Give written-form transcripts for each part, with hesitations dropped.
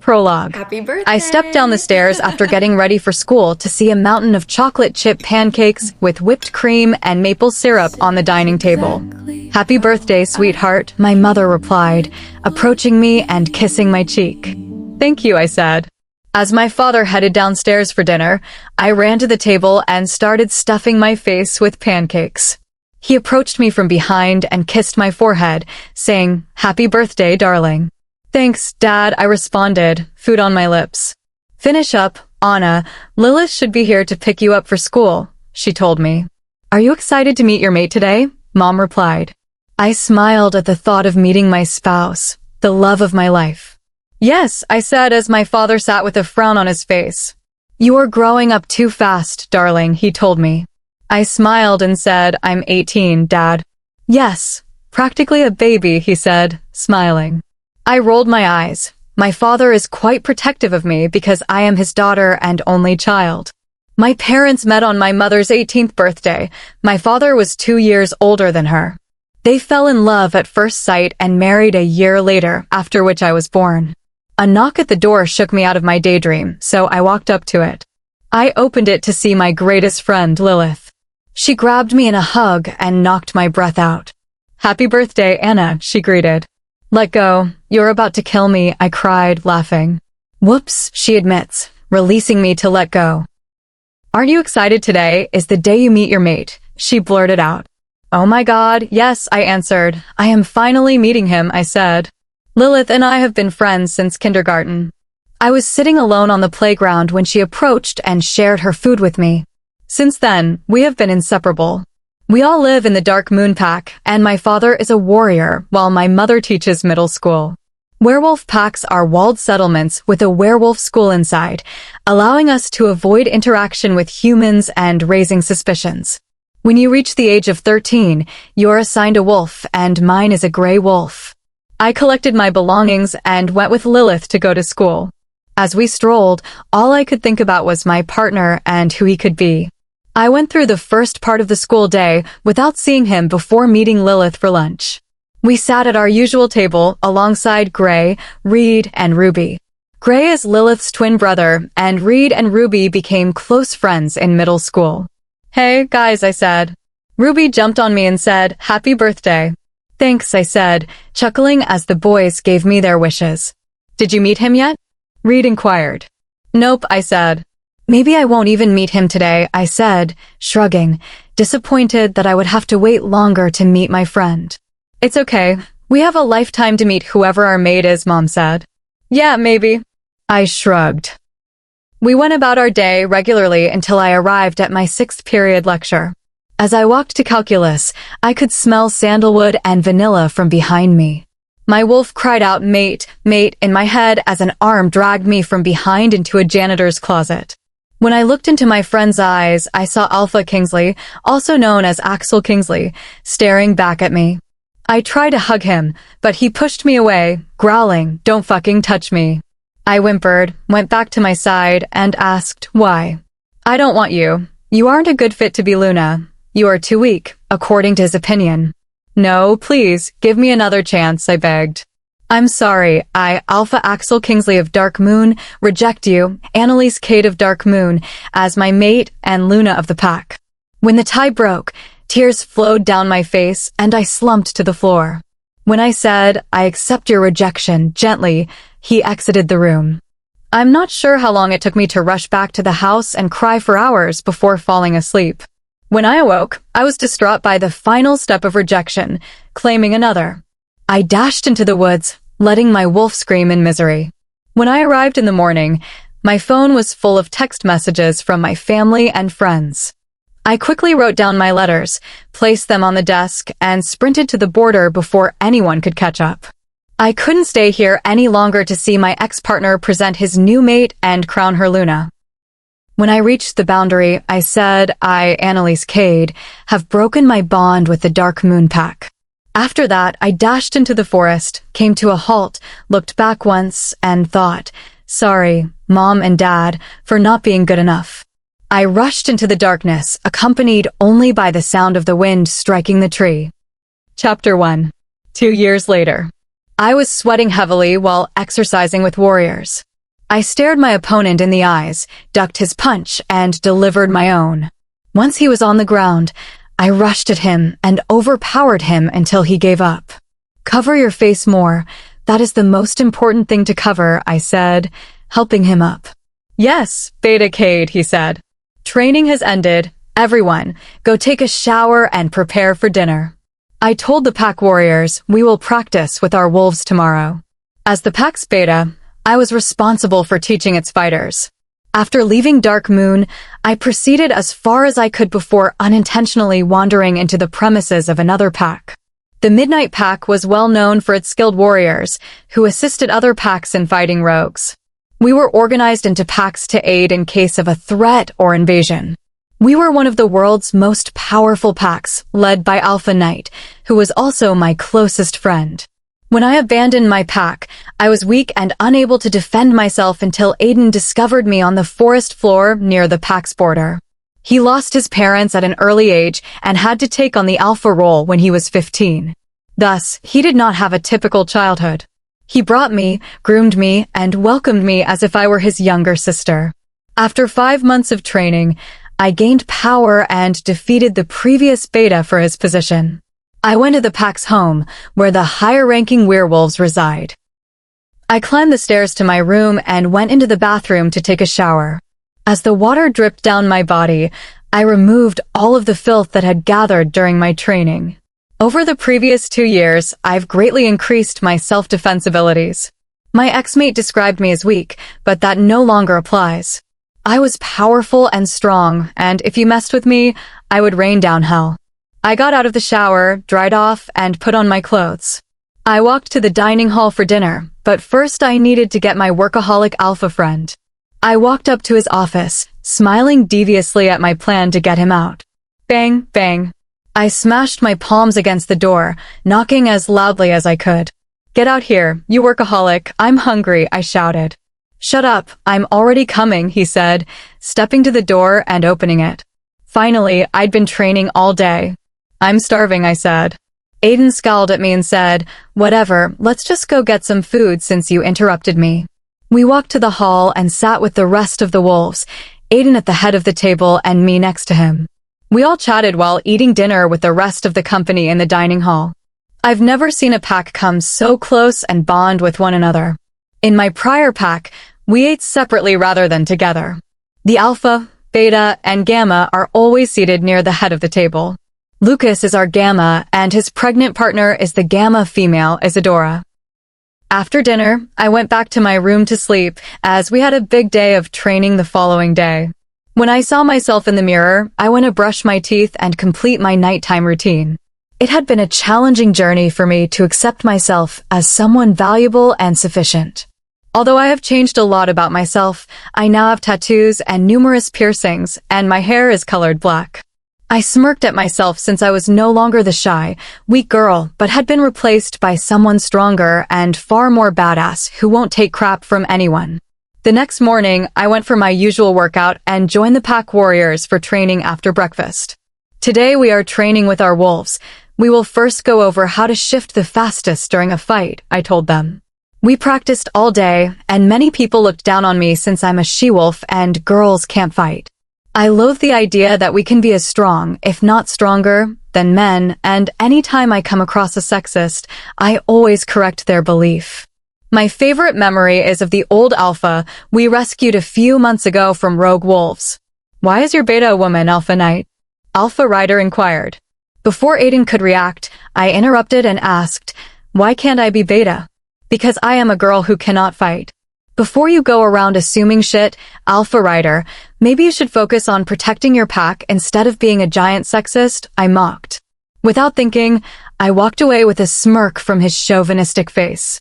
Prologue. Happy birthday! I stepped down the stairs after getting ready for school to see a mountain of chocolate chip pancakes with whipped cream and maple syrup on the dining table. "Happy birthday, sweetheart," my mother replied, approaching me and kissing my cheek. "Thank you," I said. As my father headed downstairs for dinner, I ran to the table and started stuffing my face with pancakes. He approached me from behind and kissed my forehead, saying, "Happy birthday, darling." "Thanks, Dad," I responded, food on my lips. "Finish up, Anna. Lilith should be here to pick you up for school," she told me. "Are you excited to meet your mate today?" Mom replied. I smiled at the thought of meeting my spouse, the love of my life. "Yes," I said as my father sat with a frown on his face. "You are growing up too fast, darling," he told me. I smiled and said, "I'm 18, Dad." "Yes, practically a baby," he said, smiling. I rolled my eyes. My father is quite protective of me because I am his daughter and only child. My parents met on my mother's 18th birthday. My father was 2 years older than her. They fell in love at first sight and married a year later, after which I was born. A knock at the door shook me out of my daydream, so I walked up to it. I opened it to see my greatest friend, Lilith. She grabbed me in a hug and knocked my breath out. "Happy birthday, Anna," she greeted. "Let go. You're about to kill me," I cried, laughing. "Whoops," she admits, releasing me to let go. "Aren't you excited today is the day you meet your mate?" she blurted out. "Oh my God, yes," I answered. "I am finally meeting him," I said. "Lilith and I have been friends since kindergarten." I was sitting alone on the playground when she approached and shared her food with me. Since then, we have been inseparable. We all live in the Dark Moon Pack, and my father is a warrior, while my mother teaches middle school. Werewolf packs are walled settlements with a werewolf school inside, allowing us to avoid interaction with humans and raising suspicions. When you reach the age of 13, you're assigned a wolf, and mine is a gray wolf. I collected my belongings and went with Lilith to go to school. As we strolled, all I could think about was my partner and who he could be. I went through the first part of the school day without seeing him before meeting Lilith for lunch. We sat at our usual table alongside Gray, Reed, and Ruby. Gray is Lilith's twin brother, and Reed and Ruby became close friends in middle school. "Hey, guys," I said. Ruby jumped on me and said, "Happy birthday." "Thanks," I said, chuckling as the boys gave me their wishes. "Did you meet him yet?" Reed inquired. "Nope," I said. "Maybe I won't even meet him today," I said, shrugging, disappointed that I would have to wait longer to meet my friend. "It's okay. We have a lifetime to meet whoever our mate is," Mom said. "Yeah, maybe." I shrugged. We went about our day regularly until I arrived at my 6th period lecture. As I walked to calculus, I could smell sandalwood and vanilla from behind me. My wolf cried out, "Mate, mate," in my head as an arm dragged me from behind into a janitor's closet. When I looked into my friend's eyes, I saw Alpha Kingsley, also known as Axel Kingsley, staring back at me. I tried to hug him, but he pushed me away, growling, "Don't fucking touch me." I whimpered, went back to my side, and asked, "Why?" "I don't want you. You aren't a good fit to be Luna. You are too weak, according to his opinion." "No, please, give me another chance," I begged. "I'm sorry, I, Alpha Axel Kingsley of Dark Moon, reject you, Analise Kade of Dark Moon, as my mate and Luna of the pack." When the tie broke, tears flowed down my face and I slumped to the floor. When I said, "I accept your rejection," gently, he exited the room. I'm not sure how long it took me to rush back to the house and cry for hours before falling asleep. When I awoke, I was distraught by the final step of rejection, claiming another. I dashed into the woods, letting my wolf scream in misery. When I arrived in the morning, my phone was full of text messages from my family and friends. I quickly wrote down my letters, placed them on the desk, and sprinted to the border before anyone could catch up. I couldn't stay here any longer to see my ex-partner present his new mate and crown her Luna. When I reached the boundary, I said, "I, Analise Kade, have broken my bond with the Dark Moon Pack." After that, I dashed into the forest, came to a halt, looked back once, and thought, "Sorry, Mom and Dad, for not being good enough." I rushed into the darkness, accompanied only by the sound of the wind striking the tree. Chapter 1. 2 years later. I was sweating heavily while exercising with warriors. I stared my opponent in the eyes, ducked his punch, and delivered my own. Once he was on the ground, I rushed at him and overpowered him until he gave up. "Cover your face more. That is the most important thing to cover," I said, helping him up. "Yes, Beta Kade," he said. "Training has ended. Everyone, go take a shower and prepare for dinner." I told the pack warriors we will practice with our wolves tomorrow. As the pack's beta, I was responsible for teaching its fighters. After leaving Dark Moon, I proceeded as far as I could before unintentionally wandering into the premises of another pack. The Midnight Pack was well known for its skilled warriors, who assisted other packs in fighting rogues. We were organized into packs to aid in case of a threat or invasion. We were one of the world's most powerful packs, led by Alpha Knight, who was also my closest friend. When I abandoned my pack, I was weak and unable to defend myself until Aiden discovered me on the forest floor near the pack's border. He lost his parents at an early age and had to take on the alpha role when he was 15. Thus, he did not have a typical childhood. He brought me, groomed me, and welcomed me as if I were his younger sister. After 5 months of training, I gained power and defeated the previous beta for his position. I went to the pack's home, where the higher-ranking werewolves reside. I climbed the stairs to my room and went into the bathroom to take a shower. As the water dripped down my body, I removed all of the filth that had gathered during my training. Over the previous 2 years, I've greatly increased my self-defense abilities. My ex-mate described me as weak, but that no longer applies. I was powerful and strong, and if you messed with me, I would rain down hell. I got out of the shower, dried off, and put on my clothes. I walked to the dining hall for dinner, but first I needed to get my workaholic alpha friend. I walked up to his office, smiling deviously at my plan to get him out. Bang, bang. I smashed my palms against the door, knocking as loudly as I could. "Get out here, you workaholic, I'm hungry," I shouted. "Shut up, I'm already coming," he said, stepping to the door and opening it. Finally, I'd been training all day. "I'm starving," I said. Aiden scowled at me and said, "Whatever, let's just go get some food since you interrupted me." We walked to the hall and sat with the rest of the wolves, Aiden at the head of the table and me next to him. We all chatted while eating dinner with the rest of the company in the dining hall. I've never seen a pack come so close and bond with one another. In my prior pack, we ate separately rather than together. The alpha, beta, and gamma are always seated near the head of the table. Lucas is our gamma, and his pregnant partner is the gamma female, Isadora. After dinner, I went back to my room to sleep, as we had a big day of training the following day. When I saw myself in the mirror, I went to brush my teeth and complete my nighttime routine. It had been a challenging journey for me to accept myself as someone valuable and sufficient. Although I have changed a lot about myself, I now have tattoos and numerous piercings, and my hair is colored black. I smirked at myself since I was no longer the shy, weak girl, but had been replaced by someone stronger and far more badass who won't take crap from anyone. The next morning, I went for my usual workout and joined the pack warriors for training after breakfast. Today we are training with our wolves. We will first go over how to shift the fastest during a fight, I told them. We practiced all day, and many people looked down on me since I'm a she-wolf and girls can't fight. I loathe the idea that we can be as strong, if not stronger, than men, and anytime I come across a sexist, I always correct their belief. My favorite memory is of the old alpha we rescued a few months ago from rogue wolves. "Why is your beta a woman, Alpha Knight?" Alpha Rider inquired. Before Aiden could react, I interrupted and asked, "Why can't I be beta?" "Because I am a girl who cannot fight." "Before you go around assuming shit, Alpha Rider, maybe you should focus on protecting your pack instead of being a giant sexist," I mocked. Without thinking, I walked away with a smirk from his chauvinistic face.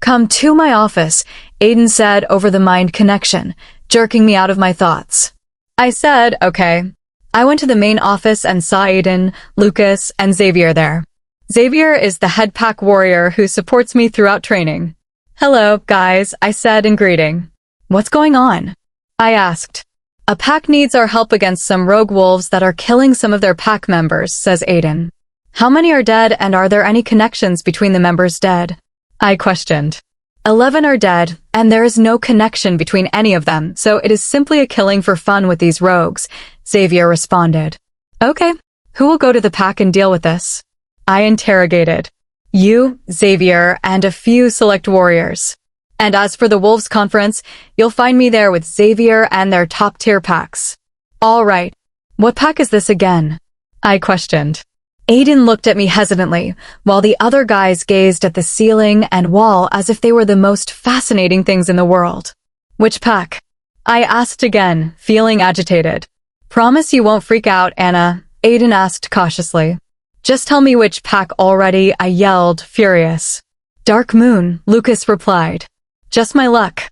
"Come to my office," Aiden said over the mind connection, jerking me out of my thoughts. I said, "Okay." I went to the main office and saw Aiden, Lucas, and Xavier there. Xavier is the head pack warrior who supports me throughout training. "Hello, guys," I said in greeting. "What's going on?" I asked. "A pack needs our help against some rogue wolves that are killing some of their pack members," says Aiden. "How many are dead, and are there any connections between the members dead?" I questioned. 11 are dead, and there is no connection between any of them, so it is simply a killing for fun with these rogues, Xavier responded. Okay, who will go to the pack and deal with this? I interrogated. You, Xavier, and a few select warriors. And as for the Wolves Conference, you'll find me there with Xavier and their top-tier packs. All right. What pack is this again? I questioned. Aiden looked at me hesitantly, while the other guys gazed at the ceiling and wall as if they were the most fascinating things in the world. Which pack? I asked again, feeling agitated. Promise you won't freak out, Anna, Aiden asked cautiously. Just tell me which pack already, I yelled, furious. Dark Moon, Lucas replied. Just my luck.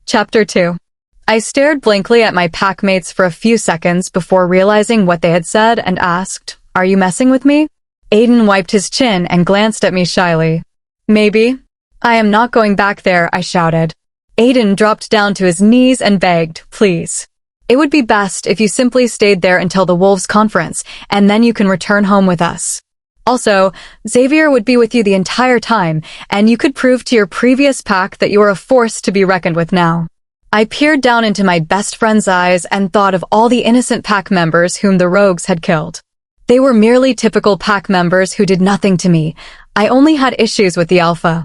Chapter 2. I stared blankly at my packmates for a few seconds before realizing what they had said and asked, Are you messing with me? Aiden wiped his chin and glanced at me shyly. Maybe. I am not going back there, I shouted. Aiden dropped down to his knees and begged, Please. It would be best if you simply stayed there until the Wolves Conference, and then you can return home with us. Also, Xavier would be with you the entire time, and you could prove to your previous pack that you are a force to be reckoned with now. I peered down into my best friend's eyes and thought of all the innocent pack members whom the rogues had killed. They were merely typical pack members who did nothing to me. I only had issues with the Alpha.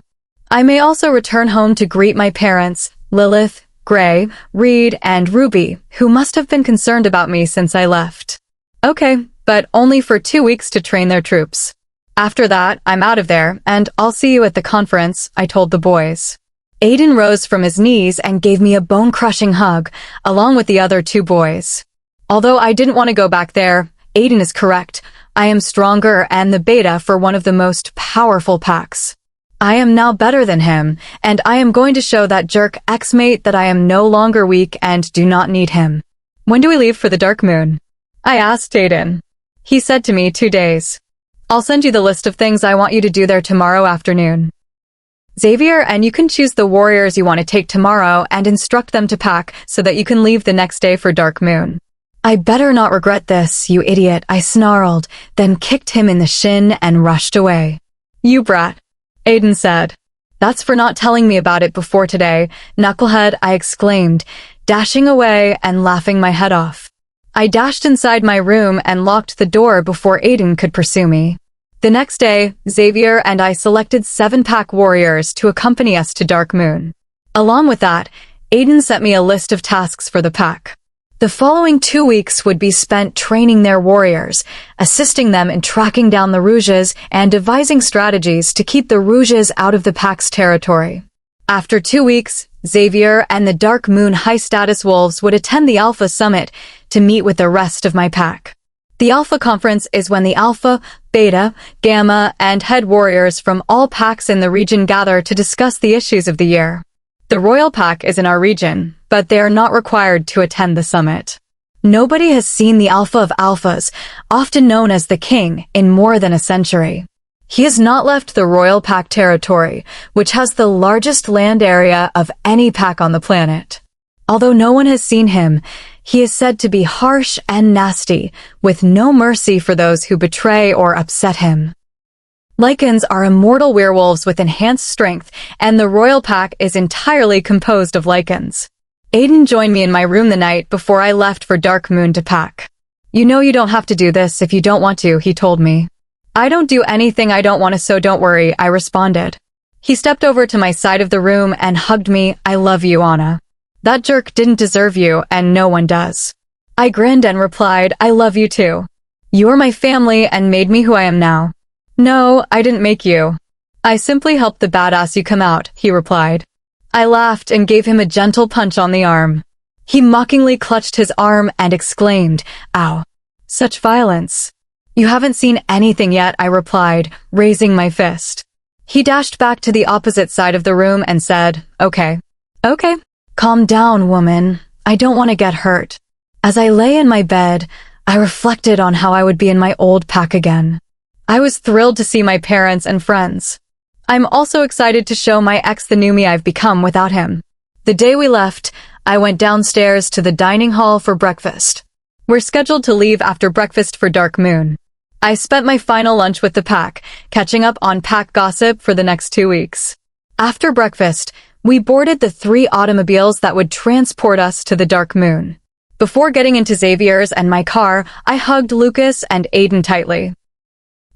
I may also return home to greet my parents, Lilith, Gray, Reed, and Ruby, who must have been concerned about me since I left. Okay, but only for 2 weeks to train their troops. After that, I'm out of there, and I'll see you at the conference, I told the boys. Aiden rose from his knees and gave me a bone-crushing hug, along with the other 2 boys. Although I didn't want to go back there, Aiden is correct. I am stronger and the beta for one of the most powerful packs. I am now better than him, and I am going to show that jerk ex-mate that I am no longer weak and do not need him. When do we leave for the Dark Moon? I asked Aiden. He said to me 2 days. I'll send you the list of things I want you to do there tomorrow afternoon. Xavier, and you can choose the warriors you want to take tomorrow and instruct them to pack so that you can leave the next day for Dark Moon. I better not regret this, you idiot, I snarled, then kicked him in the shin and rushed away. You brat, Aiden said. That's for not telling me about it before today, knucklehead, I exclaimed, dashing away and laughing my head off. I dashed inside my room and locked the door before Aiden could pursue me. The next day, Xavier and I selected 7-pack warriors to accompany us to Dark Moon. Along with that, Aiden sent me a list of tasks for the pack. The following 2 weeks would be spent training their warriors, assisting them in tracking down the Rouges and devising strategies to keep the Rouges out of the pack's territory. After 2 weeks, Xavier and the Dark Moon high-status wolves would attend the Alpha Summit to meet with the rest of my pack. The Alpha Conference is when the Alpha, Beta, Gamma, and Head warriors from all packs in the region gather to discuss the issues of the year. The Royal Pack is in our region, but they are not required to attend the summit. Nobody has seen the Alpha of Alphas, often known as the King, in more than a century. He has not left the Royal Pack territory, which has the largest land area of any pack on the planet. Although no one has seen him, he is said to be harsh and nasty, with no mercy for those who betray or upset him. Lycans are immortal werewolves with enhanced strength, and the Royal Pack is entirely composed of Lycans. Aiden joined me in my room the night before I left for Dark Moon to pack. You know you don't have to do this if you don't want to, he told me. I don't do anything I don't want to, so don't worry, I responded. He stepped over to my side of the room and hugged me. I love you, Anna. That jerk didn't deserve you, and no one does. I grinned and replied, I love you too. You are my family and made me who I am now. No, I didn't make you. I simply helped the badass you come out, he replied. I laughed and gave him a gentle punch on the arm. He mockingly clutched his arm and exclaimed, Ow. Such violence. You haven't seen anything yet, I replied, raising my fist. He dashed back to the opposite side of the room and said, Okay. Calm down, woman. I don't want to get hurt. As I lay in my bed, I reflected on how I would be in my old pack again. I was thrilled to see my parents and friends. I'm also excited to show my ex the new me I've become without him. The day we left, I went downstairs to the dining hall for breakfast. We're scheduled to leave after breakfast for Dark Moon. I spent my final lunch with the pack, catching up on pack gossip for the next 2 weeks. After breakfast, We boarded the 3 automobiles that would transport us to the Dark Moon. Before getting into Xavier's and my car, I hugged Lucas and Aiden tightly.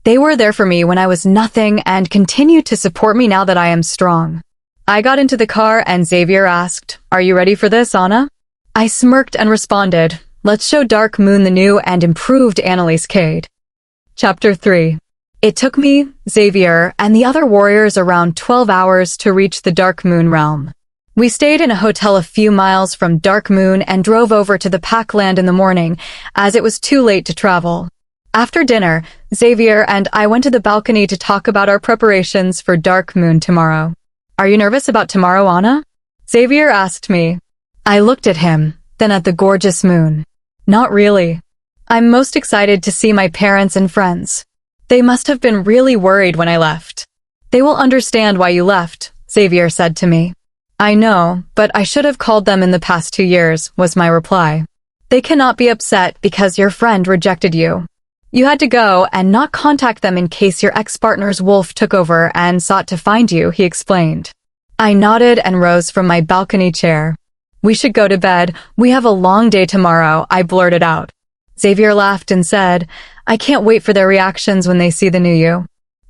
They were there for me when I was nothing and continue to support me now that I am strong. I got into the car and Xavier asked, "Are you ready for this, Anna?" I smirked and responded, "Let's show Dark Moon the new and improved Analise Kade." Chapter 3. It took me, Xavier, and the other warriors around 12 hours to reach the Dark Moon realm. We stayed in a hotel a few miles from Dark Moon and drove over to the Packland in the morning, as it was too late to travel. After dinner, Xavier and I went to the balcony to talk about our preparations for Dark Moon tomorrow. "Are you nervous about tomorrow, Anna?" Xavier asked me. I looked at him, then at the gorgeous moon. Not really. I'm most excited to see my parents and friends. They must have been really worried when I left. "They will understand why you left," Xavier said to me. "I know, but I should have called them in the past 2 years," was my reply. "They cannot be upset because your friend rejected you. You had to go and not contact them in case your ex-partner's wolf took over and sought to find you," he explained. I nodded and rose from my balcony chair. "We should go to bed. We have a long day tomorrow," I blurted out. Xavier laughed and said, "I can't wait for their reactions when they see the new you."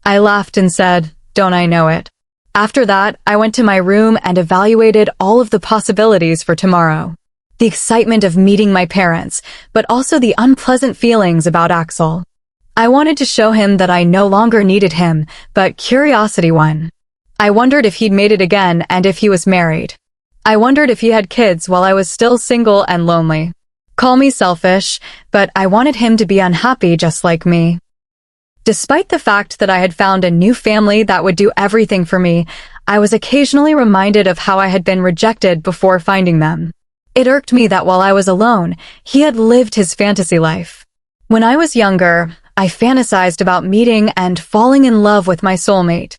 I laughed and said, "Don't I know it?" After that, I went to my room and evaluated all of the possibilities for tomorrow. The excitement of meeting my parents, but also the unpleasant feelings about Axel. I wanted to show him that I no longer needed him, but curiosity won. I wondered if he'd made it again and if he was married. I wondered if he had kids while I was still single and lonely. Call me selfish, but I wanted him to be unhappy just like me. Despite the fact that I had found a new family that would do everything for me, I was occasionally reminded of how I had been rejected before finding them. It irked me that while I was alone, he had lived his fantasy life. When I was younger, I fantasized about meeting and falling in love with my soulmate.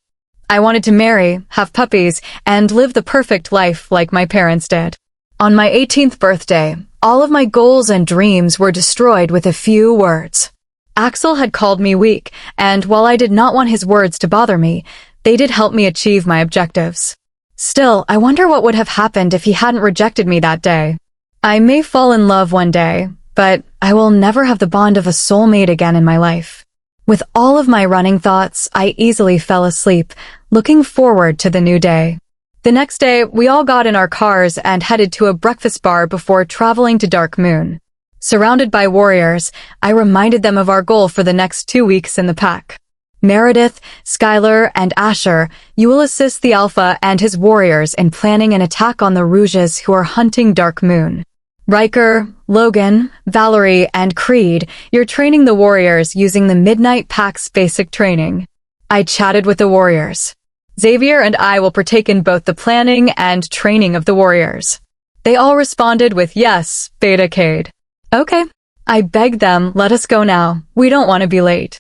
I wanted to marry, have puppies, and live the perfect life like my parents did. On my 18th birthday, all of my goals and dreams were destroyed with a few words. Axel had called me weak, and while I did not want his words to bother me, they did help me achieve my objectives. Still, I wonder what would have happened if he hadn't rejected me that day. I may fall in love one day, but I will never have the bond of a soulmate again in my life. With all of my running thoughts, I easily fell asleep, looking forward to the new day. The next day, we all got in our cars and headed to a breakfast bar before traveling to Dark Moon. Surrounded by warriors, I reminded them of our goal for the next 2 weeks in the pack. Meredith, Skylar, and Asher, you will assist the Alpha and his warriors in planning an attack on the Rouges who are hunting Dark Moon. Riker, Logan, Valerie, and Creed, you're training the warriors using the Midnight Pack's basic training. I chatted with the warriors. Xavier and I will partake in both the planning and training of the warriors. They all responded with yes, Beta Kade. Okay. I begged them, let us go now. We don't want to be late.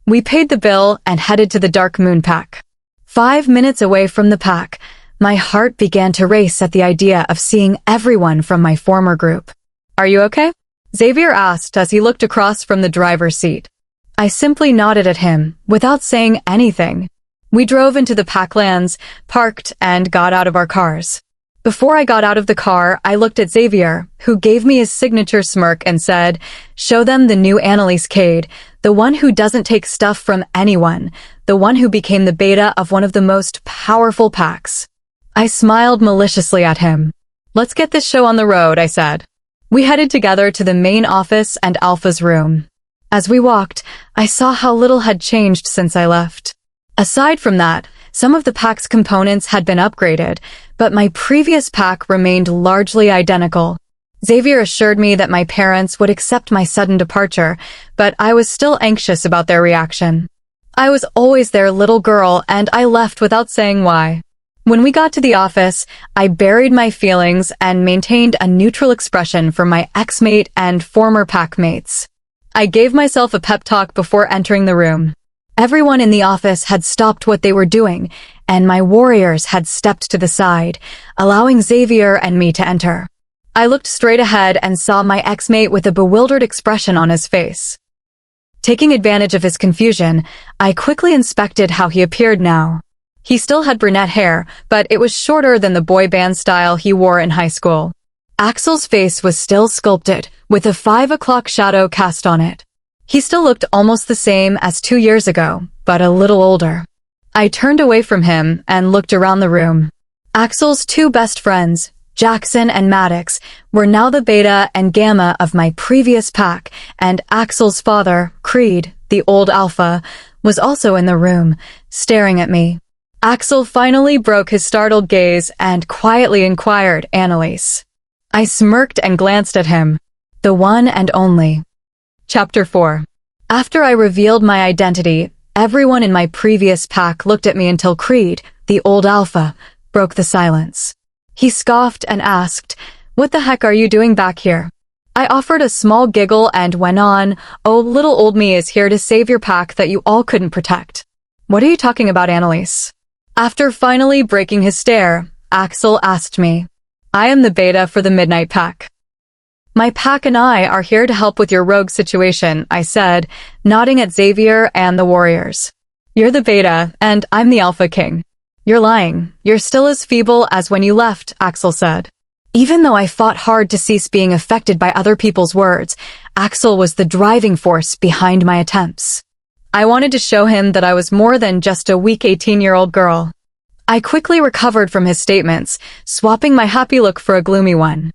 We paid the bill and headed to the Dark Moon Pack. 5 minutes away from the pack, my heart began to race at the idea of seeing everyone from my former group. Are you okay? Xavier asked as he looked across from the driver's seat. I simply nodded at him, without saying anything. We drove into the Packlands, parked, and got out of our cars. Before I got out of the car, I looked at Xavier, who gave me his signature smirk and said, "Show them the new Analise Kade, the one who doesn't take stuff from anyone, the one who became the beta of one of the most powerful packs." I smiled maliciously at him. "Let's get this show on the road," I said. We headed together to the main office and Alpha's room. As we walked, I saw how little had changed since I left. Aside from that, some of the pack's components had been upgraded, but my previous pack remained largely identical. Xavier assured me that my parents would accept my sudden departure, but I was still anxious about their reaction. I was always their little girl, and I left without saying why. When we got to the office, I buried my feelings and maintained a neutral expression for my ex-mate and former pack mates. I gave myself a pep talk before entering the room. Everyone in the office had stopped what they were doing, and my warriors had stepped to the side, allowing Xavier and me to enter. I looked straight ahead and saw my ex-mate with a bewildered expression on his face. Taking advantage of his confusion, I quickly inspected how he appeared now. He still had brunette hair, but it was shorter than the boy band style he wore in high school. Axel's face was still sculpted, with a 5 o'clock shadow cast on it. He still looked almost the same as 2 years ago, but a little older. I turned away from him and looked around the room. Axel's two best friends, Jackson and Maddox, were now the beta and gamma of my previous pack, and Axel's father, Creed, the old alpha, was also in the room, staring at me. Axel finally broke his startled gaze and quietly inquired, "Analise." I smirked and glanced at him. The one and only. Chapter 4. After I revealed my identity, everyone in my previous pack looked at me until Creed, the old alpha, broke the silence. He scoffed and asked, "What the heck are you doing back here?" I offered a small giggle and went on, "Oh, little old me is here to save your pack that you all couldn't protect." "What are you talking about, Analise?" After finally breaking his stare, Axel asked me, "I am the beta for the Midnight Pack. My pack and I are here to help with your rogue situation," I said, nodding at Xavier and the warriors. "You're the beta, and I'm the Alpha King." "You're lying. You're still as feeble as when you left," Axel said. Even though I fought hard to cease being affected by other people's words, Axel was the driving force behind my attempts. I wanted to show him that I was more than just a weak 18-year-old girl. I quickly recovered from his statements, swapping my happy look for a gloomy one.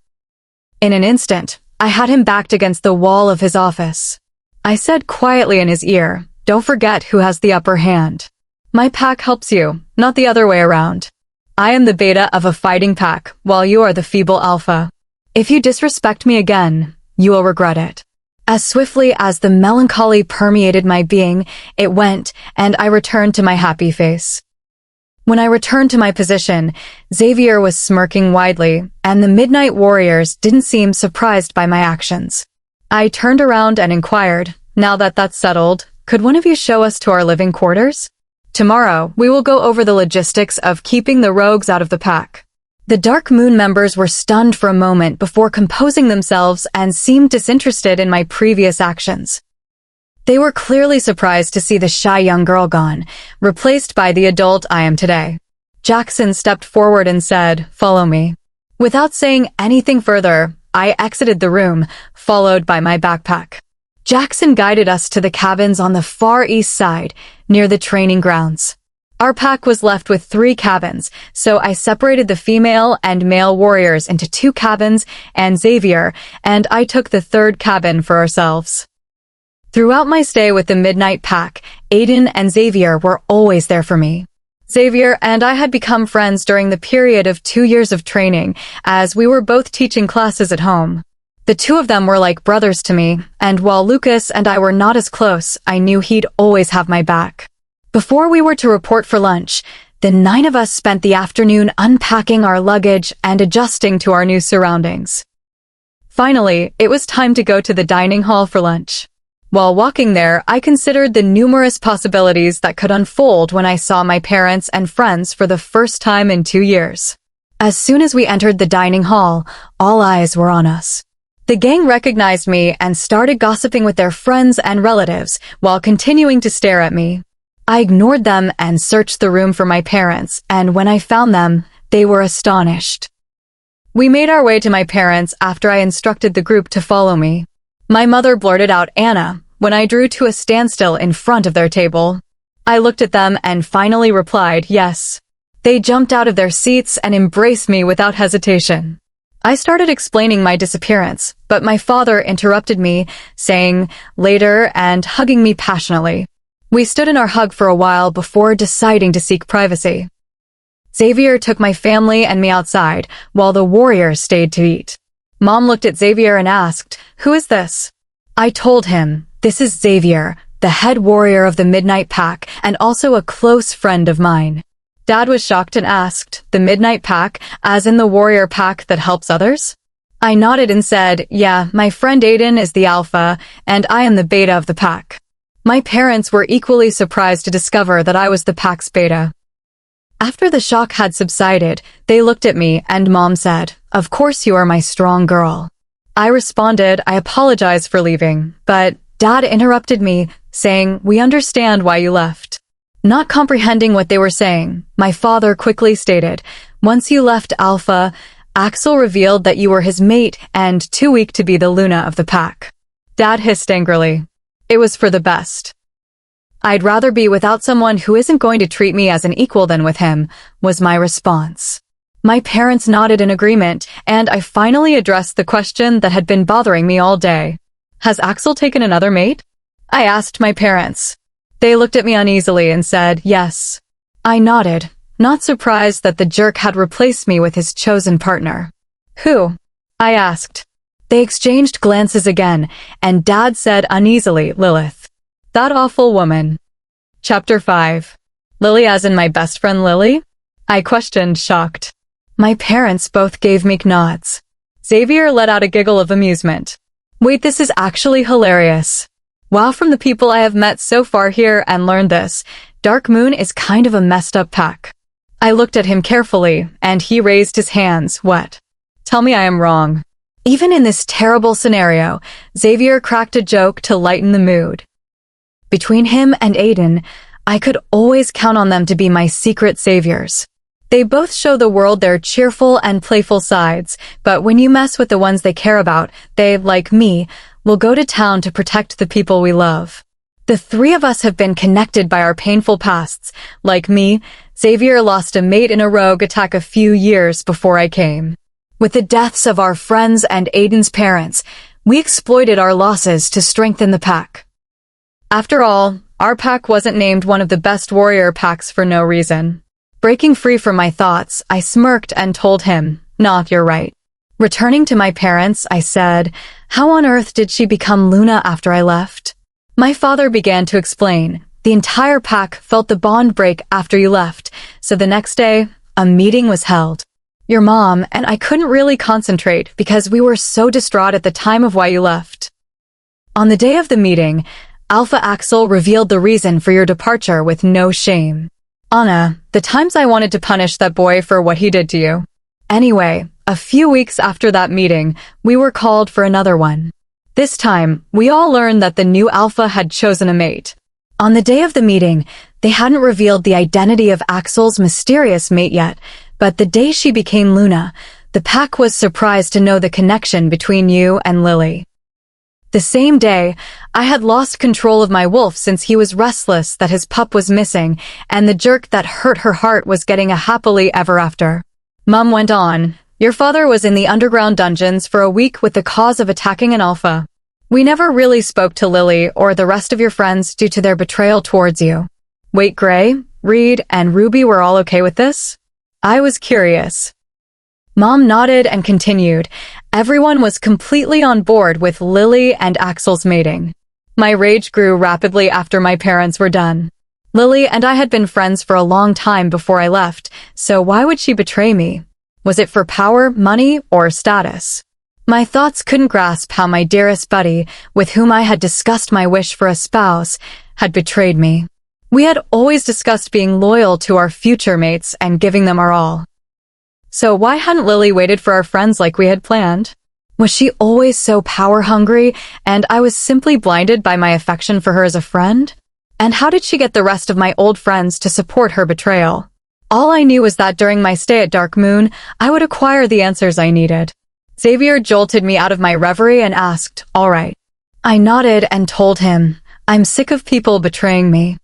In an instant, I had him backed against the wall of his office. I said quietly in his ear, "Don't forget who has the upper hand. My pack helps you, not the other way around. I am the beta of a fighting pack, while you are the feeble alpha. If you disrespect me again, you will regret it." As swiftly as the melancholy permeated my being, it went, and I returned to my happy face. When I returned to my position, Xavier was smirking widely, and the Midnight Warriors didn't seem surprised by my actions. I turned around and inquired, "Now that that's settled, could one of you show us to our living quarters? Tomorrow, we will go over the logistics of keeping the rogues out of the pack." The Dark Moon members were stunned for a moment before composing themselves and seemed disinterested in my previous actions. They were clearly surprised to see the shy young girl gone, replaced by the adult I am today. Jackson stepped forward and said, "Follow me." Without saying anything further, I exited the room, followed by my backpack. Jackson guided us to the cabins on the far east side, near the training grounds. Our pack was left with 3 cabins, so I separated the female and male warriors into 2 cabins and Xavier, and I took the 3rd cabin for ourselves. Throughout my stay with the Midnight Pack, Aiden and Xavier were always there for me. Xavier and I had become friends during the period of 2 years of training, as we were both teaching classes at home. The two of them were like brothers to me, and while Lucas and I were not as close, I knew he'd always have my back. Before we were to report for lunch, the 9 of us spent the afternoon unpacking our luggage and adjusting to our new surroundings. Finally, it was time to go to the dining hall for lunch. While walking there, I considered the numerous possibilities that could unfold when I saw my parents and friends for the first time in 2 years. As soon as we entered the dining hall, all eyes were on us. The gang recognized me and started gossiping with their friends and relatives while continuing to stare at me. I ignored them and searched the room for my parents, and when I found them, they were astonished. We made our way to my parents after I instructed the group to follow me. My mother blurted out "Anna" when I drew to a standstill in front of their table. I looked at them and finally replied yes. They jumped out of their seats and embraced me without hesitation. I started explaining my disappearance, but my father interrupted me, saying "later" and hugging me passionately. We stood in our hug for a while before deciding to seek privacy. Xavier took my family and me outside, while the warriors stayed to eat. Mom looked at Xavier and asked, "Who is this?" I told him, "This is Xavier, the head warrior of the Midnight Pack and also a close friend of mine." Dad was shocked and asked, "The Midnight Pack, as in the warrior pack that helps others?" I nodded and said, "Yeah, my friend Aiden is the alpha, and I am the beta of the pack." My parents were equally surprised to discover that I was the pack's beta. After the shock had subsided, they looked at me and Mom said, "Of course you are my strong girl." I responded, "I apologize for leaving," but Dad interrupted me, saying, "We understand why you left." Not comprehending what they were saying, my father quickly stated, "Once you left Alpha, Axel revealed that you were his mate and too weak to be the Luna of the pack." Dad hissed angrily. "It was for the best. I'd rather be without someone who isn't going to treat me as an equal than with him," was my response. My parents nodded in agreement, and I finally addressed the question that had been bothering me all day. "Has Axel taken another mate?" I asked my parents. They looked at me uneasily and said, "Yes." I nodded, not surprised that the jerk had replaced me with his chosen partner. "Who?" I asked. They exchanged glances again, and Dad said uneasily, "Lilith. That awful woman." Chapter 5. Lily as in my best friend Lily? I questioned, shocked. My parents both gave meek nods. Xavier let out a giggle of amusement. "Wait, this is actually hilarious. Wow, from the people I have met so far here and learned this, Dark Moon is kind of a messed up pack." I looked at him carefully, and he raised his hands. "What? Tell me I am wrong." Even in this terrible scenario, Xavier cracked a joke to lighten the mood. Between him and Aiden, I could always count on them to be my secret saviors. They both show the world their cheerful and playful sides, but when you mess with the ones they care about, they, like me, will go to town to protect the people we love. The three of us have been connected by our painful pasts. Like me, Xavier lost a mate in a rogue attack a few years before I came. With the deaths of our friends and Aiden's parents, we exploited our losses to strengthen the pack. After all, our pack wasn't named one of the best warrior packs for no reason. Breaking free from my thoughts, I smirked and told him, "Nah, you're right." Returning to my parents, I said, "How on earth did she become Luna after I left?" My father began to explain. "The entire pack felt the bond break after you left, so the next day, a meeting was held. Your mom and I couldn't really concentrate because we were so distraught at the time of why you left. On the day of the meeting, Alpha Axel revealed the reason for your departure with no shame. Anna, the times I wanted to punish that boy for what he did to you. Anyway, a few weeks after that meeting, we were called for another one. This time, we all learned that the new Alpha had chosen a mate. On the day of the meeting, they hadn't revealed the identity of Axel's mysterious mate yet, but the day she became Luna, the pack was surprised to know the connection between you and Lily. The same day, I had lost control of my wolf since he was restless that his pup was missing, and the jerk that hurt her heart was getting a happily ever after. Mum went on, "Your father was in the underground dungeons for a week with the cause of attacking an Alpha. We never really spoke to Lily or the rest of your friends due to their betrayal towards you. Wait, Gray, Reed, and Ruby were all okay with this?" I was curious. Mom nodded and continued. Everyone was completely on board with Lily and Axel's mating. My rage grew rapidly after my parents were done. Lily and I had been friends for a long time before I left, so why would she betray me? Was it for power, money, or status? My thoughts couldn't grasp how my dearest buddy, with whom I had discussed my wish for a spouse, had betrayed me. We had always discussed being loyal to our future mates and giving them our all. So why hadn't Lily waited for our friends like we had planned? Was she always so power-hungry, and I was simply blinded by my affection for her as a friend? And how did she get the rest of my old friends to support her betrayal? All I knew was that during my stay at Dark Moon, I would acquire the answers I needed. Xavier jolted me out of my reverie and asked, "All right." I nodded and told him, "I'm sick of people betraying me."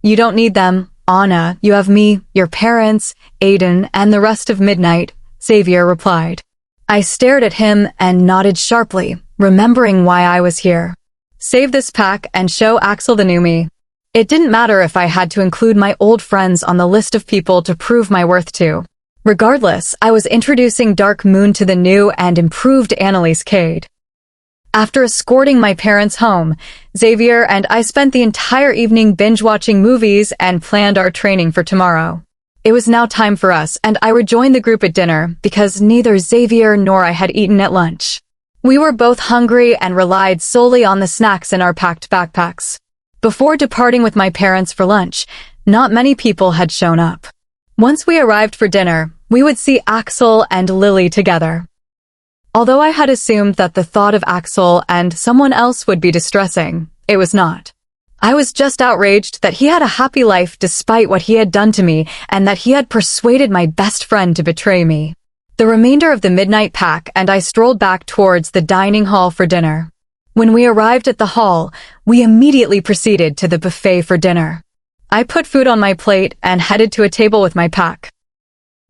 "You don't need them, Anna. You have me, your parents, Aiden, and the rest of Midnight," Xavier replied. I stared at him and nodded sharply, remembering why I was here. Save this pack and show Axel the new me. It didn't matter if I had to include my old friends on the list of people to prove my worth to. Regardless, I was introducing Dark Moon to the new and improved Analise Kade. After escorting my parents home, Xavier and I spent the entire evening binge-watching movies and planned our training for tomorrow. It was now time for us, and I rejoined the group at dinner because neither Xavier nor I had eaten at lunch. We were both hungry and relied solely on the snacks in our packed backpacks. Before departing with my parents for lunch, not many people had shown up. Once we arrived for dinner, we would see Axel and Lily together. Although I had assumed that the thought of Axel and someone else would be distressing, it was not. I was just outraged that he had a happy life despite what he had done to me and that he had persuaded my best friend to betray me. The remainder of the midnight pack and I strolled back towards the dining hall for dinner. When we arrived at the hall, we immediately proceeded to the buffet for dinner. I put food on my plate and headed to a table with my pack.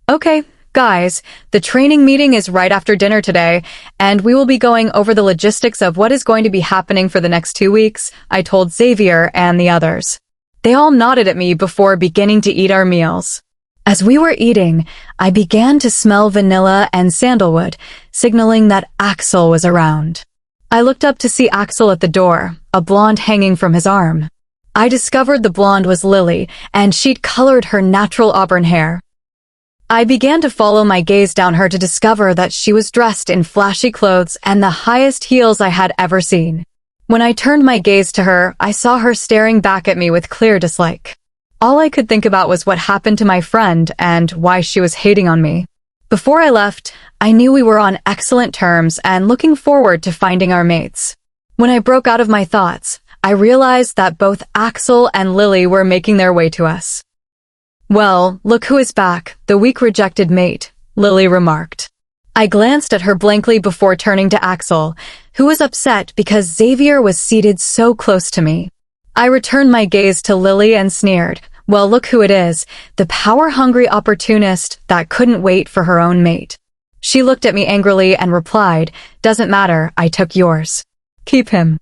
Okay, guys, the training meeting is right after dinner today, and we will be going over the logistics of what is going to be happening for the next 2 weeks, I told Xavier and the others. They all nodded at me before beginning to eat our meals. As we were eating, I began to smell vanilla and sandalwood, signaling that Axel was around. I looked up to see Axel at the door, a blonde hanging from his arm. I discovered the blonde was Lily, and she'd colored her natural auburn hair. I began to follow my gaze down her to discover that she was dressed in flashy clothes and the highest heels I had ever seen. When I turned my gaze to her, I saw her staring back at me with clear dislike. All I could think about was what happened to my friend and why she was hating on me. Before I left, I knew we were on excellent terms and looking forward to finding our mates. When I broke out of my thoughts, I realized that both Axel and Lily were making their way to us. Well, look who is back, the weak rejected mate, Lily remarked. I glanced at her blankly before turning to Axel, who was upset because Xavier was seated so close to me. I returned my gaze to Lily and sneered. Well, look who it is, the power-hungry opportunist that couldn't wait for her own mate. She looked at me angrily and replied, "Doesn't matter, I took yours. Keep him."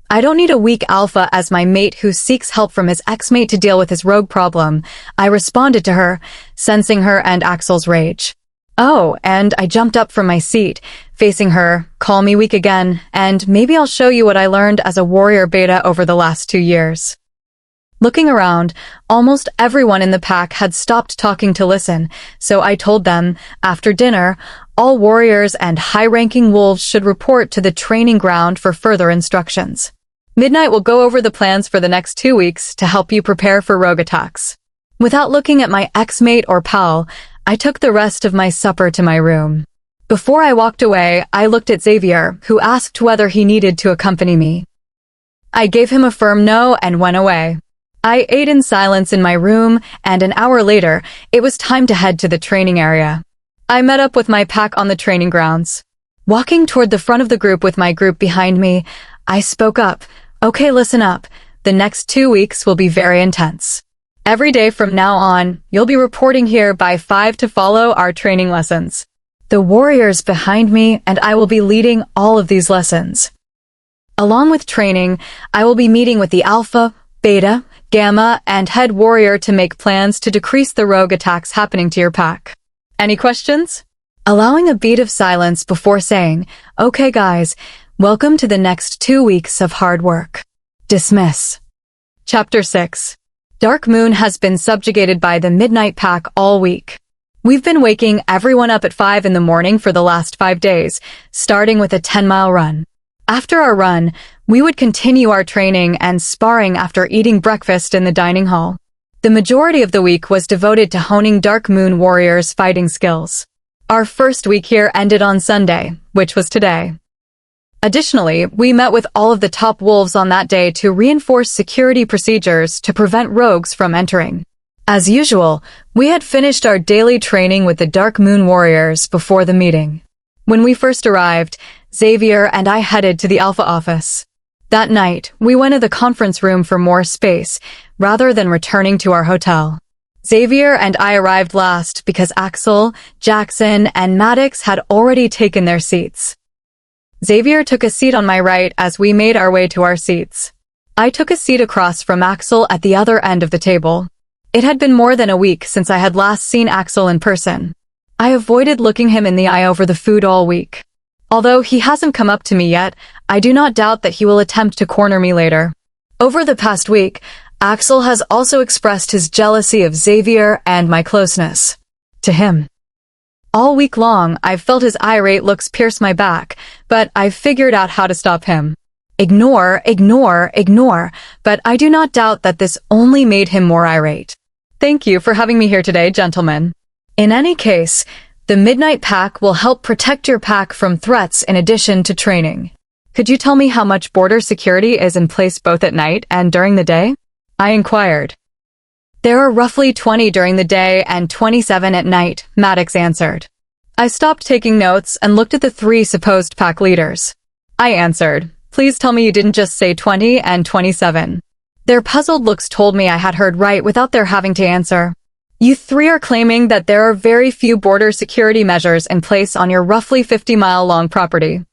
I don't need a weak alpha as my mate who seeks help from his ex-mate to deal with his rogue problem, I responded to her, sensing her and Axel's rage. Oh, and I jumped up from my seat, facing her, call me weak again, and maybe I'll show you what I learned as a warrior beta over the last 2 years. Looking around, almost everyone in the pack had stopped talking to listen, so I told them, after dinner, all warriors and high-ranking wolves should report to the training ground for further instructions. Midnight will go over the plans for the next 2 weeks to help you prepare for rogue attacks. Without looking at my ex-mate or pal, I took the rest of my supper to my room. Before I walked away, I looked at Xavier, who asked whether he needed to accompany me. I gave him a firm no and went away. I ate in silence in my room, and an hour later, it was time to head to the training area. I met up with my pack on the training grounds. Walking toward the front of the group with my group behind me, I spoke up. Okay, listen up. The next 2 weeks will be very intense. Every day from now on, you'll be reporting here by 5 to follow our training lessons. The warriors behind me and I will be leading all of these lessons. Along with training, I will be meeting with the Alpha, Beta, Gamma, and Head Warrior to make plans to decrease the rogue attacks happening to your pack. Any questions? Allowing a beat of silence before saying, okay guys, welcome to the next 2 weeks of hard work. Dismiss. Chapter 6. Dark Moon has been subjugated by the Midnight Pack all week. We've been waking everyone up at 5 in the morning for the last 5 days, starting with a 10-mile run. After our run, we would continue our training and sparring after eating breakfast in the dining hall. The majority of the week was devoted to honing Dark Moon Warriors' fighting skills. Our first week here ended on Sunday, which was today. Additionally, we met with all of the top wolves on that day to reinforce security procedures to prevent rogues from entering. As usual, we had finished our daily training with the Dark Moon Warriors before the meeting. When we first arrived, Xavier and I headed to the Alpha office. That night, we went to the conference room for more space, rather than returning to our hotel. Xavier and I arrived last because Axel, Jackson, and Maddox had already taken their seats. Xavier took a seat on my right as we made our way to our seats. I took a seat across from Axel at the other end of the table. It had been more than a week since I had last seen Axel in person. I avoided looking him in the eye over the food all week. Although he hasn't come up to me yet, I do not doubt that he will attempt to corner me later. Over the past week, Axel has also expressed his jealousy of Xavier and my closeness to him. All week long, I've felt his irate looks pierce my back, but I've figured out how to stop him. Ignore, ignore, ignore, but I do not doubt that this only made him more irate. Thank you for having me here today, gentlemen. In any case, the Midnight Pack will help protect your pack from threats in addition to training. Could you tell me how much border security is in place both at night and during the day? I inquired. There are roughly 20 during the day and 27 at night, Maddox answered. I stopped taking notes and looked at the 3 supposed pack leaders. I answered, please tell me you didn't just say 20 and 27. Their puzzled looks told me I had heard right without their having to answer. You 3 are claiming that there are very few border security measures in place on your roughly 50-mile-long property.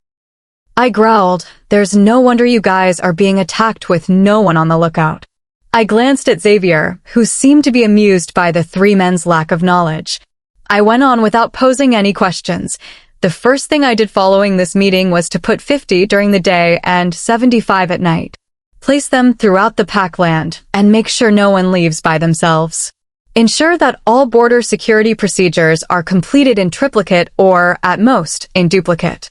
I growled, there's no wonder you guys are being attacked with no one on the lookout. I glanced at Xavier, who seemed to be amused by the 3 men's lack of knowledge. I went on without posing any questions. The first thing I did following this meeting was to put 50 during the day and 75 at night. Place them throughout the pack land and make sure no one leaves by themselves. Ensure that all border security procedures are completed in triplicate or, at most, in duplicate.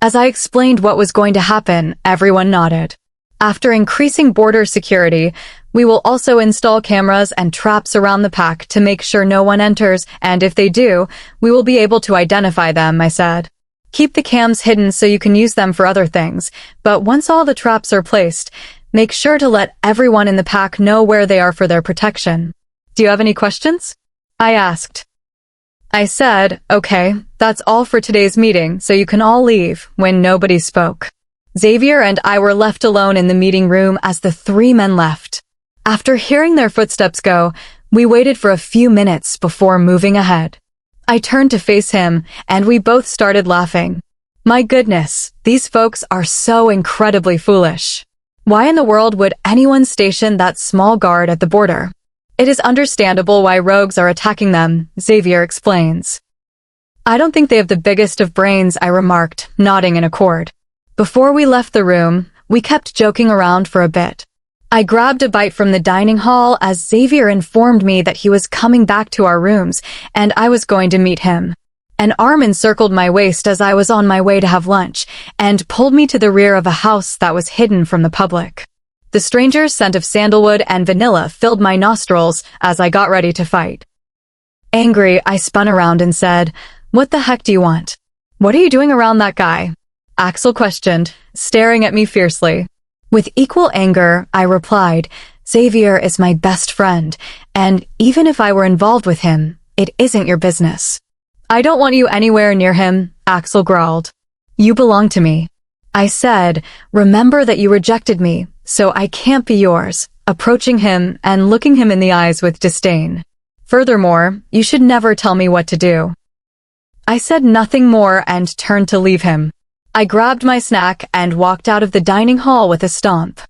As I explained what was going to happen, everyone nodded. After increasing border security, we will also install cameras and traps around the pack to make sure no one enters, and if they do, we will be able to identify them, I said. Keep the cams hidden so you can use them for other things, but once all the traps are placed, make sure to let everyone in the pack know where they are for their protection. Do you have any questions? I asked. I said, okay, that's all for today's meeting, so you can all leave, when nobody spoke. Xavier and I were left alone in the meeting room as the 3 men left. After hearing their footsteps go, we waited for a few minutes before moving ahead. I turned to face him, and we both started laughing. My goodness, these folks are so incredibly foolish. Why in the world would anyone station that small guard at the border? It is understandable why rogues are attacking them, Xavier explains. I don't think they have the biggest of brains, I remarked, nodding in accord. Before we left the room, we kept joking around for a bit. I grabbed a bite from the dining hall as Xavier informed me that he was coming back to our rooms, and I was going to meet him. An arm encircled my waist as I was on my way to have lunch, and pulled me to the rear of a house that was hidden from the public. The stranger's scent of sandalwood and vanilla filled my nostrils as I got ready to fight. Angry, I spun around and said, "What the heck do you want? What are you doing around that guy?" Axel questioned, staring at me fiercely. With equal anger, I replied, "Xavier is my best friend, and even if I were involved with him, it isn't your business." "I don't want you anywhere near him," Axel growled. "You belong to me." I said, "Remember that you rejected me, so I can't be yours," approaching him and looking him in the eyes with disdain. "Furthermore, you should never tell me what to do." I said nothing more and turned to leave him. I grabbed my snack and walked out of the dining hall with a stomp.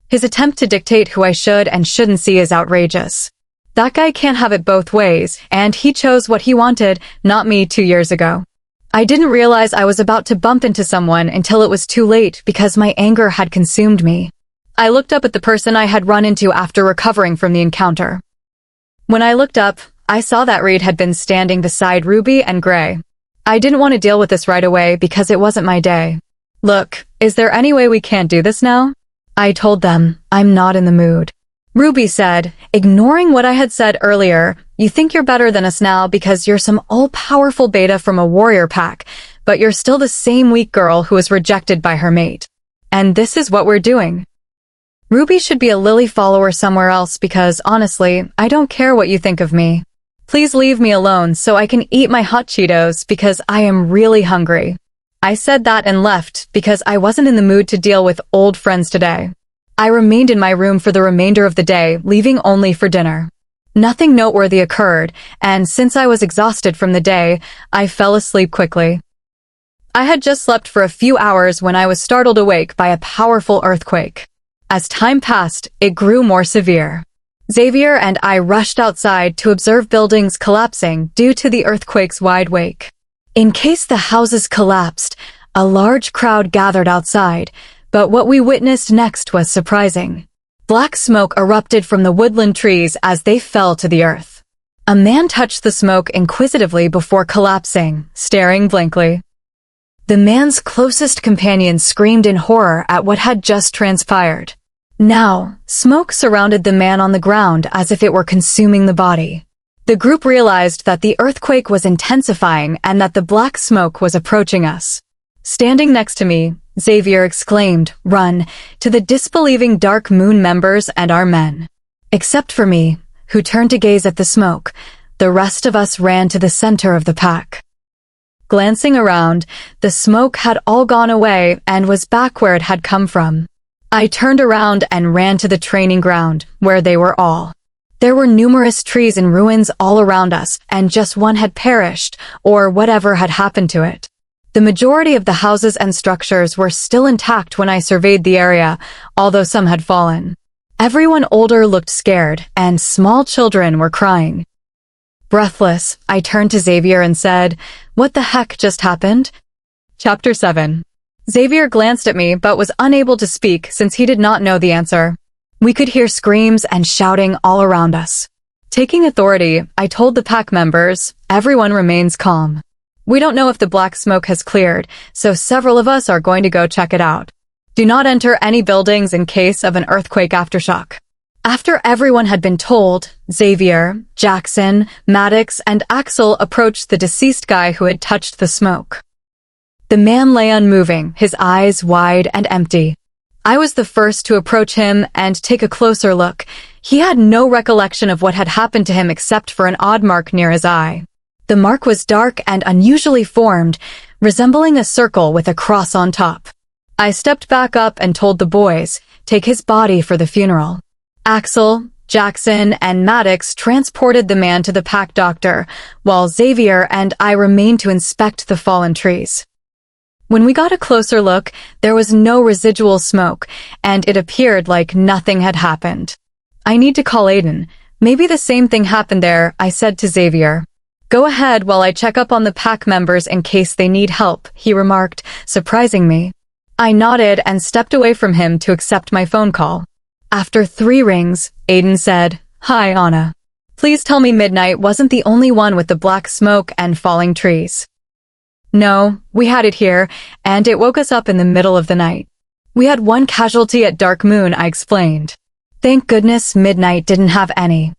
His attempt to dictate who I should and shouldn't see is outrageous. That guy can't have it both ways, and he chose what he wanted, not me 2 years ago. I didn't realize I was about to bump into someone until it was too late because my anger had consumed me. I looked up at the person I had run into after recovering from the encounter. When I looked up, I saw that Reed had been standing beside Ruby and Gray. I didn't want to deal with this right away because it wasn't my day. "Look, is there any way we can't do this now?" I told them, "I'm not in the mood." Ruby said, ignoring what I had said earlier, "You think you're better than us now because you're some all-powerful beta from a warrior pack, but you're still the same weak girl who was rejected by her mate. And this is what we're doing." Ruby should be a Lily follower somewhere else because, honestly, I don't care what you think of me. Please leave me alone so I can eat my hot Cheetos because I am really hungry. I said that and left because I wasn't in the mood to deal with old friends today. I remained in my room for the remainder of the day, leaving only for dinner. Nothing noteworthy occurred, and since I was exhausted from the day, I fell asleep quickly. I had just slept for a few hours when I was startled awake by a powerful earthquake. As time passed, it grew more severe. Xavier and I rushed outside to observe buildings collapsing due to the earthquake's wide wake. In case the houses collapsed, a large crowd gathered outside, but what we witnessed next was surprising. Black smoke erupted from the woodland trees as they fell to the earth. A man touched the smoke inquisitively before collapsing, staring blankly. The man's closest companion screamed in horror at what had just transpired. Now, smoke surrounded the man on the ground as if it were consuming the body. The group realized that the earthquake was intensifying and that the black smoke was approaching us. Standing next to me, Xavier exclaimed, "Run," to the disbelieving Dark Moon members and our men. Except for me, who turned to gaze at the smoke, the rest of us ran to the center of the pack. Glancing around, the smoke had all gone away and was back where it had come from. I turned around and ran to the training ground, where they were all. There were numerous trees in ruins all around us, and just one had perished, or whatever had happened to it. The majority of the houses and structures were still intact when I surveyed the area, although some had fallen. Everyone older looked scared, and small children were crying. Breathless, I turned to Xavier and said, "What the heck just happened?" Chapter 7. Xavier glanced at me but was unable to speak since he did not know the answer. We could hear screams and shouting all around us. Taking authority, I told the pack members, "Everyone remains calm. We don't know if the black smoke has cleared, so several of us are going to go check it out. Do not enter any buildings in case of an earthquake aftershock." After everyone had been told, Xavier, Jackson, Maddox, and Axel approached the deceased guy who had touched the smoke. The man lay unmoving, his eyes wide and empty. I was the first to approach him and take a closer look. He had no recollection of what had happened to him except for an odd mark near his eye. The mark was dark and unusually formed, resembling a circle with a cross on top. I stepped back up and told the boys, "Take his body for the funeral." Axel, Jackson, and Maddox transported the man to the pack doctor, while Xavier and I remained to inspect the fallen trees. When we got a closer look, there was no residual smoke, and it appeared like nothing had happened. "I need to call Aiden. Maybe the same thing happened there," I said to Xavier. "Go ahead while I check up on the pack members in case they need help," he remarked, surprising me. I nodded and stepped away from him to accept my phone call. After 3 rings, Aiden said, "Hi, Anna. Please tell me Midnight wasn't the only one with the black smoke and falling trees." "No, we had it here, and it woke us up in the middle of the night. We had 1 casualty at Dark Moon," I explained. "Thank goodness Midnight didn't have any.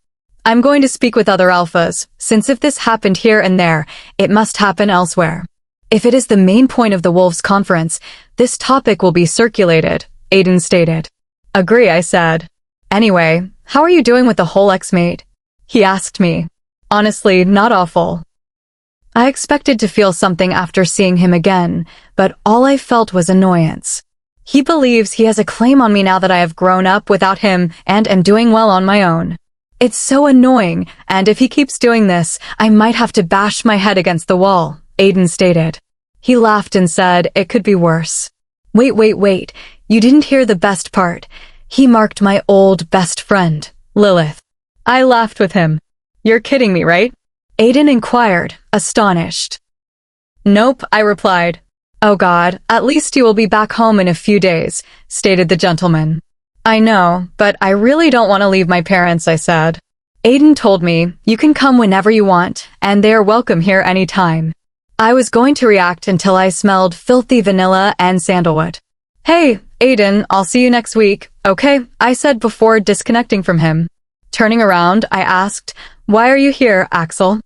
I'm going to speak with other alphas, since if this happened here and there, it must happen elsewhere. If it is the main point of the Wolves' conference, this topic will be circulated," Aiden stated. "Agree," I said. "Anyway, how are you doing with the whole ex-mate?" he asked me. "Honestly, not awful." I expected to feel something after seeing him again, but all I felt was annoyance. He believes he has a claim on me now that I have grown up without him and am doing well on my own. It's so annoying, and if he keeps doing this, I might have to bash my head against the wall, Aiden stated. He laughed and said it could be worse. Wait, you didn't hear the best part. He marked my old best friend, Lilith. I laughed with him. "You're kidding me, right?" Aiden inquired, astonished. "Nope," I replied. "Oh God, at least you will be back home in a few days," stated the gentleman. "I know, but I really don't want to leave my parents," I said. Aiden told me, "You can come whenever you want, and they are welcome here any time." I was going to react until I smelled filthy vanilla and sandalwood. "Hey, Aiden, I'll see you next week, okay?" I said before disconnecting from him. Turning around, I asked, "Why are you here, Axel?"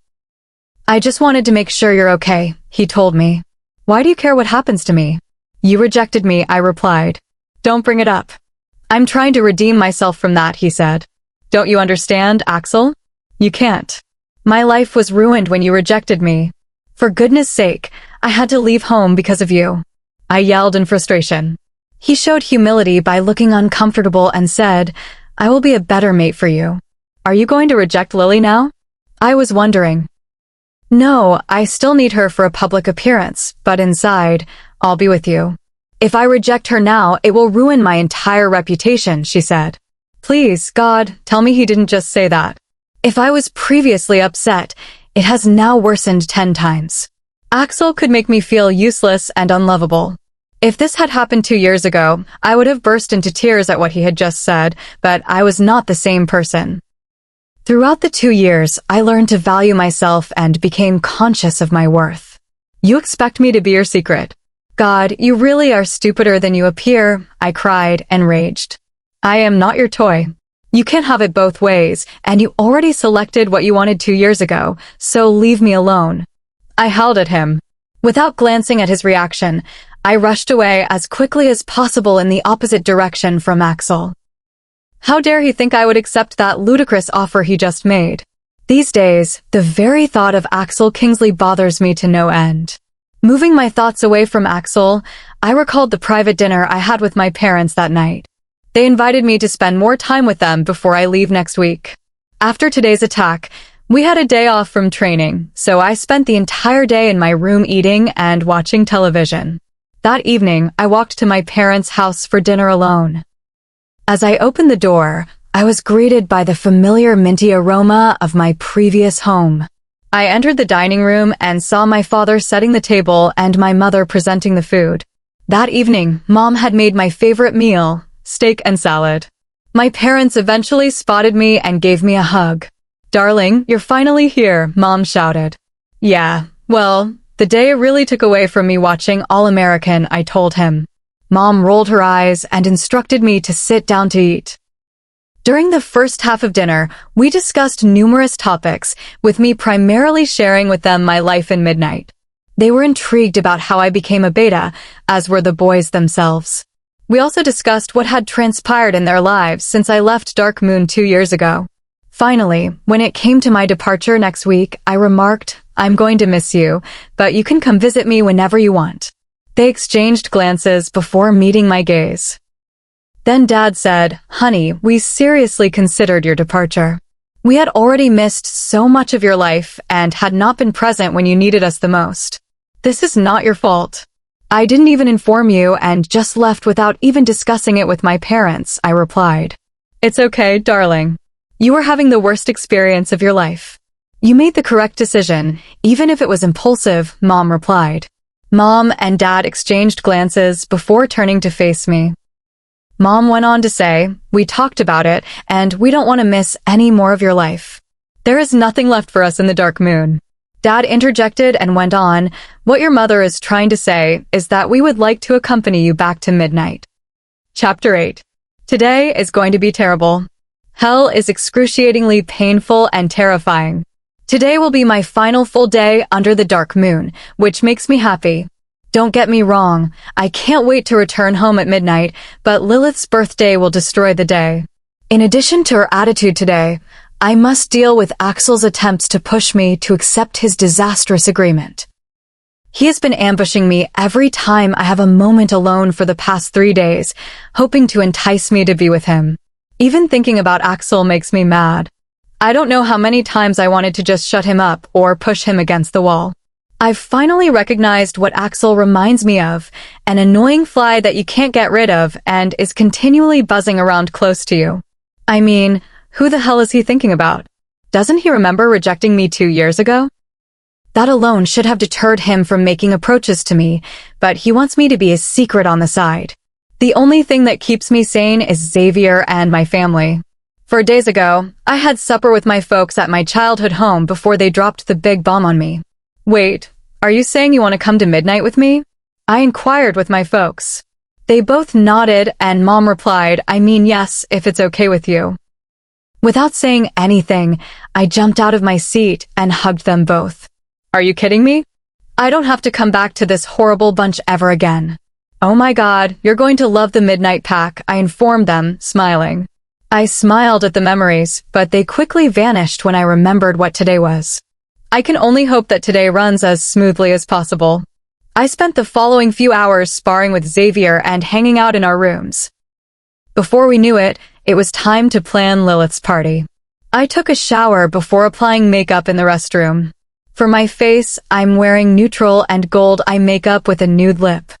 "I just wanted to make sure you're okay," he told me. "Why do you care what happens to me?" "You rejected me," I replied. "Don't bring it up." "I'm trying to redeem myself from that," he said. "Don't you understand, Axel? You can't. My life was ruined when you rejected me. For goodness sake, I had to leave home because of you." I yelled in frustration. He showed humility by looking uncomfortable and said, "I will be a better mate for you. Are you going to reject Lily now?" I was wondering. "No, I still need her for a public appearance, but inside, I'll be with you. If I reject her now, it will ruin my entire reputation," she said. Please, God, tell me he didn't just say that. If I was previously upset, it has now worsened 10 times. Axel could make me feel useless and unlovable. If this had happened 2 years ago, I would have burst into tears at what he had just said, but I was not the same person. Throughout the 2 years, I learned to value myself and became conscious of my worth. You expect me to be your secret? God, you really are stupider than you appear, I cried and raged. I am not your toy. You can't have it both ways, and you already selected what you wanted 2 years ago, so leave me alone. I howled at him. Without glancing at his reaction, I rushed away as quickly as possible in the opposite direction from Axel. How dare he think I would accept that ludicrous offer he just made? These days, the very thought of Axel Kingsley bothers me to no end. Moving my thoughts away from Axel, I recalled the private dinner I had with my parents that night. They invited me to spend more time with them before I leave next week. After today's attack, we had a day off from training, so I spent the entire day in my room eating and watching television. That evening, I walked to my parents' house for dinner alone. As I opened the door, I was greeted by the familiar minty aroma of my previous home. I entered the dining room and saw my father setting the table and my mother presenting the food. That evening, Mom had made my favorite meal, steak and salad. My parents eventually spotted me and gave me a hug. "Darling, you're finally here," Mom shouted. "Yeah, well, the day really took away from me watching All-American," I told him. Mom rolled her eyes and instructed me to sit down to eat. During the first half of dinner, we discussed numerous topics, with me primarily sharing with them my life in Midnight. They were intrigued about how I became a beta, as were the boys themselves. We also discussed what had transpired in their lives since I left Dark Moon 2 years ago. Finally, when it came to my departure next week, I remarked, "I'm going to miss you, but you can come visit me whenever you want." They exchanged glances before meeting my gaze. Then Dad said, "Honey, we seriously considered your departure. We had already missed so much of your life and had not been present when you needed us the most. This is not your fault. I didn't even inform you and just left without even discussing it with my parents," I replied. "It's okay, darling. You were having the worst experience of your life. You made the correct decision, even if it was impulsive," Mom replied. Mom and Dad exchanged glances before turning to face me. Mom went on to say, "We talked about it, and we don't want to miss any more of your life. There is nothing left for us in the Dark Moon." Dad interjected and went on, "What your mother is trying to say is that we would like to accompany you back to Midnight." Chapter 8. Today is going to be terrible. Hell is excruciatingly painful and terrifying. Today will be my final full day under the Dark Moon, which makes me happy. Don't get me wrong, I can't wait to return home at midnight, but Lilith's birthday will destroy the day. In addition to her attitude today, I must deal with Axel's attempts to push me to accept his disastrous agreement. He has been ambushing me every time I have a moment alone for the past 3 days, hoping to entice me to be with him. Even thinking about Axel makes me mad. I don't know how many times I wanted to just shut him up or push him against the wall. I've finally recognized what Axel reminds me of, an annoying fly that you can't get rid of and is continually buzzing around close to you. I mean, who the hell is he thinking about? Doesn't he remember rejecting me 2 years ago? That alone should have deterred him from making approaches to me, but he wants me to be his secret on the side. The only thing that keeps me sane is Xavier and my family. 4 days ago, I had supper with my folks at my childhood home before they dropped the big bomb on me. "Wait, are you saying you want to come to midnight with me?" I inquired with my folks. They both nodded and Mom replied, "I mean yes, if it's okay with you." Without saying anything, I jumped out of my seat and hugged them both. Are you kidding me? I don't have to come back to this horrible bunch ever again. "Oh my God, you're going to love the Midnight Pack," I informed them, smiling. I smiled at the memories, but they quickly vanished when I remembered what today was. I can only hope that today runs as smoothly as possible. I spent the following few hours sparring with Xavier and hanging out in our rooms. Before we knew it, it was time to plan Lilith's party. I took a shower before applying makeup in the restroom. For my face, I'm wearing neutral and gold eye makeup with a nude lip.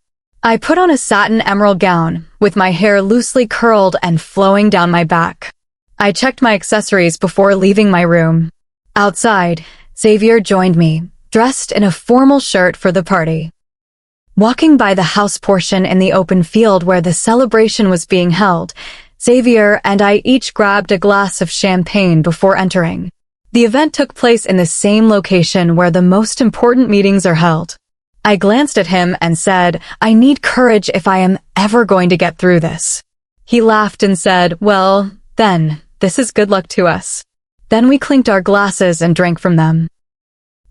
I put on a satin emerald gown, with my hair loosely curled and flowing down my back. I checked my accessories before leaving my room. Outside, Xavier joined me, dressed in a formal shirt for the party. Walking by the house portion in the open field where the celebration was being held, Xavier and I each grabbed a glass of champagne before entering. The event took place in the same location where the most important meetings are held. I glanced at him and said, "I need courage if I am ever going to get through this." He laughed and said, "Well, then, this is good luck to us." Then we clinked our glasses and drank from them.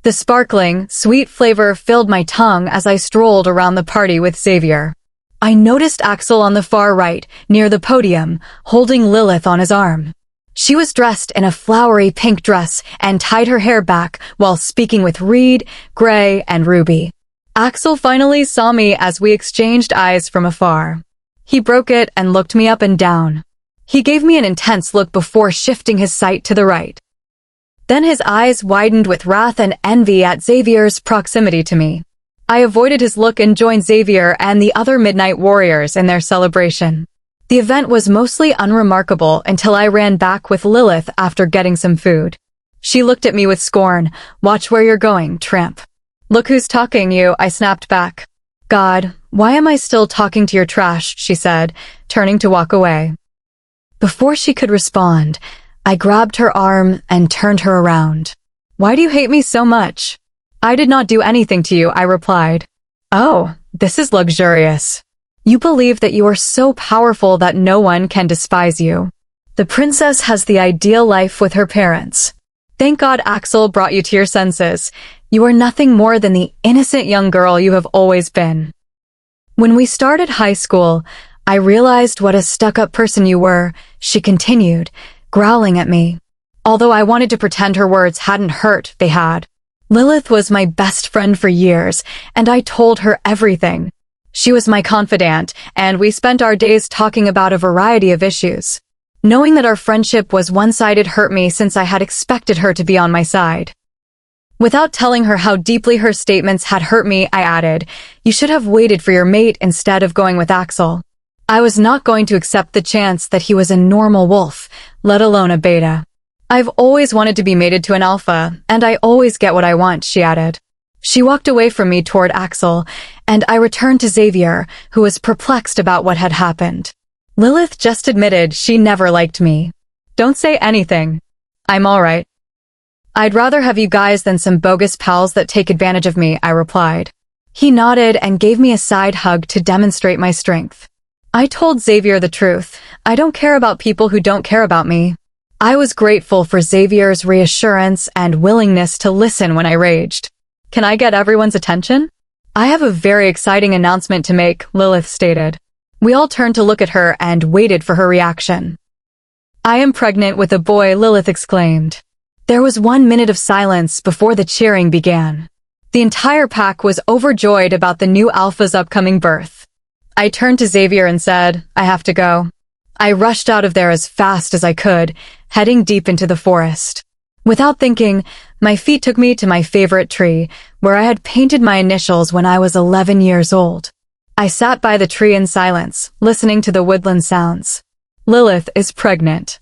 The sparkling, sweet flavor filled my tongue as I strolled around the party with Xavier. I noticed Axel on the far right, near the podium, holding Lilith on his arm. She was dressed in a flowery pink dress and tied her hair back while speaking with Reed, Gray, and Ruby. Axel finally saw me as we exchanged eyes from afar. He broke it and looked me up and down. He gave me an intense look before shifting his sight to the right. Then his eyes widened with wrath and envy at Xavier's proximity to me. I avoided his look and joined Xavier and the other Midnight Warriors in their celebration. The event was mostly unremarkable until I ran back with Lilith after getting some food. She looked at me with scorn. "Watch where you're going, tramp." "Look who's talking you," I snapped back. "God, why am I still talking to your trash?" she said, turning to walk away. Before she could respond, I grabbed her arm and turned her around. "Why do you hate me so much?" "I did not do anything to you," I replied. "Oh, this is luxurious. You believe that you are so powerful that no one can despise you. The princess has the ideal life with her parents. Thank God Axel brought you to your senses. You are nothing more than the innocent young girl you have always been. When we started high school, I realized what a stuck-up person you were," she continued, growling at me. Although I wanted to pretend her words hadn't hurt, they had. Lilith was my best friend for years, and I told her everything. She was my confidant, and we spent our days talking about a variety of issues. Knowing that our friendship was one-sided hurt me since I had expected her to be on my side. Without telling her how deeply her statements had hurt me, I added, "You should have waited for your mate instead of going with Axel." I was not going to accept the chance that he was a normal wolf, let alone a beta. "I've always wanted to be mated to an alpha, and I always get what I want," she added. She walked away from me toward Axel, and I returned to Xavier, who was perplexed about what had happened. "Lilith just admitted she never liked me. Don't say anything. I'm all right." "I'd rather have you guys than some bogus pals that take advantage of me," I replied. He nodded and gave me a side hug to demonstrate my strength. I told Xavier the truth. I don't care about people who don't care about me. I was grateful for Xavier's reassurance and willingness to listen when I raged. "Can I get everyone's attention?" "I have a very exciting announcement to make," Lilith stated. We all turned to look at her and waited for her reaction. "I am pregnant with a boy," Lilith exclaimed. There was 1 minute of silence before the cheering began. The entire pack was overjoyed about the new alpha's upcoming birth. I turned to Xavier and said, "I have to go." I rushed out of there as fast as I could, heading deep into the forest. Without thinking, my feet took me to my favorite tree, where I had painted my initials when I was 11 years old. I sat by the tree in silence, listening to the woodland sounds. Lilith is pregnant.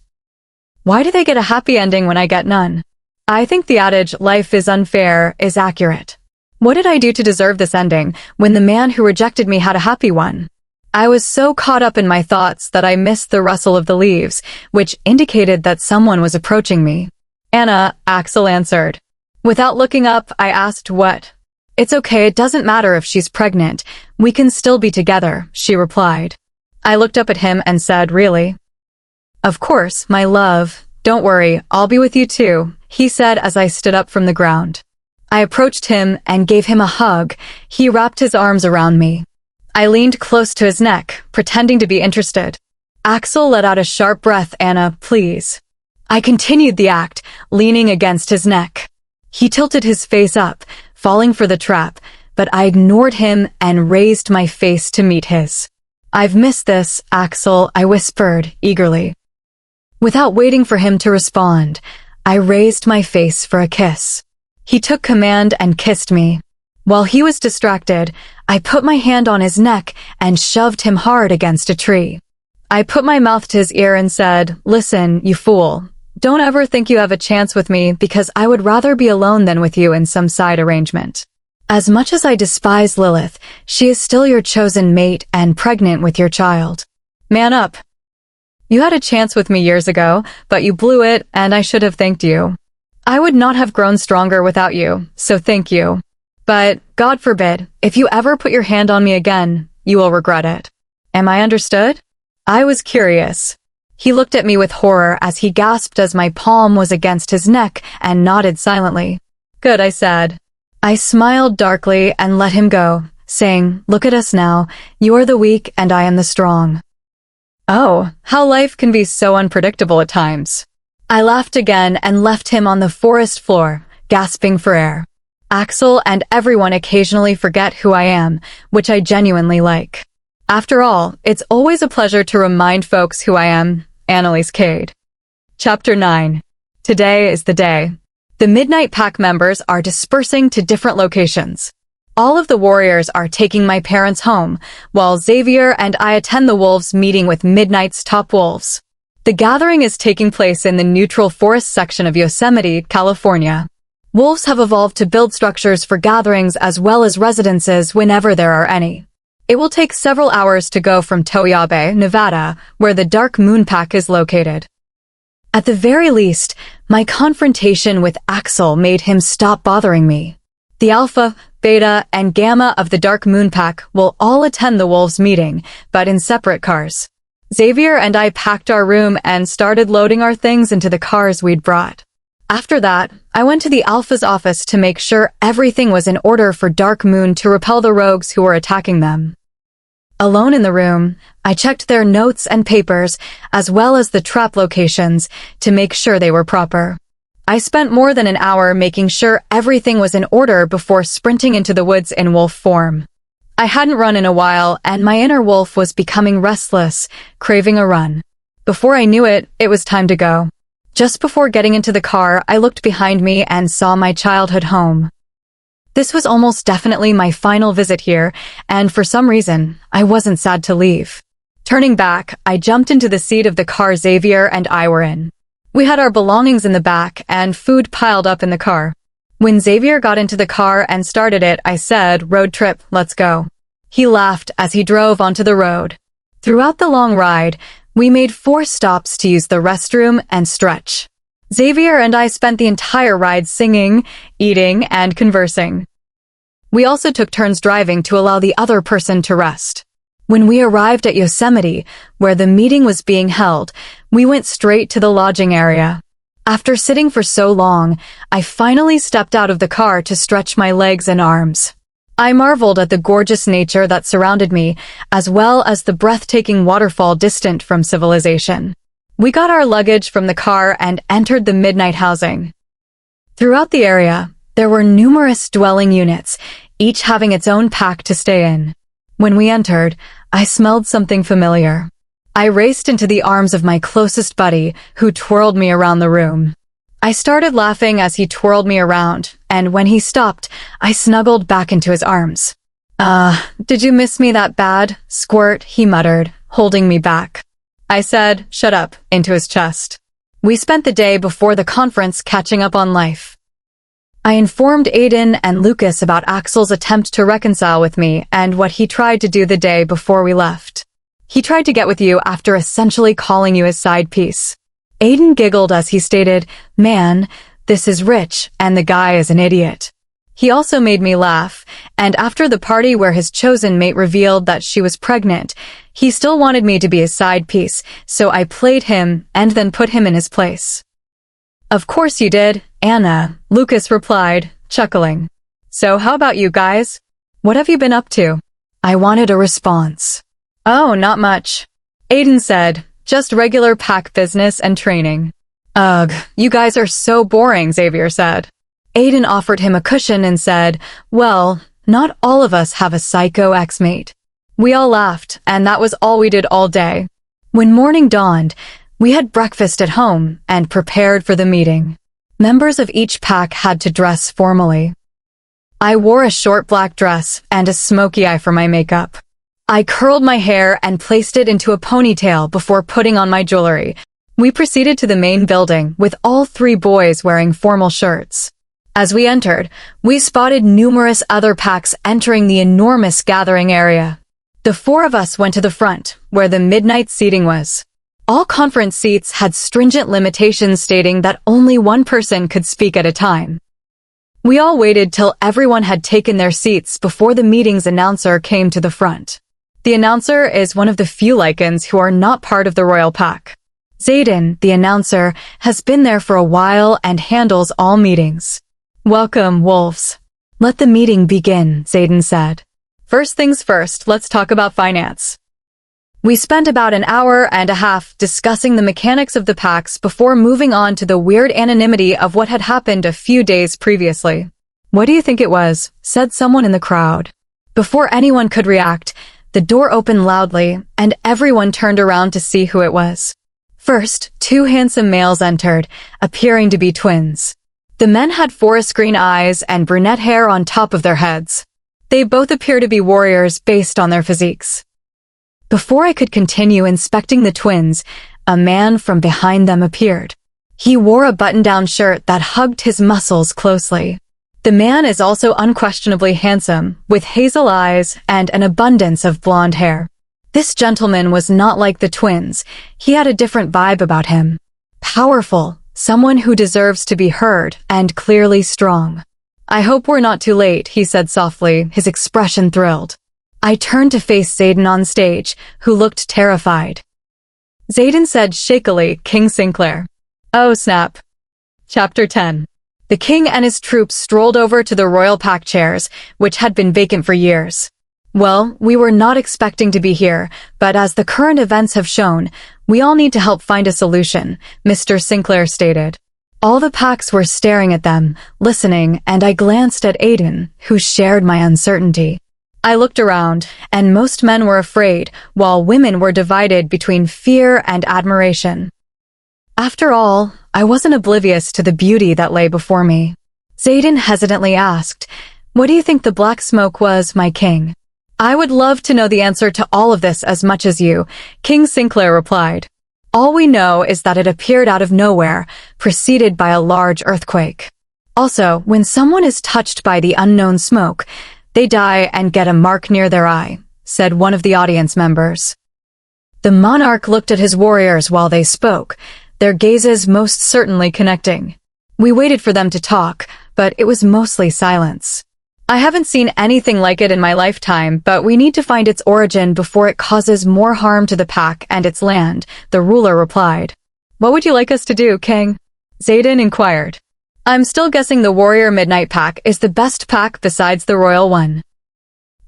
Why do they get a happy ending when I get none? I think the adage, "life is unfair," is accurate. What did I do to deserve this ending, when the man who rejected me had a happy one? I was so caught up in my thoughts that I missed the rustle of the leaves, which indicated that someone was approaching me. "Anna," Axel answered. Without looking up, I asked what. "It's okay, it doesn't matter if she's pregnant. We can still be together," she replied. I looked up at him and said, "Really?" "Of course, my love. Don't worry, I'll be with you too," he said as I stood up from the ground. I approached him and gave him a hug. He wrapped his arms around me. I leaned close to his neck, pretending to be interested. Axel let out a sharp breath. "Anna, please." I continued the act, leaning against his neck. He tilted his face up, falling for the trap, but I ignored him and raised my face to meet his. "I've missed this, Axel," I whispered, eagerly. Without waiting for him to respond, I raised my face for a kiss. He took command and kissed me. While he was distracted, I put my hand on his neck and shoved him hard against a tree. I put my mouth to his ear and said, "Listen, you fool. Don't ever think you have a chance with me, because I would rather be alone than with you in some side arrangement. As much as I despise Lilith, she is still your chosen mate and pregnant with your child. Man up. You had a chance with me years ago, but you blew it, and I should have thanked you. I would not have grown stronger without you, so thank you. But, God forbid, if you ever put your hand on me again, you will regret it. Am I understood?" I was curious. He looked at me with horror as he gasped as my palm was against his neck and nodded silently. Good, I said. I smiled darkly and let him go, saying, look at us now, you're the weak and I am the strong. Oh, how life can be so unpredictable at times. I laughed again and left him on the forest floor, gasping for air. Axel and everyone occasionally forget who I am, which I genuinely like. After all, it's always a pleasure to remind folks who I am, Analise Kade. Chapter 9. Today is the day. The Midnight Pack members are dispersing to different locations. All of the warriors are taking my parents home, while Xavier and I attend the wolves meeting with Midnight's top wolves. The gathering is taking place in the neutral forest section of Yosemite, California. Wolves have evolved to build structures for gatherings as well as residences whenever there are any. It will take several hours to go from Toyabe, Nevada, where the Dark Moon Pack is located. At the very least, my confrontation with Axel made him stop bothering me. The Alpha, Beta, and Gamma of the Dark Moon Pack will all attend the Wolves meeting, but in separate cars. Xavier and I packed our room and started loading our things into the cars we'd brought. After that, I went to the Alpha's office to make sure everything was in order for Dark Moon to repel the rogues who were attacking them. Alone in the room, I checked their notes and papers, as well as the trap locations, to make sure they were proper. I spent more than an hour making sure everything was in order before sprinting into the woods in wolf form. I hadn't run in a while, and my inner wolf was becoming restless, craving a run. Before I knew it, it was time to go. Just before getting into the car, I looked behind me and saw my childhood home. This was almost definitely my final visit here, and for some reason, I wasn't sad to leave. Turning back, I jumped into the seat of the car Xavier and I were in. We had our belongings in the back and food piled up in the car. When Xavier got into the car and started it, I said, road trip, let's go. He laughed as he drove onto the road. Throughout the long ride, we made 4 stops to use the restroom and stretch. Xavier and I spent the entire ride singing, eating, and conversing. We also took turns driving to allow the other person to rest. When we arrived at Yosemite, where the meeting was being held, we went straight to the lodging area. After sitting for so long, I finally stepped out of the car to stretch my legs and arms. I marveled at the gorgeous nature that surrounded me, as well as the breathtaking waterfall distant from civilization. We got our luggage from the car and entered the midnight housing. Throughout the area, there were numerous dwelling units, each having its own pack to stay in. When we entered, I smelled something familiar. I raced into the arms of my closest buddy, who twirled me around the room. I started laughing as he twirled me around, and when he stopped, I snuggled back into his arms. Did you miss me that bad, squirt?" he muttered, holding me back. I said, "Shut up," into his chest. We spent the day before the conference catching up on life. I informed Aiden and Lucas about Axel's attempt to reconcile with me and what he tried to do the day before we left. He tried to get with you after essentially calling you his side piece. Aiden giggled as he stated, "Man, this is rich, and the guy is an idiot." He also made me laugh, and after the party where his chosen mate revealed that she was pregnant, he still wanted me to be his side piece, so I played him and then put him in his place. "Of course you did, Anna," Lucas replied, chuckling. "So how about you guys? What have you been up to?" I wanted a response. "Oh, not much," Aiden said. "Just regular pack business and training." "Ugh, you guys are so boring," Xavier said. Aiden offered him a cushion and said, "Well, not all of us have a psycho ex-mate." We all laughed, and that was all we did all day. When morning dawned, we had breakfast at home and prepared for the meeting. Members of each pack had to dress formally. I wore a short black dress and a smoky eye for my makeup. I curled my hair and placed it into a ponytail before putting on my jewelry. We proceeded to the main building, with all 3 boys wearing formal shirts. As we entered, we spotted numerous other packs entering the enormous gathering area. The 4 of us went to the front, where the midnight seating was. All conference seats had stringent limitations stating that only one person could speak at a time. We all waited till everyone had taken their seats before the meeting's announcer came to the front. The announcer is one of the few Lycans who are not part of the royal pack. Xaden, the announcer, has been there for a while and handles all meetings. Welcome, wolves. Let the meeting begin, Xaden said. First things first, let's talk about finance. We spent about an hour and a half discussing the mechanics of the pacts before moving on to the weird anonymity of what had happened a few days previously. What do you think it was? Said someone in the crowd. Before anyone could react, the door opened loudly, and everyone turned around to see who it was. First, two handsome males entered, appearing to be twins. The men had forest green eyes and brunette hair on top of their heads. They both appear to be warriors based on their physiques. Before I could continue inspecting the twins, a man from behind them appeared. He wore a button-down shirt that hugged his muscles closely. The man is also unquestionably handsome, with hazel eyes and an abundance of blonde hair. This gentleman was not like the twins. He had a different vibe about him. Powerful, someone who deserves to be heard, and clearly strong. I hope we're not too late, he said softly, his expression thrilled. I turned to face Xaden on stage, who looked terrified. Xaden said shakily, King Sinclair. Oh snap. Chapter 10. The king and his troops strolled over to the royal pack chairs, which had been vacant for years. Well, we were not expecting to be here, but as the current events have shown, we all need to help find a solution, Mr. Sinclair stated. All the packs were staring at them, listening, and I glanced at Aiden, who shared my uncertainty. I looked around, and most men were afraid, while women were divided between fear and admiration. After all, I wasn't oblivious to the beauty that lay before me. Xaden hesitantly asked, What do you think the black smoke was, my king? I would love to know the answer to all of this as much as you, King Sinclair replied. All we know is that it appeared out of nowhere, preceded by a large earthquake. Also, when someone is touched by the unknown smoke, they die and get a mark near their eye, said one of the audience members. The monarch looked at his warriors while they spoke, their gazes most certainly connecting. We waited for them to talk, but it was mostly silence. I haven't seen anything like it in my lifetime, but we need to find its origin before it causes more harm to the pack and its land, the ruler replied. What would you like us to do, King? Xaden inquired. I'm still guessing the Warrior Midnight Pack is the best pack besides the Royal one.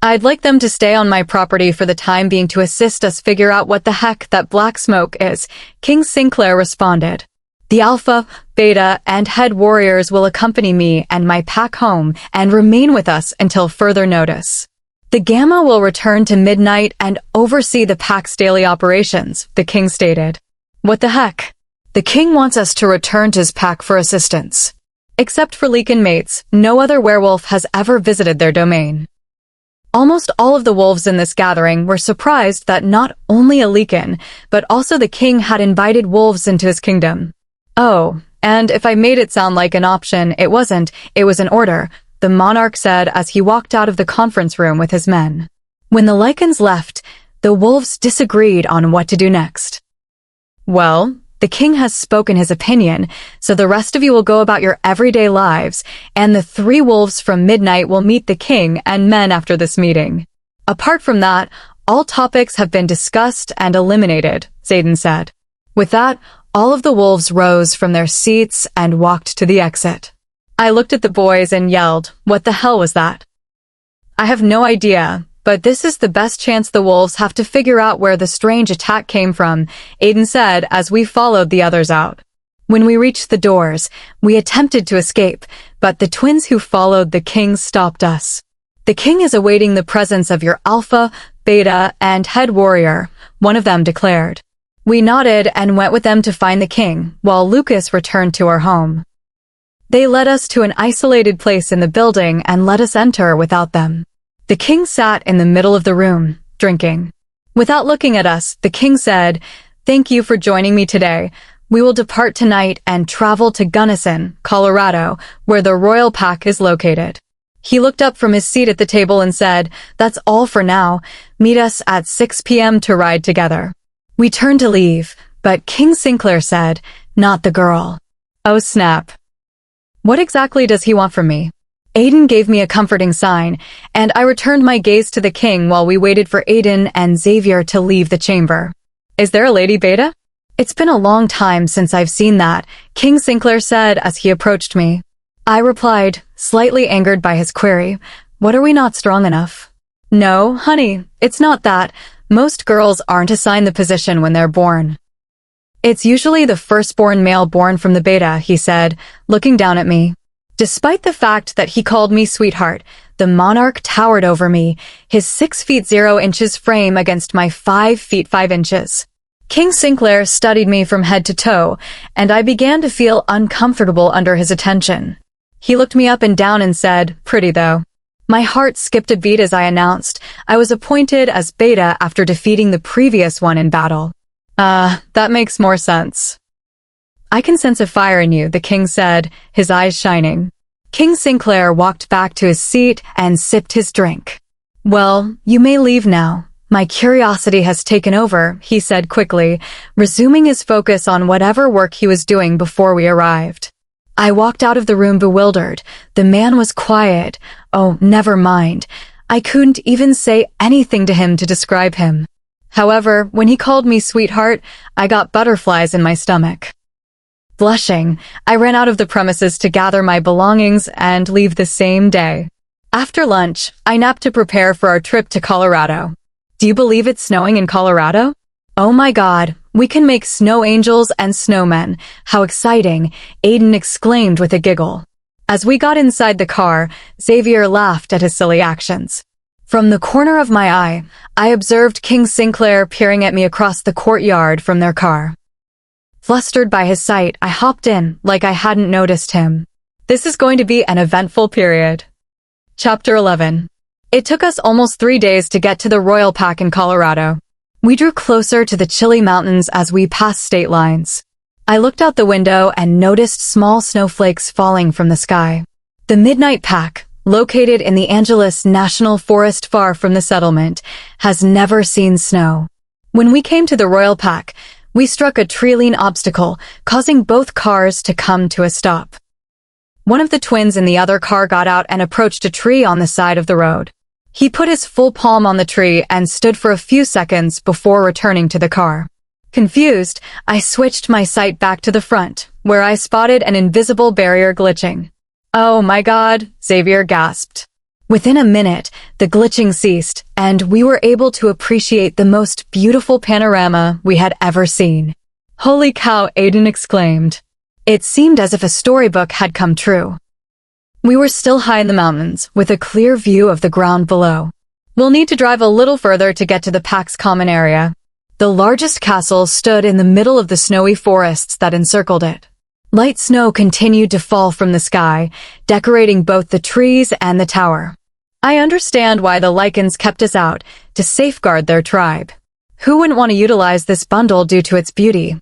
I'd like them to stay on my property for the time being to assist us figure out what the heck that black smoke is, King Sinclair responded. The Alpha, Beta, and Head Warriors will accompany me and my pack home and remain with us until further notice. The Gamma will return to midnight and oversee the pack's daily operations, the king stated. What the heck? The king wants us to return to his pack for assistance. Except for Lycan mates, no other werewolf has ever visited their domain. Almost all of the wolves in this gathering were surprised that not only a Lycan, but also the king had invited wolves into his kingdom. Oh, and if I made it sound like an option, it wasn't, it was an order, the monarch said as he walked out of the conference room with his men. When the Lycans left, the wolves disagreed on what to do next. Well, the king has spoken his opinion, so the rest of you will go about your everyday lives, and the 3 wolves from midnight will meet the king and men after this meeting. Apart from that, all topics have been discussed and eliminated, Xaden said. With that, all of the wolves rose from their seats and walked to the exit. I looked at the boys and yelled, what the hell was that? I have no idea, but this is the best chance the wolves have to figure out where the strange attack came from, Aiden said as we followed the others out. When we reached the doors, we attempted to escape, but the twins who followed the king stopped us. The king is awaiting the presence of your Alpha, Beta, and Head Warrior, one of them declared. We nodded and went with them to find the king, while Lucas returned to our home. They led us to an isolated place in the building and let us enter without them. The king sat in the middle of the room, drinking. Without looking at us, the king said, Thank you for joining me today. We will depart tonight and travel to Gunnison, Colorado, where the royal pack is located. He looked up from his seat at the table and said, That's all for now. Meet us at 6 p.m. to ride together. We turned to leave, but King Sinclair said, Not the girl. Oh snap. What exactly does he want from me? Aiden gave me a comforting sign, and I returned my gaze to the king while we waited for Aiden and Xavier to leave the chamber. Is there a Lady Beta? It's been a long time since I've seen that, King Sinclair said as he approached me. I replied, slightly angered by his query. What are we not strong enough? No, honey, it's not that. Most girls aren't assigned the position when they're born. It's usually the firstborn male born from the Beta, he said, looking down at me. Despite the fact that he called me sweetheart, the monarch towered over me, his 6 feet 0 inches frame against my 5 feet 5 inches. King Sinclair studied me from head to toe, and I began to feel uncomfortable under his attention. He looked me up and down and said, pretty though. My heart skipped a beat as I announced I was appointed as Beta after defeating the previous one in battle. That makes more sense. I can sense a fire in you, the king said, his eyes shining. King Sinclair walked back to his seat and sipped his drink. Well, you may leave now. My curiosity has taken over, he said quickly, resuming his focus on whatever work he was doing before we arrived. I walked out of the room bewildered. The man was quiet. Oh, never mind. I couldn't even say anything to him to describe him. However, when he called me sweetheart, I got butterflies in my stomach. Blushing, I ran out of the premises to gather my belongings and leave the same day. After lunch, I napped to prepare for our trip to Colorado. Do you believe it's snowing in Colorado? Oh my God, we can make snow angels and snowmen. How exciting, Aiden exclaimed with a giggle. As we got inside the car, Xavier laughed at his silly actions. From the corner of my eye, I observed King Sinclair peering at me across the courtyard from their car. Flustered by his sight, I hopped in like I hadn't noticed him. This is going to be an eventful period. Chapter 11. It took us almost 3 days to get to the Royal Pack in Colorado. We drew closer to the chilly mountains as we passed state lines. I looked out the window and noticed small snowflakes falling from the sky. The Midnight Pack, located in the Angeles National Forest far from the settlement, has never seen snow. When we came to the Royal Pack, we struck a tree-lean obstacle, causing both cars to come to a stop. One of the twins in the other car got out and approached a tree on the side of the road. He put his full palm on the tree and stood for a few seconds before returning to the car. Confused, I switched my sight back to the front, where I spotted an invisible barrier glitching. Oh my God, Xavier gasped. Within a minute, the glitching ceased, and we were able to appreciate the most beautiful panorama we had ever seen. Holy cow, Aiden exclaimed. It seemed as if a storybook had come true. We were still high in the mountains, with a clear view of the ground below. We'll need to drive a little further to get to the pack's common area. The largest castle stood in the middle of the snowy forests that encircled it. Light snow continued to fall from the sky, decorating both the trees and the tower. I understand why the Lycans kept us out, to safeguard their tribe. Who wouldn't want to utilize this bundle due to its beauty?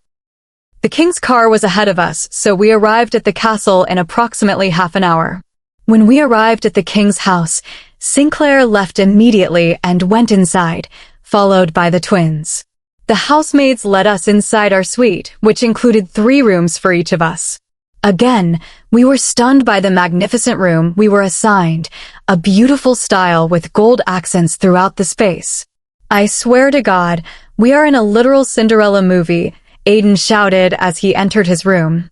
The king's car was ahead of us, so we arrived at the castle in approximately half an hour. When we arrived at the king's house, Sinclair left immediately and went inside, followed by the twins. The housemaids led us inside our suite, which included 3 rooms for each of us. Again, we were stunned by the magnificent room we were assigned, a beautiful style with gold accents throughout the space. I swear to God, we are in a literal Cinderella movie, Aiden shouted as he entered his room.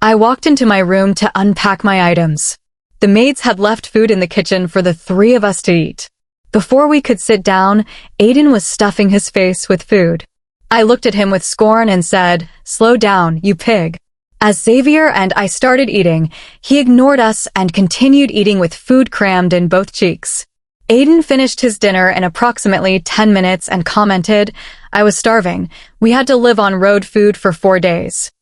I walked into my room to unpack my items. The maids had left food in the kitchen for the 3 of us to eat. Before we could sit down, Aiden was stuffing his face with food. I looked at him with scorn and said, "Slow down, you pig." As Xavier and I started eating, he ignored us and continued eating with food crammed in both cheeks. Aiden finished his dinner in approximately 10 minutes and commented, "I was starving. We had to live on road food for 4 days."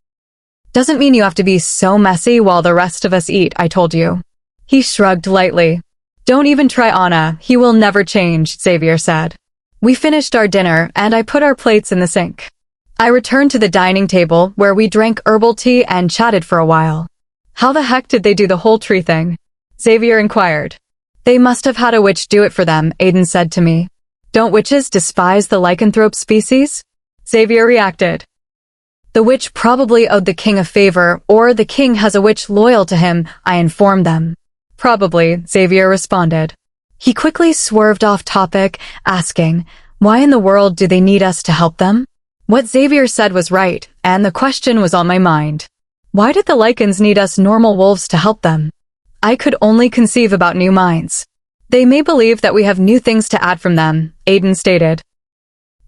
"Doesn't mean you have to be so messy while the rest of us eat, I told you." He shrugged lightly. "Don't even try Anna, he will never change," Xavier said. We finished our dinner and I put our plates in the sink. I returned to the dining table where we drank herbal tea and chatted for a while. "How the heck did they do the whole tree thing?" Xavier inquired. "They must have had a witch do it for them," Aiden said to me. "Don't witches despise the lycanthrope species?" Xavier reacted. "The witch probably owed the king a favor, or the king has a witch loyal to him," I informed them. "Probably," Xavier responded. He quickly swerved off topic, asking, "Why in the world do they need us to help them?" What Xavier said was right, and the question was on my mind. Why did the Lycans need us normal wolves to help them? I could only conceive about new minds. They may believe that we have new things to add from them, Aiden stated.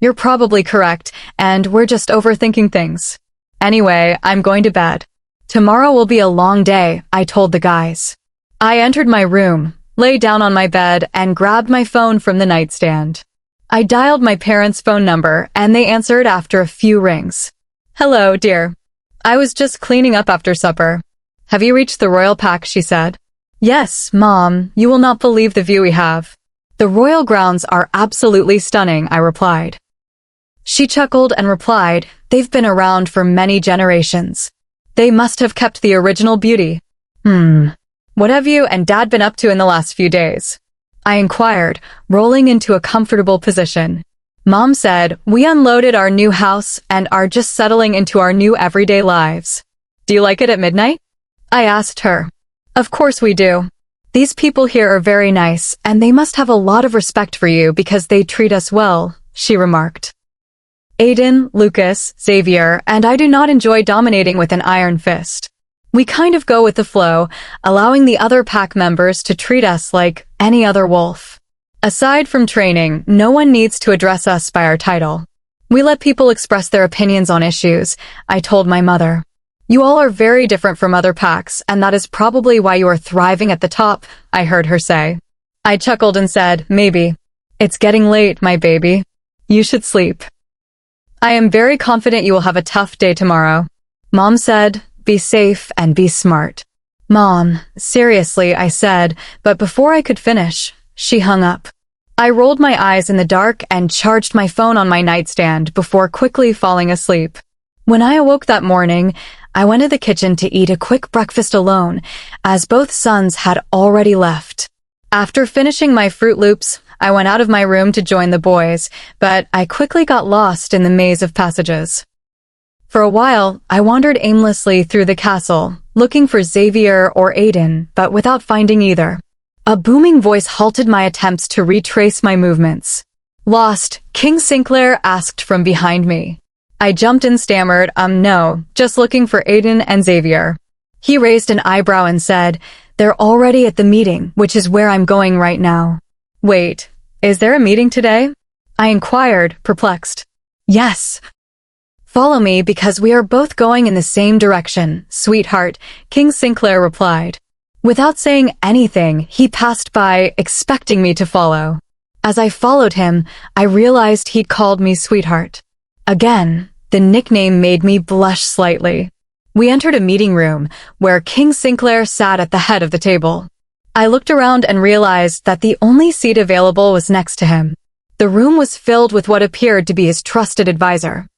You're probably correct, and we're just overthinking things. Anyway, I'm going to bed. Tomorrow will be a long day, I told the guys. I entered my room, lay down on my bed, and grabbed my phone from the nightstand. I dialed my parents' phone number, and they answered after a few rings. Hello, dear. I was just cleaning up after supper. Have you reached the Royal Pack, she said. Yes, Mom, you will not believe the view we have. The royal grounds are absolutely stunning, I replied. She chuckled and replied, they've been around for many generations. They must have kept the original beauty. What have you and Dad been up to in the last few days? I inquired, rolling into a comfortable position. Mom said, we unloaded our new house and are just settling into our new everyday lives. Do you like it at midnight? I asked her. Of course we do. These people here are very nice, and they must have a lot of respect for you because they treat us well, she remarked. Aiden, Lucas, Xavier, and I do not enjoy dominating with an iron fist. We kind of go with the flow, allowing the other pack members to treat us like any other wolf. Aside from training, no one needs to address us by our title. We let people express their opinions on issues, I told my mother. You all are very different from other packs, and that is probably why you are thriving at the top, I heard her say. I chuckled and said, maybe. It's getting late, my baby. You should sleep. I am very confident you will have a tough day tomorrow. Mom said, be safe and be smart. Mom, seriously, I said, but before I could finish, she hung up. I rolled my eyes in the dark and charged my phone on my nightstand before quickly falling asleep. When I awoke that morning, I went to the kitchen to eat a quick breakfast alone, as both sons had already left. After finishing my Fruit Loops, I went out of my room to join the boys, but I quickly got lost in the maze of passages. For a while, I wandered aimlessly through the castle, looking for Xavier or Aiden, but without finding either. A booming voice halted my attempts to retrace my movements. Lost, King Sinclair asked from behind me. I jumped and stammered, no, just looking for Aiden and Xavier. He raised an eyebrow and said, they're already at the meeting, which is where I'm going right now. Wait, is there a meeting today? I inquired, perplexed. Yes. Follow me because we are both going in the same direction, sweetheart, King Sinclair replied. Without saying anything, he passed by, expecting me to follow. As I followed him, I realized he'd called me sweetheart. Again, the nickname made me blush slightly. We entered a meeting room, where King Sinclair sat at the head of the table. I looked around and realized that the only seat available was next to him. The room was filled with what appeared to be his trusted advisor.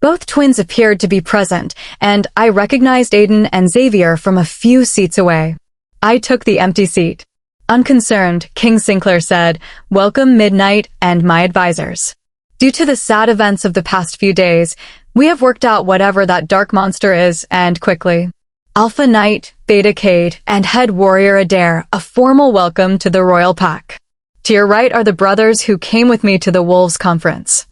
Both twins appeared to be present, and I recognized Aiden and Xavier from a few seats away. I took the empty seat. Unconcerned, King Sinclair said, welcome Midnight and my advisors. Due to the sad events of the past few days, we have worked out whatever that dark monster is, and quickly. Alpha Knight, Beta Kade, and Head Warrior Adair, a formal welcome to the Royal Pack. To your right are the brothers who came with me to the Wolves Conference.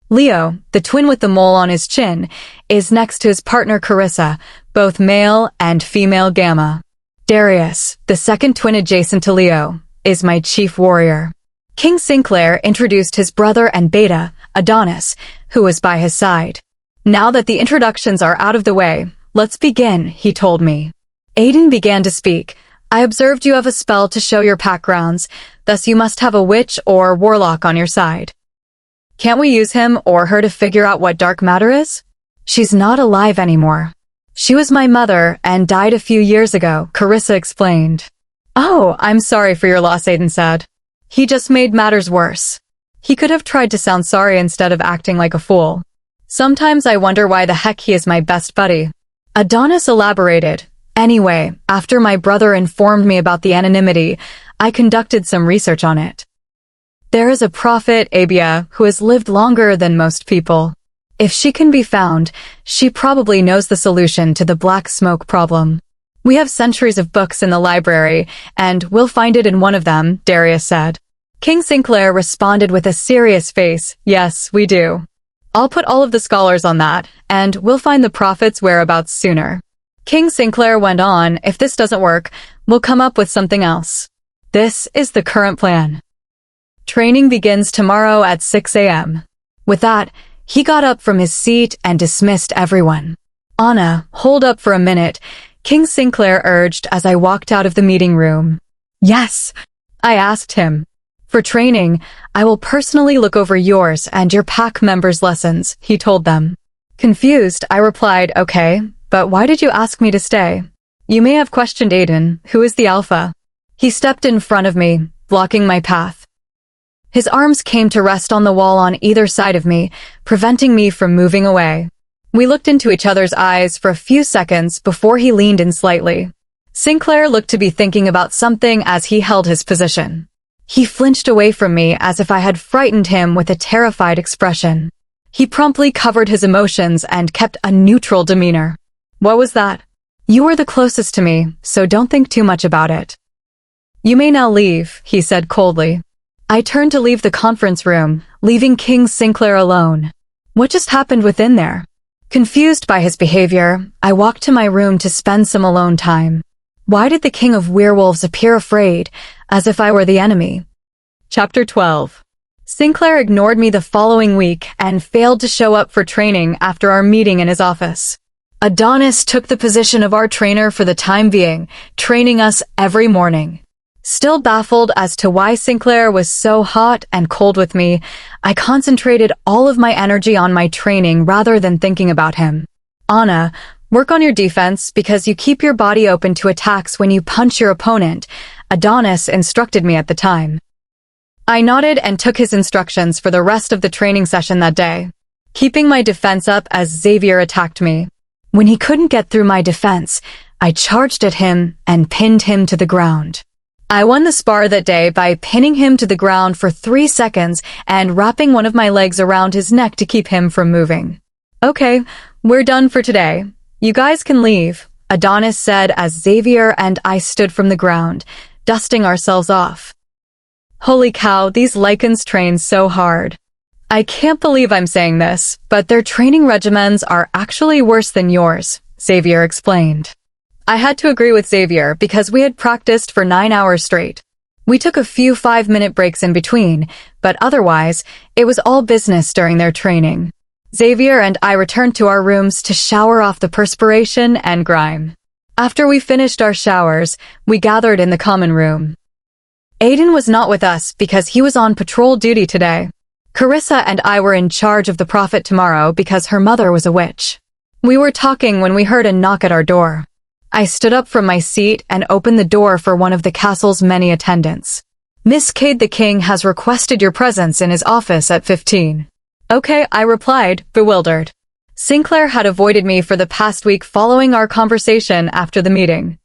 Leo, the twin with the mole on his chin, is next to his partner Carissa, both male and female gamma. Darius, the second twin adjacent to Leo, is my chief warrior. King Sinclair introduced his brother and Beta, Adonis, who was by his side. Now that the introductions are out of the way, let's begin, he told me. Aiden began to speak. I observed you have a spell to show your pack grounds, thus you must have a witch or warlock on your side. Can't we use him or her to figure out what dark matter is? She's not alive anymore. She was my mother and died a few years ago, Carissa explained. Oh, I'm sorry for your loss, Aiden said. He just made matters worse. He could have tried to sound sorry instead of acting like a fool. Sometimes I wonder why the heck he is my best buddy. Adonis elaborated. Anyway, after my brother informed me about the anonymity, I conducted some research on it. There is a prophet, Abia, who has lived longer than most people. If she can be found, she probably knows the solution to the black smoke problem. We have centuries of books in the library, and we'll find it in one of them, Darius said. King Sinclair responded with a serious face, yes, we do. I'll put all of the scholars on that, and we'll find the prophet's whereabouts sooner. King Sinclair went on, if this doesn't work, we'll come up with something else. This is the current plan. Training begins tomorrow at 6 a.m. With that, he got up from his seat and dismissed everyone. Anna, hold up for a minute, King Sinclair urged as I walked out of the meeting room. Yes, I asked him. For training, I will personally look over yours and your pack members' lessons, he told them. Confused, I replied, okay, but why did you ask me to stay? You may have questioned Aiden, who is the alpha. He stepped in front of me, blocking my path. His arms came to rest on the wall on either side of me, preventing me from moving away. We looked into each other's eyes for a few seconds before he leaned in slightly. Sinclair looked to be thinking about something as he held his position. He flinched away from me as if I had frightened him with a terrified expression. He promptly covered his emotions and kept a neutral demeanor. What was that? You were the closest to me, so don't think too much about it. You may now leave, he said coldly. I turned to leave the conference room, leaving King Sinclair alone. What just happened within there? Confused by his behavior, I walked to my room to spend some alone time. Why did the King of Werewolves appear afraid, as if I were the enemy? Chapter 12. Sinclair ignored me the following week and failed to show up for training after our meeting in his office. Adonis took the position of our trainer for the time being, training us every morning. Still baffled as to why Sinclair was so hot and cold with me, I concentrated all of my energy on my training rather than thinking about him. Anna, work on your defense because you keep your body open to attacks when you punch your opponent, Adonis instructed me at the time. I nodded and took his instructions for the rest of the training session that day, keeping my defense up as Xavier attacked me. When he couldn't get through my defense, I charged at him and pinned him to the ground. I won the spar that day by pinning him to the ground for 3 seconds and wrapping one of my legs around his neck to keep him from moving. Okay, we're done for today. You guys can leave, Adonis said as Xavier and I stood from the ground, dusting ourselves off. Holy cow, these Lycans train so hard. I can't believe I'm saying this, but their training regimens are actually worse than yours, Xavier explained. I had to agree with Xavier because we had practiced for 9 hours straight. We took a few 5-minute breaks in between, but otherwise, it was all business during their training. Xavier and I returned to our rooms to shower off the perspiration and grime. After we finished our showers, we gathered in the common room. Aiden was not with us because he was on patrol duty today. Carissa and I were in charge of the prophet tomorrow because her mother was a witch. We were talking when we heard a knock at our door. I stood up from my seat and opened the door for one of the castle's many attendants. Miss Kade the King has requested your presence in his office at 15. Okay, I replied, bewildered. Sinclair had avoided me for the past week following our conversation after the meeting.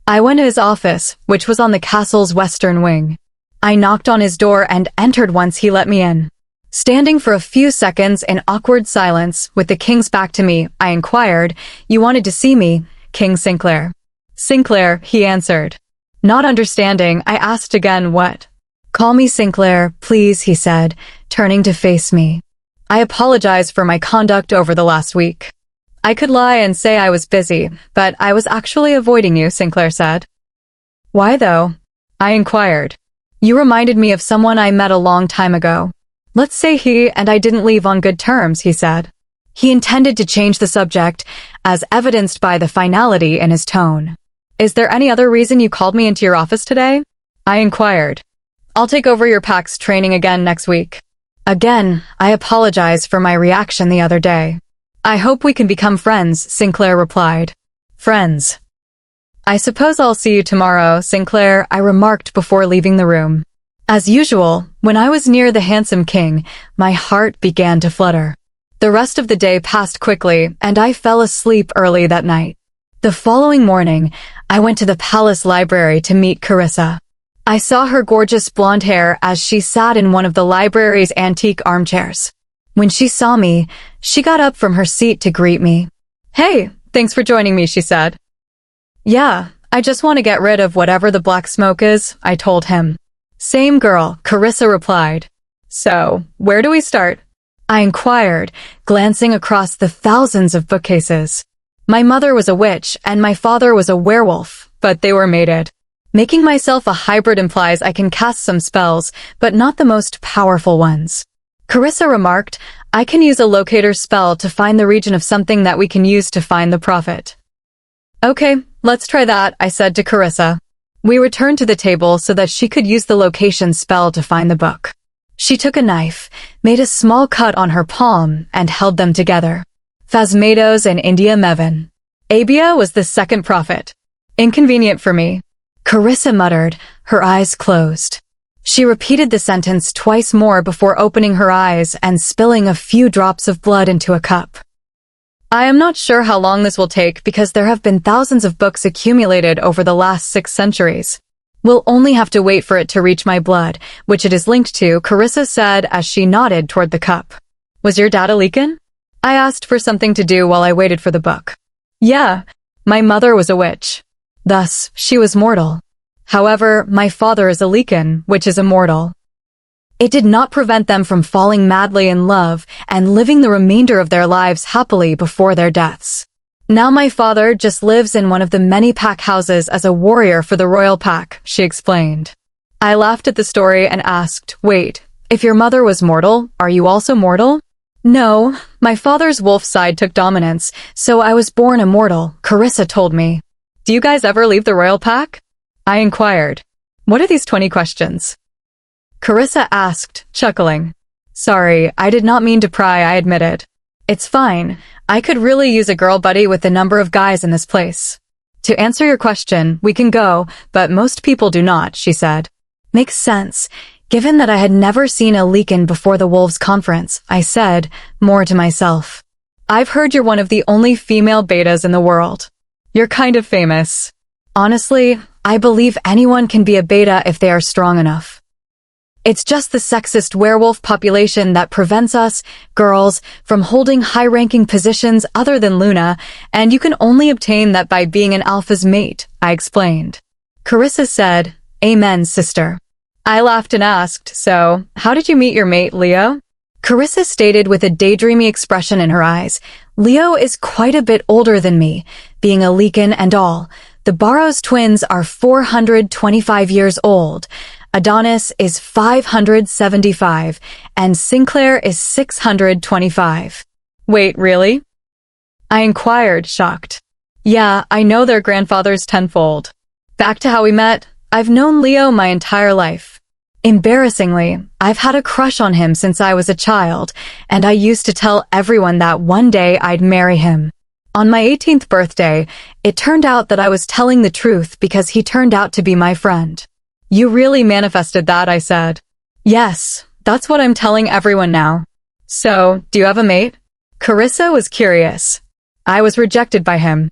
I went to his office, which was on the castle's western wing. I knocked on his door and entered once he let me in. Standing for a few seconds in awkward silence, with the king's back to me, I inquired, "You wanted to see me, King Sinclair?" "Sinclair," he answered. Not understanding, I asked again what. "Call me Sinclair, please," he said, turning to face me. I apologized for my conduct over the last week. "I could lie and say I was busy, but I was actually avoiding you," Sinclair said. "Why though?" I inquired. "You reminded me of someone I met a long time ago." "Let's say he and I didn't leave on good terms," he said. He intended to change the subject, as evidenced by the finality in his tone. "Is there any other reason you called me into your office today?" I inquired. "I'll take over your PAC's training again next week." Again, I apologize for my reaction the other day. "I hope we can become friends," Sinclair replied. "Friends. I suppose I'll see you tomorrow, Sinclair," I remarked before leaving the room. As usual, when I was near the handsome king, my heart began to flutter. The rest of the day passed quickly, and I fell asleep early that night. The following morning, I went to the palace library to meet Carissa. I saw her gorgeous blonde hair as she sat in one of the library's antique armchairs. When she saw me, she got up from her seat to greet me. "Hey, thanks for joining me," she said. "Yeah, I just want to get rid of whatever the black smoke is," I told him. "Same girl," Carissa replied. "So, where do we start?" I inquired, glancing across the thousands of bookcases. My mother was a witch and my father was a werewolf, but they were mated. Making myself a hybrid implies I can cast some spells, but not the most powerful ones. Carissa remarked, I can use a locator spell to find the region of something that we can use to find the prophet. Okay, let's try that, I said to Carissa. We returned to the table so that she could use the location spell to find the book. She took a knife, made a small cut on her palm, and held them together. Phasmados and India Mevin. Abia was the second prophet. Inconvenient for me. Carissa muttered, her eyes closed. She repeated the sentence twice more before opening her eyes and spilling a few drops of blood into a cup. I am not sure how long this will take because there have been thousands of books accumulated over the last 6 centuries. We'll only have to wait for it to reach my blood, which it is linked to, Carissa said as she nodded toward the cup. Was your dad a Lycan? I asked for something to do while I waited for the book. Yeah, my mother was a witch. Thus, she was mortal. However, my father is a Lycan, which is immortal. It did not prevent them from falling madly in love and living the remainder of their lives happily before their deaths. Now my father just lives in one of the many pack houses as a warrior for the royal pack, she explained. I laughed at the story and asked, wait, if your mother was mortal, are you also mortal? No, my father's wolf side took dominance, so I was born immortal, Carissa told me. Do you guys ever leave the royal pack? I inquired. What are these 20 questions? Carissa asked, chuckling. Sorry, I did not mean to pry, I admitted. It's fine. I could really use a girl buddy with the number of guys in this place. To answer your question, we can go, but most people do not, she said. Makes sense. Given that I had never seen a Lycan before the Wolves Conference, I said, more to myself. I've heard you're one of the only female betas in the world. You're kind of famous. Honestly, I believe anyone can be a beta if they are strong enough. It's just the sexist werewolf population that prevents us, girls, from holding high-ranking positions other than Luna, and you can only obtain that by being an alpha's mate, I explained. Carissa said, Amen, sister. I laughed and asked, so, how did you meet your mate, Leo? Carissa stated with a daydreamy expression in her eyes, Leo is quite a bit older than me, being a Lycan and all. The Barrows twins are 425 years old. Adonis is 575, and Sinclair is 625. Wait, really? I inquired, shocked. Yeah, I know their grandfathers tenfold. Back to how we met, I've known Leo my entire life. Embarrassingly, I've had a crush on him since I was a child, and I used to tell everyone that one day I'd marry him. On my 18th birthday, it turned out that I was telling the truth because he turned out to be my friend. You really manifested that, I said. Yes, that's what I'm telling everyone now. So, do you have a mate? Carissa was curious. I was rejected by him.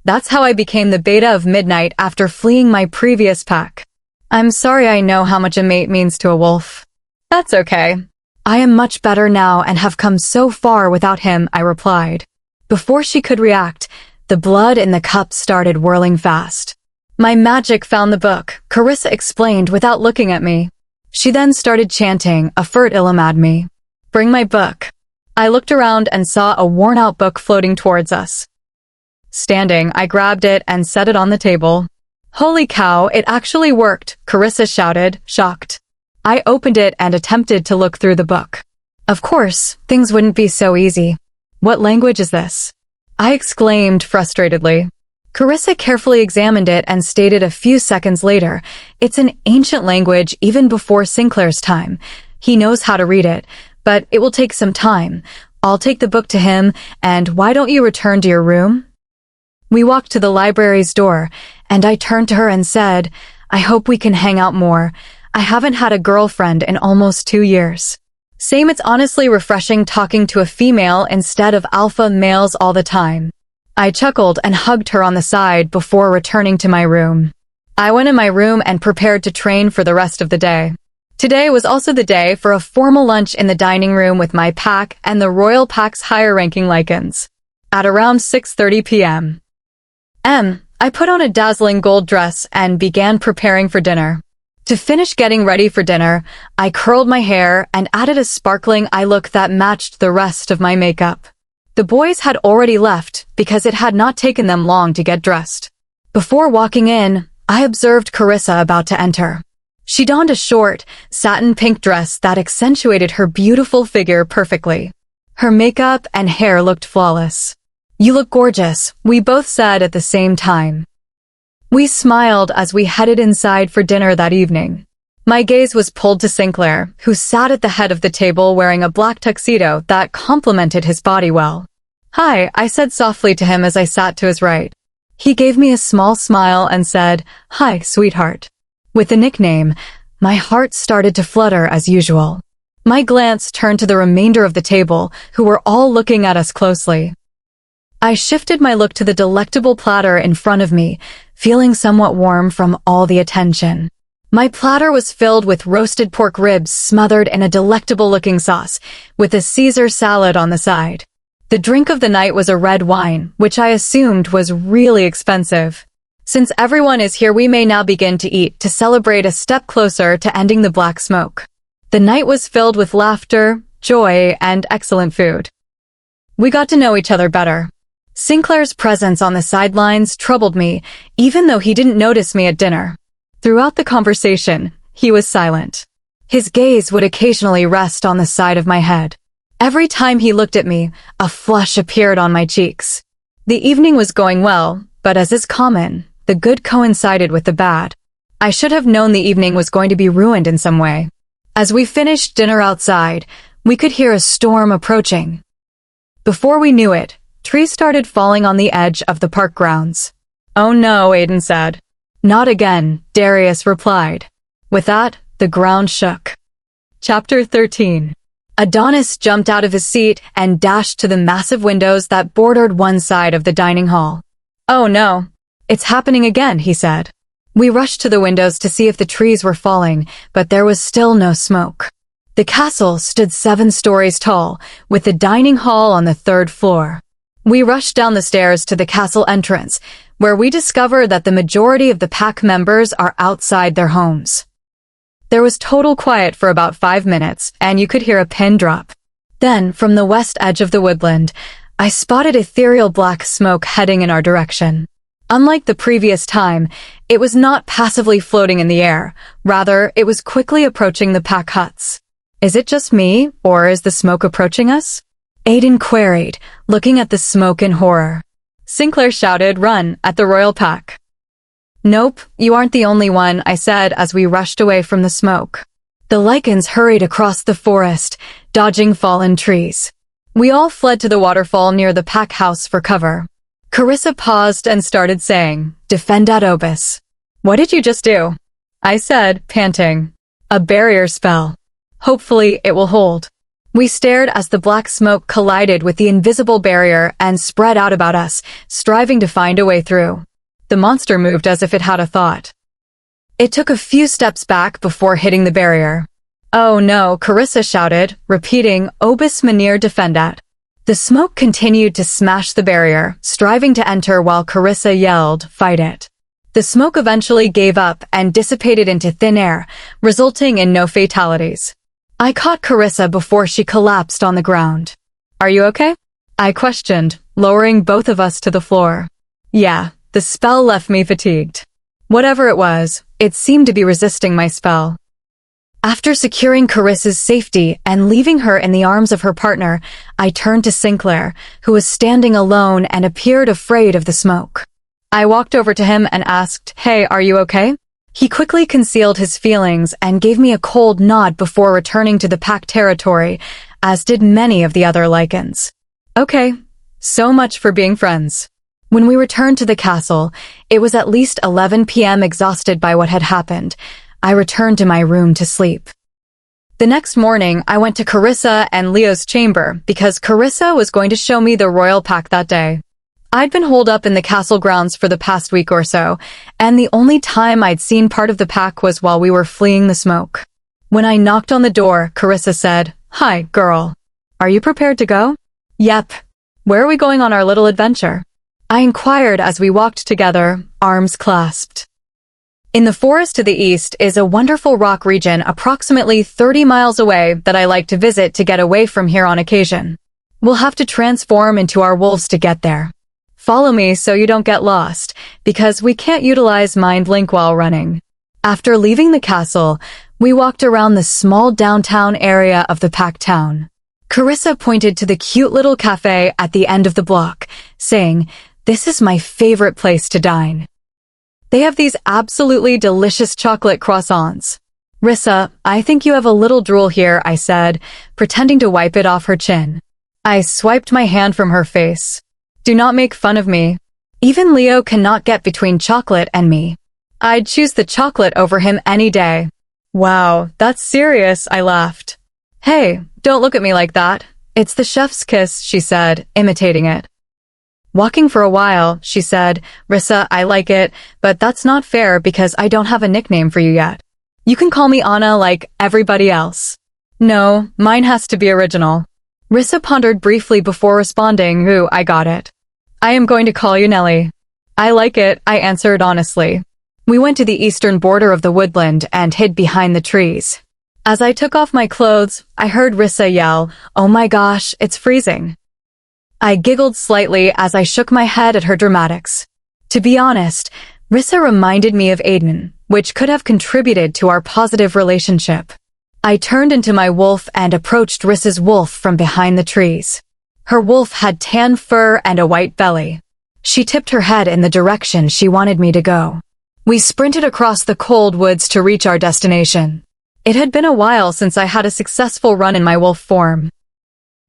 That's how I became the beta of midnight after fleeing my previous pack. I'm sorry I know how much a mate means to a wolf. That's okay. I am much better now and have come so far without him, I replied. Before she could react, the blood in the cup started whirling fast. My magic found the book, Carissa explained without looking at me. She then started chanting, a furt illamad me. Bring my book. I looked around and saw a worn-out book floating towards us. Standing, I grabbed it and set it on the table. Holy cow, it actually worked, Carissa shouted, shocked. I opened it and attempted to look through the book. Of course, things wouldn't be so easy. What language is this? I exclaimed frustratedly. Carissa carefully examined it and stated a few seconds later, it's an ancient language even before Sinclair's time. He knows how to read it, but it will take some time. I'll take the book to him, and why don't you return to your room? We walked to the library's door, and I turned to her and said, I hope we can hang out more. I haven't had a girlfriend in almost 2 years. Same, it's honestly refreshing talking to a female instead of alpha males all the time. I chuckled and hugged her on the side before returning to my room. I went in my room and prepared to train for the rest of the day. Today was also the day for a formal lunch in the dining room with my pack and the Royal Pack's higher-ranking Lycans. At around 6:30 p.m. I put on a dazzling gold dress and began preparing for dinner. To finish getting ready for dinner, I curled my hair and added a sparkling eye look that matched the rest of my makeup. The boys had already left because it had not taken them long to get dressed. Before walking in, I observed Carissa about to enter. She donned a short, satin pink dress that accentuated her beautiful figure perfectly. Her makeup and hair looked flawless. "You look gorgeous," we both said at the same time. We smiled as we headed inside for dinner that evening. My gaze was pulled to Sinclair, who sat at the head of the table wearing a black tuxedo that complemented his body well. "Hi," I said softly to him as I sat to his right. He gave me a small smile and said, "Hi, sweetheart." With the nickname, my heart started to flutter as usual. My glance turned to the remainder of the table, who were all looking at us closely. I shifted my look to the delectable platter in front of me, feeling somewhat warm from all the attention. My platter was filled with roasted pork ribs smothered in a delectable-looking sauce, with a Caesar salad on the side. The drink of the night was a red wine, which I assumed was really expensive. Since everyone is here, we may now begin to eat to celebrate a step closer to ending the black smoke. The night was filled with laughter, joy, and excellent food. We got to know each other better. Sinclair's presence on the sidelines troubled me, even though he didn't notice me at dinner. Throughout the conversation, he was silent. His gaze would occasionally rest on the side of my head. Every time he looked at me, a flush appeared on my cheeks. The evening was going well, but as is common, the good coincided with the bad. I should have known the evening was going to be ruined in some way. As we finished dinner outside, we could hear a storm approaching. Before we knew it, trees started falling on the edge of the park grounds. "Oh no," Aiden said. "Not again," Darius replied. With that, the ground shook. Chapter 13. Adonis jumped out of his seat and dashed to the massive windows that bordered one side of the dining hall. "Oh no, it's happening again," he said. We rushed to the windows to see if the trees were falling, but there was still no smoke. The castle stood 7 stories tall, with the dining hall on the 3rd floor. We rushed down the stairs to the castle entrance, where we discovered that the majority of the pack members are outside their homes. There was total quiet for about 5 minutes, and you could hear a pin drop. Then, from the west edge of the woodland, I spotted ethereal black smoke heading in our direction. Unlike the previous time, it was not passively floating in the air. Rather, it was quickly approaching the pack huts. "Is it just me, or is the smoke approaching us?" Aiden queried, looking at the smoke in horror. Sinclair shouted, "Run," at the royal pack. "Nope, you aren't the only one," I said as we rushed away from the smoke. The Lycans hurried across the forest, dodging fallen trees. We all fled to the waterfall near the pack house for cover. Carissa paused and started saying, "Defendat obis." "What did you just do?" I said, panting. "A barrier spell. Hopefully it will hold." We stared as the black smoke collided with the invisible barrier and spread out about us, striving to find a way through. The monster moved as if it had a thought. It took a few steps back before hitting the barrier. "Oh no," Carissa shouted, repeating, "Obis menir defendat." The smoke continued to smash the barrier, striving to enter while Carissa yelled, "Fight it." The smoke eventually gave up and dissipated into thin air, resulting in no fatalities. I caught Carissa before she collapsed on the ground. "Are you okay?" I questioned, lowering both of us to the floor. Yeah, the spell left me fatigued. Whatever it was, it seemed to be resisting my spell. After securing Carissa's safety and leaving her in the arms of her partner, I turned to Sinclair, who was standing alone and appeared afraid of the smoke. I walked over to him and asked, "Hey, are you okay?" He quickly concealed his feelings and gave me a cold nod before returning to the pack territory, as did many of the other Lycans. Okay, so much for being friends. When we returned to the castle, it was at least 11 p.m. Exhausted by what had happened, I returned to my room to sleep. The next morning, I went to Carissa and Leo's chamber because Carissa was going to show me the royal pack that day. I'd been holed up in the castle grounds for the past week or so, and the only time I'd seen part of the pack was while we were fleeing the smoke. When I knocked on the door, Carissa said, "Hi, girl. Are you prepared to go?" "Yep. Where are we going on our little adventure?" I inquired as we walked together, arms clasped. In the forest to the east is a wonderful rock region approximately 30 miles away that I like to visit to get away from here on occasion. We'll have to transform into our wolves to get there. Follow me so you don't get lost, because we can't utilize Mind Link while running. After leaving the castle, we walked around the small downtown area of the packed town. Carissa pointed to the cute little cafe at the end of the block, saying, "This is my favorite place to dine. They have these absolutely delicious chocolate croissants." "Rissa, I think you have a little drool here," I said, pretending to wipe it off her chin. I swiped my hand from her face. "Do not make fun of me. Even Leo cannot get between chocolate and me. I'd choose the chocolate over him any day." "Wow, that's serious," I laughed. "Hey, don't look at me like that. It's the chef's kiss," she said, imitating it. Walking for a while, she said, "Rissa, I like it, but that's not fair because I don't have a nickname for you yet. You can call me Anna like everybody else." "No, mine has to be original." Rissa pondered briefly before responding, "Ooh, I got it. I am going to call you Nelly." "I like it," I answered honestly. We went to the eastern border of the woodland and hid behind the trees. As I took off my clothes, I heard Rissa yell, "Oh my gosh, it's freezing." I giggled slightly as I shook my head at her dramatics. To be honest, Rissa reminded me of Aiden, which could have contributed to our positive relationship. I turned into my wolf and approached Rissa's wolf from behind the trees. Her wolf had tan fur and a white belly. She tipped her head in the direction she wanted me to go. We sprinted across the cold woods to reach our destination. It had been a while since I had a successful run in my wolf form.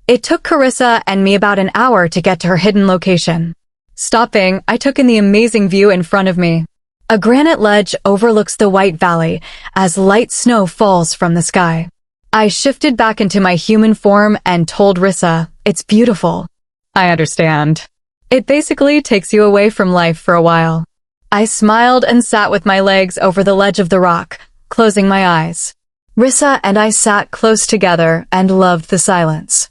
It took Carissa and me about an hour to get to her hidden location. Stopping, I took in the amazing view in front of me. A granite ledge overlooks the White Valley as light snow falls from the sky. I shifted back into my human form and told Rissa, "It's beautiful." "I understand. It basically takes you away from life for a while." I smiled and sat with my legs over the ledge of the rock, closing my eyes. Rissa and I sat close together and loved the silence.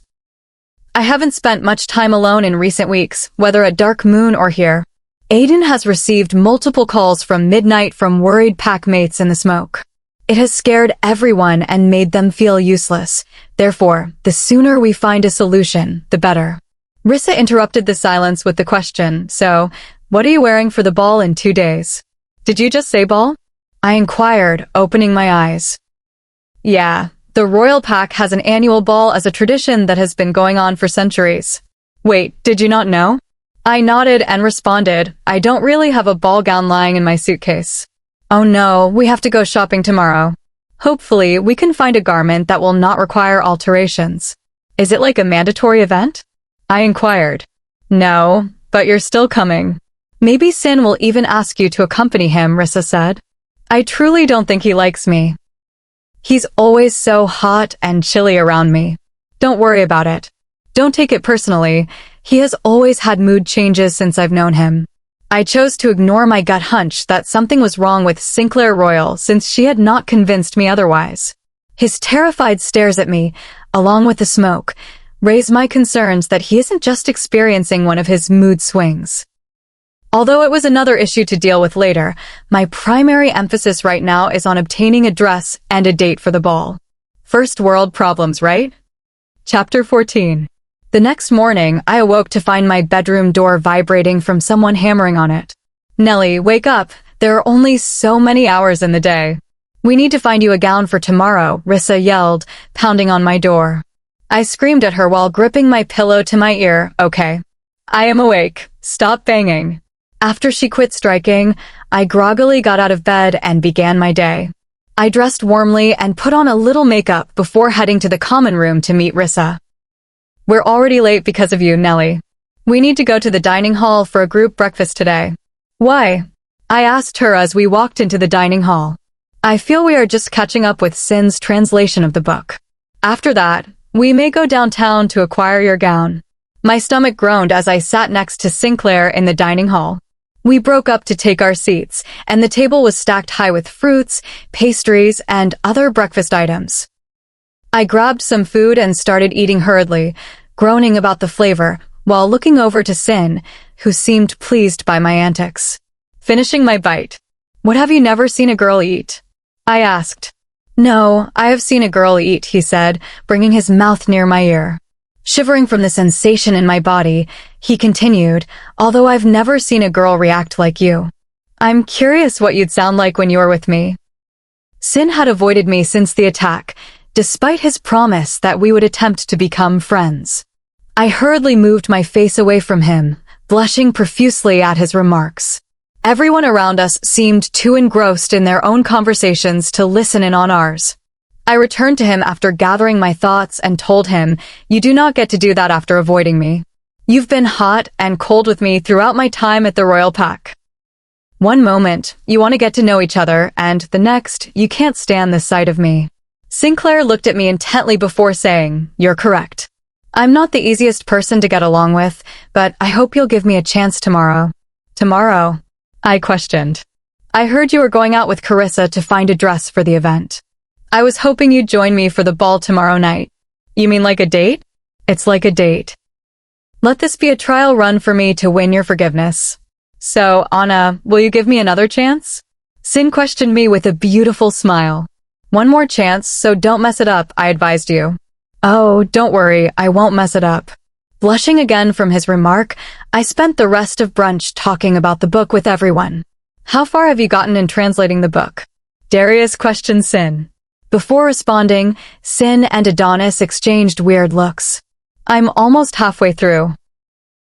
I haven't spent much time alone in recent weeks, whether at Dark Moon or here. Aiden has received multiple calls from midnight from worried pack mates in the smoke. It has scared everyone and made them feel useless. Therefore, the sooner we find a solution, the better. Rissa interrupted the silence with the question, "So, what are you wearing for the ball in 2 days?" "Did you just say ball?" I inquired, opening my eyes. "Yeah, the Royal Pack has an annual ball as a tradition that has been going on for centuries." "Wait, did you not know?" I nodded and responded, "I don't really have a ball gown lying in my suitcase." "Oh no, we have to go shopping tomorrow. Hopefully, we can find a garment that will not require alterations." "Is it like a mandatory event?" I inquired. "No, but you're still coming. Maybe Sin will even ask you to accompany him," Rissa said. "I truly don't think he likes me. He's always so hot and chilly around me. Don't worry about it. Don't take it personally. He has always had mood changes since I've known him." I chose to ignore my gut hunch that something was wrong with Sinclair Royal since she had not convinced me otherwise. His terrified stares at me, along with the smoke, raised my concerns that he isn't just experiencing one of his mood swings. Although it was another issue to deal with later, my primary emphasis right now is on obtaining a dress and a date for the ball. First world problems, right? Chapter 14. The next morning, I awoke to find my bedroom door vibrating from someone hammering on it. "Nelly, wake up. There are only so many hours in the day. We need to find you a gown for tomorrow," Rissa yelled, pounding on my door. I screamed at her while gripping my pillow to my ear. "Okay. I am awake. Stop banging." After she quit striking, I groggily got out of bed and began my day. I dressed warmly and put on a little makeup before heading to the common room to meet Rissa. "We're already late because of you, Nelly. We need to go to the dining hall for a group breakfast today." "Why?" I asked her as we walked into the dining hall. "I feel we are just catching up with Sin's translation of the book. After that, we may go downtown to acquire your gown." My stomach groaned as I sat next to Sinclair in the dining hall. We broke up to take our seats, and the table was stacked high with fruits, pastries, and other breakfast items. I grabbed some food and started eating hurriedly, groaning about the flavor, while looking over to Sin, who seemed pleased by my antics. Finishing my bite. What, have you never seen a girl eat? I asked. No, I have seen a girl eat, he said, bringing his mouth near my ear. Shivering from the sensation in my body, he continued, although I've never seen a girl react like you. I'm curious what you'd sound like when you were with me. Sin had avoided me since the attack, despite his promise that we would attempt to become friends. I hurriedly moved my face away from him, blushing profusely at his remarks. Everyone around us seemed too engrossed in their own conversations to listen in on ours. I returned to him after gathering my thoughts and told him, "You do not get to do that after avoiding me. You've been hot and cold with me throughout my time at the Royal Pack. One moment, you want to get to know each other, and the next, you can't stand the sight of me." Sinclair looked at me intently before saying, "You're correct. I'm not the easiest person to get along with, but I hope you'll give me a chance tomorrow." Tomorrow? I questioned. I heard you were going out with Carissa to find a dress for the event. I was hoping you'd join me for the ball tomorrow night. You mean like a date? It's like a date. Let this be a trial run for me to win your forgiveness. So, Anna, will you give me another chance? Sin questioned me with a beautiful smile. One more chance, so don't mess it up, I advised you. Oh, don't worry, I won't mess it up. Blushing again from his remark, I spent the rest of brunch talking about the book with everyone. How far have you gotten in translating the book? Darius questioned Sin. Before responding, Sin and Adonis exchanged weird looks. I'm almost halfway through.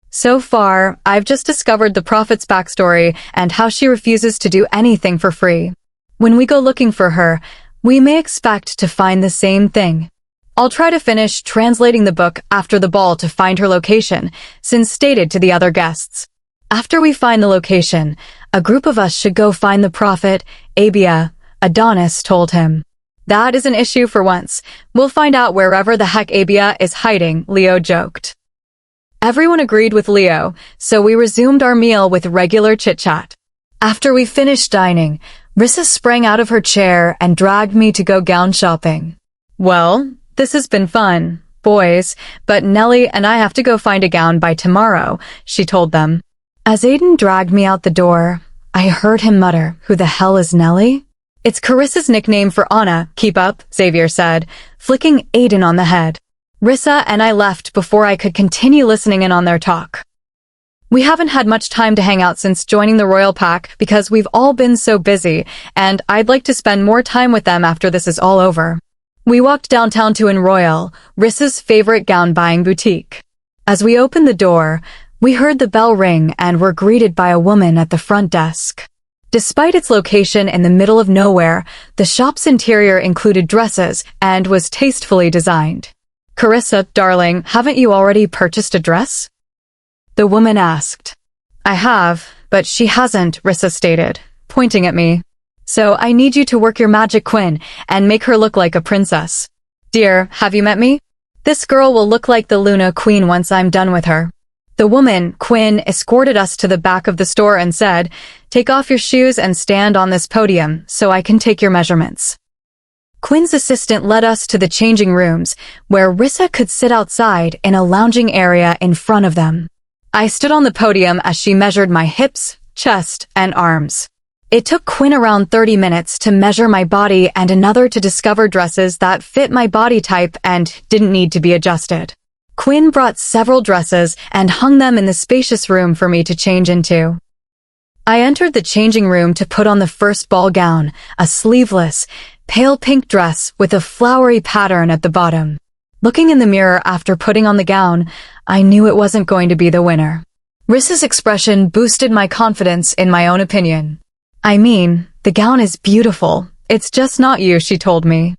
So far, I've just discovered the prophet's backstory and how she refuses to do anything for free. When we go looking for her, we may expect to find the same thing. I'll try to finish translating the book after the ball to find her location, Sin stated to the other guests. After we find the location, a group of us should go find the prophet, Abia, Adonis told him. That is an issue for once. We'll find out wherever the heck Abia is hiding, Leo joked. Everyone agreed with Leo, so we resumed our meal with regular chit-chat. After we finished dining, Rissa sprang out of her chair and dragged me to go gown shopping. Well, this has been fun, boys, but Nellie and I have to go find a gown by tomorrow, she told them. As Aiden dragged me out the door, I heard him mutter, "Who the hell is Nellie?" It's Carissa's nickname for Anna, keep up, Xavier said, flicking Aiden on the head. Rissa and I left before I could continue listening in on their talk. We haven't had much time to hang out since joining the Royal Pack because we've all been so busy, and I'd like to spend more time with them after this is all over. We walked downtown to Royal, Rissa's favorite gown-buying boutique. As we opened the door, we heard the bell ring and were greeted by a woman at the front desk. Despite its location in the middle of nowhere, the shop's interior included dresses and was tastefully designed. Carissa, darling, haven't you already purchased a dress? The woman asked. I have, but she hasn't, Rissa stated, pointing at me. So I need you to work your magic, Quinn, and make her look like a princess. Dear, have you met me? This girl will look like the Luna Queen once I'm done with her. The woman, Quinn, escorted us to the back of the store and said, Take off your shoes and stand on this podium so I can take your measurements. Quinn's assistant led us to the changing rooms, where Rissa could sit outside in a lounging area in front of them. I stood on the podium as she measured my hips, chest, and arms. It took Quinn around 30 minutes to measure my body and another to discover dresses that fit my body type and didn't need to be adjusted. Quinn brought several dresses and hung them in the spacious room for me to change into. I entered the changing room to put on the first ball gown, a sleeveless, pale pink dress with a flowery pattern at the bottom. Looking in the mirror after putting on the gown, I knew it wasn't going to be the winner. Rissa's expression boosted my confidence in my own opinion. I mean, the gown is beautiful. It's just not you, she told me.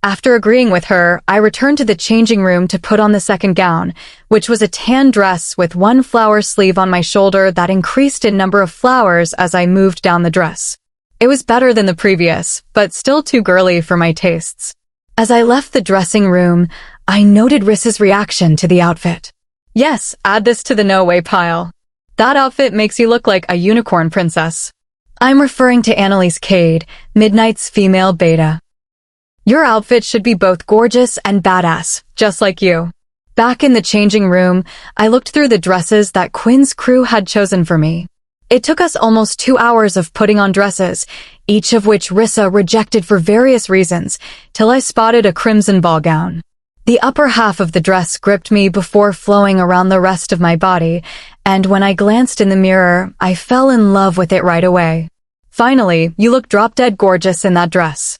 After agreeing with her, I returned to the changing room to put on the second gown, which was a tan dress with one flower sleeve on my shoulder that increased in number of flowers as I moved down the dress. It was better than the previous, but still too girly for my tastes. As I left the dressing room, I noted Rissa's reaction to the outfit. Yes, add this to the no-way pile. That outfit makes you look like a unicorn princess. I'm referring to Analise Kade, Midnight's female beta. Your outfit should be both gorgeous and badass, just like you. Back in the changing room, I looked through the dresses that Quinn's crew had chosen for me. It took us almost 2 hours of putting on dresses, each of which Rissa rejected for various reasons, till I spotted a crimson ball gown. The upper half of the dress gripped me before flowing around the rest of my body, and when I glanced in the mirror, I fell in love with it right away. Finally, you look drop-dead gorgeous in that dress.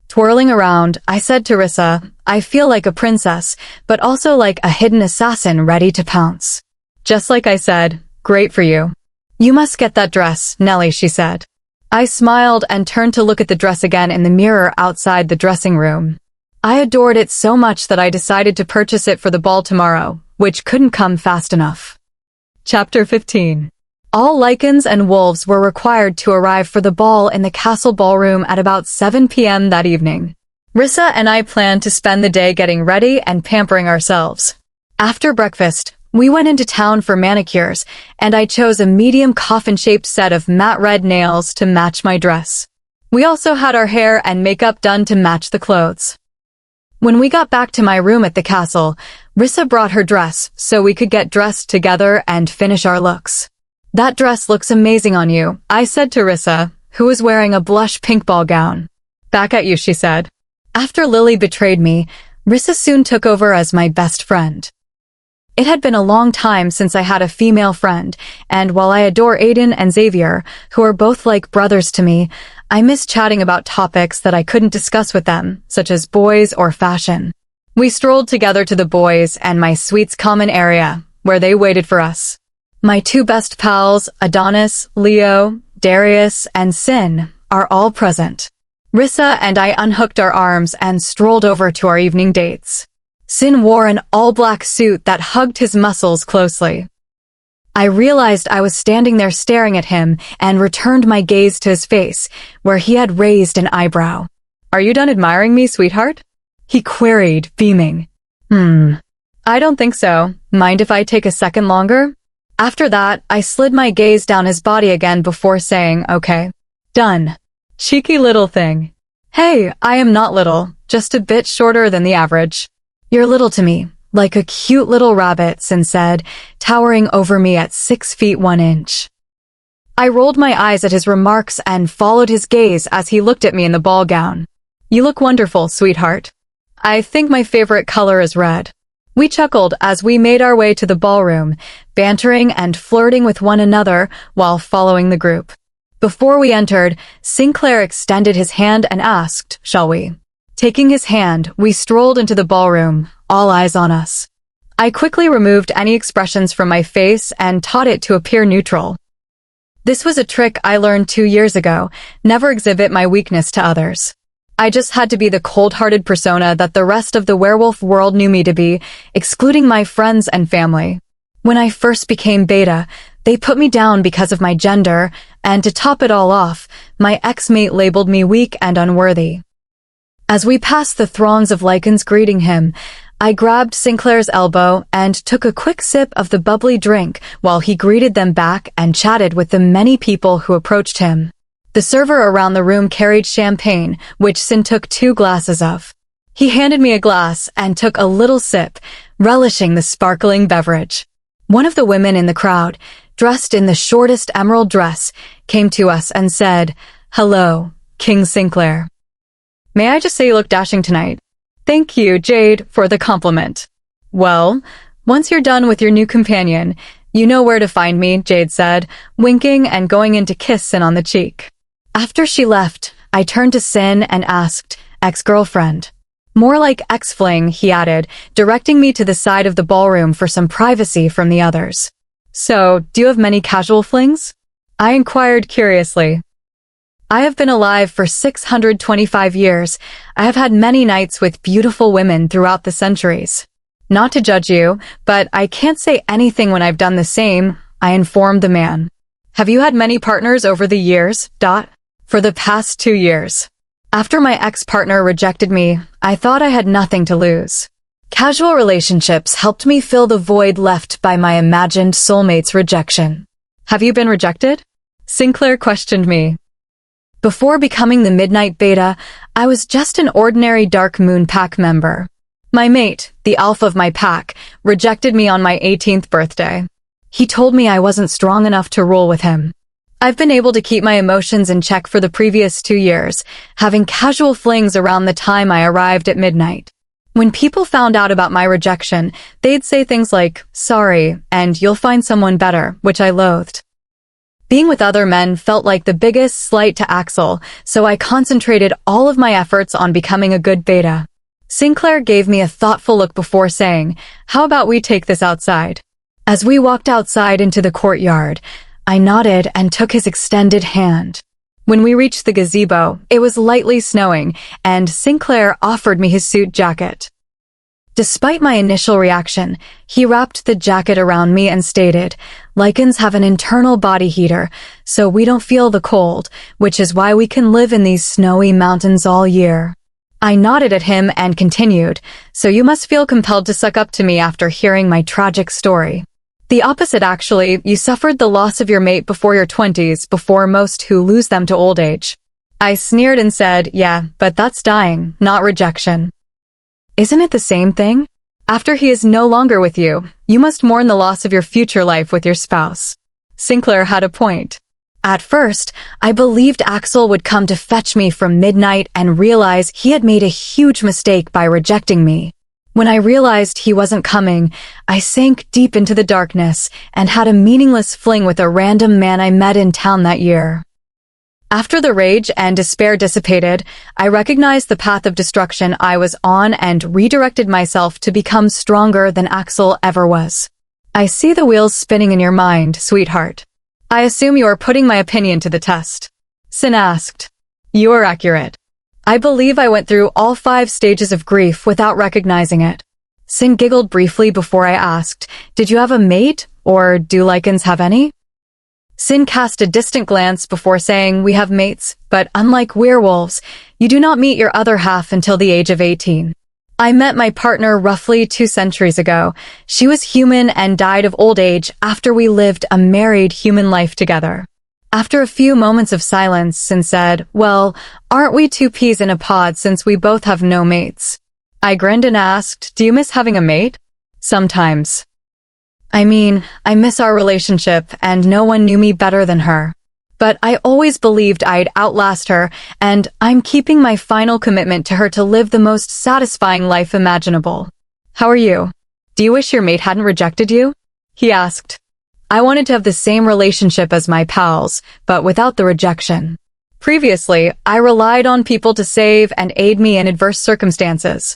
Twirling around, I said to Rissa, I feel like a princess, but also like a hidden assassin ready to pounce. Just like I said, great for you. You must get that dress, Nellie, she said. I smiled and turned to look at the dress again in the mirror outside the dressing room. I adored it so much that I decided to purchase it for the ball tomorrow, which couldn't come fast enough. Chapter 15. All Lycans and wolves were required to arrive for the ball in the castle ballroom at about 7 p.m. that evening. Rissa and I planned to spend the day getting ready and pampering ourselves. After breakfast, we went into town for manicures, and I chose a medium coffin-shaped set of matte red nails to match my dress. We also had our hair and makeup done to match the clothes. When we got back to my room at the castle, Rissa brought her dress so we could get dressed together and finish our looks. That dress looks amazing on you, I said to Rissa, who was wearing a blush pink ball gown. Back at you, she said. After Lily betrayed me, Rissa soon took over as my best friend. It had been a long time since I had a female friend, and while I adore Aiden and Xavier, who are both like brothers to me, I miss chatting about topics that I couldn't discuss with them, such as boys or fashion. We strolled together to the boys and my suite's common area, where they waited for us. My 2 best pals, Adonis, Leo, Darius, and Sin, are all present. Rissa and I unhooked our arms and strolled over to our evening dates. Sin wore an all-black suit that hugged his muscles closely. I realized I was standing there staring at him and returned my gaze to his face, where he had raised an eyebrow. Are you done admiring me, sweetheart? He queried, beaming. I don't think so. Mind if I take a second longer? After that, I slid my gaze down his body again before saying, okay. Done. Cheeky little thing. Hey, I am not little, just a bit shorter than the average. You're little to me, like a cute little rabbit, Sin said, towering over me at 6 feet 1 inch. I rolled my eyes at his remarks and followed his gaze as he looked at me in the ball gown. You look wonderful, sweetheart. I think my favorite color is red. We chuckled as we made our way to the ballroom, bantering and flirting with one another while following the group. Before we entered, Sinclair extended his hand and asked, shall we? Taking his hand, we strolled into the ballroom, all eyes on us. I quickly removed any expressions from my face and taught it to appear neutral. This was a trick I learned 2 years ago, never exhibit my weakness to others. I just had to be the cold-hearted persona that the rest of the werewolf world knew me to be, excluding my friends and family. When I first became Beta, they put me down because of my gender, and to top it all off, my ex-mate labeled me weak and unworthy. As we passed the throngs of Lycans greeting him, I grabbed Sinclair's elbow and took a quick sip of the bubbly drink while he greeted them back and chatted with the many people who approached him. The server around the room carried champagne, which Sin took 2 glasses of. He handed me a glass and took a little sip, relishing the sparkling beverage. One of the women in the crowd, dressed in the shortest emerald dress, came to us and said, "Hello, King Sinclair. May I just say you look dashing tonight?" "Thank you, Jade, for the compliment." "Well, once you're done with your new companion, you know where to find me," Jade said, winking and going in to kiss Sin on the cheek. After she left, I turned to Sin and asked, "Ex-girlfriend?" "More like ex-fling," he added, directing me to the side of the ballroom for some privacy from the others. "So, do you have many casual flings?" I inquired curiously. "I have been alive for 625 years. I have had many nights with beautiful women throughout the centuries. Not to judge you, but I can't say anything when I've done the same," I informed the man. "Have you had many partners over the years?" "For the past 2 years. After my ex-partner rejected me, I thought I had nothing to lose. Casual relationships helped me fill the void left by my imagined soulmate's rejection." "Have you been rejected?" Sinclair questioned me. Before becoming the Midnight Beta, I was just an ordinary Dark Moon Pack member. My mate, the alpha of my pack, rejected me on my 18th birthday. He told me I wasn't strong enough to roll with him. I've been able to keep my emotions in check for the previous 2 years, having casual flings around the time I arrived at midnight. When people found out about my rejection, they'd say things like, "Sorry," and "You'll find someone better," which I loathed. Being with other men felt like the biggest slight to Axel, so I concentrated all of my efforts on becoming a good beta. Sinclair gave me a thoughtful look before saying, "How about we take this outside?" As we walked outside into the courtyard, I nodded and took his extended hand. When we reached the gazebo, it was lightly snowing, and Sinclair offered me his suit jacket. Despite my initial reaction, he wrapped the jacket around me and stated, "Lycans have an internal body heater, so we don't feel the cold, which is why we can live in these snowy mountains all year." I nodded at him and continued, "So you must feel compelled to suck up to me after hearing my tragic story." The opposite actually, you suffered the loss of your mate before your 20s, before most who lose them to old age. I sneered and said, "Yeah, but that's dying, not rejection." Isn't it the same thing? After he is no longer with you, you must mourn the loss of your future life with your spouse. Sinclair had a point. At first, I believed Axel would come to fetch me from midnight and realize he had made a huge mistake by rejecting me. When I realized he wasn't coming, I sank deep into the darkness and had a meaningless fling with a random man I met in town that year. After the rage and despair dissipated, I recognized the path of destruction I was on and redirected myself to become stronger than Axel ever was. I see the wheels spinning in your mind, sweetheart. I assume you are putting my opinion to the test. Sin asked. You are accurate. I believe I went through all 5 stages of grief without recognizing it. Sin giggled briefly before I asked, "Did you have a mate, or do Lycans have any?" Sin cast a distant glance before saying, "We have mates, but unlike werewolves, you do not meet your other half until the age of 18. I met my partner roughly 2 centuries ago. She was human and died of old age after we lived a married human life together." After a few moments of silence, Sin said, "Well, aren't we 2 peas in a pod since we both have no mates?" I grinned and asked, "Do you miss having a mate?" "Sometimes. I mean, I miss our relationship, and no one knew me better than her. But I always believed I'd outlast her, and I'm keeping my final commitment to her to live the most satisfying life imaginable." "How are you? Do you wish your mate hadn't rejected you?" he asked. I wanted to have the same relationship as my pals, but without the rejection. Previously, I relied on people to save and aid me in adverse circumstances.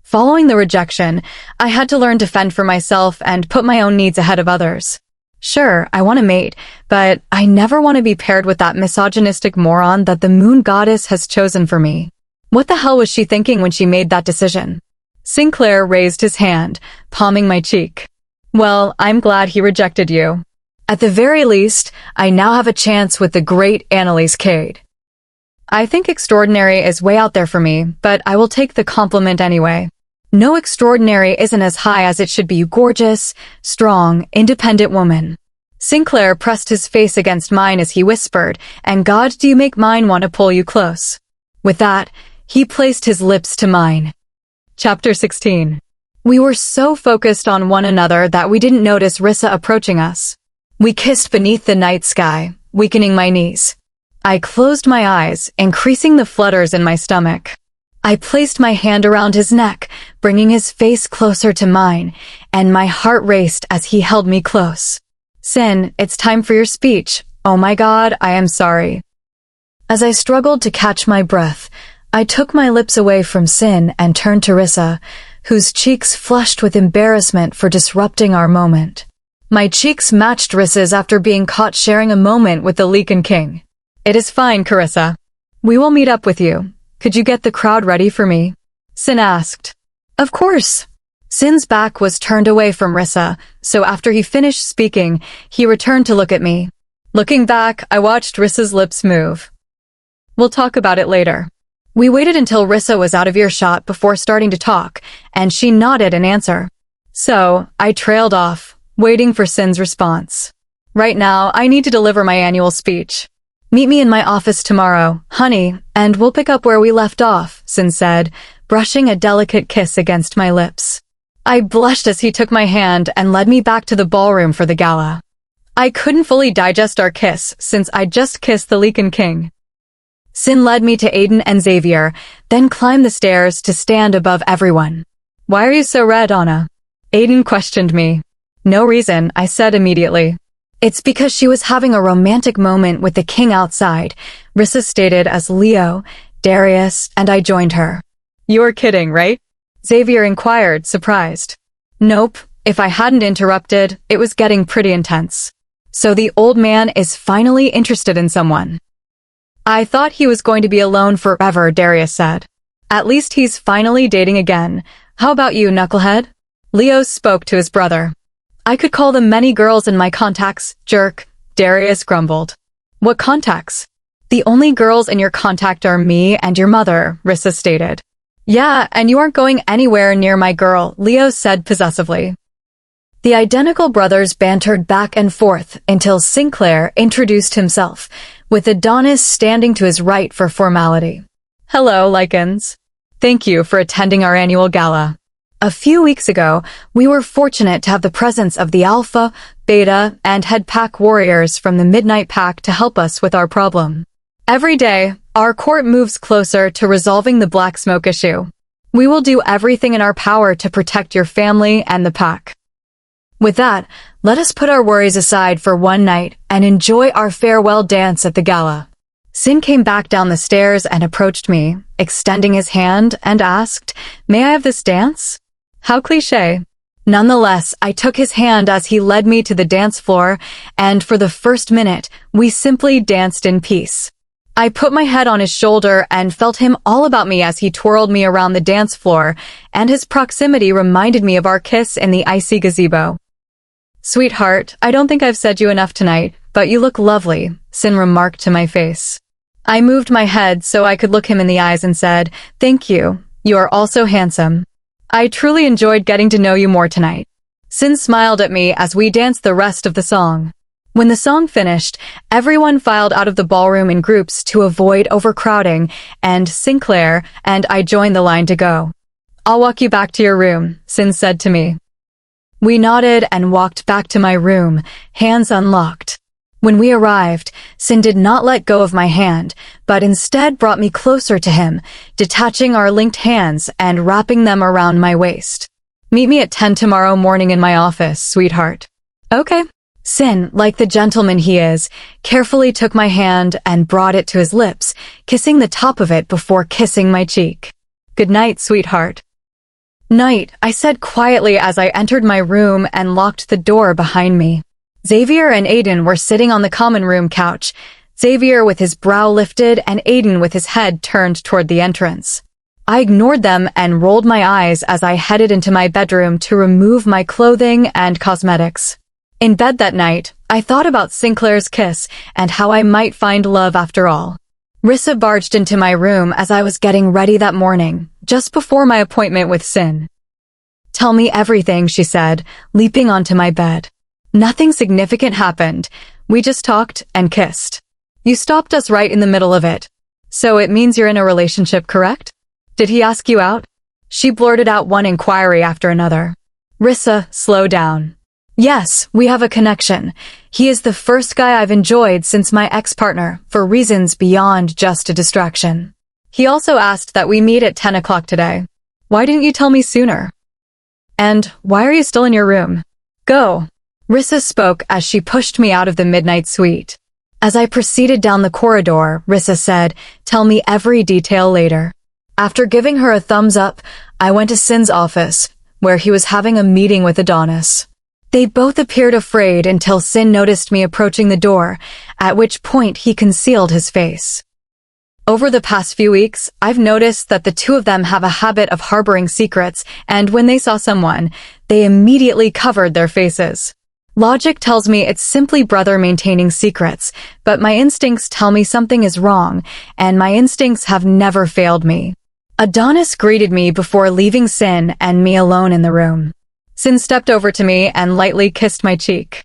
Following the rejection, I had to learn to fend for myself and put my own needs ahead of others. Sure, I want a mate, but I never want to be paired with that misogynistic moron that the moon goddess has chosen for me. What the hell was she thinking when she made that decision? Sinclair raised his hand, palming my cheek. "Well, I'm glad he rejected you. At the very least, I now have a chance with the great Analise Kade. I think extraordinary is way out there for me, but I will take the compliment anyway. No extraordinary isn't as high as it should be, you gorgeous, strong, independent woman." Sinclair pressed his face against mine as he whispered, "And God, do you make mine want to pull you close." With that, he placed his lips to mine. Chapter 16. We were so focused on one another that we didn't notice Rissa approaching us. We kissed beneath the night sky, weakening my knees. I closed my eyes, increasing the flutters in my stomach. I placed my hand around his neck, bringing his face closer to mine, and my heart raced as he held me close. "Sin, it's time for your speech. Oh my God, I am sorry." As I struggled to catch my breath, I took my lips away from Sin and turned to Rissa, whose cheeks flushed with embarrassment for disrupting our moment. My cheeks matched Rissa's after being caught sharing a moment with the Lycan King. "It is fine, Carissa. We will meet up with you. Could you get the crowd ready for me?" Sin asked. "Of course." Sin's back was turned away from Rissa, so after he finished speaking, he returned to look at me. Looking back, I watched Rissa's lips move. "We'll talk about it later." We waited until Rissa was out of earshot before starting to talk, and she nodded in answer. So, I trailed off, waiting for Sin's response. "Right now, I need to deliver my annual speech. Meet me in my office tomorrow, honey, and we'll pick up where we left off," Sin said, brushing a delicate kiss against my lips. I blushed as he took my hand and led me back to the ballroom for the gala. I couldn't fully digest our kiss since I'd just kissed the Lycan King. Sin led me to Aiden and Xavier, then climbed the stairs to stand above everyone. "Why are you so red, Anna?" Aiden questioned me. "No reason," I said immediately. "It's because she was having a romantic moment with the king outside," Rissa stated as Leo, Darius, and I joined her. "You're kidding, right?" Xavier inquired, surprised. "Nope, if I hadn't interrupted, it was getting pretty intense." "So the old man is finally interested in someone." "I thought he was going to be alone forever," Darius said. "At least he's finally dating again. How about you, knucklehead?" Leo spoke to his brother. "I could call the many girls in my contacts, jerk," Darius grumbled. "What contacts?" "The only girls in your contact are me and your mother," Rissa stated. "Yeah, and you aren't going anywhere near my girl," Leo said possessively. The identical brothers bantered back and forth until Sinclair introduced himself, with Adonis standing to his right for formality. "Hello, Lycans. Thank you for attending our annual gala. A few weeks ago, we were fortunate to have the presence of the Alpha, Beta, and Head Pack warriors from the Midnight Pack to help us with our problem. Every day, our court moves closer to resolving the black smoke issue. We will do everything in our power to protect your family and the pack. With that, let us put our worries aside for one night and enjoy our farewell dance at the gala." Sin came back down the stairs and approached me, extending his hand, and asked, "May I have this dance?" How cliché. Nonetheless, I took his hand as he led me to the dance floor, and for the first minute, we simply danced in peace. I put my head on his shoulder and felt him all about me as he twirled me around the dance floor, and his proximity reminded me of our kiss in the icy gazebo. "Sweetheart, I don't think I've said you enough tonight, but you look lovely," Sin remarked to my face. I moved my head so I could look him in the eyes and said, "Thank you. You are also handsome. I truly enjoyed getting to know you more tonight." Sin smiled at me as we danced the rest of the song. When the song finished, everyone filed out of the ballroom in groups to avoid overcrowding, and Sinclair and I joined the line to go. "I'll walk you back to your room," Sin said to me. We nodded and walked back to my room, hands unlocked. When we arrived, Sin did not let go of my hand, but instead brought me closer to him, detaching our linked hands and wrapping them around my waist. "Meet me at 10 tomorrow morning in my office, sweetheart." "Okay." Sin, like the gentleman he is, carefully took my hand and brought it to his lips, kissing the top of it before kissing my cheek. "Good night, sweetheart." "Night," I said quietly as I entered my room and locked the door behind me. Xavier and Aiden were sitting on the common room couch, Xavier with his brow lifted and Aiden with his head turned toward the entrance. I ignored them and rolled my eyes as I headed into my bedroom to remove my clothing and cosmetics. In bed that night, I thought about Sinclair's kiss and how I might find love after all. Rissa barged into my room as I was getting ready that morning, just before my appointment with Sin. "Tell me everything," she said, leaping onto my bed. "Nothing significant happened. We just talked and kissed. You stopped us right in the middle of it. So it means you're in a relationship, correct? Did he ask you out?" She blurted out one inquiry after another. "Rissa, slow down. Yes, we have a connection. He is the first guy I've enjoyed since my ex-partner, for reasons beyond just a distraction. He also asked that we meet at 10 o'clock today. Why didn't you tell me sooner? And why are you still in your room? Go." Rissa spoke as she pushed me out of the midnight suite. As I proceeded down the corridor, Rissa said, "Tell me every detail later." After giving her a thumbs up, I went to Sin's office, where he was having a meeting with Adonis. They both appeared afraid until Sin noticed me approaching the door, at which point he concealed his face. Over the past few weeks, I've noticed that the two of them have a habit of harboring secrets, and when they saw someone, they immediately covered their faces. Logic tells me it's simply brother maintaining secrets, but my instincts tell me something is wrong, and my instincts have never failed me. Adonis greeted me before leaving Sin and me alone in the room. Sin stepped over to me and lightly kissed my cheek.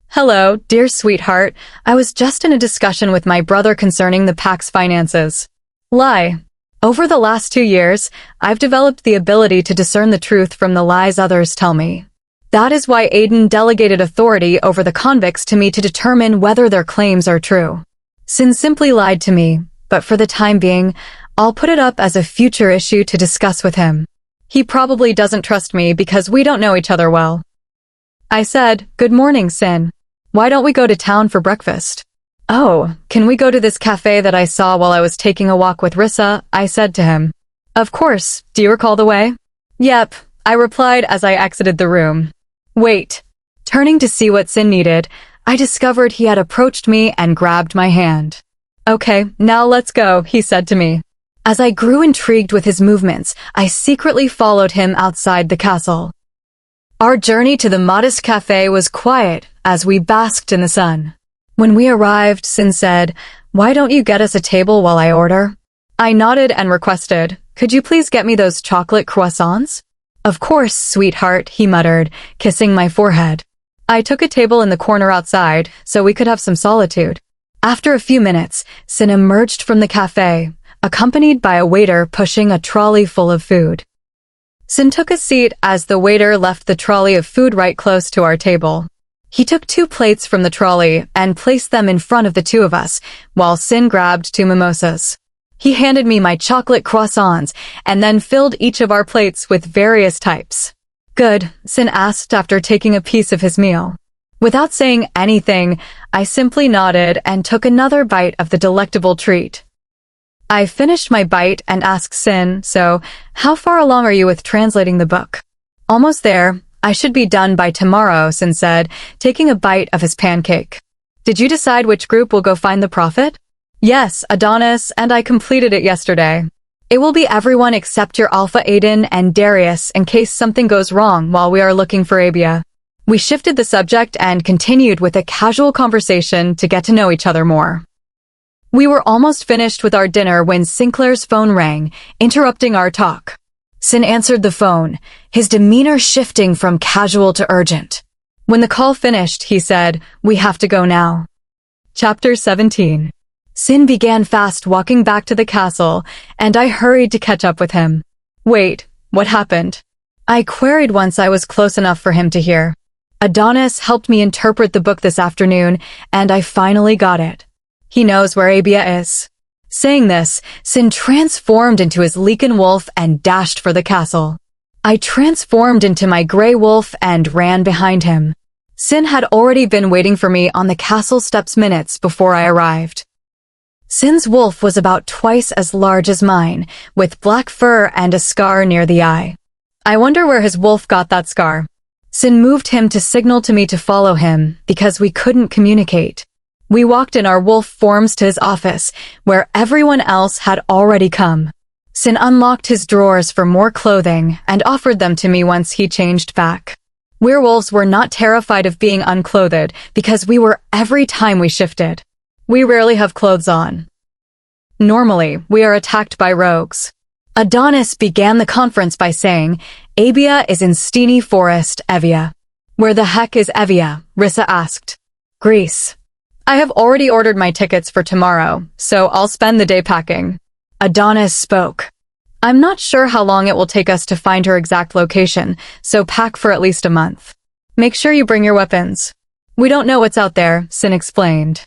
"Hello, dear sweetheart. I was just in a discussion with my brother concerning the pack's finances." "Lie." Over the last 2 years, I've developed the ability to discern the truth from the lies others tell me. That is why Aiden delegated authority over the convicts to me to determine whether their claims are true. Sin simply lied to me, but for the time being, I'll put it up as a future issue to discuss with him. He probably doesn't trust me because we don't know each other well. I said, "Good morning, Sin. Why don't we go to town for breakfast?" "Oh, can we go to this cafe that I saw while I was taking a walk with Rissa?" I said to him. "Of course. Do you recall the way?" "Yep," I replied as I exited the room. Wait. Turning to see what Sin needed, I discovered he had approached me and grabbed my hand. "Okay, now let's go," he said to me. As I grew intrigued with his movements, I secretly followed him outside the castle. Our journey to the modest cafe was quiet as we basked in the sun. When we arrived, Sin said, "Why don't you get us a table while I order?" I nodded and requested, "Could you please get me those chocolate croissants?" "Of course, sweetheart," he muttered, kissing my forehead. I took a table in the corner outside so we could have some solitude. After a few minutes, Sin emerged from the cafe, accompanied by a waiter pushing a trolley full of food. Sin took a seat as the waiter left the trolley of food right close to our table. He took 2 plates from the trolley and placed them in front of the 2 of us, while Sin grabbed 2 mimosas. He handed me my chocolate croissants and then filled each of our plates with various types. "Good," Sin asked after taking a piece of his meal. Without saying anything, I simply nodded and took another bite of the delectable treat. I finished my bite and asked Sin, "So, how far along are you with translating the book?" "Almost there. I should be done by tomorrow," Sin said, taking a bite of his pancake. "Did you decide which group will go find the prophet?" "Yes, Adonis, and I completed it yesterday. It will be everyone except your Alpha Aiden and Darius in case something goes wrong while we are looking for Abia." We shifted the subject and continued with a casual conversation to get to know each other more. We were almost finished with our dinner when Sinclair's phone rang, interrupting our talk. Sin answered the phone, his demeanor shifting from casual to urgent. When the call finished, he said, "We have to go now." Chapter 17. Sin began fast walking back to the castle, and I hurried to catch up with him. "Wait, what happened?" I queried once I was close enough for him to hear. "Adonis helped me interpret the book this afternoon, and I finally got it. He knows where Abia is." Saying this, Sin transformed into his Lycan wolf and dashed for the castle. I transformed into my gray wolf and ran behind him. Sin had already been waiting for me on the castle steps minutes before I arrived. Sin's wolf was about twice as large as mine, with black fur and a scar near the eye. I wonder where his wolf got that scar. Sin moved him to signal to me to follow him because we couldn't communicate. We walked in our wolf forms to his office, where everyone else had already come. Sin unlocked his drawers for more clothing and offered them to me once he changed back. Werewolves were not terrified of being unclothed because we were every time we shifted. We rarely have clothes on. Normally, we are attacked by rogues. Adonis began the conference by saying, "Abia is in Steeny Forest, Evia." "Where the heck is Evia?" Rissa asked. "Greece. I have already ordered my tickets for tomorrow, so I'll spend the day packing." Adonis spoke. "I'm not sure how long it will take us to find her exact location, so pack for at least a month. Make sure you bring your weapons. We don't know what's out there," Sin explained.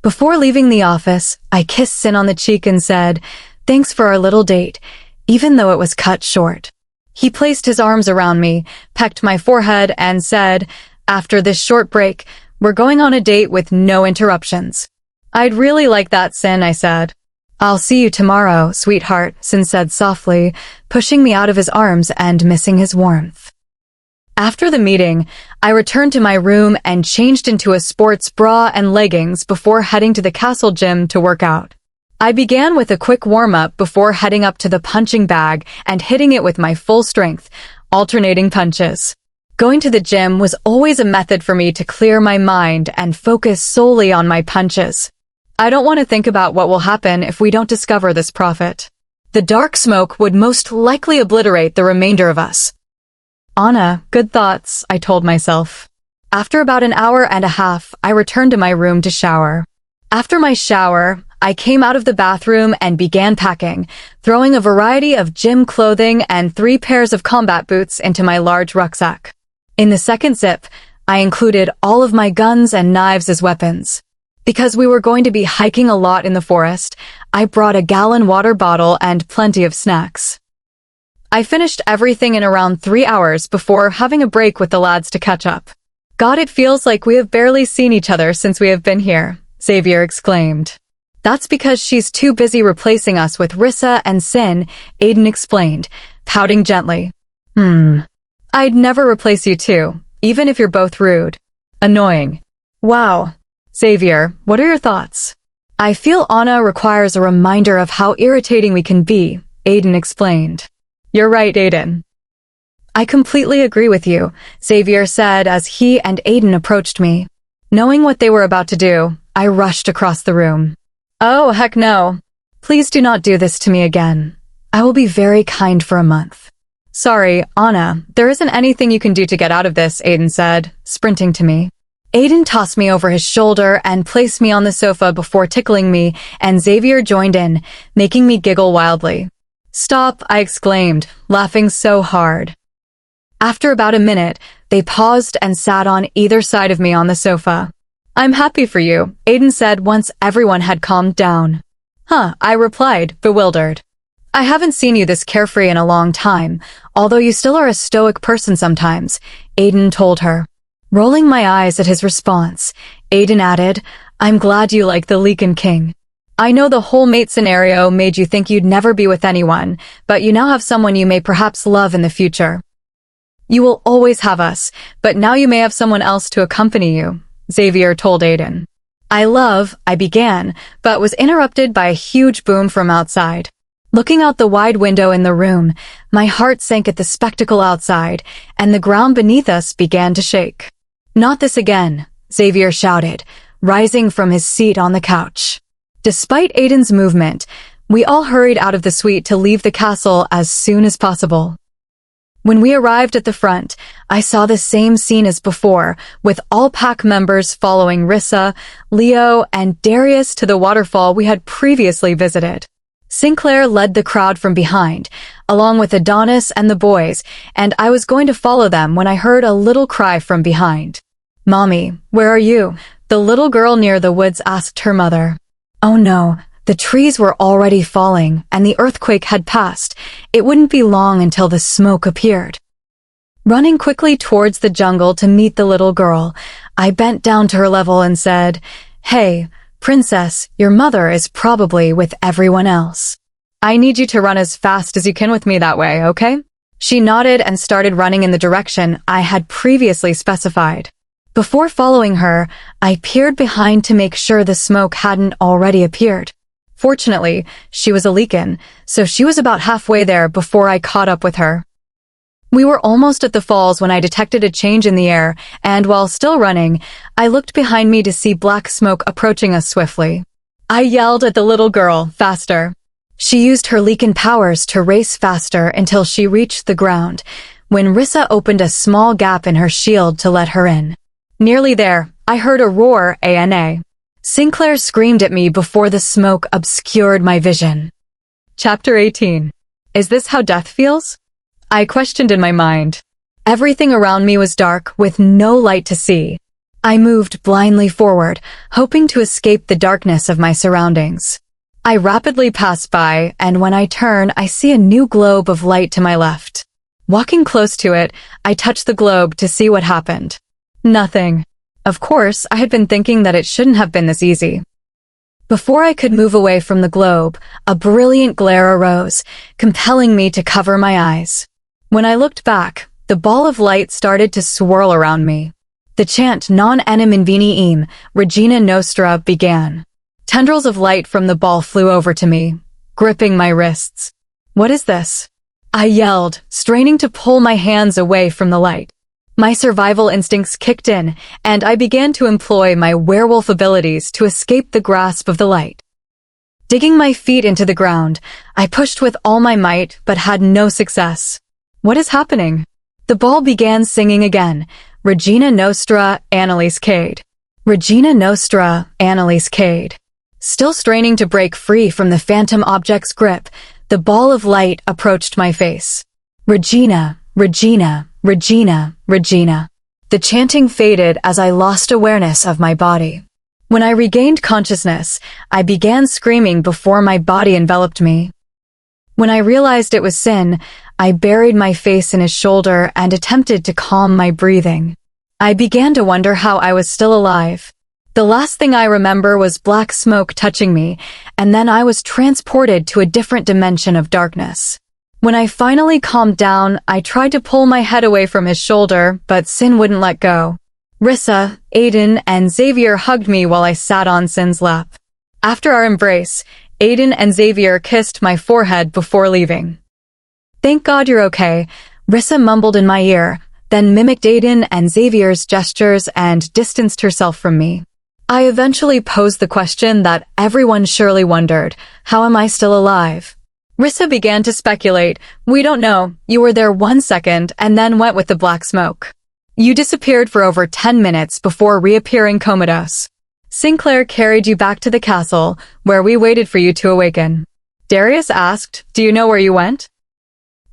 Before leaving the office, I kissed Sin on the cheek and said, "Thanks for our little date, even though it was cut short." He placed his arms around me, pecked my forehead, and said, "After this short break, we're going on a date with no interruptions." "I'd really like that, Sin," I said. "I'll see you tomorrow, sweetheart," Sin said softly, pushing me out of his arms and missing his warmth. After the meeting, I returned to my room and changed into a sports bra and leggings before heading to the castle gym to work out. I began with a quick warm-up before heading up to the punching bag and hitting it with my full strength, alternating punches. Going to the gym was always a method for me to clear my mind and focus solely on my punches. I don't want to think about what will happen if we don't discover this prophet. The dark smoke would most likely obliterate the remainder of us. "Anna, good thoughts," I told myself. After about an hour and a half, I returned to my room to shower. After my shower, I came out of the bathroom and began packing, throwing a variety of gym clothing and 3 pairs of combat boots into my large rucksack. In the second zip, I included all of my guns and knives as weapons. Because we were going to be hiking a lot in the forest, I brought a gallon water bottle and plenty of snacks. I finished everything in around 3 hours before having a break with the lads to catch up. God, it feels like we have barely seen each other since we have been here, Xavier exclaimed. That's because she's too busy replacing us with Rissa and Sin, Aiden explained, pouting gently. I'd never replace you two, even if you're both rude. Annoying. Wow. Xavier, what are your thoughts? I feel Anna requires a reminder of how irritating we can be, Aiden explained. You're right, Aiden. I completely agree with you, Xavier said as he and Aiden approached me. Knowing what they were about to do, I rushed across the room. Oh, heck no. Please do not do this to me again. I will be very kind for a month. Sorry, Anna, there isn't anything you can do to get out of this, Aiden said, sprinting to me. Aiden tossed me over his shoulder and placed me on the sofa before tickling me, and Xavier joined in, making me giggle wildly. Stop, I exclaimed, laughing so hard. After about a minute, they paused and sat on either side of me on the sofa. I'm happy for you, Aiden said once everyone had calmed down. Huh, I replied, bewildered. I haven't seen you this carefree in a long time, although you still are a stoic person sometimes, Aiden told her. Rolling my eyes at his response, Aiden added, I'm glad you like the Lycan King. I know the whole mate scenario made you think you'd never be with anyone, but you now have someone you may perhaps love in the future. You will always have us, but now you may have someone else to accompany you, Xavier told Aiden. I began, but was interrupted by a huge boom from outside. Looking out the wide window in the room, my heart sank at the spectacle outside, and the ground beneath us began to shake. Not this again, Xavier shouted, rising from his seat on the couch. Despite Aiden's movement, we all hurried out of the suite to leave the castle as soon as possible. When we arrived at the front, I saw the same scene as before, with all pack members following Rissa, Leo, and Darius to the waterfall we had previously visited. Sinclair led the crowd from behind, along with Adonis and the boys, and I was going to follow them when I heard a little cry from behind. Mommy, where are you? The little girl near the woods asked her mother. Oh no. The trees were already falling, and the earthquake had passed. It wouldn't be long until the smoke appeared. Running quickly towards the jungle to meet the little girl, I bent down to her level and said, Hey, Princess, your mother is probably with everyone else. I need you to run as fast as you can with me that way, okay? She nodded and started running in the direction I had previously specified. Before following her, I peered behind to make sure the smoke hadn't already appeared. Fortunately, she was a Lycan, so she was about halfway there before I caught up with her. We were almost at the falls when I detected a change in the air, and while still running, I looked behind me to see black smoke approaching us swiftly. I yelled at the little girl, faster. She used her Lycan powers to race faster until she reached the ground, when Rissa opened a small gap in her shield to let her in. Nearly there, I heard a roar, ANA. Sinclair screamed at me before the smoke obscured my vision. Chapter 18. Is this how death feels? I questioned in my mind. Everything around me was dark, with no light to see. I moved blindly forward, hoping to escape the darkness of my surroundings. I rapidly pass by, and when I turn, I see a new globe of light to my left. Walking close to it, I touch the globe to see what happened. Nothing. Of course, I had been thinking that it shouldn't have been this easy. Before I could move away from the globe, a brilliant glare arose, compelling me to cover my eyes. When I looked back, the ball of light started to swirl around me. The chant Non enim inveni eam, Regina Nostra began. Tendrils of light from the ball flew over to me, gripping my wrists. What is this? I yelled, straining to pull my hands away from the light. My survival instincts kicked in, and I began to employ my werewolf abilities to escape the grasp of the light. Digging my feet into the ground, I pushed with all my might, but had no success. What is happening? The ball began singing again, Regina Nostra, Analise Kade. Regina Nostra, Analise Kade. Still straining to break free from the phantom object's grip, the ball of light approached my face. Regina, Regina, Regina, Regina. The chanting faded as I lost awareness of my body. When I regained consciousness, I began screaming before my body enveloped me. When I realized it was Sin, I buried my face in his shoulder and attempted to calm my breathing. I began to wonder how I was still alive. The last thing I remember was black smoke touching me, and then I was transported to a different dimension of darkness. When I finally calmed down, I tried to pull my head away from his shoulder, but Sin wouldn't let go. Rissa, Aiden, and Xavier hugged me while I sat on Sin's lap. After our embrace, Aiden and Xavier kissed my forehead before leaving. "Thank God you're okay," Rissa mumbled in my ear, then mimicked Aiden and Xavier's gestures and distanced herself from me. I eventually posed the question that everyone surely wondered: how am I still alive? Rissa began to speculate. "We don't know. You were there 1 second and then went with the black smoke. You disappeared for over 10 minutes before reappearing comatose. Sinclair carried you back to the castle, where we waited for you to awaken." Darius asked, "Do you know where you went?"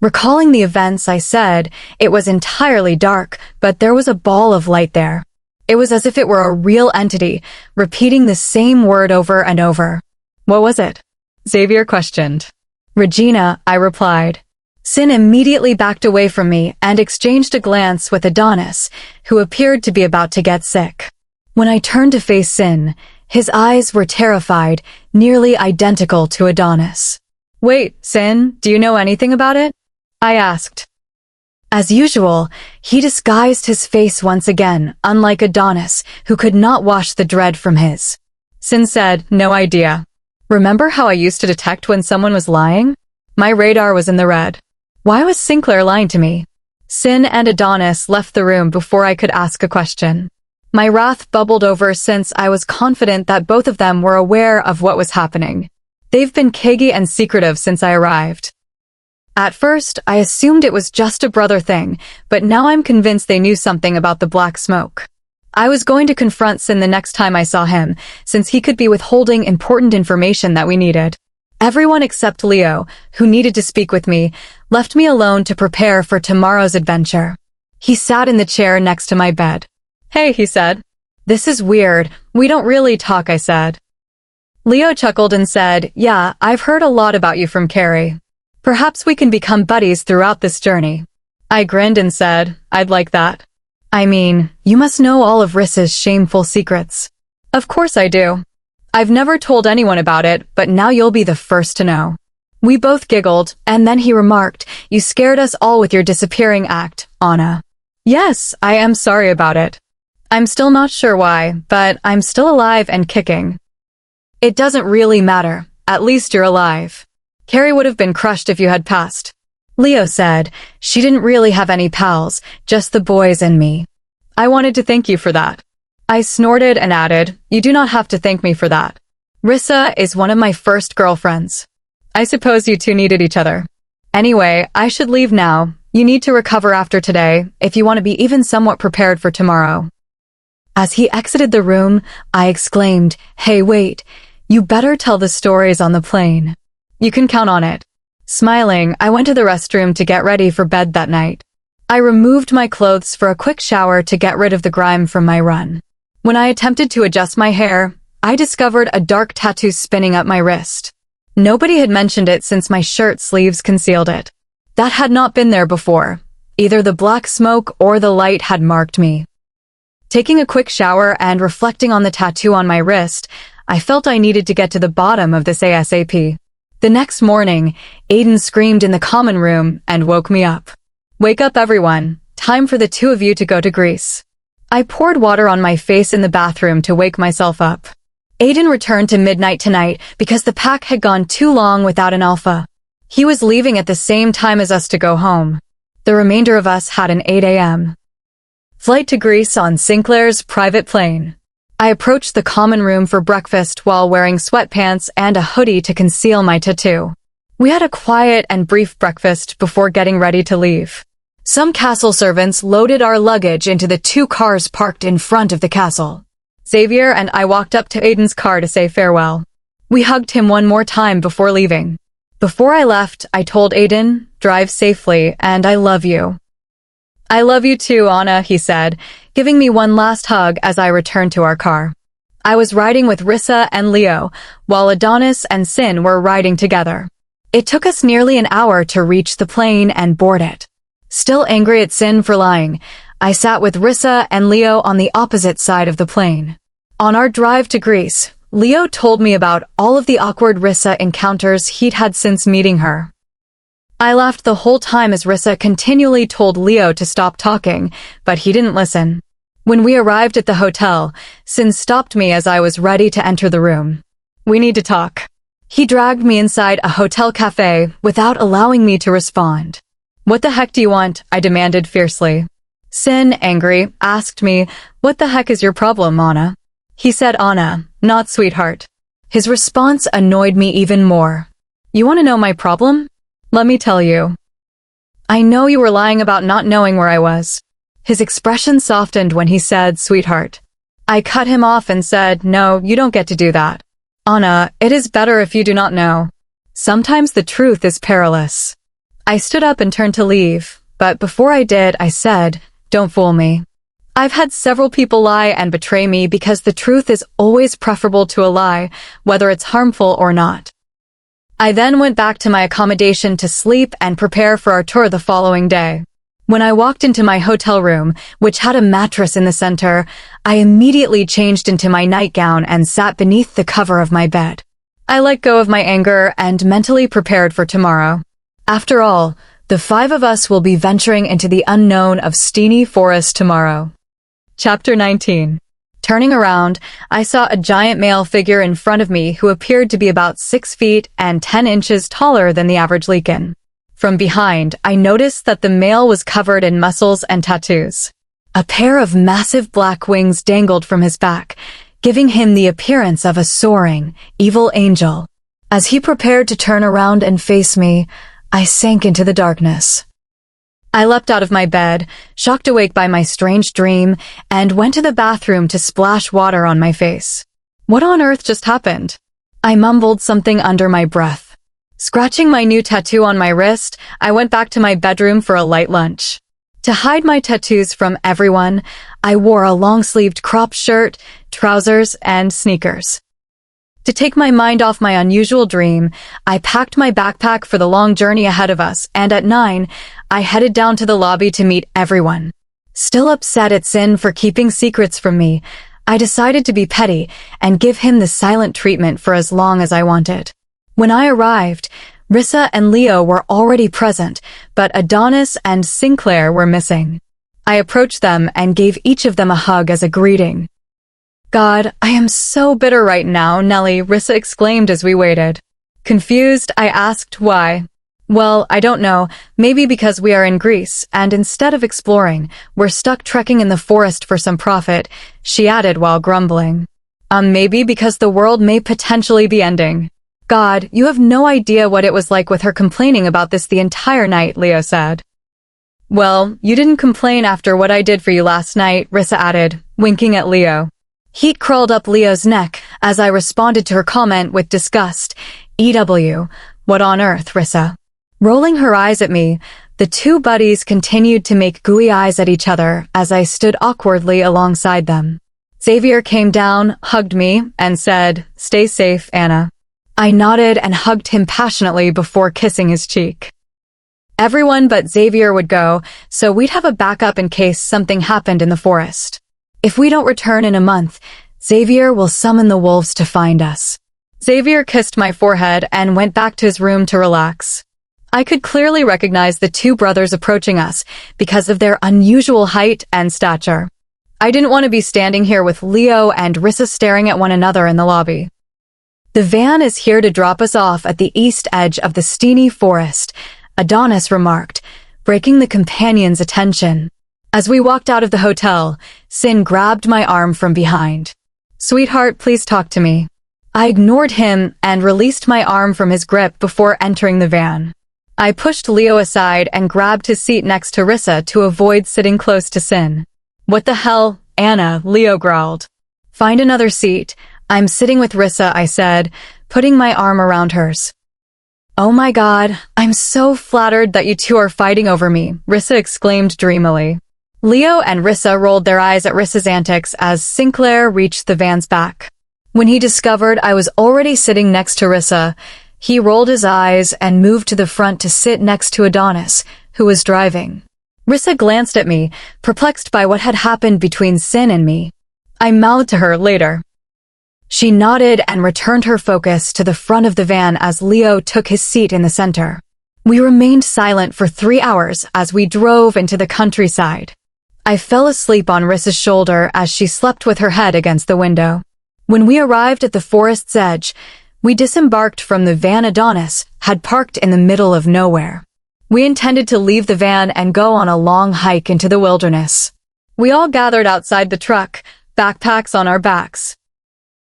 Recalling the events, I said, "It was entirely dark, but there was a ball of light there." It was as if it were a real entity, repeating the same word over and over. "What was it?" Xavier questioned. "Regina," I replied. Sin immediately backed away from me and exchanged a glance with Adonis, who appeared to be about to get sick. When I turned to face Sin, his eyes were terrified, nearly identical to Adonis. "Wait, Sin, do you know anything about it?" I asked. As usual, he disguised his face once again, unlike Adonis, who could not wash the dread from his. Sin said, "No idea. Remember how I used to detect when someone was lying? My radar was in the red. Why was Sinclair lying to me?" Sin and Adonis left the room before I could ask a question. My wrath bubbled over since I was confident that both of them were aware of what was happening. They've been cagey and secretive since I arrived. At first, I assumed it was just a brother thing, but now I'm convinced they knew something about the black smoke. I was going to confront Sin the next time I saw him, since he could be withholding important information that we needed. Everyone except Leo, who needed to speak with me, left me alone to prepare for tomorrow's adventure. He sat in the chair next to my bed. "Hey," he said. "This is weird. We don't really talk," I said. Leo chuckled and said, "Yeah, I've heard a lot about you from Carrie. Perhaps we can become buddies throughout this journey." I grinned and said, "I'd like that. I mean, you must know all of Rissa's shameful secrets." "Of course I do. I've never told anyone about it, but now you'll be the first to know." We both giggled, and then he remarked, "You scared us all with your disappearing act, Anna." "Yes, I am sorry about it. I'm still not sure why, but I'm still alive and kicking." "It doesn't really matter. At least you're alive. Carrie would have been crushed if you had passed." Leo said, "She didn't really have any pals, just the boys and me." "I wanted to thank you for that." I snorted and added, "You do not have to thank me for that. Rissa is one of my first girlfriends. I suppose you two needed each other. Anyway, I should leave now. You need to recover after today, if you want to be even somewhat prepared for tomorrow." As he exited the room, I exclaimed, "Hey, wait, you better tell the stories on the plane." "You can count on it." Smiling, I went to the restroom to get ready for bed that night. I removed my clothes for a quick shower to get rid of the grime from my run. When I attempted to adjust my hair, I discovered a dark tattoo spinning up my wrist. Nobody had mentioned it since my shirt sleeves concealed it. That had not been there before. Either the black smoke or the light had marked me. Taking a quick shower and reflecting on the tattoo on my wrist, I felt I needed to get to the bottom of this ASAP. The next morning, Aiden screamed in the common room and woke me up. "Wake up, everyone. Time for the two of you to go to Greece." I poured water on my face in the bathroom to wake myself up. Aiden returned to midnight tonight because the pack had gone too long without an alpha. He was leaving at the same time as us to go home. The remainder of us had an 8 a.m. flight to Greece on Sinclair's private plane. I approached the common room for breakfast while wearing sweatpants and a hoodie to conceal my tattoo. We had a quiet and brief breakfast before getting ready to leave. Some castle servants loaded our luggage into the 2 cars parked in front of the castle. Xavier and I walked up to Aiden's car to say farewell. We hugged him one more time before leaving. Before I left, I told Aiden, drive safely, and I love you. I love you too, Anna, he said, giving me one last hug as I returned to our car. I was riding with Rissa and Leo, while Adonis and Sin were riding together. It took us nearly an hour to reach the plane and board it. Still angry at Sin for lying, I sat with Rissa and Leo on the opposite side of the plane. On our drive to Greece, Leo told me about all of the awkward Rissa encounters he'd had since meeting her. I laughed the whole time as Rissa continually told Leo to stop talking, but he didn't listen. When we arrived at the hotel, Sin stopped me as I was ready to enter the room. We need to talk. He dragged me inside a hotel cafe without allowing me to respond. What the heck do you want? I demanded fiercely. Sin, angry, asked me, what the heck is your problem, Anna? He said Anna, not sweetheart. His response annoyed me even more. You want to know my problem? Let me tell you. I know you were lying about not knowing where I was. His expression softened when he said, sweetheart. I cut him off and said, no, you don't get to do that. Anna, it is better if you do not know. Sometimes the truth is perilous. I stood up and turned to leave, but before I did, I said, don't fool me. I've had several people lie and betray me because the truth is always preferable to a lie, whether it's harmful or not. I then went back to my accommodation to sleep and prepare for our tour the following day. When I walked into my hotel room, which had a mattress in the center, I immediately changed into my nightgown and sat beneath the cover of my bed. I let go of my anger and mentally prepared for tomorrow. After all, the 5 of us will be venturing into the unknown of Steeny Forest tomorrow. Chapter 19. Turning around, I saw a giant male figure in front of me who appeared to be about 6 feet and 10 inches taller than the average Lycan. From behind, I noticed that the male was covered in muscles and tattoos. A pair of massive black wings dangled from his back, giving him the appearance of a soaring, evil angel. As he prepared to turn around and face me, I sank into the darkness. I leapt out of my bed, shocked awake by my strange dream, and went to the bathroom to splash water on my face. What on earth just happened? I mumbled something under my breath. Scratching my new tattoo on my wrist, I went back to my bedroom for a light lunch. To hide my tattoos from everyone, I wore a long-sleeved crop shirt, trousers, and sneakers. To take my mind off my unusual dream, I packed my backpack for the long journey ahead of us, and at 9, I headed down to the lobby to meet everyone. Still upset at Sin for keeping secrets from me, I decided to be petty and give him the silent treatment for as long as I wanted. When I arrived, Rissa and Leo were already present, but Adonis and Sinclair were missing. I approached them and gave each of them a hug as a greeting. God, I am so bitter right now, Nellie, Rissa exclaimed as we waited. Confused, I asked why. Well, I don't know, maybe because we are in Greece, and instead of exploring, we're stuck trekking in the forest for some profit, she added while grumbling. Maybe because the world may potentially be ending. God, you have no idea what it was like with her complaining about this the entire night, Leo said. Well, you didn't complain after what I did for you last night, Rissa added, winking at Leo. Heat crawled up Leo's neck as I responded to her comment with disgust. EW, what on earth, Rissa? Rolling her eyes at me, the two buddies continued to make gooey eyes at each other as I stood awkwardly alongside them. Xavier came down, hugged me, and said, "Stay safe, Anna." I nodded and hugged him passionately before kissing his cheek. Everyone but Xavier would go, so we'd have a backup in case something happened in the forest. If we don't return in a month, Xavier will summon the wolves to find us. Xavier kissed my forehead and went back to his room to relax. I could clearly recognize the two brothers approaching us because of their unusual height and stature. I didn't want to be standing here with Leo and Rissa staring at one another in the lobby. The van is here to drop us off at the east edge of the Steeny Forest, Adonis remarked, breaking the companion's attention. As we walked out of the hotel, Sin grabbed my arm from behind. "Sweetheart, please talk to me." I ignored him and released my arm from his grip before entering the van. I pushed Leo aside and grabbed his seat next to Rissa to avoid sitting close to Sin. "What the hell, Anna?" Leo growled. "Find another seat. I'm sitting with Rissa," I said, putting my arm around hers. "Oh my God, I'm so flattered that you two are fighting over me," Rissa exclaimed dreamily. Leo and Rissa rolled their eyes at Rissa's antics as Sinclair reached the van's back. When he discovered I was already sitting next to Rissa, he rolled his eyes and moved to the front to sit next to Adonis, who was driving. Rissa glanced at me, perplexed by what had happened between Sin and me. I mouthed to her later. She nodded and returned her focus to the front of the van as Leo took his seat in the center. We remained silent for 3 hours as we drove into the countryside. I fell asleep on Rissa's shoulder as she slept with her head against the window. When we arrived at the forest's edge, we disembarked from the van Adonis had parked in the middle of nowhere. We intended to leave the van and go on a long hike into the wilderness. We all gathered outside the truck, backpacks on our backs.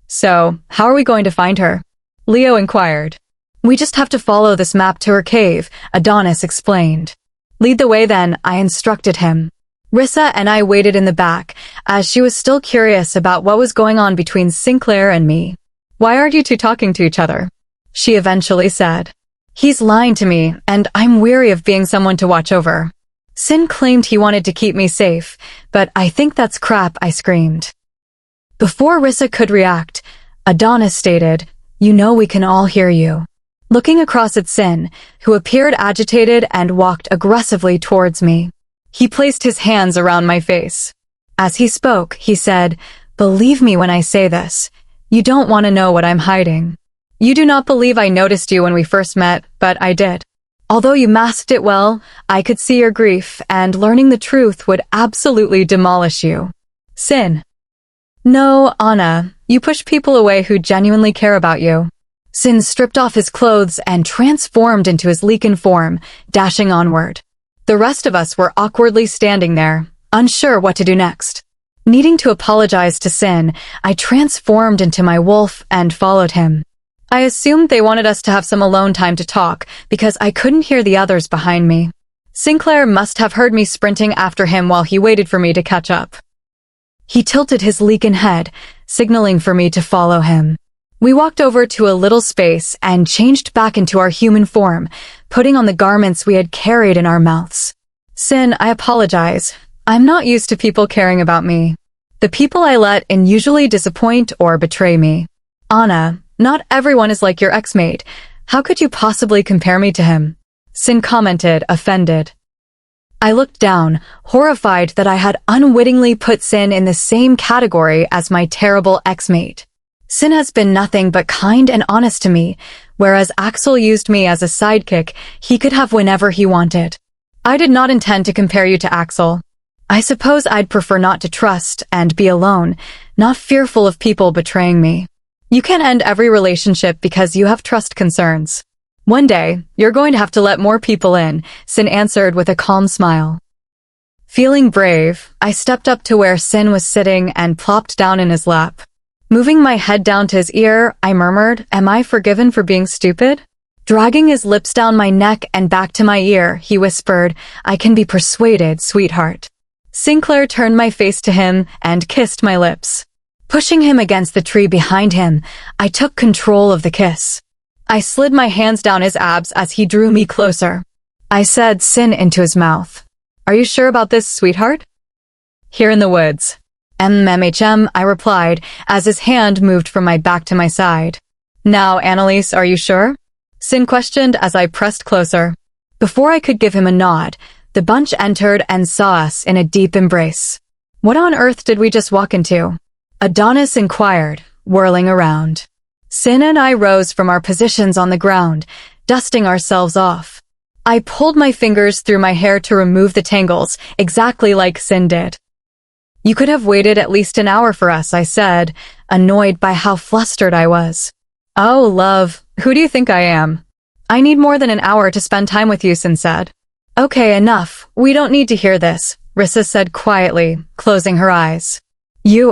"So, how are we going to find her?" Leo inquired. "We just have to follow this map to her cave," Adonis explained. "Lead the way then," I instructed him. Rissa and I waited in the back, as she was still curious about what was going on between Sinclair and me. "Why aren't you two talking to each other?" she eventually said. "He's lying to me, and I'm weary of being someone to watch over." Sin claimed he wanted to keep me safe, but I think that's crap, I screamed. Before Rissa could react, Adonis stated, "You know we can all hear you." Looking across at Sin, who appeared agitated and walked aggressively towards me. He placed his hands around my face. As he spoke, he said, "Believe me when I say this. You don't want to know what I'm hiding. You do not believe I noticed you when we first met, but I did. Although you masked it well, I could see your grief, and learning the truth would absolutely demolish you." Sin. "No, Anna, you push people away who genuinely care about you." Sin stripped off his clothes and transformed into his Lycan form, dashing onward. The rest of us were awkwardly standing there, unsure what to do next. Needing to apologize to Sin, I transformed into my wolf and followed him. I assumed they wanted us to have some alone time to talk because I couldn't hear the others behind me. Sinclair must have heard me sprinting after him while he waited for me to catch up. He tilted his Lycan head, signaling for me to follow him. We walked over to a little space and changed back into our human form, putting on the garments we had carried in our mouths. "Sin, I apologize. I'm not used to people caring about me. The people I let in usually disappoint or betray me. Anna, not everyone is like your ex-mate. How could you possibly compare me to him?" Sin commented, offended. I looked down, horrified that I had unwittingly put Sin in the same category as my terrible ex-mate. Sin has been nothing but kind and honest to me, whereas Axel used me as a sidekick he could have whenever he wanted. I did not intend to compare you to Axel. I suppose I'd prefer not to trust and be alone, not fearful of people betraying me. You can't end every relationship because you have trust concerns. One day, you're going to have to let more people in, Sin answered with a calm smile. Feeling brave, I stepped up to where Sin was sitting and plopped down in his lap. Moving my head down to his ear, I murmured, "Am I forgiven for being stupid?" Dragging his lips down my neck and back to my ear, he whispered, "I can be persuaded, sweetheart." Sinclair turned my face to him and kissed my lips. Pushing him against the tree behind him, I took control of the kiss. I slid my hands down his abs as he drew me closer. I said Sin into his mouth. "Are you sure about this, sweetheart?" "Here in the woods." "MMHM," I replied, as his hand moved from my back to my side. "Now, Analise, are you sure?" Sin questioned as I pressed closer. Before I could give him a nod, the bunch entered and saw us in a deep embrace. "What on earth did we just walk into?" Adonis inquired, whirling around. Sin and I rose from our positions on the ground, dusting ourselves off. I pulled my fingers through my hair to remove the tangles, exactly like Sin did. "You could have waited at least an hour for us," I said, annoyed by how flustered I was. "Oh, love, who do you think I am? I need more than an hour to spend time with you," Sin said. "Okay, enough. We don't need to hear this," Rissa said quietly, closing her eyes.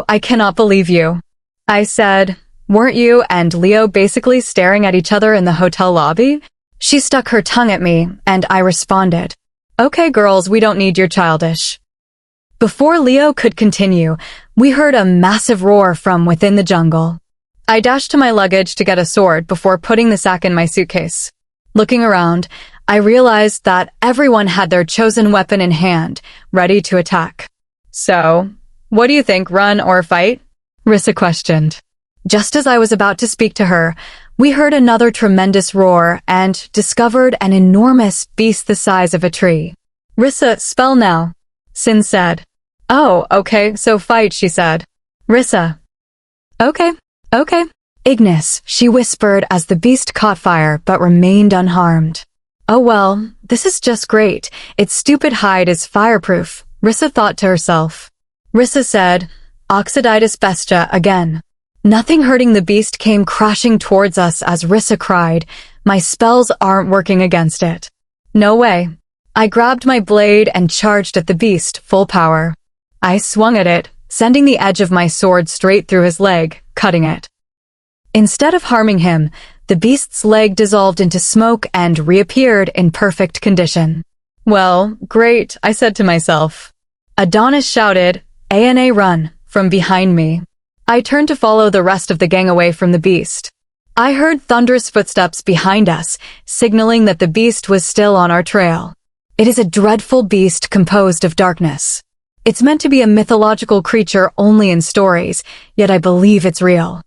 I cannot believe you." I said, "Weren't you and Leo basically staring at each other in the hotel lobby?" She stuck her tongue at me, and I responded, "Okay, girls, we don't need your childish." Before Leo could continue, we heard a massive roar from within the jungle. I dashed to my luggage to get a sword before putting the sack in my suitcase. Looking around, I realized that everyone had their chosen weapon in hand, ready to attack. So, what do you think, run or fight? Rissa questioned. Just as I was about to speak to her, we heard another tremendous roar and discovered an enormous beast the size of a tree. Rissa, spell now, Sin said. Oh, okay, so fight, she said. Rissa. Okay. Ignis, she whispered as the beast caught fire but remained unharmed. Oh well, this is just great. Its stupid hide is fireproof, Rissa thought to herself. Rissa said, Oxiditis bestia again. Nothing hurting the beast came crashing towards us as Rissa cried, my spells aren't working against it. No way. I grabbed my blade and charged at the beast, full power. I swung at it, sending the edge of my sword straight through his leg, cutting it. Instead of harming him, the beast's leg dissolved into smoke and reappeared in perfect condition. Well, great, I said to myself. Adonis shouted, A&A run, from behind me. I turned to follow the rest of the gang away from the beast. I heard thunderous footsteps behind us, signaling that the beast was still on our trail. It is a dreadful beast composed of darkness. It's meant to be a mythological creature only in stories, yet I believe it's real.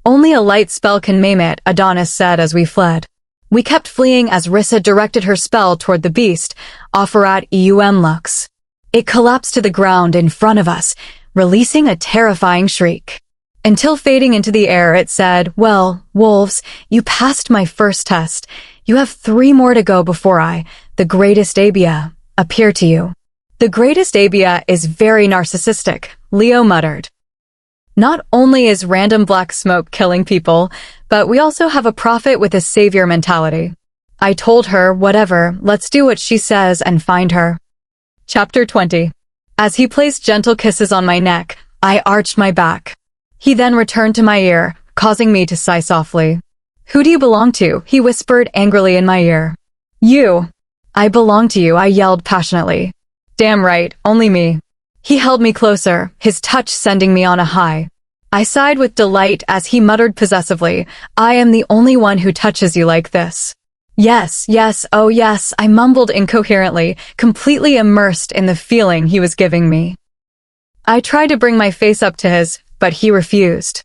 Only a light spell can maim it, Adonis said as we fled. We kept fleeing as Rissa directed her spell toward the beast, Offerat Eum Lux. It collapsed to the ground in front of us, releasing a terrifying shriek. Until fading into the air, it said, well, wolves, you passed my first test. You have 3 more to go before I, the greatest Abia, appear to you. The greatest Abia is very narcissistic, Leo muttered. Not only is random black smoke killing people, but we also have a prophet with a savior mentality. I told her, whatever, let's do what she says and find her. Chapter 20. As he placed gentle kisses on my neck, I arched my back. He then returned to my ear, causing me to sigh softly. Who do you belong to? He whispered angrily in my ear. You. I belong to you, I yelled passionately. Damn right, only me. He held me closer, his touch sending me on a high. I sighed with delight as he muttered possessively, I am the only one who touches you like this. Yes, oh yes, I mumbled incoherently, completely immersed in the feeling he was giving me. I tried to bring my face up to his, but he refused.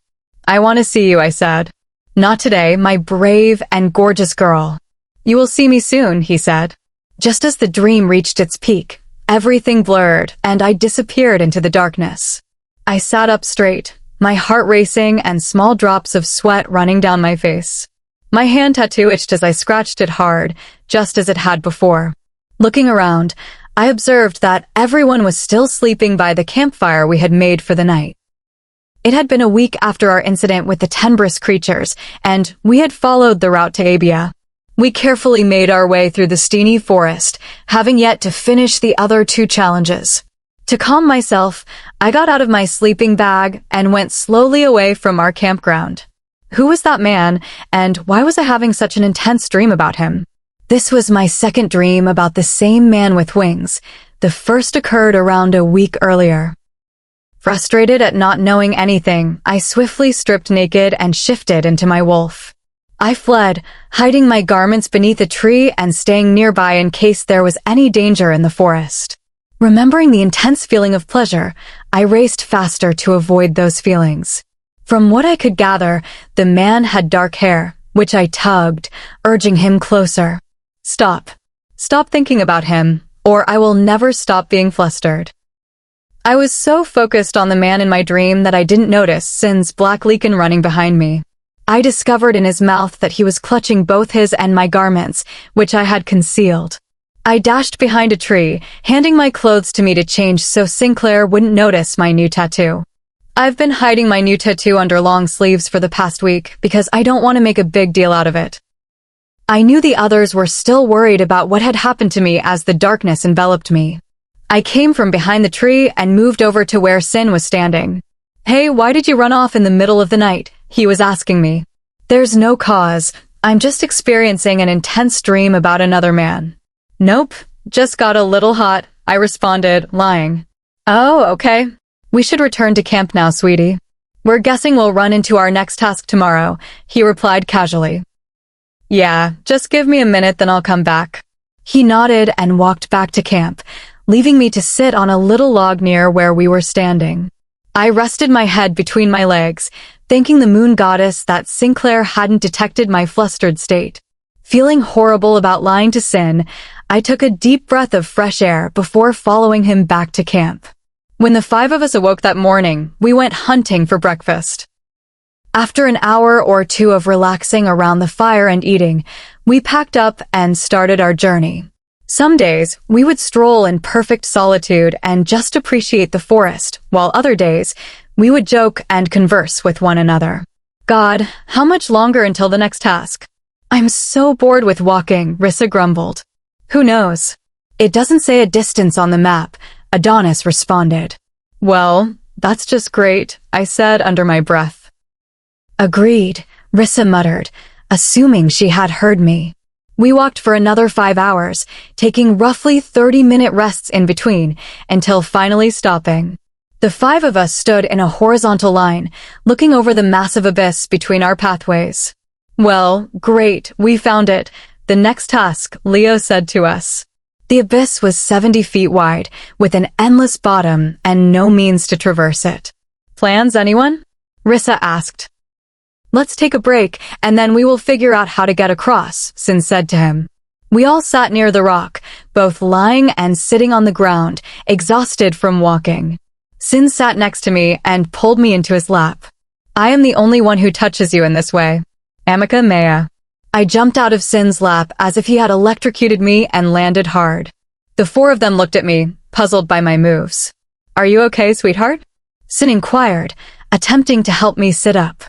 I want to see you, I said. Not today, my brave and gorgeous girl. You will see me soon, he said. Just as the dream reached its peak, everything blurred, and I disappeared into the darkness. I sat up straight, my heart racing and small drops of sweat running down my face. My hand tattoo itched as I scratched it hard, just as it had before. Looking around, I observed that everyone was still sleeping by the campfire we had made for the night. It had been a week after our incident with the tenebrous creatures, and we had followed the route to Abia. We carefully made our way through the Steeny forest, having yet to finish the other 2 challenges. To calm myself, I got out of my sleeping bag and went slowly away from our campground. Who was that man, and why was I having such an intense dream about him? This was my second dream about the same man with wings. The first occurred around a week earlier. Frustrated at not knowing anything, I swiftly stripped naked and shifted into my wolf. I fled, hiding my garments beneath a tree and staying nearby in case there was any danger in the forest. Remembering the intense feeling of pleasure, I raced faster to avoid those feelings. From what I could gather, the man had dark hair, which I tugged, urging him closer. Stop. Stop thinking about him, or I will never stop being flustered. I was so focused on the man in my dream that I didn't notice Sin's black Lycan running behind me. I discovered in his mouth that he was clutching both his and my garments, which I had concealed. I dashed behind a tree, handing my clothes to me to change so Sinclair wouldn't notice my new tattoo. I've been hiding my new tattoo under long sleeves for the past week because I don't want to make a big deal out of it. I knew the others were still worried about what had happened to me as the darkness enveloped me. I came from behind the tree and moved over to where Sin was standing. Hey, why did you run off in the middle of the night? He was asking me. There's no cause. I'm just experiencing an intense dream about another man. Nope, just got a little hot, I responded, lying. Oh, okay. We should return to camp now, sweetie. We're guessing we'll run into our next task tomorrow, he replied casually. Yeah, just give me a minute then I'll come back. He nodded and walked back to camp, leaving me to sit on a little log near where we were standing. I rested my head between my legs, thanking the moon goddess that Sinclair hadn't detected my flustered state. Feeling horrible about lying to Sin, I took a deep breath of fresh air before following him back to camp. When the 5 of us awoke that morning, we went hunting for breakfast. After an hour or two of relaxing around the fire and eating, we packed up and started our journey. Some days, we would stroll in perfect solitude and just appreciate the forest, while other days, we would joke and converse with one another. God, how much longer until the next task? I'm so bored with walking, Rissa grumbled. Who knows? It doesn't say a distance on the map, Adonis responded. Well, that's just great, I said under my breath. Agreed, Rissa muttered, assuming she had heard me. We walked for another 5 hours, taking roughly 30-minute rests in between, until finally stopping. The 5 of us stood in a horizontal line, looking over the massive abyss between our pathways. Well, great, we found it. The next task, Leo said to us. The abyss was 70 feet wide, with an endless bottom and no means to traverse it. Plans, anyone? Rissa asked. Let's take a break, and then we will figure out how to get across, Sin said to him. We all sat near the rock, both lying and sitting on the ground, exhausted from walking. Sin sat next to me and pulled me into his lap. I am the only one who touches you in this way. Amica mea. I jumped out of Sin's lap as if he had electrocuted me and landed hard. The 4 of them looked at me, puzzled by my moves. Are you okay, sweetheart? Sin inquired, attempting to help me sit up.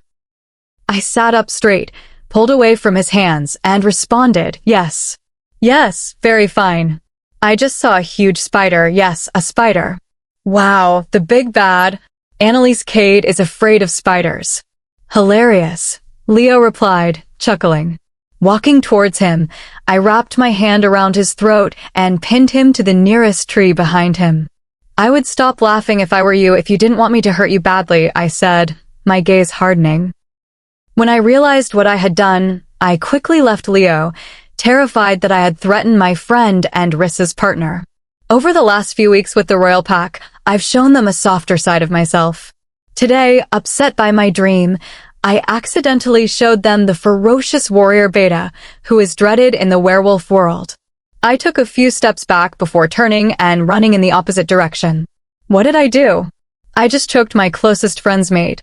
I sat up straight, pulled away from his hands, and responded, yes. Yes, very fine. I just saw a huge spider, yes, a spider. Wow, the big bad. Analise Kade is afraid of spiders. Hilarious, Leo replied, chuckling. Walking towards him, I wrapped my hand around his throat and pinned him to the nearest tree behind him. I would stop laughing if I were you if you didn't want me to hurt you badly, I said, my gaze hardening. When I realized what I had done, I quickly left Leo, terrified that I had threatened my friend and Rissa's partner. Over the last few weeks with the Royal Pack, I've shown them a softer side of myself. Today, upset by my dream, I accidentally showed them the ferocious warrior Beta, who is dreaded in the werewolf world. I took a few steps back before turning and running in the opposite direction. What did I do? I just choked my closest friend's mate.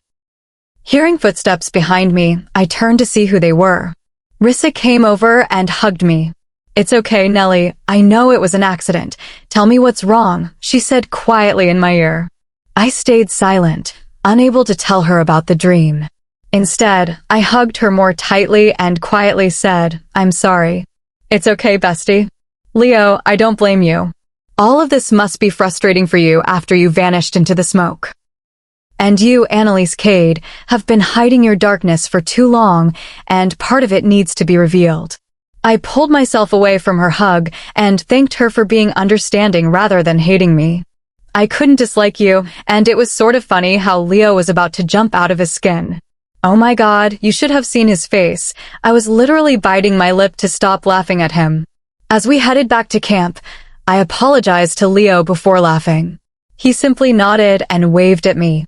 Hearing footsteps behind me, I turned to see who they were. Rissa came over and hugged me. It's okay, Nellie. I know it was an accident. Tell me what's wrong, she said quietly in my ear. I stayed silent, unable to tell her about the dream. Instead, I hugged her more tightly and quietly said, I'm sorry. It's okay, bestie. Leo, I don't blame you. All of this must be frustrating for you after you vanished into the smoke. And you, Analise Kade, have been hiding your darkness for too long, and part of it needs to be revealed. I pulled myself away from her hug and thanked her for being understanding rather than hating me. I couldn't dislike you, and it was sort of funny how Leo was about to jump out of his skin. Oh my God, you should have seen his face. I was literally biting my lip to stop laughing at him. As we headed back to camp, I apologized to Leo before laughing. He simply nodded and waved at me.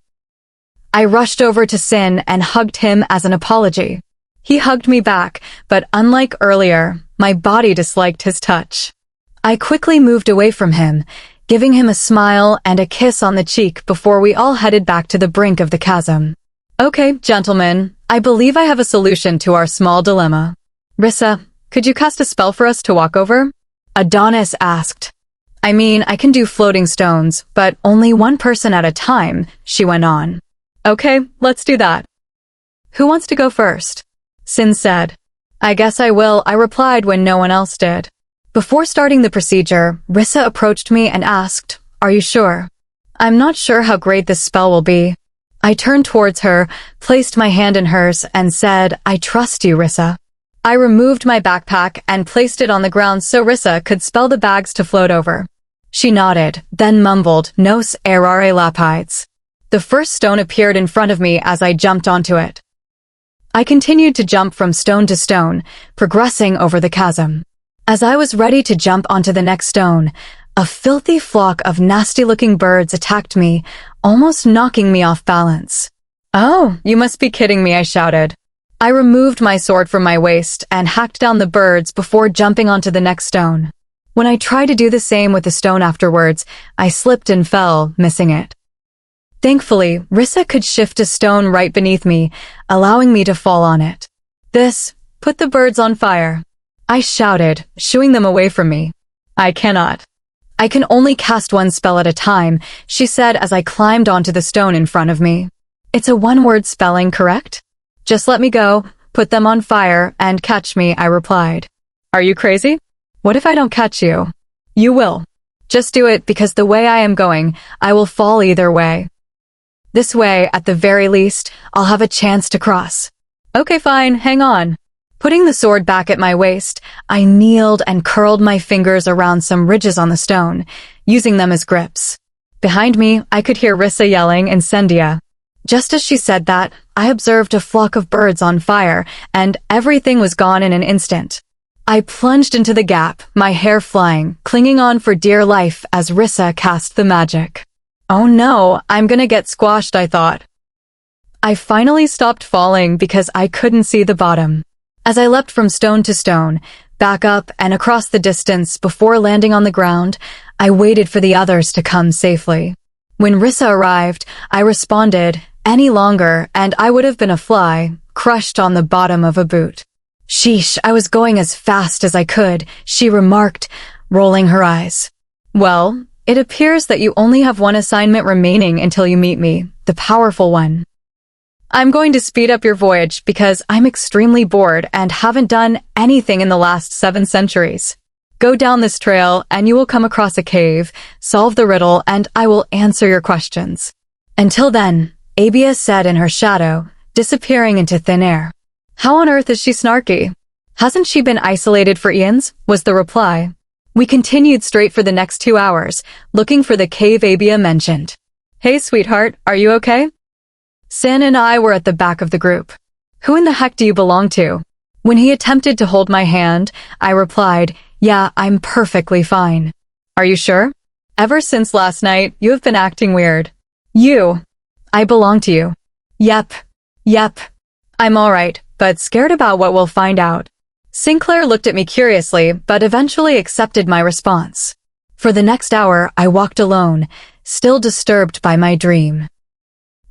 I rushed over to Sin and hugged him as an apology. He hugged me back, but unlike earlier, my body disliked his touch. I quickly moved away from him, giving him a smile and a kiss on the cheek before we all headed back to the brink of the chasm. Okay, gentlemen, I believe I have a solution to our small dilemma. Rissa, could you cast a spell for us to walk over? Adonis asked. I mean, I can do floating stones, but only one person at a time, she went on. Okay, let's do that. Who wants to go first? Sin said. I guess I will, I replied when no one else did. Before starting the procedure, Rissa approached me and asked, Are you sure? I'm not sure how great this spell will be. I turned towards her, placed my hand in hers, and said, I trust you, Rissa. I removed my backpack and placed it on the ground so Rissa could spell the bags to float over. She nodded, then mumbled, Nos errare lapides. The first stone appeared in front of me as I jumped onto it. I continued to jump from stone to stone, progressing over the chasm. As I was ready to jump onto the next stone, a filthy flock of nasty-looking birds attacked me, almost knocking me off balance. "Oh, you must be kidding me," I shouted. I removed my sword from my waist and hacked down the birds before jumping onto the next stone. When I tried to do the same with the stone afterwards, I slipped and fell, missing it. Thankfully, Rissa could shift a stone right beneath me, allowing me to fall on it. "This, put the birds on fire," I shouted, shooing them away from me. "I cannot. I can only cast one spell at a time," she said as I climbed onto the stone in front of me. "It's a one-word spelling, correct?" "Just let me go, put them on fire, and catch me," I replied. "Are you crazy? What if I don't catch you?" "You will. Just do it because the way I am going, I will fall either way. This way, at the very least, I'll have a chance to cross." "Okay, fine, hang on." Putting the sword back at my waist, I kneeled and curled my fingers around some ridges on the stone, using them as grips. Behind me, I could hear Rissa yelling "Incendia." Just as she said that, I observed a flock of birds on fire, and everything was gone in an instant. I plunged into the gap, my hair flying, clinging on for dear life as Rissa cast the magic. "Oh no, I'm gonna get squashed," I thought. I finally stopped falling because I couldn't see the bottom. As I leapt from stone to stone, back up and across the distance before landing on the ground, I waited for the others to come safely. When Rissa arrived, I responded, "Any longer, and I would have been a fly, crushed on the bottom of a boot." "Sheesh, I was going as fast as I could," she remarked, rolling her eyes. "Well, it appears that you only have one assignment remaining until you meet me, the powerful one. I'm going to speed up your voyage because I'm extremely bored and haven't done anything in the last 7 centuries. Go down this trail and you will come across a cave, solve the riddle, and I will answer your questions. Until then," Abia said in her shadow, disappearing into thin air. "How on earth is she snarky?" "Hasn't she been isolated for eons?" was the reply. We continued straight for the next 2 hours, looking for the cave Abia mentioned. "Hey, sweetheart, are you okay?" Sin and I were at the back of the group. "Who in the heck do you belong to?" When he attempted to hold my hand, I replied, "Yeah, I'm perfectly fine." "Are you sure? Ever since last night, you have been acting weird." "You. I belong to you." Yep. "I'm alright, but scared about what we'll find out." Sinclair looked at me curiously, but eventually accepted my response. For the next hour, I walked alone, still disturbed by my dream.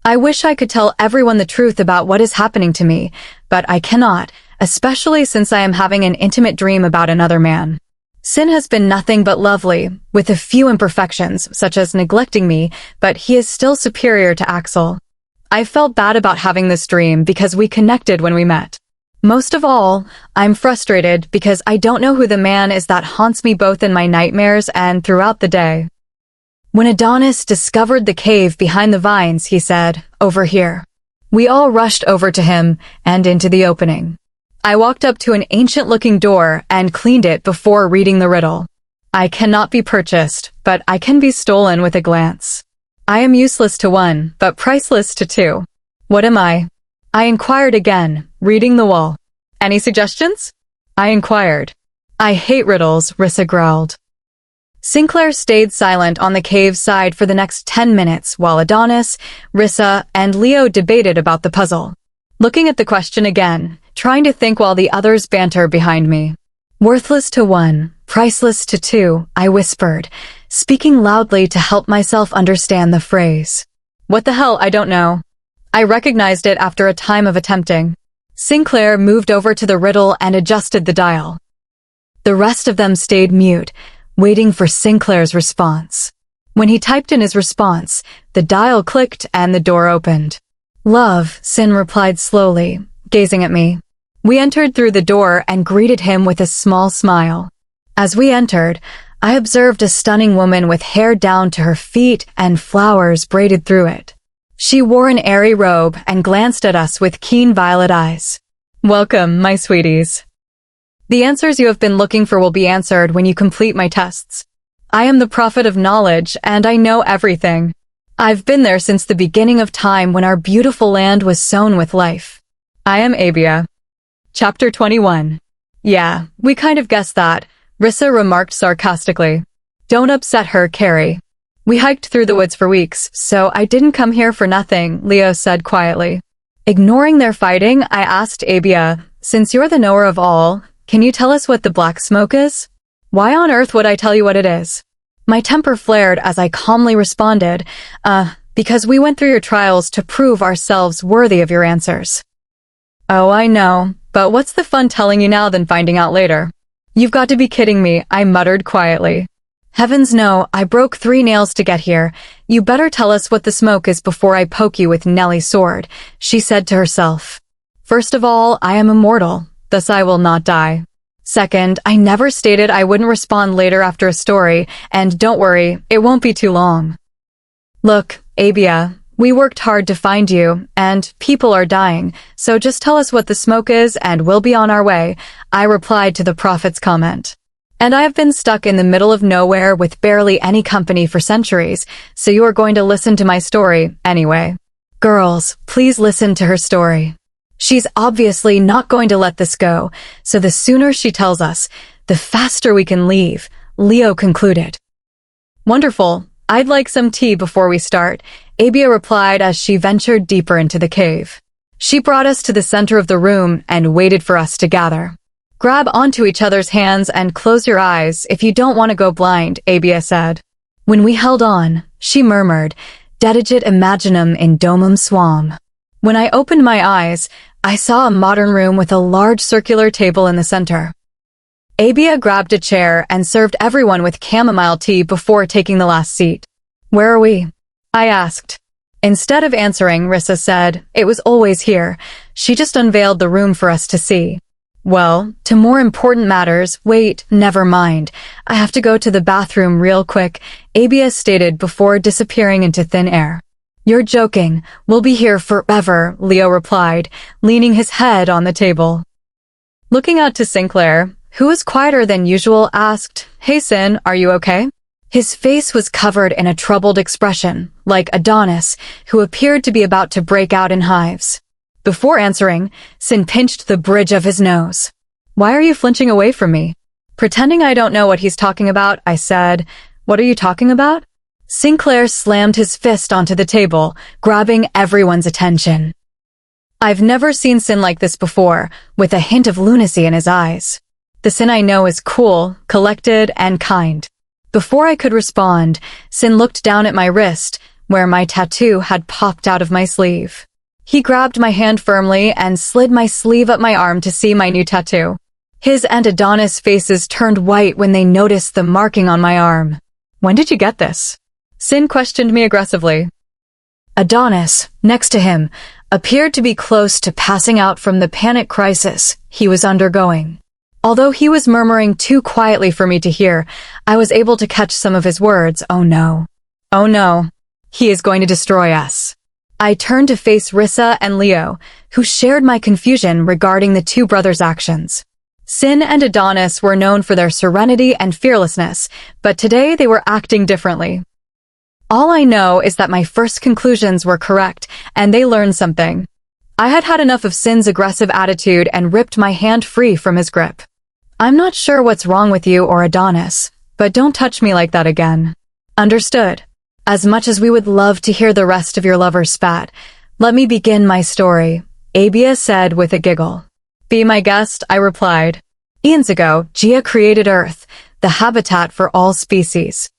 I wish I could tell everyone the truth about what is happening to me, but I cannot, especially since I am having an intimate dream about another man. Sin has been nothing but lovely, with a few imperfections, such as neglecting me, but he is still superior to Axel. I felt bad about having this dream because we connected when we met. Most of all, I'm frustrated because I don't know who the man is that haunts me both in my nightmares and throughout the day. When Adonis discovered the cave behind the vines, he said, "Over here." We all rushed over to him and into the opening. I walked up to an ancient-looking door and cleaned it before reading the riddle. "I cannot be purchased, but I can be stolen with a glance. I am useless to one, but priceless to two. What am I?" I inquired again, reading the wall. "Any suggestions?" I inquired. "I hate riddles," Rissa growled. Sinclair stayed silent on the cave's side for the next 10 minutes while Adonis, Rissa, and Leo debated about the puzzle. Looking at the question again, trying to think while the others banter behind me. "Worthless to one, priceless to two," I whispered, speaking loudly to help myself understand the phrase. "What the hell, I don't know." I recognized it after a time of attempting. Sinclair moved over to the riddle and adjusted the dial. The rest of them stayed mute, waiting for Sinclair's response. When he typed in his response, the dial clicked and the door opened. "Love," Sin replied slowly, gazing at me. We entered through the door and greeted him with a small smile. As we entered, I observed a stunning woman with hair down to her feet and flowers braided through it. She wore an airy robe and glanced at us with keen violet eyes. "Welcome, my sweeties. The answers you have been looking for will be answered when you complete my tests. I am the prophet of knowledge, and I know everything." I've been there since the beginning of time when our beautiful land was sown with life. I am Abia. Chapter 21. Yeah, we kind of guessed that, Rissa remarked sarcastically. Don't upset her, Carrie. We hiked through the woods for weeks, so I didn't come here for nothing, Leo said quietly. Ignoring their fighting, I asked Abia, since you're the knower of all, can you tell us what the black smoke is? Why on earth would I tell you what it is? My temper flared as I calmly responded, because we went through your trials to prove ourselves worthy of your answers. Oh, I know, but what's the fun telling you now than finding out later? You've got to be kidding me, I muttered quietly. Heavens no, I broke 3 nails to get here. You better tell us what the smoke is before I poke you with Nellie's sword, she said to herself. First of all, I am immortal, thus I will not die. Second, I never stated I wouldn't respond later after a story, and don't worry, it won't be too long. Look, Abia, we worked hard to find you, and people are dying, so just tell us what the smoke is and we'll be on our way, I replied to the prophet's comment. And I have been stuck in the middle of nowhere with barely any company for centuries, so you are going to listen to my story anyway. Girls, please listen to her story. She's obviously not going to let this go, so the sooner she tells us, the faster we can leave, Leo concluded. Wonderful. I'd like some tea before we start, Abia replied as she ventured deeper into the cave. She brought us to the center of the room and waited for us to gather. Grab onto each other's hands and close your eyes if you don't want to go blind, Abia said. When we held on, she murmured, Dedigit imaginum in domum suam. When I opened my eyes, I saw a modern room with a large circular table in the center. Abia grabbed a chair and served everyone with chamomile tea before taking the last seat. Where are we? I asked. Instead of answering, Rissa said, it was always here. She just unveiled the room for us to see. Well, to more important matters, wait, never mind. I have to go to the bathroom real quick, Abia stated before disappearing into thin air. You're joking. We'll be here forever, Leo replied, leaning his head on the table. Looking out to Sinclair, who was quieter than usual, asked, Hey Sin, are you okay? His face was covered in a troubled expression, like Adonis, who appeared to be about to break out in hives. Before answering, Sin pinched the bridge of his nose. Why are you flinching away from me? Pretending I don't know what he's talking about, I said, What are you talking about? Sinclair slammed his fist onto the table, grabbing everyone's attention. I've never seen Sin like this before, with a hint of lunacy in his eyes. The Sin I know is cool, collected, and kind. Before I could respond, Sin looked down at my wrist, where my tattoo had popped out of my sleeve. He grabbed my hand firmly and slid my sleeve up my arm to see my new tattoo. His and Adonis' faces turned white when they noticed the marking on my arm. When did you get this? Sin questioned me aggressively. Adonis, next to him, appeared to be close to passing out from the panic crisis he was undergoing. Although he was murmuring too quietly for me to hear, I was able to catch some of his words. Oh no. Oh no. He is going to destroy us. I turned to face Rissa and Leo, who shared my confusion regarding the two brothers' actions. Sin and Adonis were known for their serenity and fearlessness, but today they were acting differently. All I know is that my first conclusions were correct, and they learned something. I had had enough of Sin's aggressive attitude and ripped my hand free from his grip. I'm not sure what's wrong with you or Adonis, but don't touch me like that again. Understood. As much as we would love to hear the rest of your lover's spat, let me begin my story, Abia said with a giggle. Be my guest, I replied. Eons ago, Gia created Earth, the habitat for all species.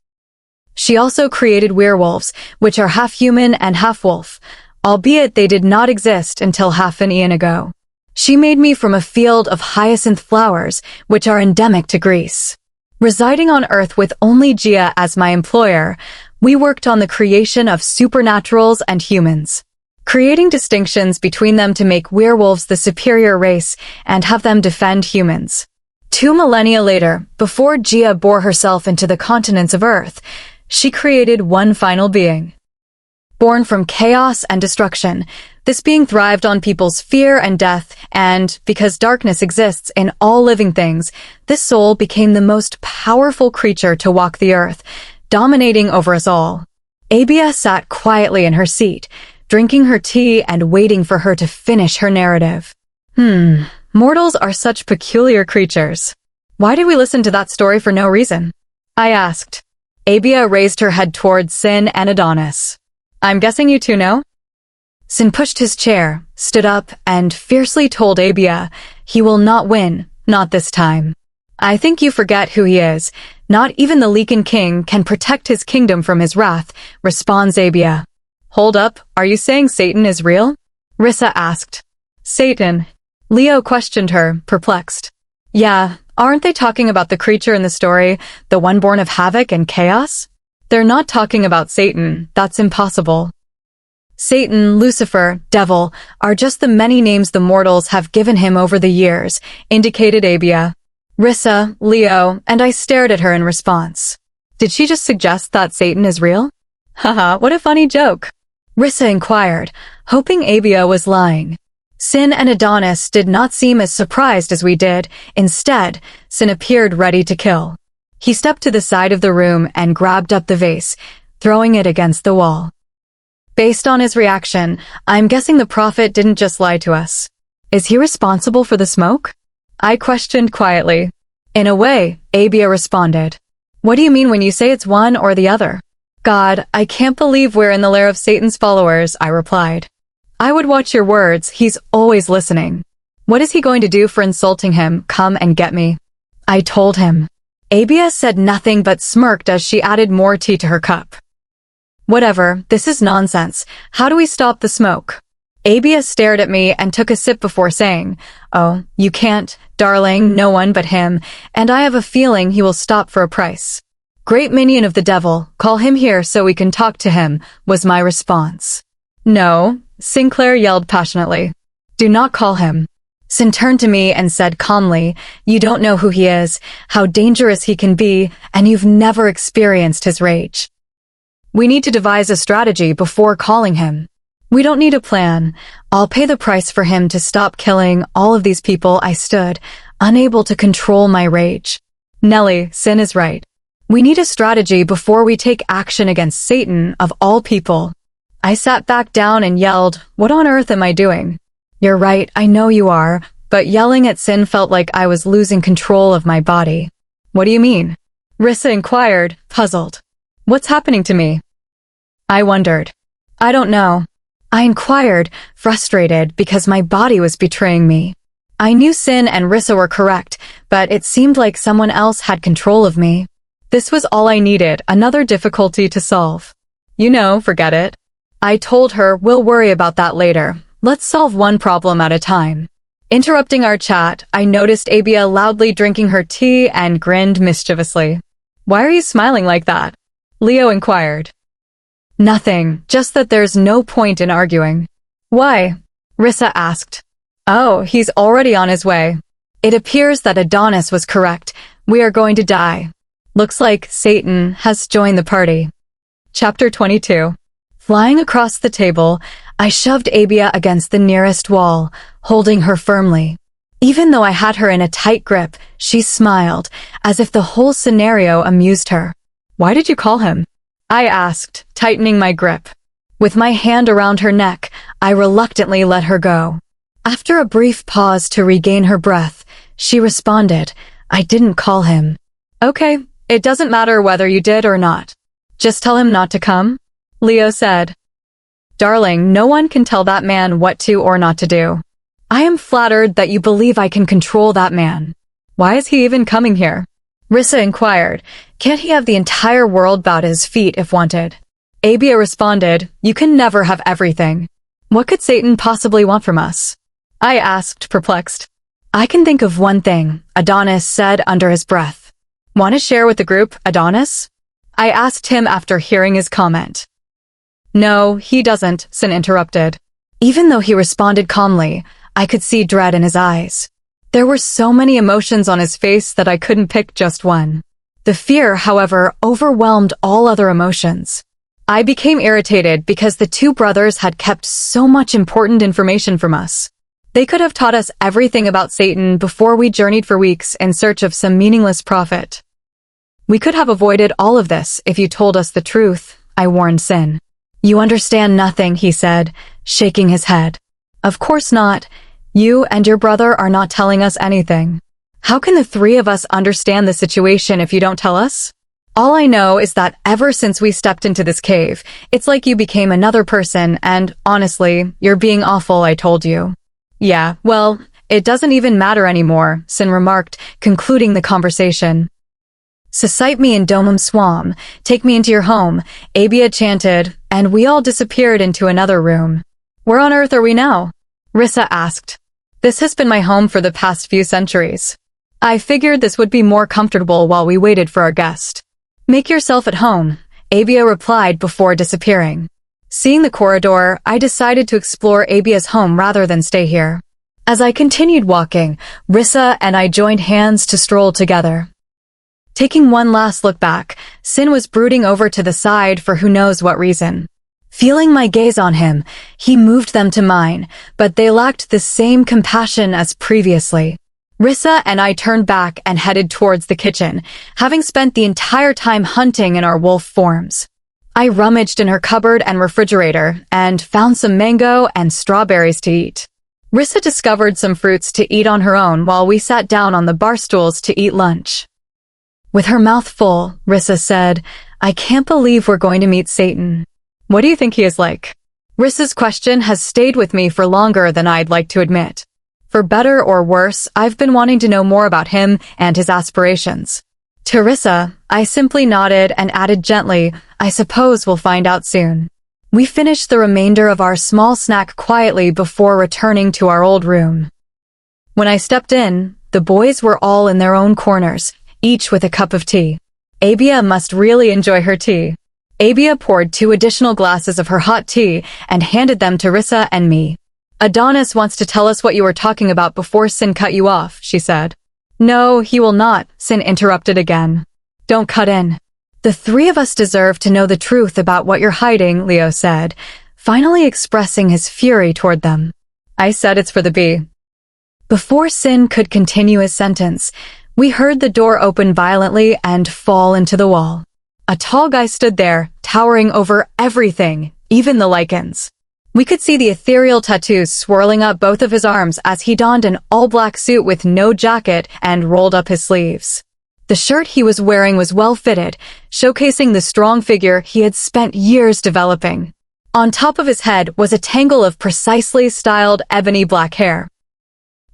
She also created werewolves, which are half human and half wolf, albeit they did not exist until half an eon ago. She made me from a field of hyacinth flowers, which are endemic to Greece. Residing on Earth with only Gia as my employer, we worked on the creation of supernaturals and humans, creating distinctions between them to make werewolves the superior race and have them defend humans. 2 millennia later, before Gia bore herself into the continents of Earth, she created one final being. Born from chaos and destruction, this being thrived on people's fear and death, and, because darkness exists in all living things, this soul became the most powerful creature to walk the earth, dominating over us all. Abia sat quietly in her seat, drinking her tea and waiting for her to finish her narrative. Mortals are such peculiar creatures. Why did we listen to that story for no reason? I asked. Abia raised her head towards Sin and Adonis. I'm guessing you two know? Sin pushed his chair, stood up, and fiercely told Abia, he will not win, not this time. I think you forget who he is. Not even the Lycan King can protect his kingdom from his wrath, responds Abia. Hold up, are you saying Satan is real? Rissa asked. Satan? Leo questioned her, perplexed. Yeah, aren't they talking about the creature in the story, the one born of havoc and chaos? They're not talking about Satan, that's impossible. Satan, Lucifer, Devil, are just the many names the mortals have given him over the years, indicated Abia. Rissa, Leo, and I stared at her in response. Did she just suggest that Satan is real? Haha, what a funny joke. Rissa inquired, hoping Abia was lying. Sin and Adonis did not seem as surprised as we did. Instead, Sin appeared ready to kill. He stepped to the side of the room and grabbed up the vase, throwing it against the wall. Based on his reaction, I'm guessing the prophet didn't just lie to us. Is he responsible for the smoke? I questioned quietly. In a way, Abia responded. What do you mean when you say it's one or the other? God, I can't believe we're in the lair of Satan's followers, I replied. I would watch your words, he's always listening. What is he going to do for insulting him? Come and get me. I told him. Abia said nothing but smirked as she added more tea to her cup. Whatever, this is nonsense. How do we stop the smoke? Abia stared at me and took a sip before saying, Oh, you can't, darling, no one but him, and I have a feeling he will stop for a price. Great minion of the devil, call him here so we can talk to him, was my response. No, Sinclair yelled passionately. Do not call him. Sin turned to me and said calmly, You don't know who he is, how dangerous he can be, and you've never experienced his rage. We need to devise a strategy before calling him. We don't need a plan. I'll pay the price for him to stop killing all of these people. I stood, unable to control my rage. Nelly, Sin is right. We need a strategy before we take action against Satan of all people. I sat back down and yelled, What on earth am I doing? You're right, I know you are, but yelling at Sin felt like I was losing control of my body. What do you mean? Rissa inquired, puzzled. What's happening to me? I wondered. I don't know. I inquired, frustrated because my body was betraying me. I knew Sin and Rissa were correct, but it seemed like someone else had control of me. This was all I needed, another difficulty to solve. You know, forget it. I told her, we'll worry about that later. Let's solve one problem at a time. Interrupting our chat, I noticed Abia loudly drinking her tea and grinned mischievously. Why are you smiling like that? Leo inquired. Nothing, just that there's no point in arguing. Why? Rissa asked. Oh, he's already on his way. It appears that Adonis was correct. We are going to die. Looks like Satan has joined the party. Chapter 22. Flying across the table, I shoved Abia against the nearest wall, holding her firmly. Even though I had her in a tight grip, she smiled, as if the whole scenario amused her. Why did you call him? I asked, tightening my grip. With my hand around her neck, I reluctantly let her go. After a brief pause to regain her breath, she responded, I didn't call him. Okay, it doesn't matter whether you did or not. Just tell him not to come, Leo said. Darling, no one can tell that man what to or not to do. I am flattered that you believe I can control that man. Why is he even coming here? Rissa inquired, can't he have the entire world bow at his feet if wanted? Abia responded, you can never have everything. What could Satan possibly want from us? I asked, perplexed. I can think of one thing, Adonis said under his breath. Want to share with the group, Adonis? I asked him after hearing his comment. No, he doesn't, Sin interrupted. Even though he responded calmly, I could see dread in his eyes. There were so many emotions on his face that I couldn't pick just one. The fear, however, overwhelmed all other emotions. I became irritated because the two brothers had kept so much important information from us. They could have taught us everything about Satan before we journeyed for weeks in search of some meaningless prophet. We could have avoided all of this if you told us the truth, I warned Sin. You understand nothing, he said, shaking his head. Of course not. You and your brother are not telling us anything. How can the three of us understand the situation if you don't tell us? All I know is that ever since we stepped into this cave, it's like you became another person and, honestly, you're being awful, I told you. Yeah, well, it doesn't even matter anymore, Sin remarked, concluding the conversation. Suscite me in domum swam, take me into your home, Abia chanted, and we all disappeared into another room. Where on earth are we now? Rissa asked. This has been my home for the past few centuries. I figured this would be more comfortable while we waited for our guest. Make yourself at home, Abia replied before disappearing. Seeing the corridor, I decided to explore Abia's home rather than stay here. As I continued walking, Rissa and I joined hands to stroll together. Taking one last look back, Sin was brooding over to the side for who knows what reason. Feeling my gaze on him, he moved them to mine, but they lacked the same compassion as previously. Rissa and I turned back and headed towards the kitchen, having spent the entire time hunting in our wolf forms. I rummaged in her cupboard and refrigerator and found some mango and strawberries to eat. Rissa discovered some fruits to eat on her own while we sat down on the bar stools to eat lunch. With her mouth full, Rissa said, I can't believe we're going to meet Satan. What do you think he is like? Rissa's question has stayed with me for longer than I'd like to admit. For better or worse, I've been wanting to know more about him and his aspirations. To Rissa, I simply nodded and added gently, I suppose we'll find out soon. We finished the remainder of our small snack quietly before returning to our old room. When I stepped in, the boys were all in their own corners, each with a cup of tea. Abia must really enjoy her tea. Abia poured 2 additional glasses of her hot tea and handed them to Rissa and me. Adonis wants to tell us what you were talking about before Sin cut you off, she said. No, he will not, Sin interrupted again. Don't cut in. The 3 of us deserve to know the truth about what you're hiding, Leo said, finally expressing his fury toward them. I said it's for the bee. Before Sin could continue his sentence, we heard the door open violently and fall into the wall. A tall guy stood there, towering over everything, even the Lycans. We could see the ethereal tattoos swirling up both of his arms as he donned an all-black suit with no jacket and rolled up his sleeves. The shirt he was wearing was well-fitted, showcasing the strong figure he had spent years developing. On top of his head was a tangle of precisely styled ebony black hair.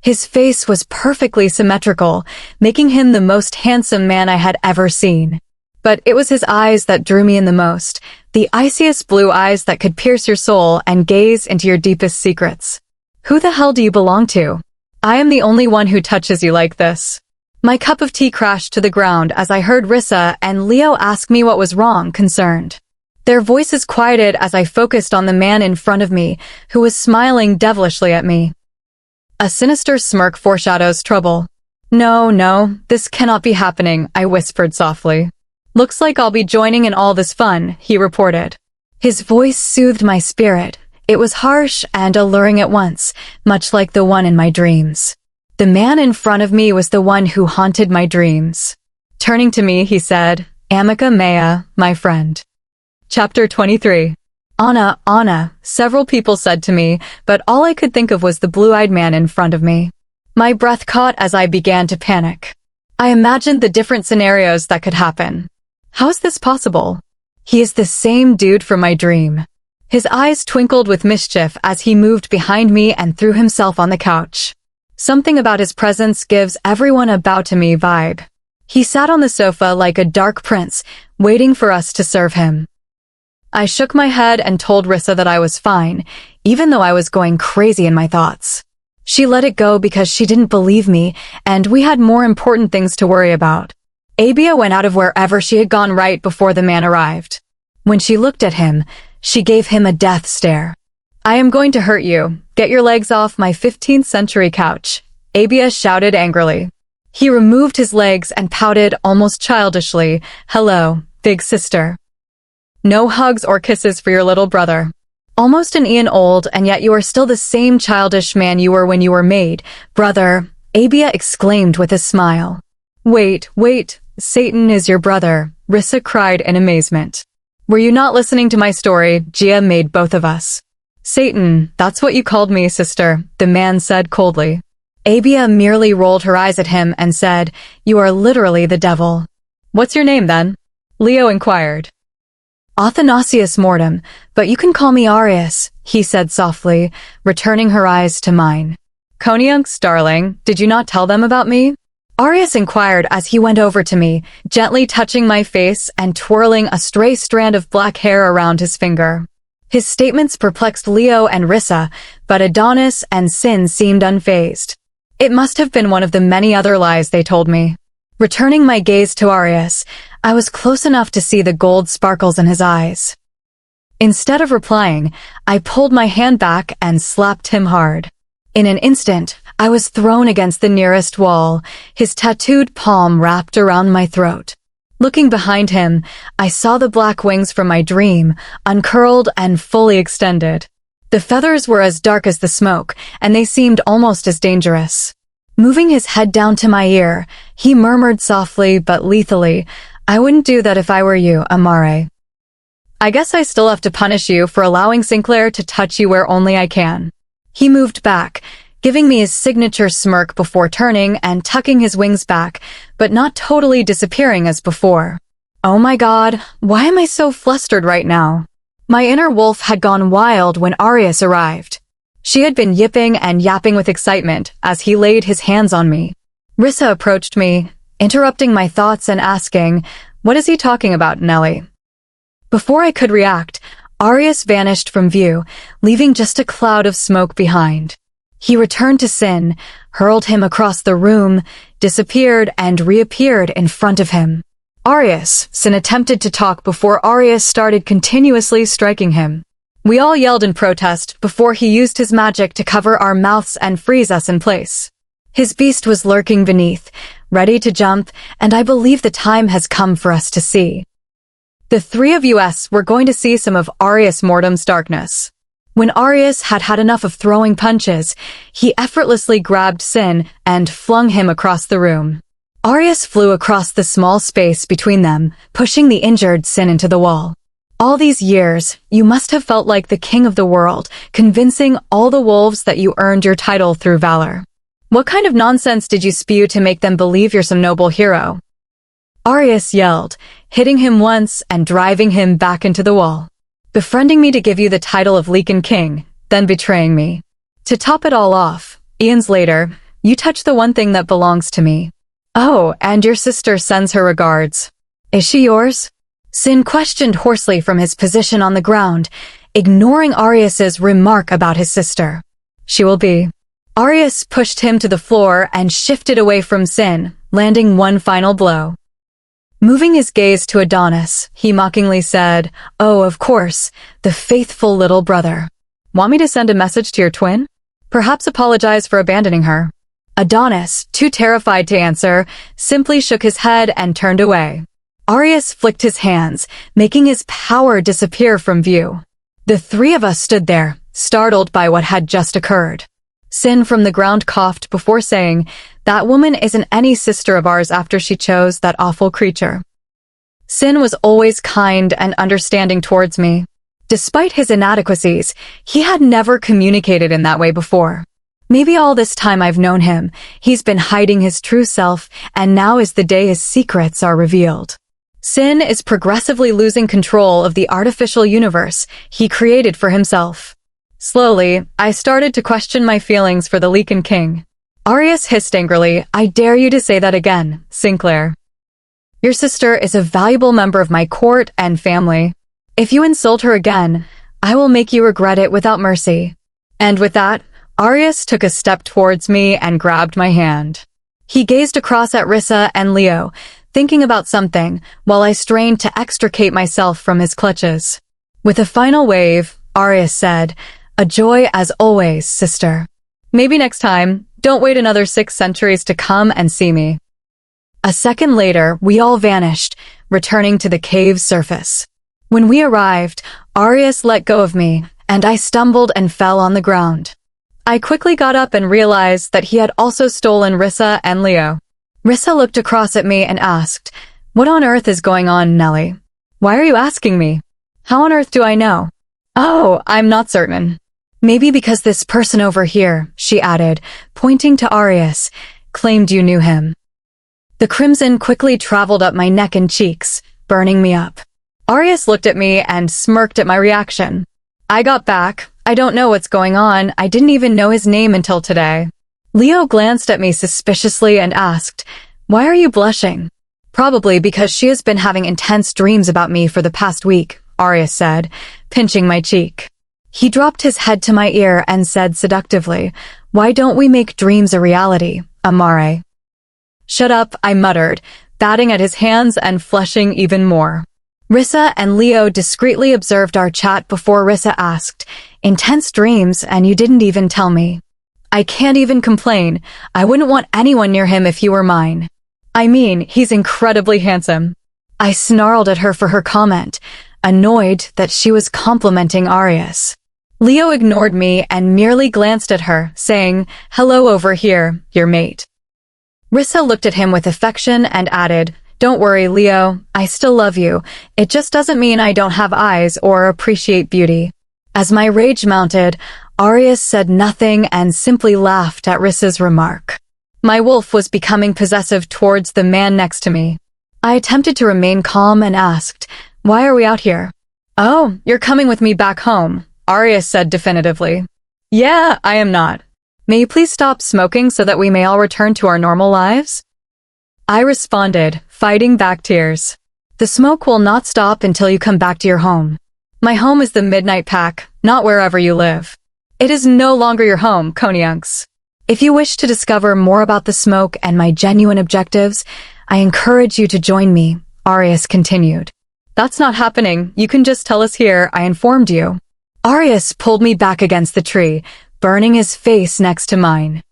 His face was perfectly symmetrical, making him the most handsome man I had ever seen. But it was his eyes that drew me in the most, the iciest blue eyes that could pierce your soul and gaze into your deepest secrets. Who the hell do you belong to? I am the only one who touches you like this. My cup of tea crashed to the ground as I heard Rissa and Leo ask me what was wrong, concerned. Their voices quieted as I focused on the man in front of me, who was smiling devilishly at me. A sinister smirk foreshadows trouble. No, this cannot be happening, I whispered softly. Looks like I'll be joining in all this fun, he reported. His voice soothed my spirit. It was harsh and alluring at once, much like the one in my dreams. The man in front of me was the one who haunted my dreams. Turning to me, he said, Amica mea, my friend. Chapter 23. Anna, several people said to me, but all I could think of was the blue-eyed man in front of me. My breath caught as I began to panic. I imagined the different scenarios that could happen. How is this possible? He is the same dude from my dream. His eyes twinkled with mischief as he moved behind me and threw himself on the couch. Something about his presence gives everyone a bow to me vibe. He sat on the sofa like a dark prince, waiting for us to serve him. I shook my head and told Rissa that I was fine, even though I was going crazy in my thoughts. She let it go because she didn't believe me, and we had more important things to worry about. Abia went out of wherever she had gone right before the man arrived. When she looked at him, she gave him a death stare. I am going to hurt you. Get your legs off my 15th century couch, Abia shouted angrily. He removed his legs and pouted almost childishly, Hello, big sister. No hugs or kisses for your little brother. Almost an eon old, and yet you are still the same childish man you were when you were made, brother, Abia exclaimed with a smile. Wait, Satan is your brother, Rissa cried in amazement. Were you not listening to my story? Gia made both of us. Satan, that's what you called me, sister, the man said coldly. Abia merely rolled her eyes at him and said, You are literally the devil. What's your name then? Leo inquired. Athanasios Mortem, but you can call me Arius, he said softly, returning her eyes to mine. Konionks, darling, did you not tell them about me? Arius inquired as he went over to me, gently touching my face and twirling a stray strand of black hair around his finger. His statements perplexed Leo and Rissa, but Adonis and Sin seemed unfazed. It must have been one of the many other lies they told me. Returning my gaze to Arius, I was close enough to see the gold sparkles in his eyes. Instead of replying, I pulled my hand back and slapped him hard. In an instant, I was thrown against the nearest wall, his tattooed palm wrapped around my throat. Looking behind him, I saw the black wings from my dream, uncurled and fully extended. The feathers were as dark as the smoke, and they seemed almost as dangerous. Moving his head down to my ear, he murmured softly but lethally, I wouldn't do that if I were you, Amare. I guess I still have to punish you for allowing Sinclair to touch you where only I can. He moved back, giving me his signature smirk before turning and tucking his wings back, but not totally disappearing as before. Oh my god, why am I so flustered right now? My inner wolf had gone wild when Arius arrived. She had been yipping and yapping with excitement as he laid his hands on me. Rissa approached me, interrupting my thoughts and asking, What is he talking about, Nellie? Before I could react, Arius vanished from view, leaving just a cloud of smoke behind. He returned to Sin, hurled him across the room, disappeared and reappeared in front of him. Arius, Sin attempted to talk before Arius started continuously striking him. We all yelled in protest before he used his magic to cover our mouths and freeze us in place. His beast was lurking beneath, ready to jump, and I believe the time has come for us to see. The three of us were going to see some of Arius Mortem's darkness. When Arius had had enough of throwing punches, he effortlessly grabbed Sin and flung him across the room. Arius flew across the small space between them, pushing the injured Sin into the wall. All these years, you must have felt like the king of the world, convincing all the wolves that you earned your title through valor. What kind of nonsense did you spew to make them believe you're some noble hero? Arius yelled, hitting him once and driving him back into the wall. Befriending me to give you the title of Lycan King, then betraying me. To top it all off, eons later, you touch the one thing that belongs to me. Oh, and your sister sends her regards. Is she yours? Sin questioned hoarsely from his position on the ground, ignoring Arius's remark about his sister. She will be. Arius pushed him to the floor and shifted away from Sin, landing one final blow. Moving his gaze to Adonis, he mockingly said, Oh, of course, the faithful little brother. Want me to send a message to your twin? Perhaps apologize for abandoning her. Adonis, too terrified to answer, simply shook his head and turned away. Arius flicked his hands, making his power disappear from view. The three of us stood there, startled by what had just occurred. Sin from the ground coughed before saying, That woman isn't any sister of ours after she chose that awful creature. Sin was always kind and understanding towards me. Despite his inadequacies, he had never communicated in that way before. Maybe all this time I've known him, he's been hiding his true self, and now is the day his secrets are revealed. Sin is progressively losing control of the artificial universe he created for himself. Slowly, I started to question my feelings for the Lycan King. Arius hissed angrily, I dare you to say that again, Sinclair. Your sister is a valuable member of my court and family. If you insult her again, I will make you regret it without mercy. And with that, Arius took a step towards me and grabbed my hand. He gazed across at Rissa and Leo, thinking about something, while I strained to extricate myself from his clutches. With a final wave, Arius said, A joy as always, sister. Maybe next time, don't wait another 6 centuries to come and see me. A second later, we all vanished, returning to the cave's surface. When we arrived, Arius let go of me, and I stumbled and fell on the ground. I quickly got up and realized that he had also stolen Rissa and Leo. Rissa looked across at me and asked, What on earth is going on, Nellie? Why are you asking me? How on earth do I know? Oh, I'm not certain. Maybe because this person over here, she added, pointing to Arius, claimed you knew him. The crimson quickly traveled up my neck and cheeks, burning me up. Arius looked at me and smirked at my reaction. I got back. I don't know what's going on. I didn't even know his name until today. Leo glanced at me suspiciously and asked, "Why are you blushing?" "Probably because she has been having intense dreams about me for the past week," Arius said, pinching my cheek. He dropped his head to my ear and said seductively, "Why don't we make dreams a reality, Amare?" "Shut up," I muttered, batting at his hands and flushing even more. Rissa and Leo discreetly observed our chat before Rissa asked, "Intense dreams, and you didn't even tell me." "I can't even complain. I wouldn't want anyone near him if he were mine. I mean, he's incredibly handsome." I snarled at her for her comment, annoyed that she was complimenting Arius. Leo ignored me and merely glanced at her, saying, "Hello over here, your mate." Rissa looked at him with affection and added, "Don't worry, Leo, I still love you. It just doesn't mean I don't have eyes or appreciate beauty." As my rage mounted, Arius said nothing and simply laughed at Rissa's remark. My wolf was becoming possessive towards the man next to me. I attempted to remain calm and asked, "Why are we out here?" "Oh, you're coming with me back home," Arius said definitively. "Yeah, I am not. May you please stop smoking so that we may all return to our normal lives?" I responded, fighting back tears. "The smoke will not stop until you come back to your home. My home is the Midnight Pack, not wherever you live. It is no longer your home, Koniunks. If you wish to discover more about the smoke and my genuine objectives, I encourage you to join me," Arius continued. "That's not happening. You can just tell us here, I informed you." Arius pulled me back against the tree, burning his face next to mine.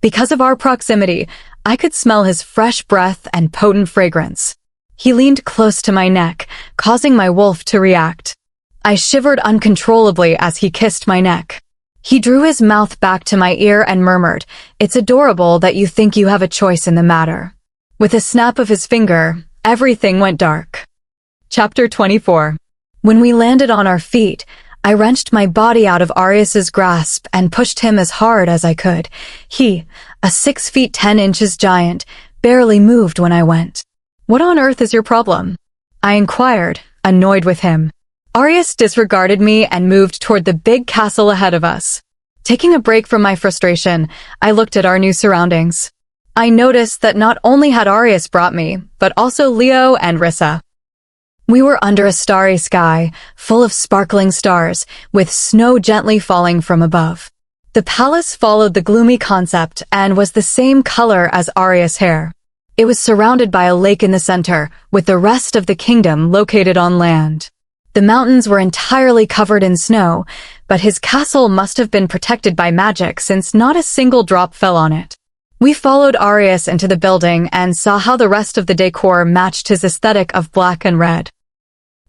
Because of our proximity, I could smell his fresh breath and potent fragrance. He leaned close to my neck, causing my wolf to react. I shivered uncontrollably as he kissed my neck. He drew his mouth back to my ear and murmured, "It's adorable that you think you have a choice in the matter." With a snap of his finger, everything went dark. Chapter 24. When we landed on our feet, I wrenched my body out of Arius's grasp and pushed him as hard as I could. He, a 6 feet 10 inches giant, barely moved when I went. "What on earth is your problem?" I inquired, annoyed with him. Arius disregarded me and moved toward the big castle ahead of us. Taking a break from my frustration, I looked at our new surroundings. I noticed that not only had Arius brought me, but also Leo and Rissa. We were under a starry sky, full of sparkling stars, with snow gently falling from above. The palace followed the gloomy concept and was the same color as Arius' hair. It was surrounded by a lake in the center, with the rest of the kingdom located on land. The mountains were entirely covered in snow, but his castle must have been protected by magic since not a single drop fell on it. We followed Arius into the building and saw how the rest of the decor matched his aesthetic of black and red.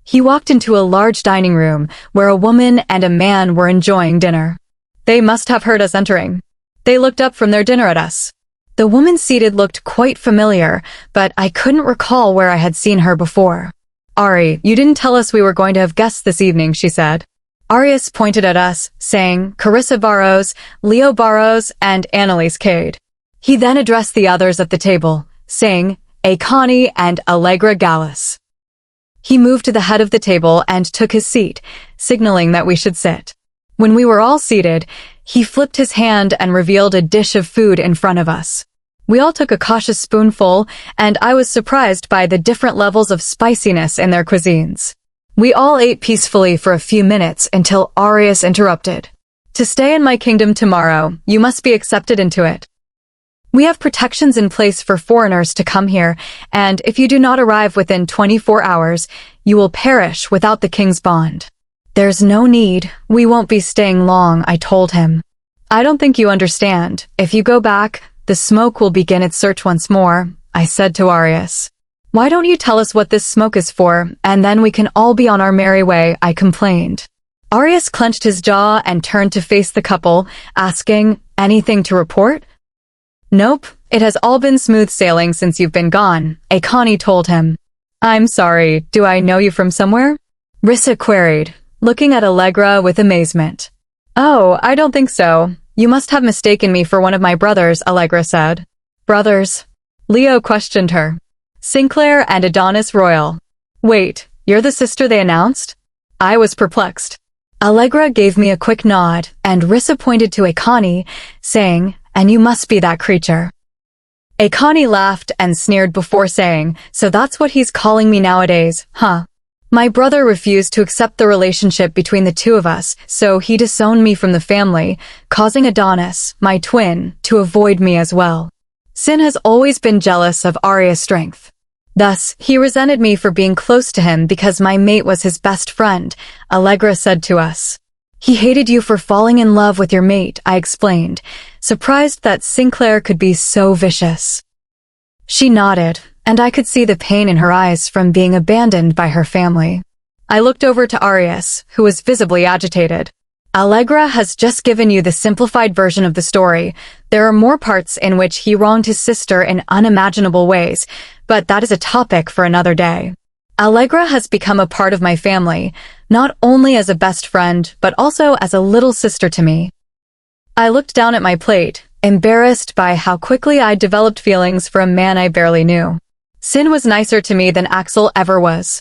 He walked into a large dining room where a woman and a man were enjoying dinner. They must have heard us entering. They looked up from their dinner at us. The woman seated looked quite familiar, but I couldn't recall where I had seen her before. "Ari, you didn't tell us we were going to have guests this evening," she said. Arius pointed at us, saying, "Carissa Barrows, Leo Barrows, and Analise Kade." He then addressed the others at the table, saying, "Akani and Allegra Gallus." He moved to the head of the table and took his seat, signaling that we should sit. When we were all seated, he flipped his hand and revealed a dish of food in front of us. We all took a cautious spoonful, and I was surprised by the different levels of spiciness in their cuisines. We all ate peacefully for a few minutes until Arius interrupted. "To stay in my kingdom tomorrow, you must be accepted into it. We have protections in place for foreigners to come here, and if you do not arrive within 24 hours, you will perish without the king's bond." "There's no need. We won't be staying long," I told him. "I don't think you understand. If you go back, the smoke will begin its search once more," I said to Arius. "Why don't you tell us what this smoke is for, and then we can all be on our merry way," I complained. Arius clenched his jaw and turned to face the couple, asking, "Anything to report?" "Nope, it has all been smooth sailing since you've been gone," Akani told him. "I'm sorry, do I know you from somewhere?" Rissa queried, looking at Allegra with amazement. Oh, I don't think so. You must have mistaken me for one of my brothers, Allegra said. Brothers? Leo questioned her. Sinclair and Athanasios Royal. Wait, you're the sister they announced? I was perplexed. Allegra gave me a quick nod, and Rissa pointed to Akani, saying, and you must be that creature. Akani laughed and sneered before saying, so that's what he's calling me nowadays, huh? My brother refused to accept the relationship between the two of us, so he disowned me from the family, causing Adonis, my twin, to avoid me as well. Sin has always been jealous of Arius' strength. Thus, he resented me for being close to him because my mate was his best friend, Allegra said to us. He hated you for falling in love with your mate, I explained, surprised that Sinclair could be so vicious. She nodded, and I could see the pain in her eyes from being abandoned by her family. I looked over to Arius, who was visibly agitated. Allegra has just given you the simplified version of the story. There are more parts in which he wronged his sister in unimaginable ways, but that is a topic for another day. Allegra has become a part of my family, not only as a best friend, but also as a little sister to me. I looked down at my plate, embarrassed by how quickly I developed feelings for a man I barely knew. Sin was nicer to me than Axel ever was.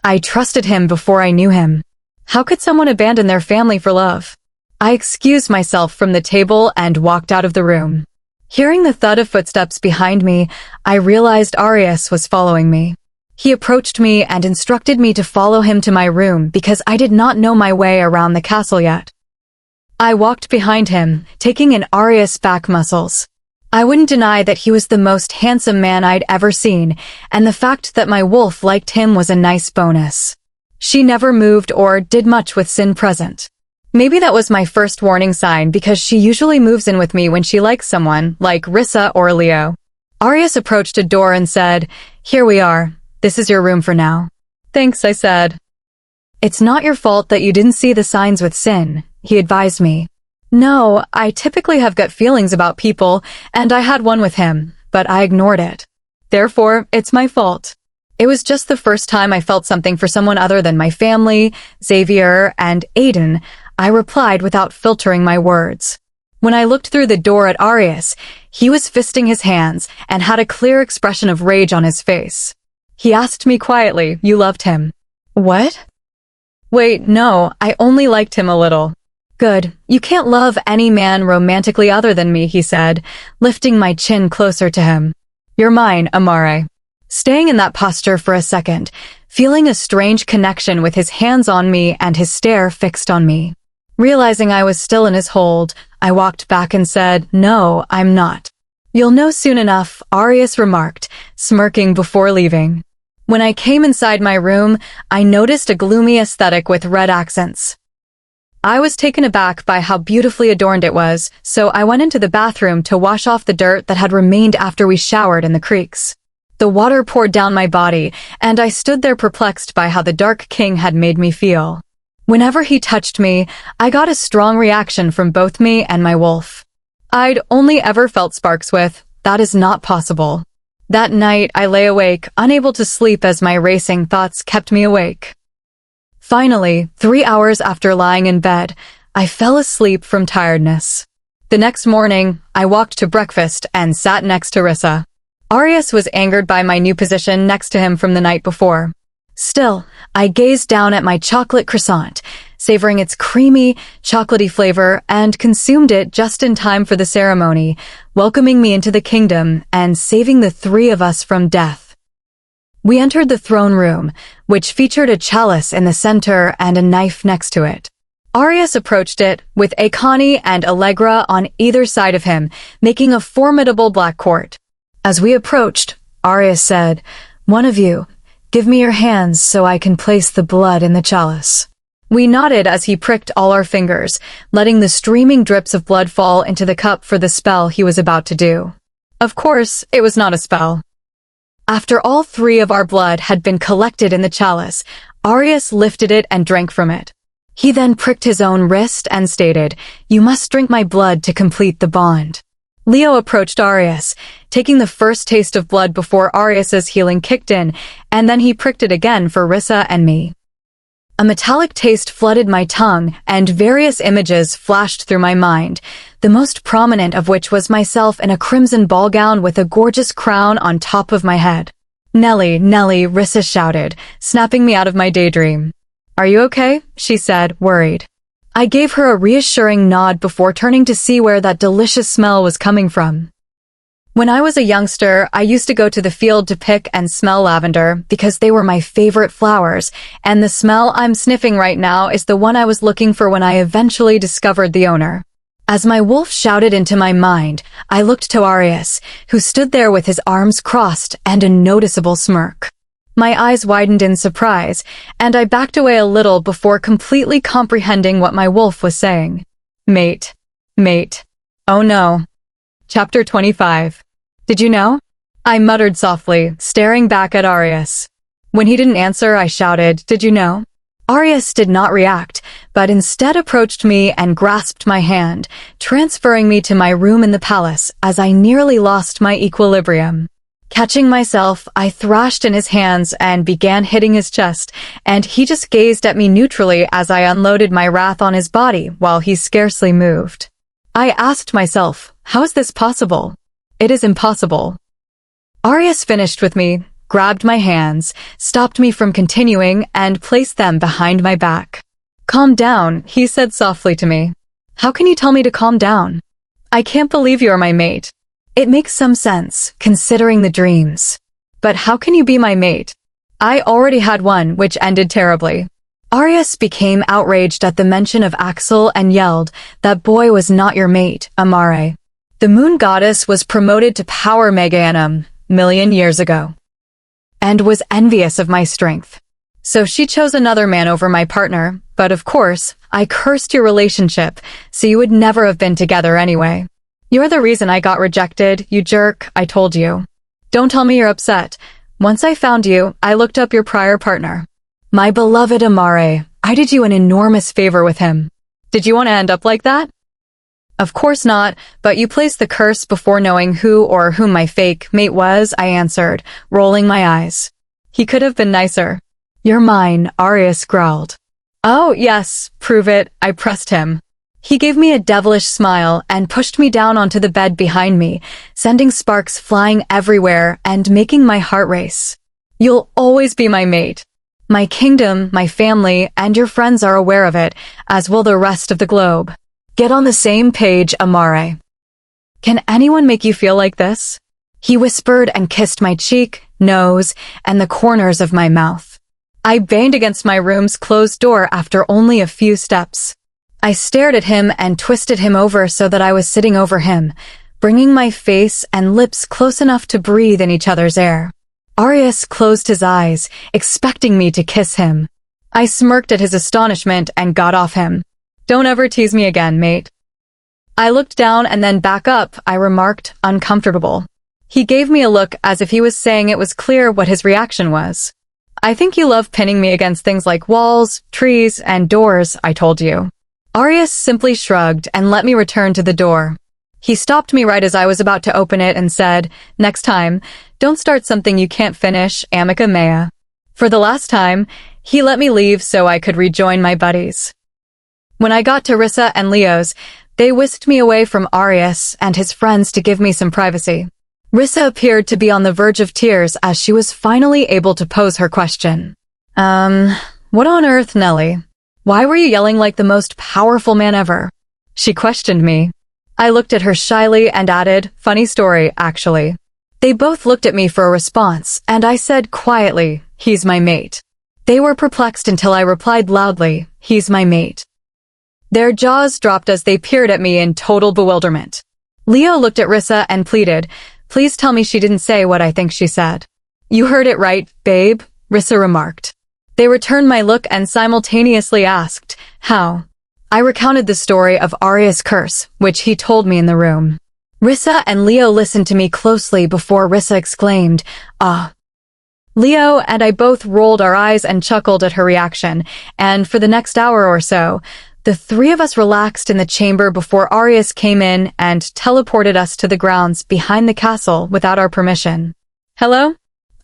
I trusted him before I knew him. How could someone abandon their family for love? I excused myself from the table and walked out of the room. Hearing the thud of footsteps behind me, I realized Arius was following me. He approached me and instructed me to follow him to my room because I did not know my way around the castle yet. I walked behind him, taking in Arius' back muscles. I wouldn't deny that he was the most handsome man I'd ever seen, and the fact that my wolf liked him was a nice bonus. She never moved or did much with Sin present. Maybe that was my first warning sign because she usually moves in with me when she likes someone, like Rissa or Leo. Arius approached a door and said, "Here we are. This is your room for now." "Thanks," I said. "It's not your fault that you didn't see the signs with Sin," he advised me. No, I typically have gut feelings about people, and I had one with him, but I ignored it. Therefore, it's my fault. It was just the first time I felt something for someone other than my family, Xavier, and Aiden, I replied without filtering my words. When I looked through the door at Arius, he was fisting his hands and had a clear expression of rage on his face. He asked me quietly, "You loved him?" "What?" "Wait, no, I only liked him a little." "Good. You can't love any man romantically other than me," he said, lifting my chin closer to him. "You're mine, Amare." Staying in that posture for a second, feeling a strange connection with his hands on me and his stare fixed on me. Realizing I was still in his hold, I walked back and said, "No, I'm not." "You'll know soon enough," Arius remarked, smirking before leaving. When I came inside my room, I noticed a gloomy aesthetic with red accents. I was taken aback by how beautifully adorned it was, so I went into the bathroom to wash off the dirt that had remained after we showered in the creeks. The water poured down my body, and I stood there perplexed by how the Dark King had made me feel. Whenever he touched me, I got a strong reaction from both me and my wolf. I'd only ever felt sparks with, that is not possible. That night, I lay awake, unable to sleep as my racing thoughts kept me awake. Finally, 3 hours after lying in bed, I fell asleep from tiredness. The next morning, I walked to breakfast and sat next to Rissa. Arius was angered by my new position next to him from the night before. Still, I gazed down at my chocolate croissant, savoring its creamy, chocolatey flavor, and consumed it just in time for the ceremony, welcoming me into the kingdom and saving the three of us from death. We entered the throne room, which featured a chalice in the center and a knife next to it. Arius approached it, with Akani and Allegra on either side of him, making a formidable black court. As we approached, Arius said, "One of you, give me your hands so I can place the blood in the chalice." We nodded as he pricked all our fingers, letting the streaming drips of blood fall into the cup for the spell he was about to do. Of course, it was not a spell. After all three of our blood had been collected in the chalice, Arius lifted it and drank from it. He then pricked his own wrist and stated, "You must drink my blood to complete the bond." Leo approached Arius, taking the first taste of blood before Arius's healing kicked in, and then he pricked it again for Rissa and me. A metallic taste flooded my tongue, and various images flashed through my mind, the most prominent of which was myself in a crimson ball gown with a gorgeous crown on top of my head. "Nellie, Nellie," Rissa shouted, snapping me out of my daydream. "Are you okay?" she said, worried. I gave her a reassuring nod before turning to see where that delicious smell was coming from. When I was a youngster, I used to go to the field to pick and smell lavender because they were my favorite flowers, and the smell I'm sniffing right now is the one I was looking for when I eventually discovered the owner. As my wolf shouted into my mind, I looked to Arius, who stood there with his arms crossed and a noticeable smirk. My eyes widened in surprise, and I backed away a little before completely comprehending what my wolf was saying. Mate. Mate. Oh no. Chapter 25. Did you know? I muttered softly, staring back at Arius. When he didn't answer, I shouted, "Did you know?" Arius did not react, but instead approached me and grasped my hand, transferring me to my room in the palace as I nearly lost my equilibrium. Catching myself, I thrashed in his hands and began hitting his chest, and he just gazed at me neutrally as I unloaded my wrath on his body while he scarcely moved. I asked myself, how is this possible? It is impossible. Arius finished with me, grabbed my hands, stopped me from continuing, and placed them behind my back. "Calm down," he said softly to me. "How can you tell me to calm down? I can't believe you are my mate. It makes some sense, considering the dreams. But how can you be my mate? I already had one, which ended terribly." Arius became outraged at the mention of Axel and yelled, "That boy was not your mate, Amare. The moon goddess was promoted to power Megaanum million years ago, and was envious of my strength. So she chose another man over my partner, but of course, I cursed your relationship, so you would never have been together anyway. You're the reason I got rejected, you jerk, I told you. Don't tell me you're upset. Once I found you, I looked up your prior partner. My beloved Amare, I did you an enormous favor with him. Did you want to end up like that? Of course not, but you placed the curse before knowing who or whom my fake mate was, I answered, rolling my eyes. He could have been nicer. You're mine, Arius growled. Oh, yes, prove it, I pressed him. He gave me a devilish smile and pushed me down onto the bed behind me, sending sparks flying everywhere and making my heart race. You'll always be my mate. My kingdom, my family, and your friends are aware of it, as will the rest of the globe. Get on the same page, Amare. Can anyone make you feel like this? He whispered and kissed my cheek, nose, and the corners of my mouth. I banged against my room's closed door after only a few steps. I stared at him and twisted him over so that I was sitting over him, bringing my face and lips close enough to breathe in each other's air. Arius closed his eyes, expecting me to kiss him. I smirked at his astonishment and got off him. Don't ever tease me again, mate. I looked down and then back up, I remarked, uncomfortable. He gave me a look as if he was saying it was clear what his reaction was. I think you love pinning me against things like walls, trees, and doors, I told you. Arius simply shrugged and let me return to the door. He stopped me right as I was about to open it and said, next time, don't start something you can't finish, amica mea. For the last time, he let me leave so I could rejoin my buddies. When I got to Rissa and Leo's, they whisked me away from Arius and his friends to give me some privacy. Rissa appeared to be on the verge of tears as she was finally able to pose her question. What on earth, Nellie? Why were you yelling like the most powerful man ever? She questioned me. I looked at her shyly and added, funny story, actually. They both looked at me for a response, and I said quietly, he's my mate. They were perplexed until I replied loudly, he's my mate. Their jaws dropped as they peered at me in total bewilderment. Leo looked at Rissa and pleaded, please tell me she didn't say what I think she said. You heard it right, babe, Rissa remarked. They returned my look and simultaneously asked, how? I recounted the story of Arius' curse, which he told me in the room. Rissa and Leo listened to me closely before Rissa exclaimed, ah. Leo and I both rolled our eyes and chuckled at her reaction, and for the next hour or so, the three of us relaxed in the chamber before Arius came in and teleported us to the grounds behind the castle without our permission. Hello?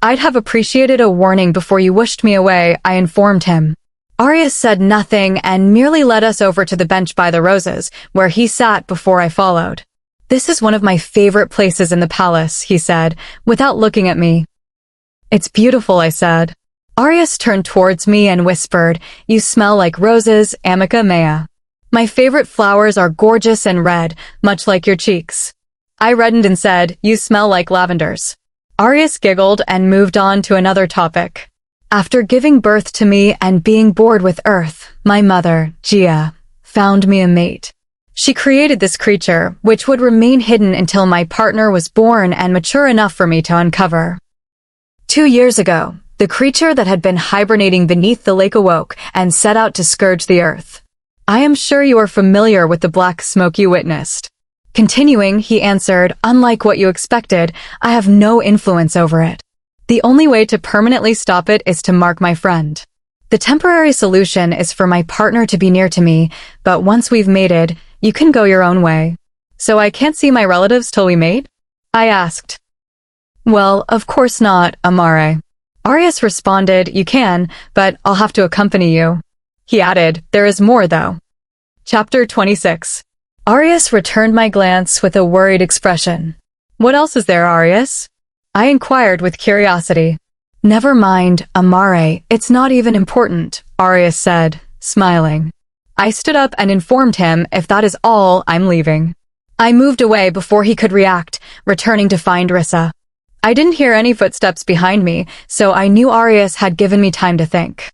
I'd have appreciated a warning before you whooshed me away, I informed him. Arius said nothing and merely led us over to the bench by the roses, where he sat before I followed. "This is one of my favorite places in the palace," he said, without looking at me. "It's beautiful," I said. Arius turned towards me and whispered, "You smell like roses, amica mea. My favorite flowers are gorgeous and red, much like your cheeks." I reddened and said, "You smell like lavenders." Arius giggled and moved on to another topic. After giving birth to me and being bored with Earth, my mother, Gia, found me a mate. She created this creature, which would remain hidden until my partner was born and mature enough for me to uncover. 2 years ago, the creature that had been hibernating beneath the lake awoke and set out to scourge the Earth. I am sure you are familiar with the black smoke you witnessed. Continuing, he answered, "Unlike what you expected, I have no influence over it. The only way to permanently stop it is to mark my friend. The temporary solution is for my partner to be near to me, but once we've mated, you can go your own way." "So I can't see my relatives till we mate?" I asked. "Well, of course not, Amare." Arius responded, "You can, but I'll have to accompany you." He added, "There is more, though." Chapter 26. Arius returned my glance with a worried expression. "What else is there, Arius?" I inquired with curiosity. "Never mind, Amare, it's not even important," Arius said, smiling. I stood up and informed him, "If that is all, I'm leaving." I moved away before he could react, returning to find Rissa. I didn't hear any footsteps behind me, so I knew Arius had given me time to think.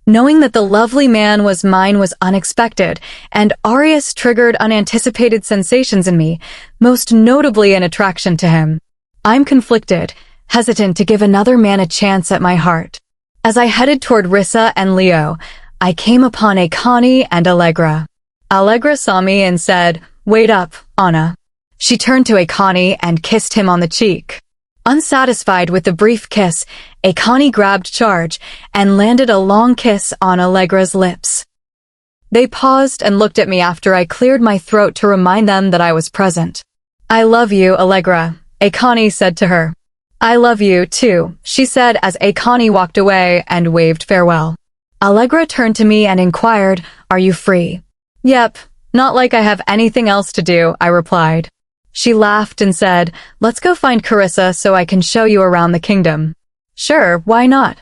Knowing that the lovely man was mine was unexpected, and Arius triggered unanticipated sensations in me, most notably an attraction to him. I'm conflicted, hesitant to give another man a chance at my heart. As I headed toward Rissa and Leo, I came upon Akani and Allegra. Allegra saw me and said, "Wait up, Anna." She turned to Akani and kissed him on the cheek. Unsatisfied with the brief kiss, Akani grabbed charge and landed a long kiss on Allegra's lips. They paused and looked at me after I cleared my throat to remind them that I was present. "I love you, Allegra," Akani said to her. "I love you, too," she said as Akani walked away and waved farewell. Allegra turned to me and inquired, "Are you free?" "Yep, not like I have anything else to do," I replied. She laughed and said, "Let's go find Carissa so I can show you around the kingdom." "Sure, why not?"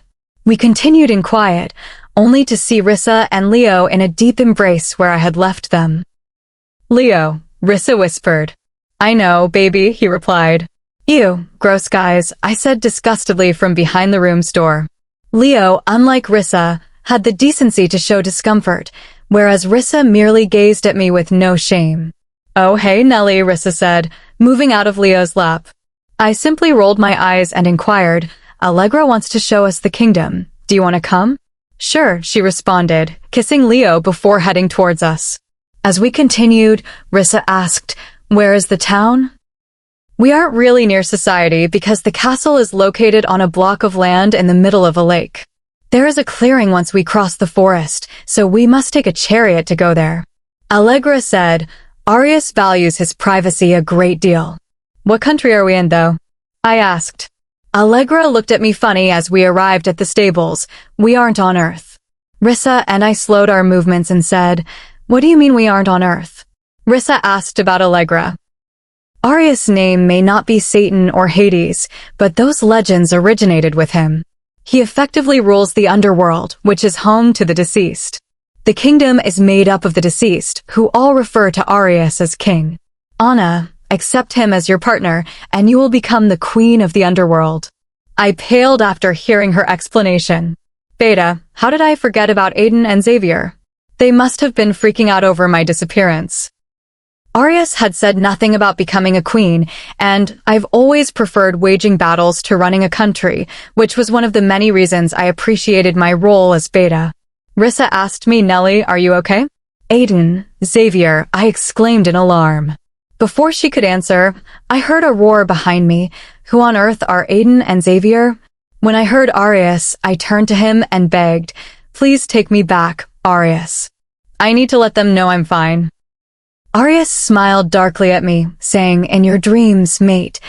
We continued in quiet, only to see Rissa and Leo in a deep embrace where I had left them. "Leo," Rissa whispered. "I know, baby," he replied. "Ew, gross guys," I said disgustedly from behind the room's door. Leo, unlike Rissa, had the decency to show discomfort, whereas Rissa merely gazed at me with no shame. "Oh hey Nelly," Rissa said, moving out of Leo's lap. I simply rolled my eyes and inquired, "Allegra wants to show us the kingdom. Do you want to come?" "Sure," she responded, kissing Leo before heading towards us. As we continued, Rissa asked, "Where is the town?" "We aren't really near society because the castle is located on a block of land in the middle of a lake. There is a clearing once we cross the forest, so we must take a chariot to go there." Allegra said, "Arius values his privacy a great deal." "What country are we in, though?" I asked. Allegra looked at me funny as we arrived at the stables. "We aren't on Earth." Rissa and I slowed our movements and said, "What do you mean we aren't on Earth?" Rissa asked about Allegra. Arius' name may not be Satan or Hades, but those legends originated with him. He effectively rules the underworld, which is home to the deceased. The kingdom is made up of the deceased, who all refer to Arius as king. Anna, accept him as your partner, and you will become the queen of the underworld. I paled after hearing her explanation. Beta, how did I forget about Aiden and Xavier? They must have been freaking out over my disappearance. Arius had said nothing about becoming a queen, and I've always preferred waging battles to running a country, which was one of the many reasons I appreciated my role as Beta. Rissa asked me, "Nelly, are you okay?" "Aiden, Xavier," I exclaimed in alarm. Before she could answer, I heard a roar behind me. Who on earth are Aiden and Xavier? When I heard Arius, I turned to him and begged, "Please take me back, Arius. I need to let them know I'm fine." Arius smiled darkly at me, saying, "In your dreams, mate,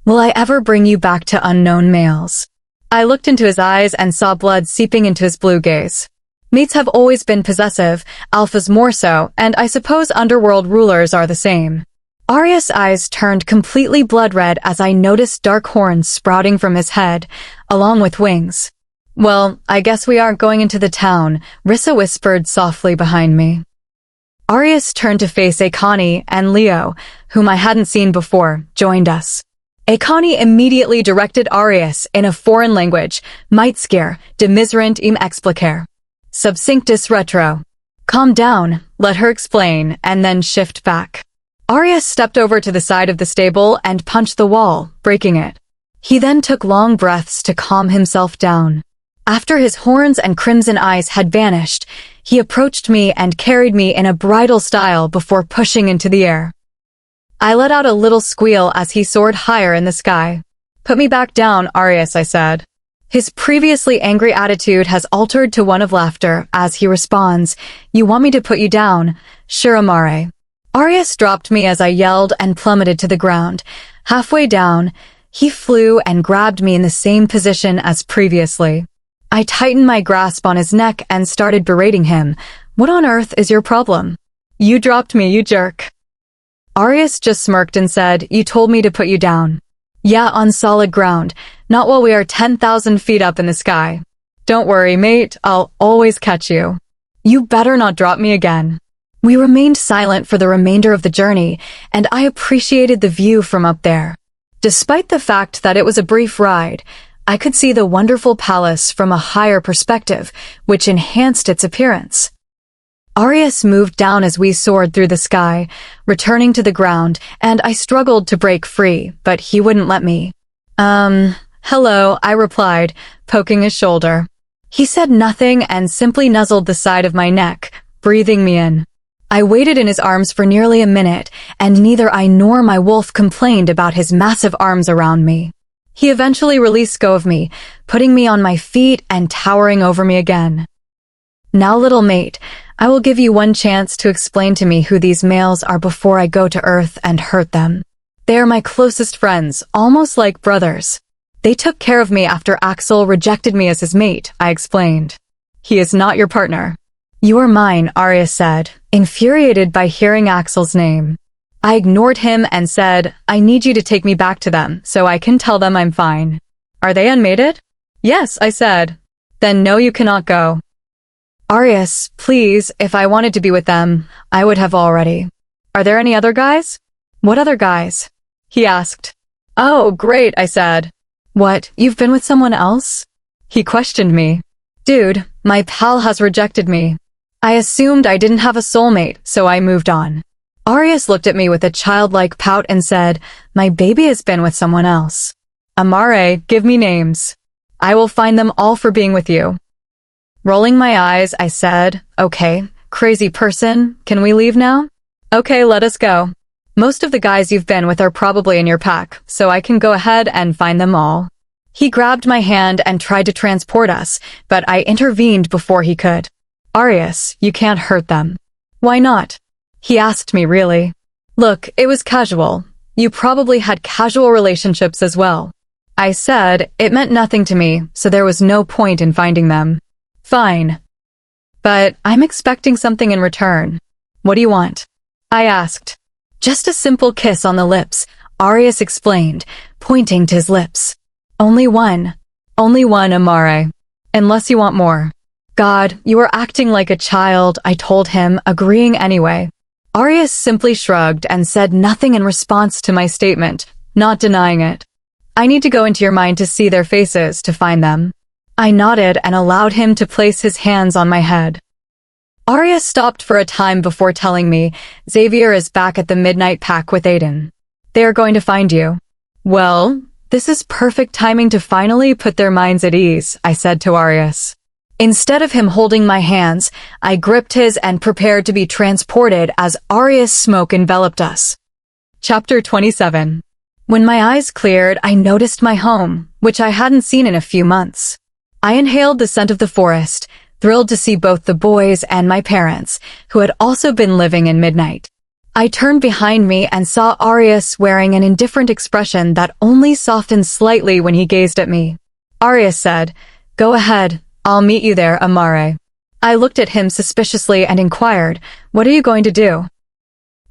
will I ever bring you back to unknown males?" I looked into his eyes and saw blood seeping into his blue gaze. Mates have always been possessive, alphas more so, and I suppose underworld rulers are the same. Arius' eyes turned completely blood red as I noticed dark horns sprouting from his head, along with wings. Well, I guess we aren't going into the town, Rissa whispered softly behind me. Arius turned to face Akani, and Leo, whom I hadn't seen before, joined us. Akani immediately directed Arius in a foreign language, Meitskir, de miserant im explicar. Subsinctus retro. Calm down, let her explain, and then shift back. Arius stepped over to the side of the stable and punched the wall, breaking it. He then took long breaths to calm himself down. After his horns and crimson eyes had vanished, he approached me and carried me in a bridal style before pushing into the air. I let out a little squeal as he soared higher in the sky. Put me back down, Arius, I said. His previously angry attitude has altered to one of laughter as he responds, You want me to put you down? Sure, Amare. Arius dropped me as I yelled and plummeted to the ground. Halfway down, he flew and grabbed me in the same position as previously. I tightened my grasp on his neck and started berating him. What on earth is your problem? You dropped me, you jerk. Arius just smirked and said, You told me to put you down. Yeah, on solid ground, not while we are 10,000 feet up in the sky. Don't worry, mate, I'll always catch you. You better not drop me again. We remained silent for the remainder of the journey, and I appreciated the view from up there. Despite the fact that it was a brief ride, I could see the wonderful palace from a higher perspective, which enhanced its appearance. Arius moved down as we soared through the sky, returning to the ground, and I struggled to break free, but he wouldn't let me. Hello, I replied, poking his shoulder. He said nothing and simply nuzzled the side of my neck, breathing me in. I waited in his arms for nearly a minute, and neither I nor my wolf complained about his massive arms around me. He eventually released go of me, putting me on my feet and towering over me again. Now, little mate, I will give you one chance to explain to me who these males are before I go to Earth and hurt them. They are my closest friends, almost like brothers. They took care of me after Axel rejected me as his mate, I explained. He is not your partner. You are mine, Arius said, infuriated by hearing Axel's name. I ignored him and said, I need you to take me back to them so I can tell them I'm fine. Are they unmated? Yes, I said. Then no, you cannot go. Arius, please, if I wanted to be with them, I would have already. Are there any other guys? What other guys? He asked. Oh, great, I said. What, you've been with someone else? He questioned me. Dude, my pal has rejected me. I assumed I didn't have a soulmate, so I moved on. Arius looked at me with a childlike pout and said, My baby has been with someone else. Amare, give me names. I will find them all for being with you. Rolling my eyes, I said, Okay, crazy person, can we leave now? Okay, let us go. Most of the guys you've been with are probably in your pack, so I can go ahead and find them all. He grabbed my hand and tried to transport us, but I intervened before he could. Arius, you can't hurt them. Why not? He asked me really. Look, it was casual. You probably had casual relationships as well. I said it meant nothing to me, so there was no point in finding them. Fine. But I'm expecting something in return. What do you want? I asked. Just a simple kiss on the lips, Arius explained, pointing to his lips. Only one. Only one, Amare. Unless you want more. God, you are acting like a child, I told him, agreeing anyway. Arius simply shrugged and said nothing in response to my statement, not denying it. I need to go into your mind to see their faces to find them. I nodded and allowed him to place his hands on my head. Arius stopped for a time before telling me, Xavier is back at the Midnight Pack with Aiden. They are going to find you. Well, this is perfect timing to finally put their minds at ease, I said to Arius. Instead of him holding my hands, I gripped his and prepared to be transported as Arius' smoke enveloped us. Chapter 27. When my eyes cleared, I noticed my home, which I hadn't seen in a few months. I inhaled the scent of the forest, thrilled to see both the boys and my parents, who had also been living in Midnight. I turned behind me and saw Arius wearing an indifferent expression that only softened slightly when he gazed at me. Arius said, Go ahead, I'll meet you there, Amare. I looked at him suspiciously and inquired, "What are you going to do?"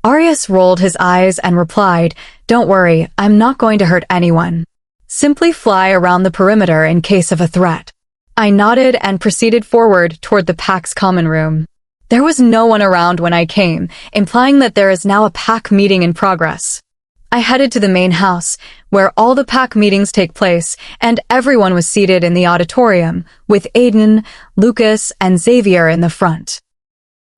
Arius rolled his eyes and replied, "Don't worry, I'm not going to hurt anyone. Simply fly around the perimeter in case of a threat." I nodded and proceeded forward toward the pack's common room. There was no one around when I came, implying that there is now a pack meeting in progress. I headed to the main house, where all the pack meetings take place, and everyone was seated in the auditorium, with Aiden, Lucas, and Xavier in the front.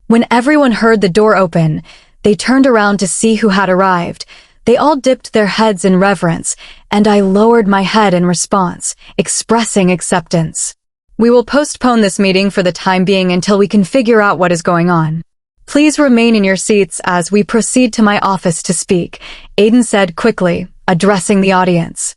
When everyone heard the door open, they turned around to see who had arrived. They all dipped their heads in reverence, and I lowered my head in response, expressing acceptance. "We will postpone this meeting for the time being until we can figure out what is going on. Please remain in your seats as we proceed to my office to speak," Aiden said quickly, addressing the audience.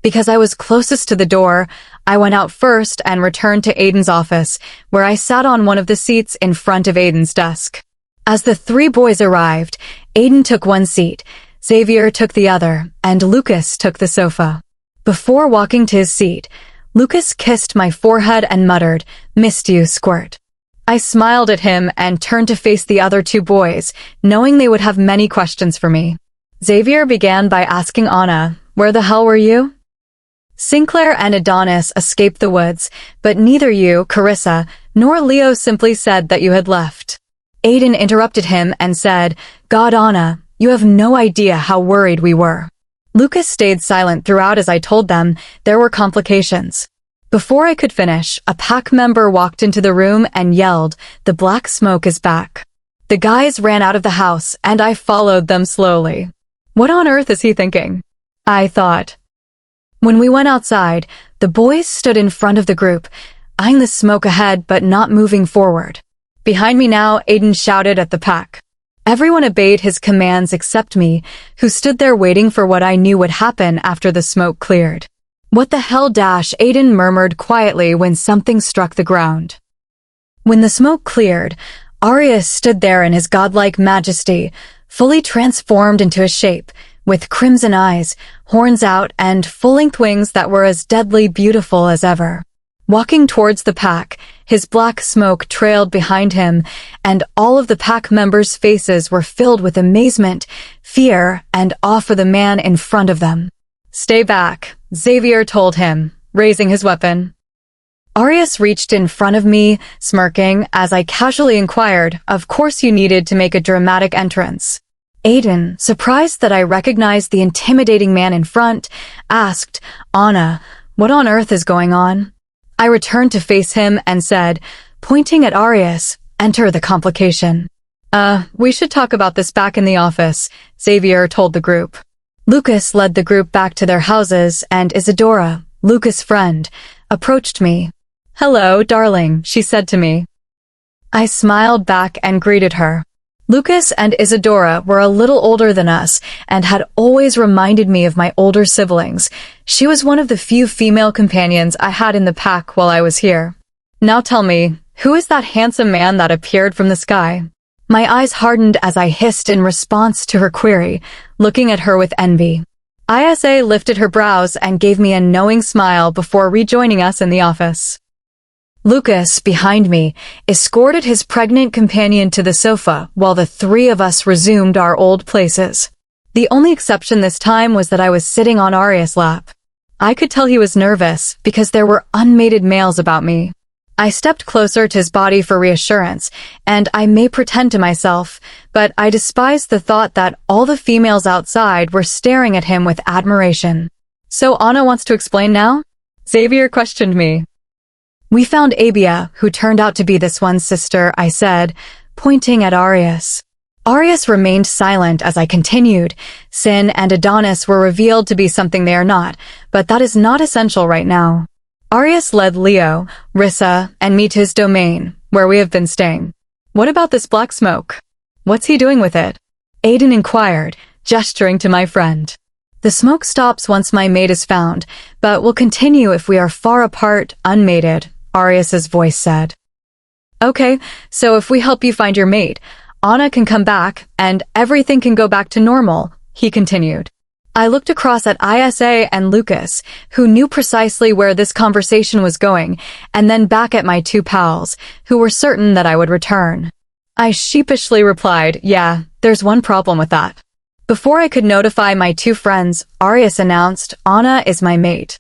Because I was closest to the door, I went out first and returned to Aiden's office, where I sat on one of the seats in front of Aiden's desk. As the three boys arrived, Aiden took one seat, Xavier took the other, and Lucas took the sofa. Before walking to his seat, Lucas kissed my forehead and muttered, "Missed you, Squirt." I smiled at him and turned to face the other two boys, knowing they would have many questions for me. Xavier began by asking Anna, "Where the hell were you?" Sinclair and Adonis escaped the woods, but neither you, Carissa, nor Leo simply said that you had left. Aiden interrupted him and said, "God, Anna, you have no idea how worried we were." Lucas stayed silent throughout as I told them there were complications. Before I could finish, a pack member walked into the room and yelled, "The black smoke is back." The guys ran out of the house, and I followed them slowly. What on earth is he thinking? I thought. When we went outside, the boys stood in front of the group, eyeing the smoke ahead but not moving forward. Behind me now, Aiden shouted at the pack. Everyone obeyed his commands except me, who stood there waiting for what I knew would happen after the smoke cleared. "What the hell?" Aiden murmured quietly when something struck the ground. When the smoke cleared, Arius stood there in his godlike majesty, fully transformed into a shape, with crimson eyes, horns out, and full-length wings that were as deadly beautiful as ever. Walking towards the pack, his black smoke trailed behind him, and all of the pack members' faces were filled with amazement, fear, and awe for the man in front of them. "Stay back," Xavier told him, raising his weapon. Arius reached in front of me, smirking, as I casually inquired, "Of course you needed to make a dramatic entrance." Aiden, surprised that I recognized the intimidating man in front, asked, "Anna, what on earth is going on?" I returned to face him and said, pointing at Arius, "Enter the complication." We should talk about this back in the office," Xavier told the group. Lucas led the group back to their houses, and Isadora, Lucas' friend, approached me. "Hello, darling," she said to me. I smiled back and greeted her. Lucas and Isadora were a little older than us and had always reminded me of my older siblings. She was one of the few female companions I had in the pack while I was here. "Now tell me, who is that handsome man that appeared from the sky?" My eyes hardened as I hissed in response to her query, looking at her with envy. Isa lifted her brows and gave me a knowing smile before rejoining us in the office. Lucas, behind me, escorted his pregnant companion to the sofa while the three of us resumed our old places. The only exception this time was that I was sitting on Arius' lap. I could tell he was nervous because there were unmated males about me. I stepped closer to his body for reassurance, and I may pretend to myself, but I despised the thought that all the females outside were staring at him with admiration. "So Anna wants to explain now?" Xavier questioned me. "We found Abia, who turned out to be this one's sister," I said, pointing at Arius. Arius remained silent as I continued. Sin and Adonis were revealed to be something they are not, but that is not essential right now. Arius led Leo, Rissa, and me to his domain, where we have been staying. "What about this black smoke? What's he doing with it?" Aiden inquired, gesturing to my friend. "The smoke stops once my mate is found, but will continue if we are far apart, unmated," Arius's voice said. "Okay, so if we help you find your mate, Anna can come back, and everything can go back to normal," he continued. I looked across at Isa and Lucas, who knew precisely where this conversation was going, and then back at my two pals, who were certain that I would return. I sheepishly replied, yeah, there's one problem with that. Before I could notify my two friends, Arius announced, Anna is my mate.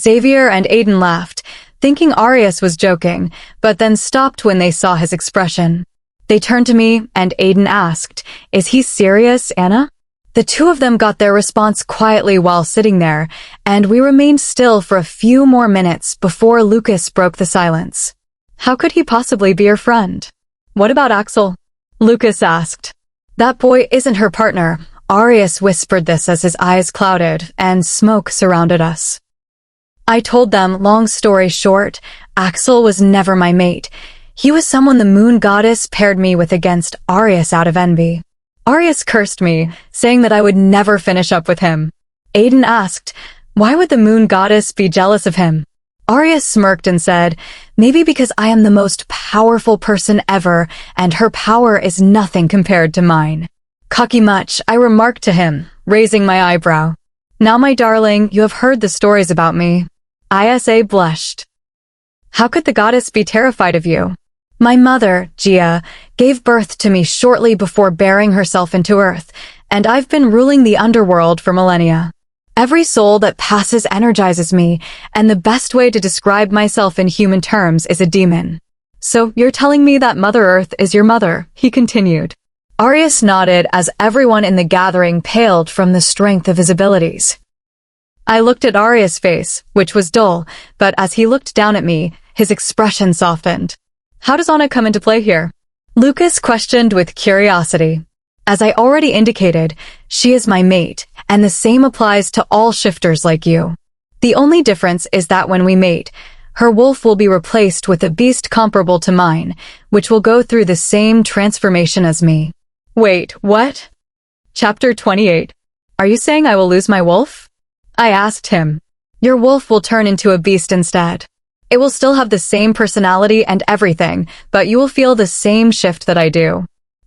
Xavier and Aiden laughed, thinking Arius was joking, but then stopped when they saw his expression. They turned to me, and Aiden asked, is he serious, Anna? The two of them got their response quietly while sitting there, and we remained still for a few more minutes before Lucas broke the silence. How could he possibly be your friend? What about Axel? Lucas asked. That boy isn't her partner. Arius whispered this as his eyes clouded, and smoke surrounded us. I told them, long story short, Axel was never my mate. He was someone the moon goddess paired me with against Arius out of envy. Arius cursed me, saying that I would never finish up with him. Aiden asked, why would the moon goddess be jealous of him? Arius smirked and said, maybe because I am the most powerful person ever, and her power is nothing compared to mine. Cocky much, I remarked to him, raising my eyebrow. Now, my darling, you have heard the stories about me. Isa blushed. How could the goddess be terrified of you? My mother, Gia, gave birth to me shortly before bearing herself into Earth, and I've been ruling the underworld for millennia. Every soul that passes energizes me, and the best way to describe myself in human terms is a demon. So you're telling me that Mother Earth is your mother, he continued. Arius nodded as everyone in the gathering paled from the strength of his abilities. I looked at Arius' face, which was dull, but as he looked down at me, his expression softened. How does Anna come into play here? Lucas questioned with curiosity. As I already indicated, she is my mate, and the same applies to all shifters like you. The only difference is that when we mate, her wolf will be replaced with a beast comparable to mine, which will go through the same transformation as me. Wait, what? Chapter 28. Are you saying I will lose my wolf? I asked him. Your wolf will turn into a beast instead. It will still have the same personality and everything, but you will feel the same shift that I do.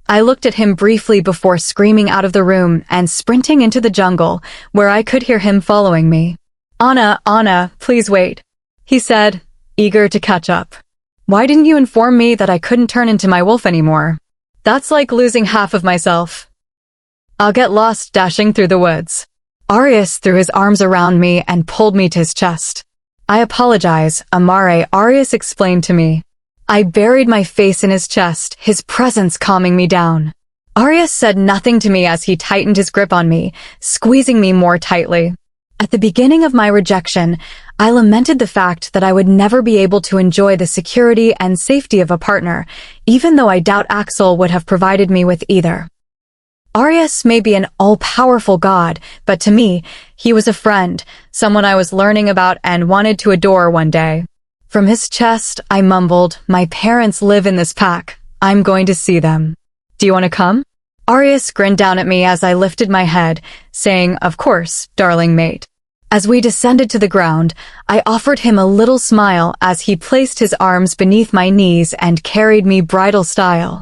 I looked at him briefly before screaming out of the room and sprinting into the jungle, where I could hear him following me. Anna, please wait, he said, eager to catch up. Why didn't you inform me that I couldn't turn into my wolf anymore? That's like losing half of myself. I'll get lost dashing through the woods. Arius threw his arms around me and pulled me to his chest. I apologize, Amare, Arius explained to me. I buried my face in his chest, his presence calming me down. Arius said nothing to me as he tightened his grip on me, squeezing me more tightly. At the beginning of my rejection, I lamented the fact that I would never be able to enjoy the security and safety of a partner, even though I doubt Axel would have provided me with either. Arius may be an all-powerful god, but to me, he was a friend, someone I was learning about and wanted to adore one day. From his chest, I mumbled, my parents live in this pack. I'm going to see them. Do you want to come? Arius grinned down at me as I lifted my head, saying, of course, darling mate. As we descended to the ground, I offered him a little smile as he placed his arms beneath my knees and carried me bridal style.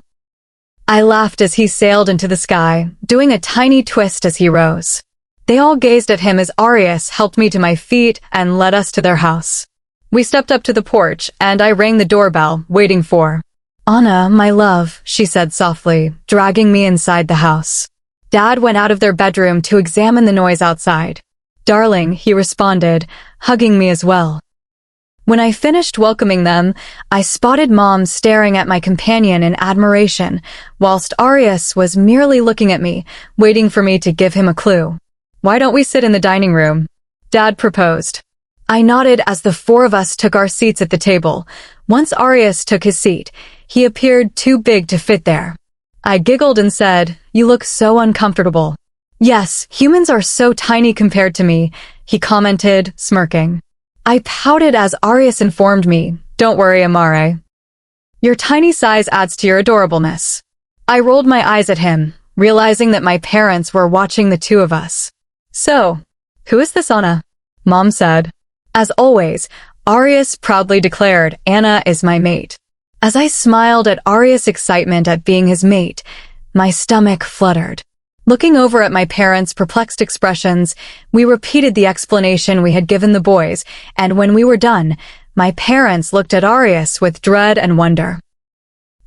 I laughed as he sailed into the sky, doing a tiny twist as he rose. They all gazed at him as Arius helped me to my feet and led us to their house. We stepped up to the porch, and I rang the doorbell, waiting for Anna, my love, she said softly, dragging me inside the house. Dad went out of their bedroom to examine the noise outside. Darling, he responded, hugging me as well. When I finished welcoming them, I spotted Mom staring at my companion in admiration, whilst Arius was merely looking at me, waiting for me to give him a clue. Why don't we sit in the dining room? Dad proposed. I nodded as the four of us took our seats at the table. Once Arius took his seat, he appeared too big to fit there. I giggled and said, you look so uncomfortable. Yes, humans are so tiny compared to me, he commented, smirking. I pouted as Arius informed me, don't worry, Amare. Your tiny size adds to your adorableness. I rolled my eyes at him, realizing that my parents were watching the two of us. So, who is this Anna? Mom said. As always, Arius proudly declared, Anna is my mate. As I smiled at Arius' excitement at being his mate, my stomach fluttered. Looking over at my parents' perplexed expressions, we repeated the explanation we had given the boys, and when we were done, my parents looked at Arius with dread and wonder.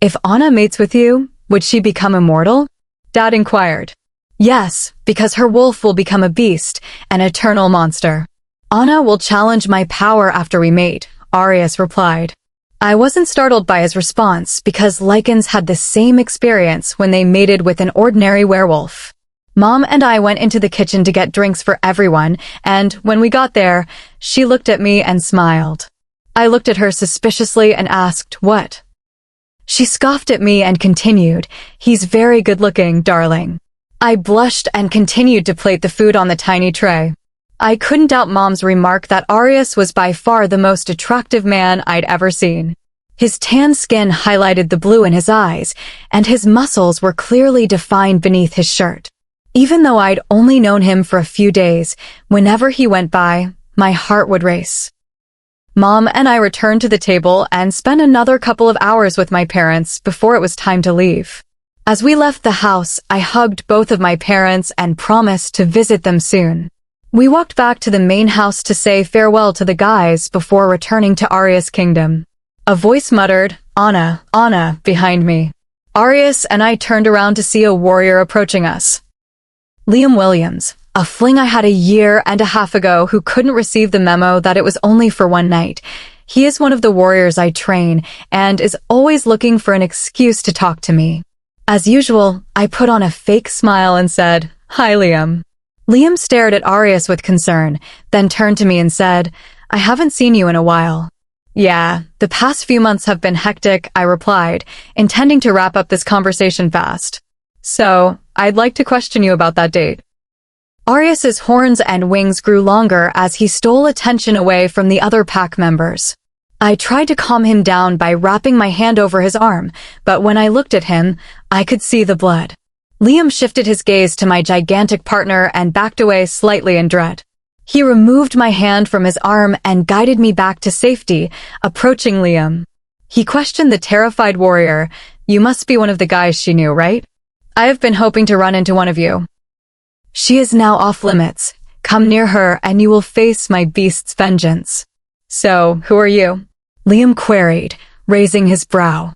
"If Anna mates with you, would she become immortal?" Dad inquired. "Yes, because her wolf will become a beast, an eternal monster. Anna will challenge my power after we mate," Arius replied. I wasn't startled by his response because Lycans had the same experience when they mated with an ordinary werewolf. Mom and I went into the kitchen to get drinks for everyone, and when we got there, she looked at me and smiled. I looked at her suspiciously and asked, "What?" She scoffed at me and continued, "He's very good-looking, darling." I blushed and continued to plate the food on the tiny tray. I couldn't doubt Mom's remark that Arius was by far the most attractive man I'd ever seen. His tan skin highlighted the blue in his eyes, and his muscles were clearly defined beneath his shirt. Even though I'd only known him for a few days, whenever he went by, my heart would race. Mom and I returned to the table and spent another couple of hours with my parents before it was time to leave. As we left the house, I hugged both of my parents and promised to visit them soon. We walked back to the main house to say farewell to the guys before returning to Arius' kingdom. A voice muttered, "Anna, Anna," behind me. Arius and I turned around to see a warrior approaching us. Liam Williams, a fling I had a year and a half ago who couldn't receive the memo that it was only for one night. He is one of the warriors I train and is always looking for an excuse to talk to me. As usual, I put on a fake smile and said, "Hi, Liam." Liam stared at Arius with concern, then turned to me and said, "I haven't seen you in a while." "Yeah, the past few months have been hectic," I replied, intending to wrap up this conversation fast. "So, I'd like to question you about that date." Arius's horns and wings grew longer as he stole attention away from the other pack members. I tried to calm him down by wrapping my hand over his arm, but when I looked at him, I could see the blood. Liam shifted his gaze to my gigantic partner and backed away slightly in dread. He removed my hand from his arm and guided me back to safety, approaching Liam. He questioned the terrified warrior, "You must be one of the guys she knew, right? I have been hoping to run into one of you. She is now off limits. Come near her and you will face my beast's vengeance." "So, who are you?" Liam queried, raising his brow.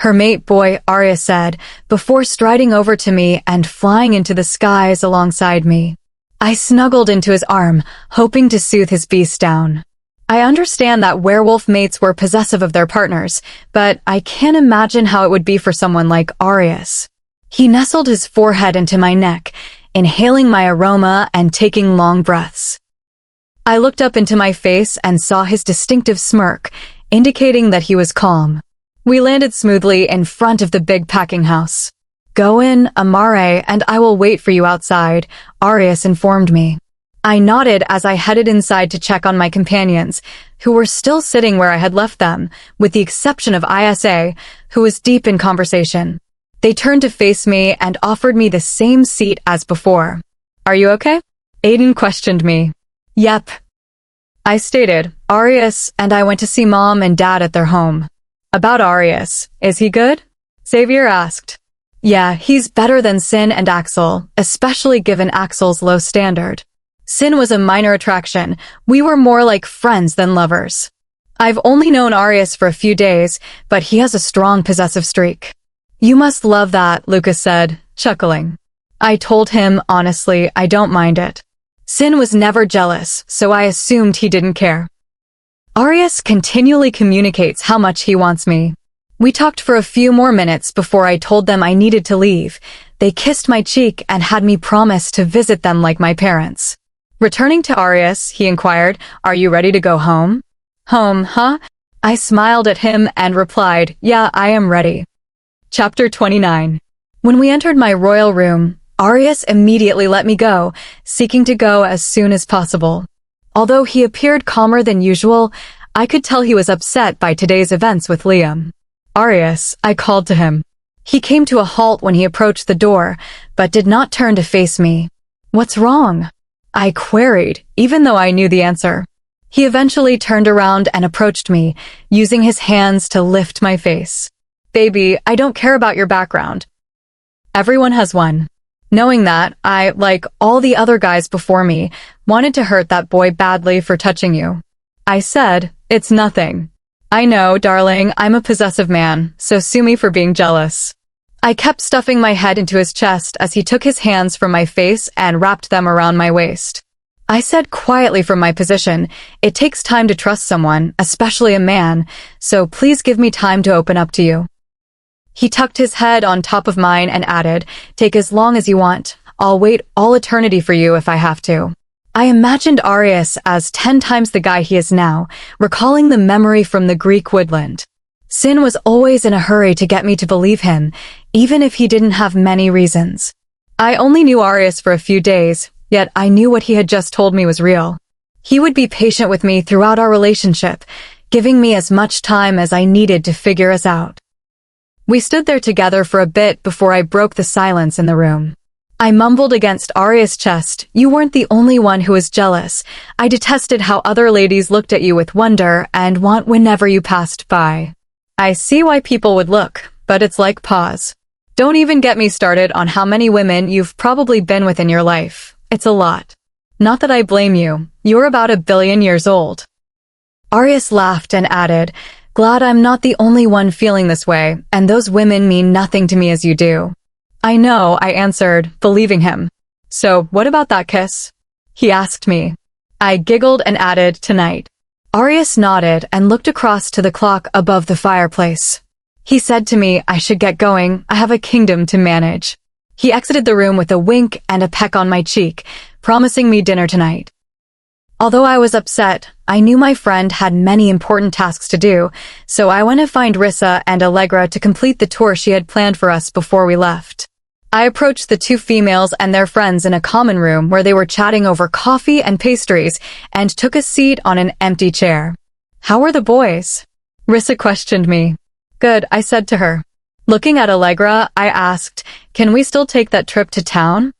"Her mate boy," Arius said, before striding over to me and flying into the skies alongside me. I snuggled into his arm, hoping to soothe his beast down. I understand that werewolf mates were possessive of their partners, but I can't imagine how it would be for someone like Arius. He nestled his forehead into my neck, inhaling my aroma and taking long breaths. I looked up into my face and saw his distinctive smirk, indicating that he was calm. We landed smoothly in front of the big packing house. "Go in, Amare, and I will wait for you outside," Arius informed me. I nodded as I headed inside to check on my companions, who were still sitting where I had left them, with the exception of Isa, who was deep in conversation. They turned to face me and offered me the same seat as before. "Are you okay?" Aiden questioned me. "Yep," I stated. Arius and I went to see Mom and Dad at their home. "About Arius, is he good?" Xavier asked. "Yeah, he's better than Sin and Axel, especially given Axel's low standard. Sin was a minor attraction. We were more like friends than lovers. I've only known Arius for a few days, but he has a strong possessive streak." "You must love that," Lucas said, chuckling. I told him, honestly, I don't mind it. Sin was never jealous, so I assumed he didn't care. Arius continually communicates how much he wants me. We talked for a few more minutes before I told them I needed to leave. They kissed my cheek and had me promise to visit them like my parents. Returning to Arius, he inquired, "Are you ready to go home?" "Home, huh?" I smiled at him and replied, "Yeah, I am ready." Chapter 29. When we entered my royal room, Arius immediately let me go, seeking to go as soon as possible. Although he appeared calmer than usual, I could tell he was upset by today's events with Liam. "Arius," I called to him. He came to a halt when he approached the door, but did not turn to face me. "What's wrong?" I queried, even though I knew the answer. He eventually turned around and approached me, using his hands to lift my face. "Baby, I don't care about your background. Everyone has one." knowing that I, like all the other guys before me, wanted to hurt that boy badly for touching you. I said, "It's nothing." "I know, darling, I'm a possessive man, so sue me for being jealous." I kept stuffing my head into his chest as he took his hands from my face and wrapped them around my waist. I said quietly from my position, "It takes time to trust someone, especially a man, so please give me time to open up to you." He tucked his head on top of mine and added, "Take as long as you want. I'll wait all eternity for you if I have to." I imagined Arius as 10 times the guy he is now, recalling the memory from the Greek woodland. Sin was always in a hurry to get me to believe him, even if he didn't have many reasons. I only knew Arius for a few days, yet I knew what he had just told me was real. He would be patient with me throughout our relationship, giving me as much time as I needed to figure us out. We stood there together for a bit before I broke the silence in the room. I mumbled against Arius' chest, "You weren't the only one who was jealous. I detested how other ladies looked at you with wonder and want whenever you passed by." I see why people would look, but it's like pause. Don't even get me started on how many women you've probably been with in your life. It's a lot. Not that I blame you. You're about 1 billion years old. Arius laughed and added, "Glad I'm not the only one feeling this way, and those women mean nothing to me as you do." "I know," I answered, believing him. "So, what about that kiss?" he asked me. I giggled and added, "Tonight." Arius nodded and looked across to the clock above the fireplace. He said to me, "I should get going. I have a kingdom to manage." He exited the room with a wink and a peck on my cheek, promising me dinner tonight. Although I was upset, I knew my friend had many important tasks to do, so I went to find Rissa and Allegra to complete the tour she had planned for us before we left. I approached the 2 females and their friends in a common room where they were chatting over coffee and pastries and took a seat on an empty chair. "How are the boys?" Rissa questioned me. "Good," I said to her. Looking at Allegra, I asked, "Can we still take that trip to town?"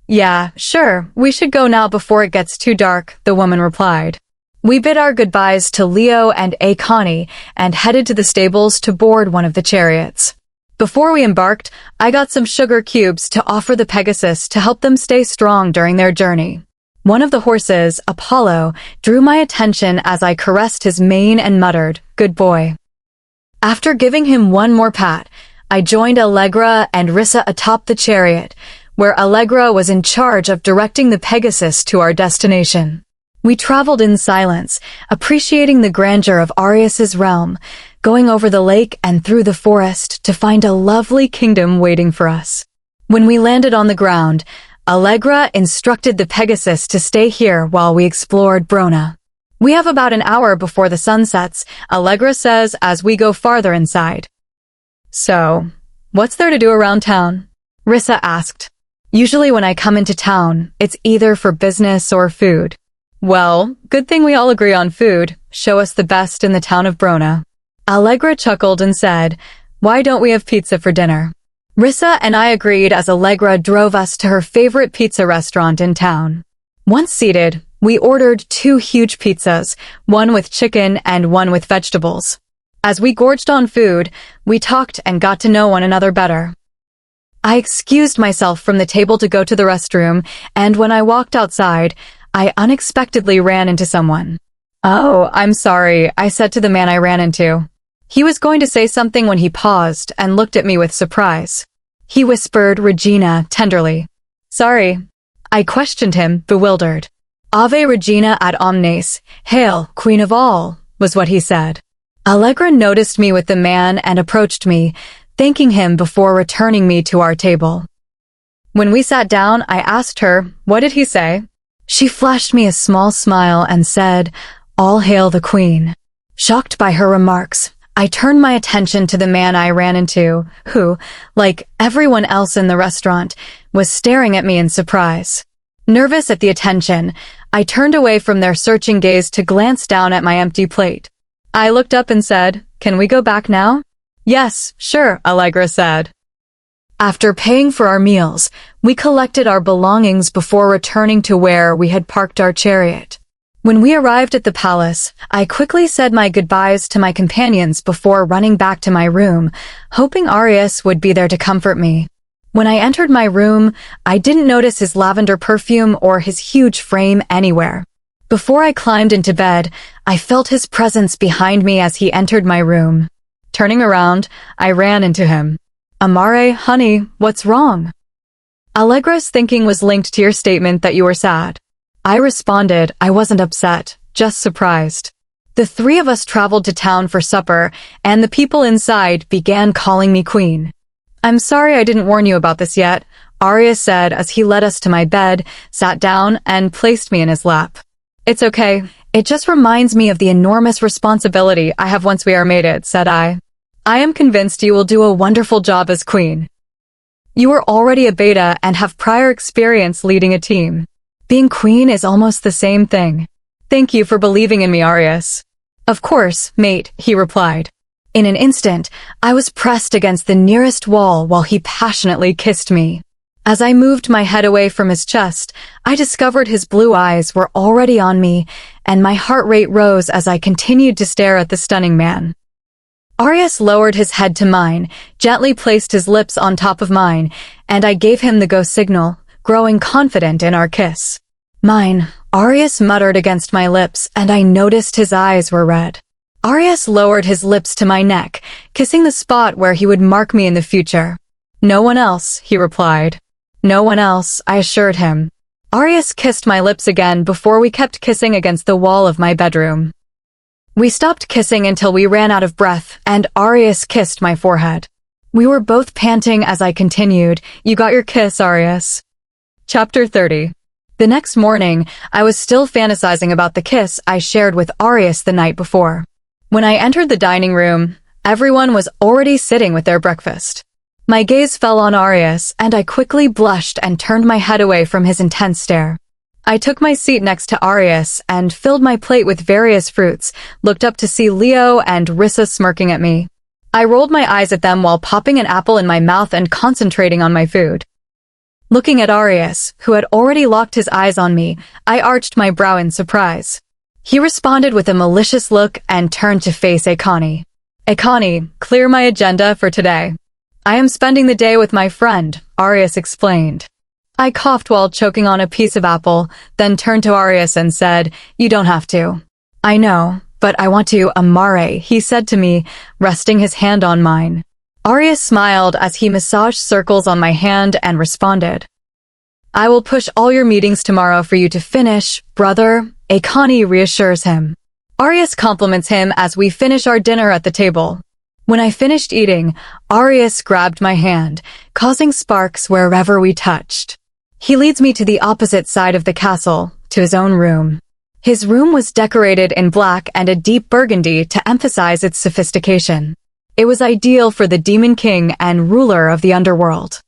"Yeah, sure, we should go now before it gets too dark," the woman replied. We bid our goodbyes to Leo and Connie and headed to the stables to board one of the chariots. Before we embarked, I got some sugar cubes to offer the Pegasus to help them stay strong during their journey. One of the horses, Apollo, drew my attention as I caressed his mane and muttered, "Good boy." After giving him one more pat, I joined Allegra and Rissa atop the chariot, where Allegra was in charge of directing the Pegasus to our destination. We traveled in silence, appreciating the grandeur of Arius's realm, going over the lake and through the forest to find a lovely kingdom waiting for us. When we landed on the ground, Allegra instructed the Pegasus to stay here while we explored Brona. "We have about an hour before the sun sets," Allegra says as we go farther inside. "So, what's there to do around town?" Rissa asked. "Usually when I come into town, it's either for business or food." "Well, good thing we all agree on food. Show us the best in the town of Brona." Allegra chuckled and said, "Why don't we have pizza for dinner?" Rissa and I agreed as Allegra drove us to her favorite pizza restaurant in town. Once seated, we ordered 2 huge pizzas, one with chicken and one with vegetables. As we gorged on food, we talked and got to know one another better. I excused myself from the table to go to the restroom, and when I walked outside, I unexpectedly ran into someone. "Oh, I'm sorry," I said to the man I ran into. He was going to say something when he paused and looked at me with surprise. He whispered Regina tenderly. "Sorry." I questioned him, bewildered. "Ave Regina ad omnes, hail, Queen of all," was what he said. Allegra noticed me with the man and approached me, thanking him before returning me to our table. When we sat down, I asked her, "What did he say?" She flashed me a small smile and said, "All hail the Queen." Shocked by her remarks, I turned my attention to the man I ran into, who, like everyone else in the restaurant, was staring at me in surprise. Nervous at the attention, I turned away from their searching gaze to glance down at my empty plate. I looked up and said, "Can we go back now?" "Yes, sure," Allegra said. After paying for our meals, we collected our belongings before returning to where we had parked our chariot. When we arrived at the palace, I quickly said my goodbyes to my companions before running back to my room, hoping Arius would be there to comfort me. When I entered my room, I didn't notice his lavender perfume or his huge frame anywhere. Before I climbed into bed, I felt his presence behind me as he entered my room. Turning around, I ran into him. "Amare, honey, what's wrong?" "Allegra's thinking was linked to your statement that you were sad." I responded, I wasn't upset, just surprised. The three of us traveled to town for supper, and the people inside began calling me queen. "I'm sorry I didn't warn you about this yet," Arius said as he led us to my bed, sat down, and placed me in his lap. "It's okay. It just reminds me of the enormous responsibility I have once we are mated," said I. "I am convinced you will do a wonderful job as queen. You are already a beta and have prior experience leading a team. Being queen is almost the same thing. Thank you for believing in me, Arius." "Of course, mate," he replied. In an instant, I was pressed against the nearest wall while he passionately kissed me. As I moved my head away from his chest, I discovered his blue eyes were already on me, and my heart rate rose as I continued to stare at the stunning man. Arius lowered his head to mine, gently placed his lips on top of mine, and I gave him the go signal, growing confident in our kiss. "Mine," Arius muttered against my lips, and I noticed his eyes were red. Arius lowered his lips to my neck, kissing the spot where he would mark me in the future. "No one else," he replied. "No one else," I assured him. Arius kissed my lips again before we kept kissing against the wall of my bedroom. We stopped kissing until we ran out of breath, and Arius kissed my forehead. We were both panting as I continued, "You got your kiss, Arius." Chapter 30. The next morning, I was still fantasizing about the kiss I shared with Arius the night before. When I entered the dining room, everyone was already sitting with their breakfast. My gaze fell on Arius, and I quickly blushed and turned my head away from his intense stare. I took my seat next to Arius and filled my plate with various fruits, looked up to see Leo and Rissa smirking at me. I rolled my eyes at them while popping an apple in my mouth and concentrating on my food. Looking at Arius, who had already locked his eyes on me, I arched my brow in surprise. He responded with a malicious look and turned to face Akani. "Akani, clear my agenda for today." "I am spending the day with my friend," Arius explained. I coughed while choking on a piece of apple, then turned to Arius and said, "You don't have to." "I know, but I want to, Amare," he said to me, resting his hand on mine. Arius smiled as he massaged circles on my hand and responded, "I will push all your meetings tomorrow for you to finish, brother," Akani reassures him. Arius compliments him as we finish our dinner at the table. When I finished eating, Arius grabbed my hand, causing sparks wherever we touched. He leads me to the opposite side of the castle, to his own room. His room was decorated in black and a deep burgundy to emphasize its sophistication. It was ideal for the Demon King and ruler of the underworld.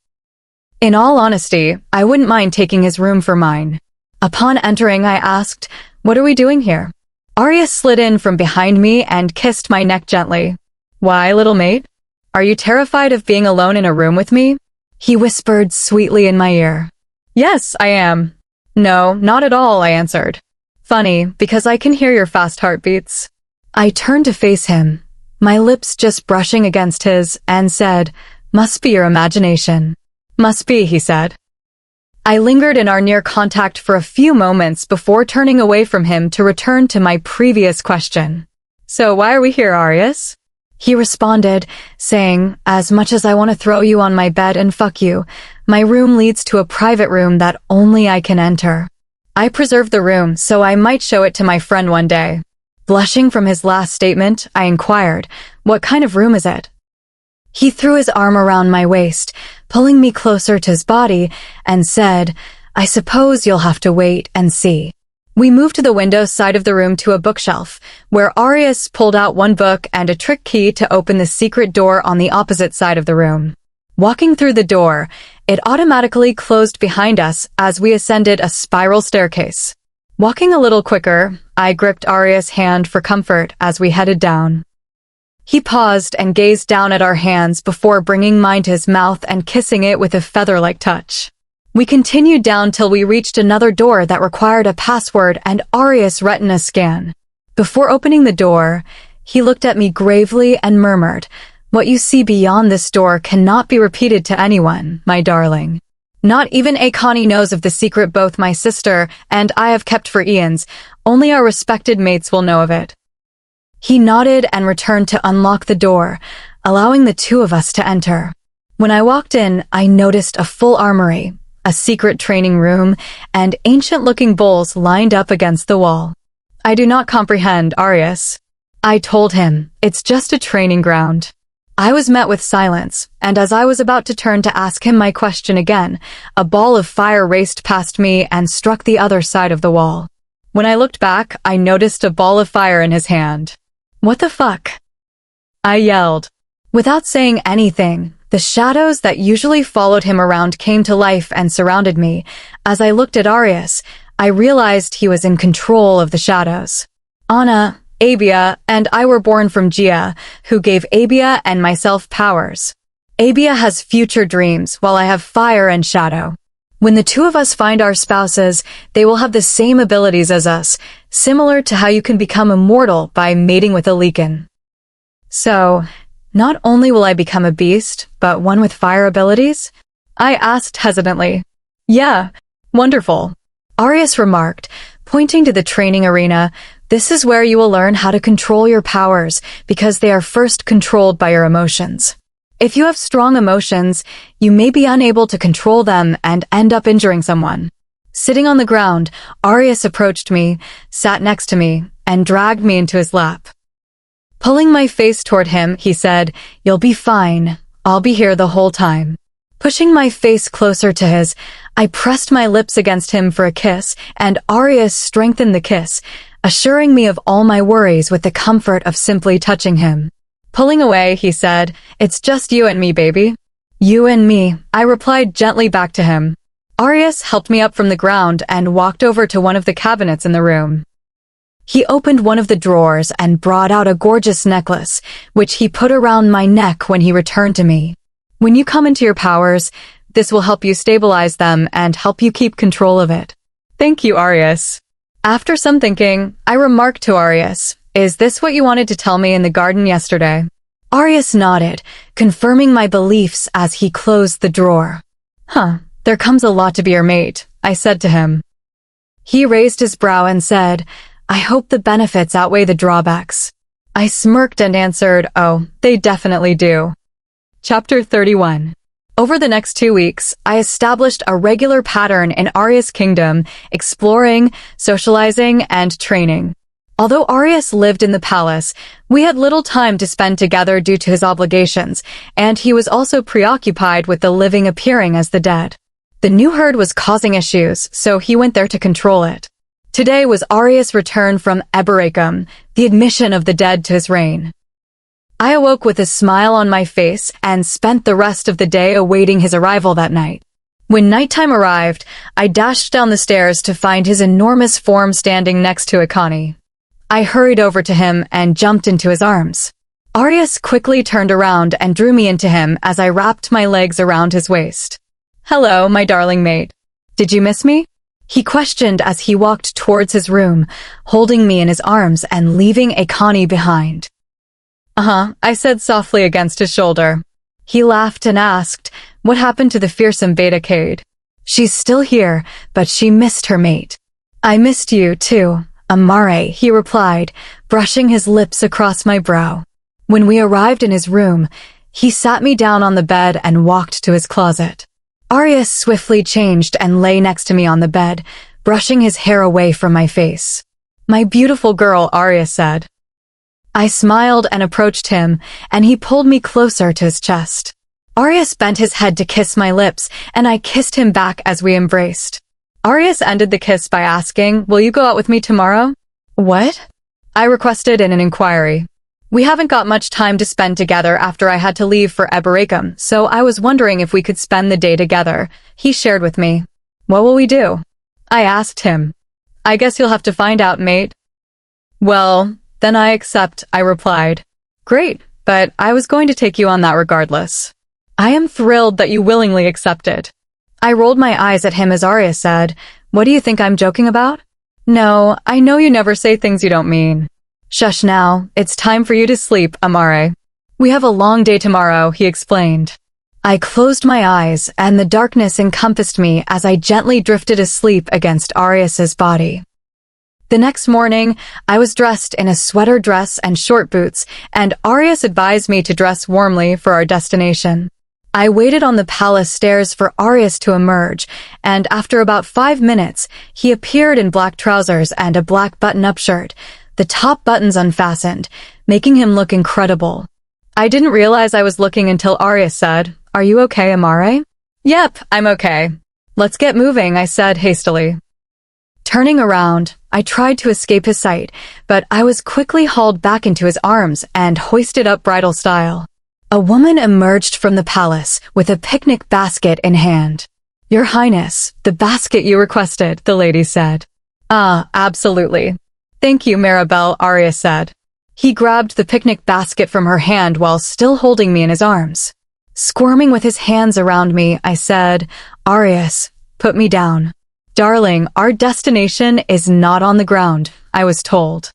In all honesty, I wouldn't mind taking his room for mine. Upon entering, I asked, "What are we doing here?" Arius slid in from behind me and kissed my neck gently. "Why, little mate? Are you terrified of being alone in a room with me?" He whispered sweetly in my ear. "Yes, I am." "No, not at all," I answered. "Funny, because I can hear your fast heartbeats." I turned to face him, my lips just brushing against his, and said, "Must be your imagination." "Must be," he said. I lingered in our near contact for a few moments before turning away from him to return to my previous question. "So why are we here, Arius?" He responded, saying, "As much as I want to throw you on my bed and fuck you, my room leads to a private room that only I can enter. I preserved the room so I might show it to my friend one day." Blushing from his last statement, I inquired, "What kind of room is it?" He threw his arm around my waist, pulling me closer to his body, and said, "I suppose you'll have to wait and see." We moved to the window side of the room to a bookshelf, where Arius pulled out one book and a trick key to open the secret door on the opposite side of the room. Walking through the door, it automatically closed behind us as we ascended a spiral staircase. Walking a little quicker, I gripped Arius' hand for comfort as we headed down. He paused and gazed down at our hands before bringing mine to his mouth and kissing it with a feather-like touch. We continued down till we reached another door that required a password and Arius' retina scan. Before opening the door, he looked at me gravely and murmured, What you see beyond this door cannot be repeated to anyone, my darling. Not even Akani knows of the secret both my sister and I have kept for eons. Only our respected mates will know of it. He nodded and returned to unlock the door, allowing the two of us to enter. When I walked in, I noticed a full armory, a secret training room, and ancient-looking bowls lined up against the wall. I do not comprehend, Arius. I told him, it's just a training ground. I was met with silence, and as I was about to turn to ask him my question again, a ball of fire raced past me and struck the other side of the wall. When I looked back, I noticed a ball of fire in his hand. What the fuck? I yelled. Without saying anything, the shadows that usually followed him around came to life and surrounded me. As I looked at Arius, I realized he was in control of the shadows. Anna, Abia, and I were born from Gia, who gave Abia and myself powers. Abia has future dreams, while I have fire and shadow. When the two of us find our spouses, they will have the same abilities as us, similar to how you can become immortal by mating with a Lycan. So, not only will I become a beast, but one with fire abilities? I asked hesitantly. Yeah, wonderful. Arius remarked, pointing to the training arena. This is where you will learn how to control your powers, because they are first controlled by your emotions. If you have strong emotions, you may be unable to control them and end up injuring someone. Sitting on the ground, Arius approached me, sat next to me, and dragged me into his lap. Pulling my face toward him, he said, "You'll be fine. I'll be here the whole time." Pushing my face closer to his, I pressed my lips against him for a kiss, and Arius strengthened the kiss, assuring me of all my worries with the comfort of simply touching him. Pulling away, he said, "It's just you and me, baby." "You and me," I replied gently back to him. Arius helped me up from the ground and walked over to one of the cabinets in the room. He opened one of the drawers and brought out a gorgeous necklace, which he put around my neck when he returned to me. When you come into your powers, this will help you stabilize them and help you keep control of it. Thank you, Arius. After some thinking, I remarked to Arius, "Is this what you wanted to tell me in the garden yesterday?" Arius nodded, confirming my beliefs as he closed the drawer. There comes a lot to be your mate, I said to him. He raised his brow and said, "I hope the benefits outweigh the drawbacks." I smirked and answered, "Oh, they definitely do." Chapter 31. Over the next 2 weeks, I established a regular pattern in Arius' kingdom, exploring, socializing, and training. Although Arius lived in the palace, we had little time to spend together due to his obligations, and he was also preoccupied with the living appearing as the dead. The new herd was causing issues, so he went there to control it. Today was Arius' return from Eberacum, the admission of the dead to his reign. I awoke with a smile on my face and spent the rest of the day awaiting his arrival that night. When nighttime arrived, I dashed down the stairs to find his enormous form standing next to Akani. I hurried over to him and jumped into his arms. Arius quickly turned around and drew me into him as I wrapped my legs around his waist. "Hello, my darling mate. Did you miss me?" He questioned as he walked towards his room, holding me in his arms and leaving Akani behind. I said softly against his shoulder. He laughed and asked, "What happened to the fearsome Beta Kade?" "She's still here, but she missed her mate." "I missed you, too, Amare," he replied, brushing his lips across my brow. When we arrived in his room, he sat me down on the bed and walked to his closet. Arius swiftly changed and lay next to me on the bed, brushing his hair away from my face. "My beautiful girl," Arius said. I smiled and approached him, and he pulled me closer to his chest. Arius bent his head to kiss my lips, and I kissed him back as we embraced. Arius ended the kiss by asking, "Will you go out with me tomorrow?" "What?" I requested in an inquiry. "We haven't got much time to spend together after I had to leave for Eberacum, so I was wondering if we could spend the day together," he shared with me. "What will we do?" I asked him. "I guess you'll have to find out, mate." "Well, then I accept," I replied. "Great, but I was going to take you on that regardless." "I am thrilled that you willingly accepted." I rolled my eyes at him as Arius said, "What do you think I'm joking about?" "No, I know you never say things you don't mean." "Shush now, it's time for you to sleep, Amare." We have a long day tomorrow, he explained. I closed my eyes, and the darkness encompassed me as I gently drifted asleep against Arius's body. The next morning, I was dressed in a sweater dress and short boots, and Arius advised me to dress warmly for our destination. I waited on the palace stairs for Arius to emerge, and after about 5 minutes, he appeared in black trousers and a black button-up shirt, the top buttons unfastened, making him look incredible. I didn't realize I was looking until Arius said, "Are you okay, Amare?" "Yep, I'm okay. Let's get moving," I said hastily. Turning around, I tried to escape his sight, but I was quickly hauled back into his arms and hoisted up bridal style. A woman emerged from the palace with a picnic basket in hand. "Your Highness, the basket you requested," the lady said. "Ah, absolutely. Thank you, Maribel," Arius said. He grabbed the picnic basket from her hand while still holding me in his arms. Squirming with his hands around me, I said, "Arius, put me down." "Darling, our destination is not on the ground," I was told.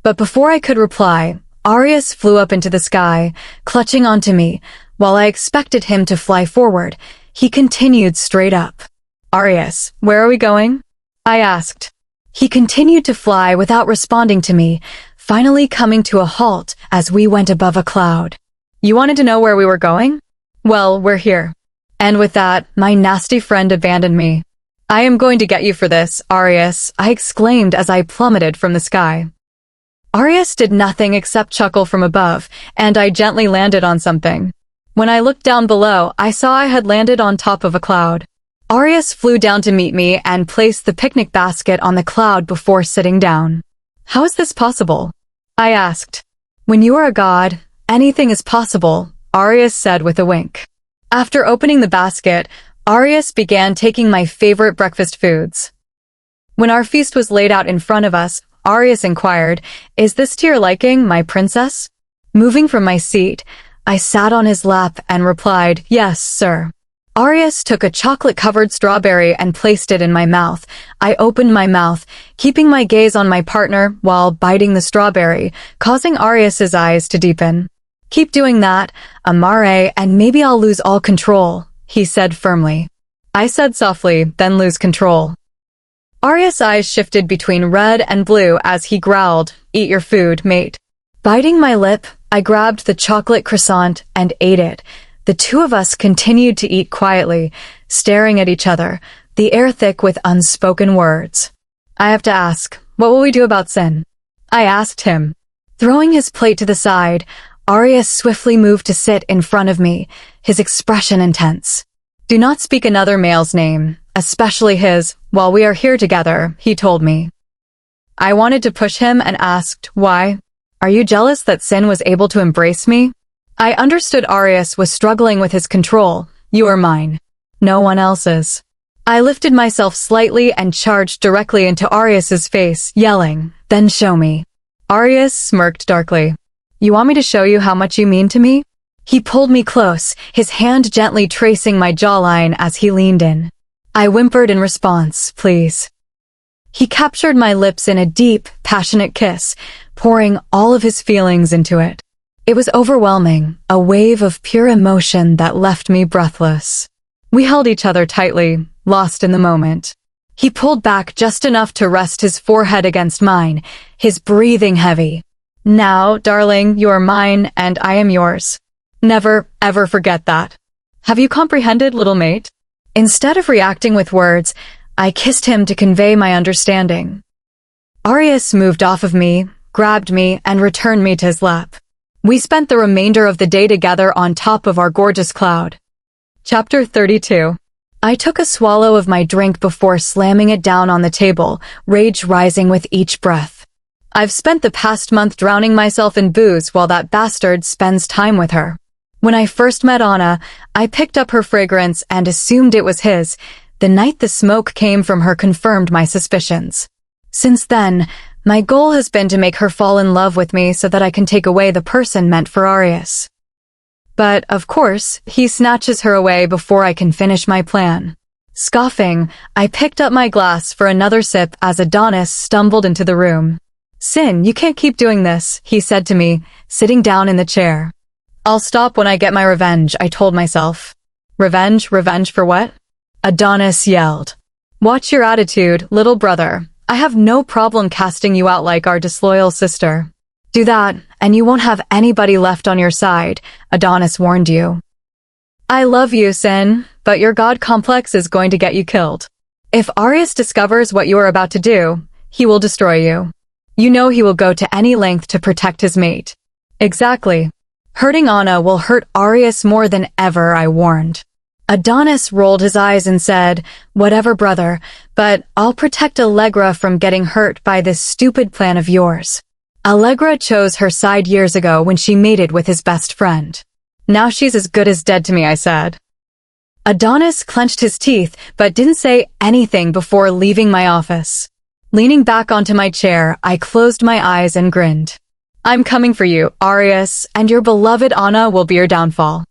But before I could reply, Arius flew up into the sky, clutching onto me. While I expected him to fly forward, he continued straight up. "Arius, where are we going?" I asked. He continued to fly without responding to me, finally coming to a halt as we went above a cloud. "You wanted to know where we were going? Well, we're here." And with that, my nasty friend abandoned me. "I am going to get you for this, Arius," I exclaimed as I plummeted from the sky. Arius did nothing except chuckle from above, and I gently landed on something. When I looked down below, I saw I had landed on top of a cloud. Arius flew down to meet me and placed the picnic basket on the cloud before sitting down. "How is this possible?" I asked. "When you are a god, anything is possible," Arius said with a wink. After opening the basket, Arius began taking my favorite breakfast foods. When our feast was laid out in front of us, Arius inquired, "Is this to your liking, my princess?" Moving from my seat, I sat on his lap and replied, "Yes, sir." Arius took a chocolate-covered strawberry and placed it in my mouth. I opened my mouth, keeping my gaze on my partner while biting the strawberry, causing Arius's eyes to deepen. "Keep doing that, Amare, and maybe I'll lose all control," he said firmly. I said softly, "Then lose control." Arius' eyes shifted between red and blue as he growled, "Eat your food, mate." Biting my lip, I grabbed the chocolate croissant and ate it. The two of us continued to eat quietly, staring at each other, the air thick with unspoken words. "I have to ask, what will we do about Sin?" I asked him. Throwing his plate to the side, Arius swiftly moved to sit in front of me, his expression intense. "Do not speak another male's name, especially his, while we are here together," he told me. I wanted to push him and asked, "Why? Are you jealous that Sin was able to embrace me?" I understood Arius was struggling with his control. "You are mine. No one else's." I lifted myself slightly and charged directly into Arius's face, yelling, "Then show me." Arius smirked darkly. "You want me to show you how much you mean to me?" He pulled me close, his hand gently tracing my jawline as he leaned in. I whimpered in response, "Please." He captured my lips in a deep, passionate kiss, pouring all of his feelings into it. It was overwhelming, a wave of pure emotion that left me breathless. We held each other tightly, lost in the moment. He pulled back just enough to rest his forehead against mine, his breathing heavy. "Now, darling, you are mine and I am yours. Never, ever forget that. Have you comprehended, little mate?" Instead of reacting with words, I kissed him to convey my understanding. Arius moved off of me, grabbed me, and returned me to his lap. We spent the remainder of the day together on top of our gorgeous cloud. Chapter 32. I took a swallow of my drink before slamming it down on the table, rage rising with each breath. I've spent the past month drowning myself in booze while that bastard spends time with her. When I first met Anna, I picked up her fragrance and assumed it was his. The night the smoke came from her confirmed my suspicions. Since then, my goal has been to make her fall in love with me so that I can take away the person meant for Arius. But, of course, he snatches her away before I can finish my plan. Scoffing, I picked up my glass for another sip as Adonis stumbled into the room. "Sin, you can't keep doing this," he said to me, sitting down in the chair. I'll stop when I get my revenge, I told myself. Revenge? Revenge for what? Adonis yelled. Watch your attitude, little brother. I have no problem casting you out like our disloyal sister. Do that, and you won't have anybody left on your side, Adonis warned you. I love you, Sin, but your god complex is going to get you killed. If Arius discovers what you are about to do, he will destroy you. You know he will go to any length to protect his mate. Exactly. Hurting Anna will hurt Arius more than ever, I warned. Adonis rolled his eyes and said, whatever, brother, but I'll protect Allegra from getting hurt by this stupid plan of yours. Allegra chose her side years ago when she mated with his best friend. Now she's as good as dead to me, I said. Adonis clenched his teeth but didn't say anything before leaving my office. Leaning back onto my chair, I closed my eyes and grinned. I'm coming for you, Arius, and your beloved Anna will be your downfall.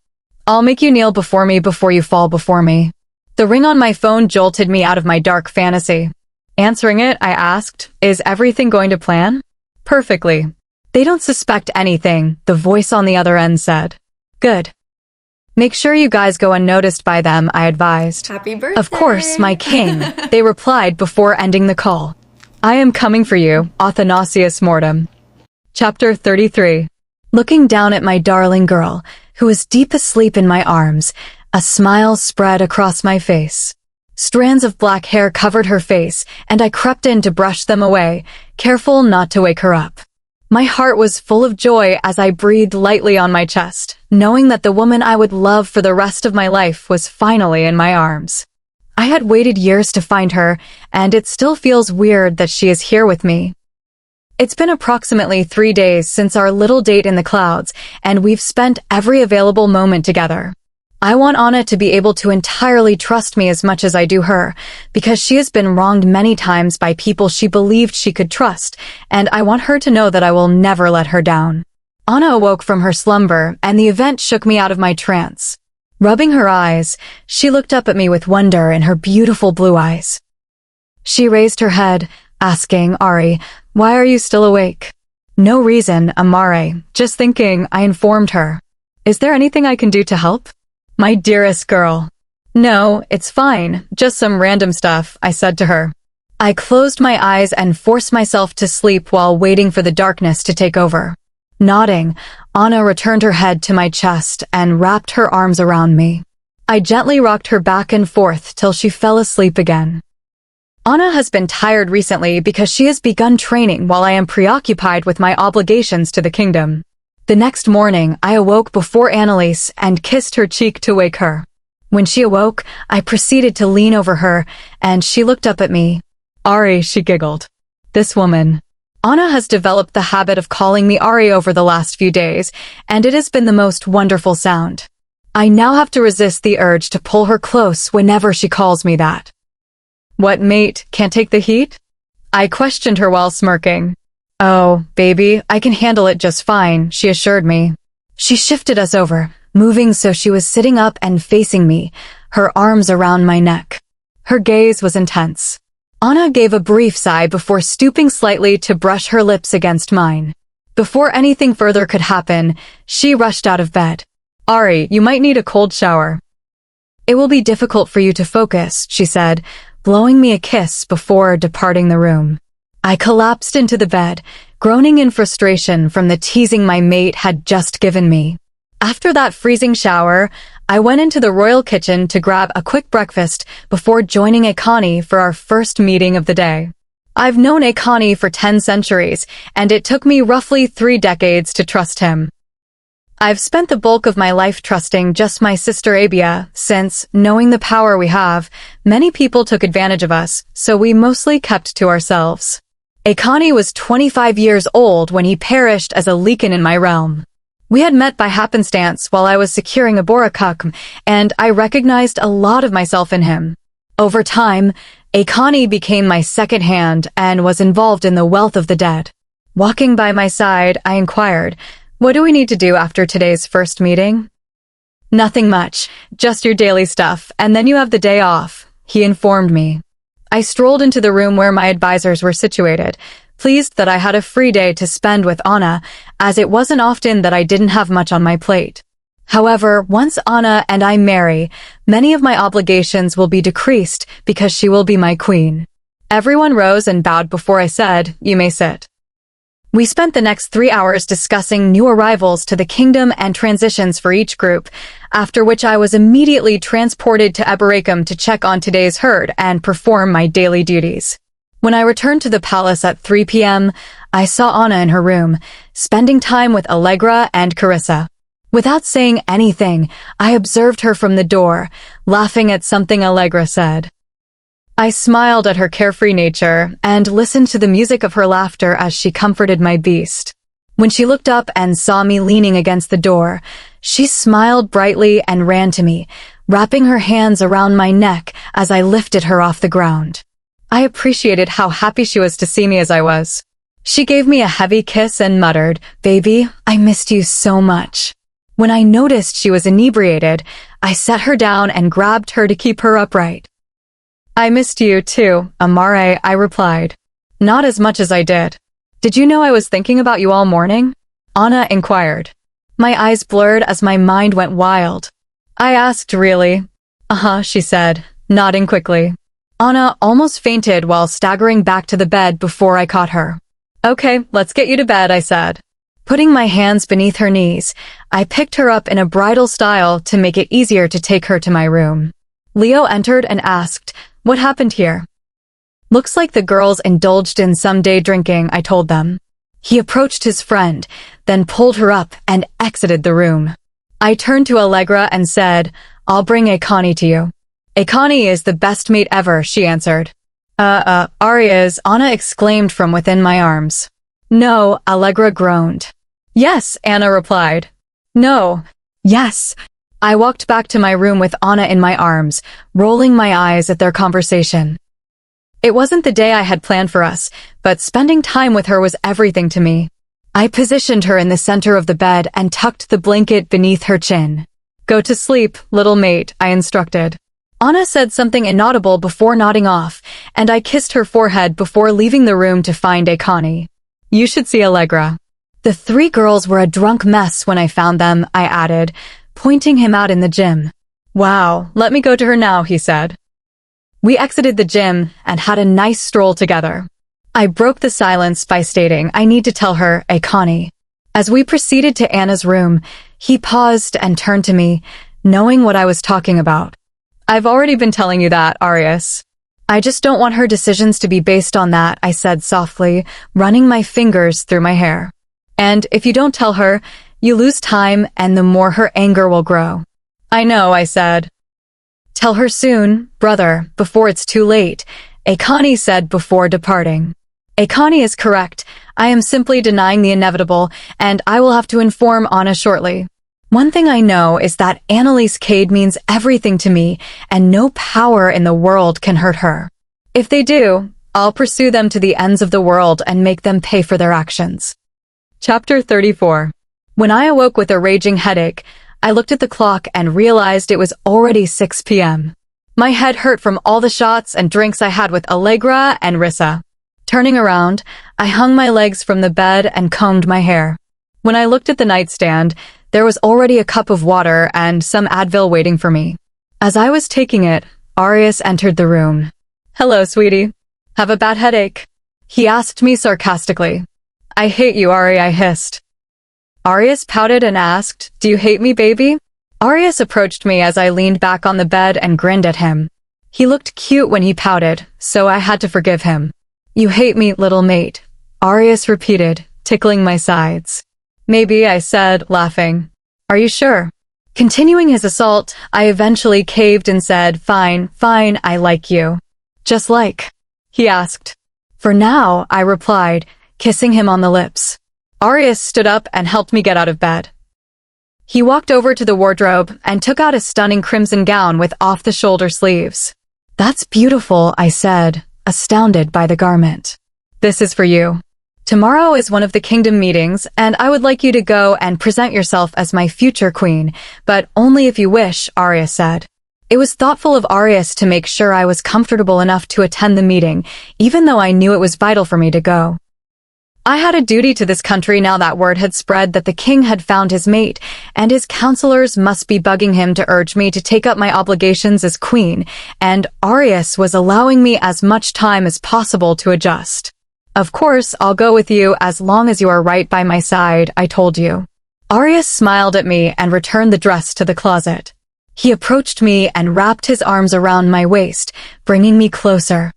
I'll make you kneel before me before you fall before me. The ring on my phone jolted me out of my dark fantasy. Answering it, I asked, is everything going to plan? Perfectly. They don't suspect anything, the voice on the other end said. Good. Make sure you guys go unnoticed by them, I advised. Happy birthday! Of course, my king, they replied before ending the call. I am coming for you, Athanasios Mortem. Chapter 33. Looking down at my darling girl, who was deep asleep in my arms, a smile spread across my face. Strands of black hair covered her face, and I crept in to brush them away, careful not to wake her up. My heart was full of joy as I breathed lightly on my chest, knowing that the woman I would love for the rest of my life was finally in my arms. I had waited years to find her, and it still feels weird that she is here with me. It's been approximately 3 days since our little date in the clouds, and we've spent every available moment together. I want Anna to be able to entirely trust me as much as I do her, because she has been wronged many times by people she believed she could trust, and I want her to know that I will never let her down. Anna awoke from her slumber, and the event shook me out of my trance. Rubbing her eyes, she looked up at me with wonder in her beautiful blue eyes. She raised her head, asking, Ari, why are you still awake? No reason, Amare, just thinking, I informed her. Is there anything I can do to help? My dearest girl. No, it's fine, just some random stuff, I said to her. I closed my eyes and forced myself to sleep while waiting for the darkness to take over. Nodding, Anna returned her head to my chest and wrapped her arms around me. I gently rocked her back and forth till she fell asleep again. Anna has been tired recently because she has begun training while I am preoccupied with my obligations to the kingdom. The next morning, I awoke before Analise and kissed her cheek to wake her. When she awoke, I proceeded to lean over her, and she looked up at me. Ari, she giggled. This woman. Anna has developed the habit of calling me Ari over the last few days, and it has been the most wonderful sound. I now have to resist the urge to pull her close whenever she calls me that. What mate, can't take the heat? I questioned her while smirking. Oh, baby, I can handle it just fine, she assured me. She shifted us over, moving so she was sitting up and facing me, her arms around my neck. Her gaze was intense. Anna gave a brief sigh before stooping slightly to brush her lips against mine. Before anything further could happen, she rushed out of bed. Ari, you might need a cold shower. It will be difficult for you to focus, she said, blowing me a kiss before departing the room. I collapsed into the bed, groaning in frustration from the teasing my mate had just given me. After that freezing shower, I went into the royal kitchen to grab a quick breakfast before joining Akani for our first meeting of the day. I've known Akani for 10 centuries, and it took me roughly 3 decades to trust him. I've spent the bulk of my life trusting just my sister Abia, since, knowing the power we have, many people took advantage of us, so we mostly kept to ourselves. Akani was 25 years old when he perished as a Lycan in my realm. We had met by happenstance while I was securing a Borakuk, and I recognized a lot of myself in him. Over time, Akani became my second hand and was involved in the wealth of the dead. Walking by my side, I inquired, what do we need to do after today's first meeting? Nothing much, just your daily stuff, and then you have the day off, he informed me. I strolled into the room where my advisors were situated, pleased that I had a free day to spend with Anna, as it wasn't often that I didn't have much on my plate. However, once Anna and I marry, many of my obligations will be decreased because she will be my queen. Everyone rose and bowed before I said, "You may sit." We spent the next 3 hours discussing new arrivals to the kingdom and transitions for each group, after which I was immediately transported to Eberacum to check on today's herd and perform my daily duties. When I returned to the palace at 3 p.m., I saw Anna in her room, spending time with Allegra and Carissa. Without saying anything, I observed her from the door, laughing at something Allegra said. I smiled at her carefree nature and listened to the music of her laughter as she comforted my beast. When she looked up and saw me leaning against the door, she smiled brightly and ran to me, wrapping her hands around my neck as I lifted her off the ground. I appreciated how happy she was to see me as I was. She gave me a heavy kiss and muttered, "Baby, I missed you so much." When I noticed she was inebriated, I set her down and grabbed her to keep her upright. "I missed you too, Amare," I replied. "Not as much as I did. Did you know I was thinking about you all morning?" Anna inquired. My eyes blurred as my mind went wild. I asked, "Really?" "Uh-huh," she said, nodding quickly. Anna almost fainted while staggering back to the bed before I caught her. "Okay, let's get you to bed," I said. Putting my hands beneath her knees, I picked her up in a bridal style to make it easier to take her to my room. Leo entered and asked, "What happened here?" "Looks like the girls indulged in some day drinking," I told them. He approached his friend, then pulled her up and exited the room. I turned to Allegra and said, "I'll bring Akani to you." "Akani is the best mate ever," she answered. Arius," Anna exclaimed from within my arms. "No," Allegra groaned. "Yes," Anna replied. "No." "Yes." I walked back to my room with Anna in my arms, rolling my eyes at their conversation. It wasn't the day I had planned for us, but spending time with her was everything to me. I positioned her in the center of the bed and tucked the blanket beneath her chin. "Go to sleep, little mate," I instructed. Anna said something inaudible before nodding off, and I kissed her forehead before leaving the room to find Akani. "You should see Allegra." The 3 girls were a drunk mess when I found them, I added, pointing him out in the gym. "Wow, let me go to her now," he said. We exited the gym and had a nice stroll together. I broke the silence by stating I need to tell her, Akani. As we proceeded to Anna's room, he paused and turned to me, knowing what I was talking about. "I've already been telling you that, Arius. I just don't want her decisions to be based on that," I said softly, running my fingers through my hair. "And if you don't tell her, you lose time and the more her anger will grow." "I know," I said. "Tell her soon, brother, before it's too late," Akani said before departing. Akani is correct. I am simply denying the inevitable, and I will have to inform Anna shortly. One thing I know is that Analise Kade means everything to me, and no power in the world can hurt her. If they do, I'll pursue them to the ends of the world and make them pay for their actions. Chapter 34. When I awoke with a raging headache, I looked at the clock and realized it was already 6 p.m. My head hurt from all the shots and drinks I had with Allegra and Rissa. Turning around, I hung my legs from the bed and combed my hair. When I looked at the nightstand, there was already a cup of water and some Advil waiting for me. As I was taking it, Arius entered the room. "Hello, sweetie. Have a bad headache?" he asked me sarcastically. "I hate you, Ari," I hissed. Arius pouted and asked, "Do you hate me, baby?" Arius approached me as I leaned back on the bed and grinned at him. He looked cute when he pouted, so I had to forgive him. "You hate me, little mate," Arius repeated, tickling my sides. "Maybe," I said, laughing. "Are you sure?" Continuing his assault, I eventually caved and said, Fine, I like you." "Just like?" he asked. "For now," I replied, kissing him on the lips. Arius stood up and helped me get out of bed. He walked over to the wardrobe and took out a stunning crimson gown with off-the-shoulder sleeves. "That's beautiful," I said, astounded by the garment. "This is for you. Tomorrow is one of the kingdom meetings, and I would like you to go and present yourself as my future queen, but only if you wish," Arius said. It was thoughtful of Arius to make sure I was comfortable enough to attend the meeting, even though I knew it was vital for me to go. I had a duty to this country now that word had spread that the king had found his mate, and his counselors must be bugging him to urge me to take up my obligations as queen, and Arius was allowing me as much time as possible to adjust. Of course, I'll go with you as long as you are right by my side, I told you. Arius smiled at me and returned the dress to the closet. He approached me and wrapped his arms around my waist, bringing me closer.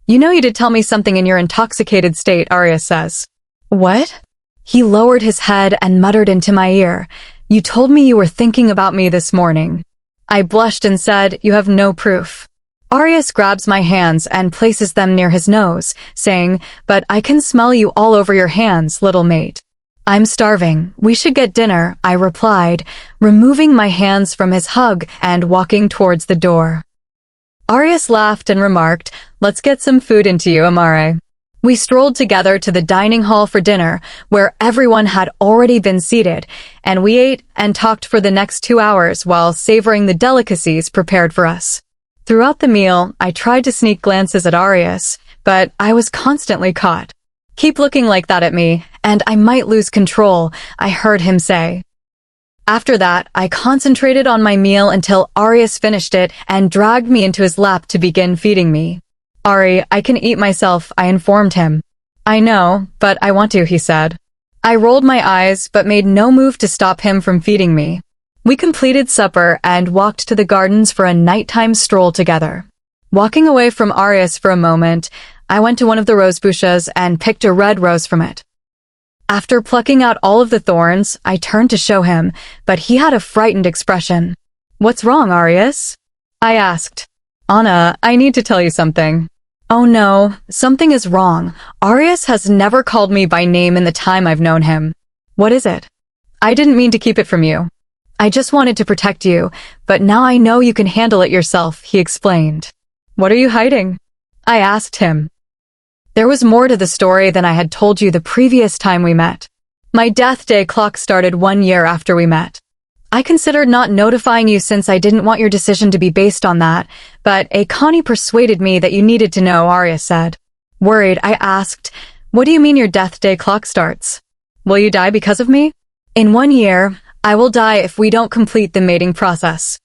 You know you did tell me something in your intoxicated state, Arius says. What? He lowered his head and muttered into my ear. You told me you were thinking about me this morning. I blushed and said, you have no proof. Arius grabs my hands and places them near his nose, saying, but I can smell you all over your hands, little mate. I'm starving. We should get dinner, I replied, removing my hands from his hug and walking towards the door. Arius laughed and remarked, let's get some food into you, Amare. We strolled together to the dining hall for dinner, where everyone had already been seated, and we ate and talked for the next 2 hours while savoring the delicacies prepared for us. Throughout the meal, I tried to sneak glances at Arius, but I was constantly caught. Keep looking like that at me, and I might lose control, I heard him say. After that, I concentrated on my meal until Arius finished it and dragged me into his lap to begin feeding me. Ari, I can eat myself, I informed him. I know, but I want to, he said. I rolled my eyes but made no move to stop him from feeding me. We completed supper and walked to the gardens for a nighttime stroll together. Walking away from Arius for a moment, I went to one of the rose bushes and picked a red rose from it. After plucking out all of the thorns, I turned to show him, but he had a frightened expression. What's wrong, Arius? I asked. Anna, I need to tell you something. Oh no, something is wrong. Arius has never called me by name in the time I've known him. What is it? I didn't mean to keep it from you. I just wanted to protect you, but now I know you can handle it yourself, he explained. What are you hiding? I asked him. There was more to the story than I had told you the previous time we met. My death day clock started 1 year after we met. I considered not notifying you since I didn't want your decision to be based on that, but Connie persuaded me that you needed to know, Arius said. Worried, I asked, what do you mean your death day clock starts? Will you die because of me? In 1 year, I will die if we don't complete the mating process.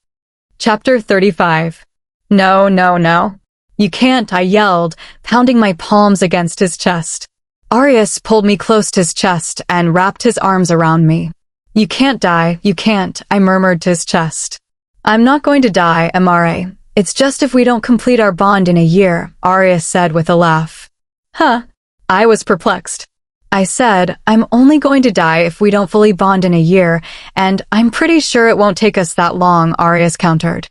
Chapter 35. No, no, no. You can't, I yelled, pounding my palms against his chest. Arius pulled me close to his chest and wrapped his arms around me. You can't die, you can't, I murmured to his chest. I'm not going to die, Amare. It's just if we don't complete our bond in a year, Arius said with a laugh. Huh? I was perplexed. I said, I'm only going to die if we don't fully bond in a year, and I'm pretty sure it won't take us that long, Arius countered.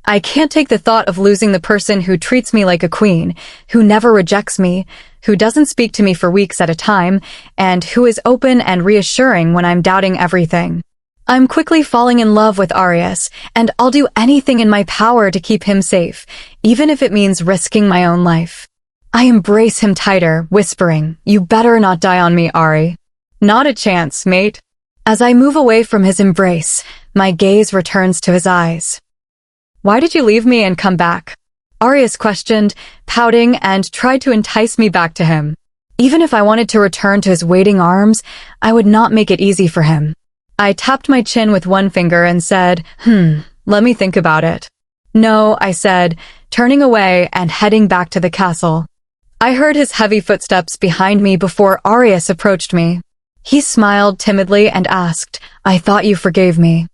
I can't take the thought of losing the person who treats me like a queen, who never rejects me, who doesn't speak to me for weeks at a time, and who is open and reassuring when I'm doubting everything. I'm quickly falling in love with Arius, and I'll do anything in my power to keep him safe, even if it means risking my own life. I embrace him tighter, whispering, you better not die on me, Ari. Not a chance, mate. As I move away from his embrace, my gaze returns to his eyes. Why did you leave me and come back? Arius questioned, pouting, and tried to entice me back to him. Even if I wanted to return to his waiting arms, I would not make it easy for him. I tapped my chin with one finger and said, let me think about it. No, I said, turning away and heading back to the castle. I heard his heavy footsteps behind me before Arius approached me. He smiled timidly and asked, I thought you forgave me.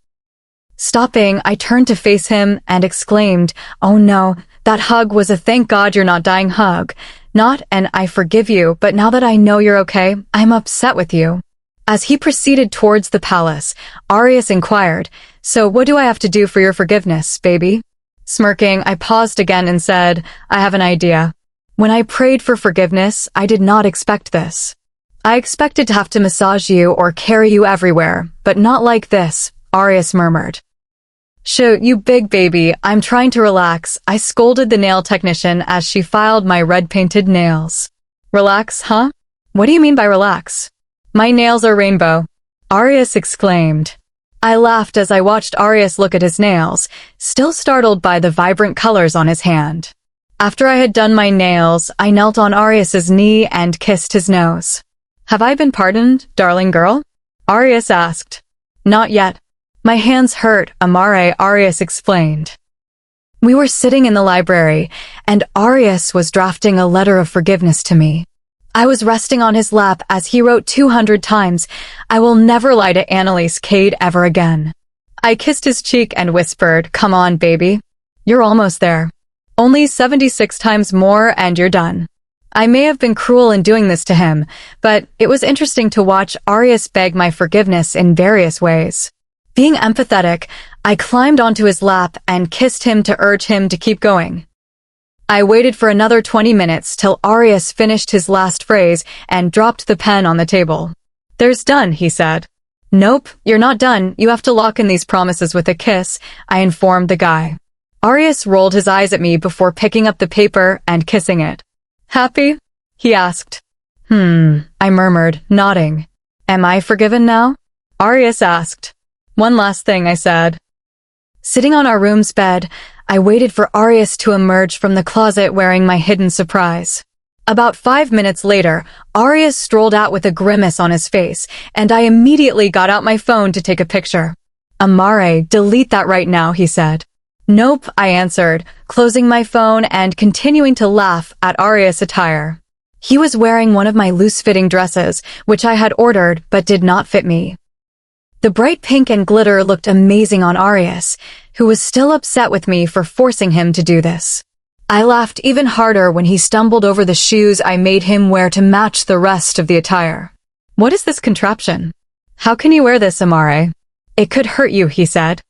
Stopping, I turned to face him and exclaimed, oh no, that hug was a thank God you're not dying hug. Not an I forgive you, but now that I know you're okay, I'm upset with you. As he proceeded towards the palace, Arius inquired, so what do I have to do for your forgiveness, baby? Smirking, I paused again and said, I have an idea. When I prayed for forgiveness, I did not expect this. I expected to have to massage you or carry you everywhere, but not like this, Arius murmured. Shoot, you big baby, I'm trying to relax, I scolded the nail technician as she filed my red-painted nails. Relax, huh? What do you mean by relax? My nails are rainbow, Arius exclaimed. I laughed as I watched Arius look at his nails, still startled by the vibrant colors on his hand. After I had done my nails, I knelt on Arius's knee and kissed his nose. "Have I been pardoned, darling girl?" Arius asked. "Not yet. My hands hurt, amare," Arius explained. We were sitting in the library, and Arius was drafting a letter of forgiveness to me. I was resting on his lap as he wrote 200 times, "I will never lie to Analise Kade ever again." I kissed his cheek and whispered, "Come on, baby. You're almost there. Only 76 times more and you're done." I may have been cruel in doing this to him, but it was interesting to watch Arius beg my forgiveness in various ways. Being empathetic, I climbed onto his lap and kissed him to urge him to keep going. I waited for another 20 minutes till Arius finished his last phrase and dropped the pen on the table. "There's done," he said. "Nope, you're not done. You have to lock in these promises with a kiss," I informed the guy. Arius rolled his eyes at me before picking up the paper and kissing it. "Happy?" he asked. I murmured, nodding. "Am I forgiven now?" Arius asked. "One last thing," I said. Sitting on our room's bed, I waited for Arius to emerge from the closet wearing my hidden surprise. About 5 minutes later, Arius strolled out with a grimace on his face, and I immediately got out my phone to take a picture. "Amare, delete that right now," he said. "Nope," I answered, closing my phone and continuing to laugh at Arius' attire. He was wearing one of my loose-fitting dresses, which I had ordered but did not fit me. The bright pink and glitter looked amazing on Arius, who was still upset with me for forcing him to do this. I laughed even harder when he stumbled over the shoes I made him wear to match the rest of the attire. "What is this contraption? How can you wear this, Amare? It could hurt you," he said.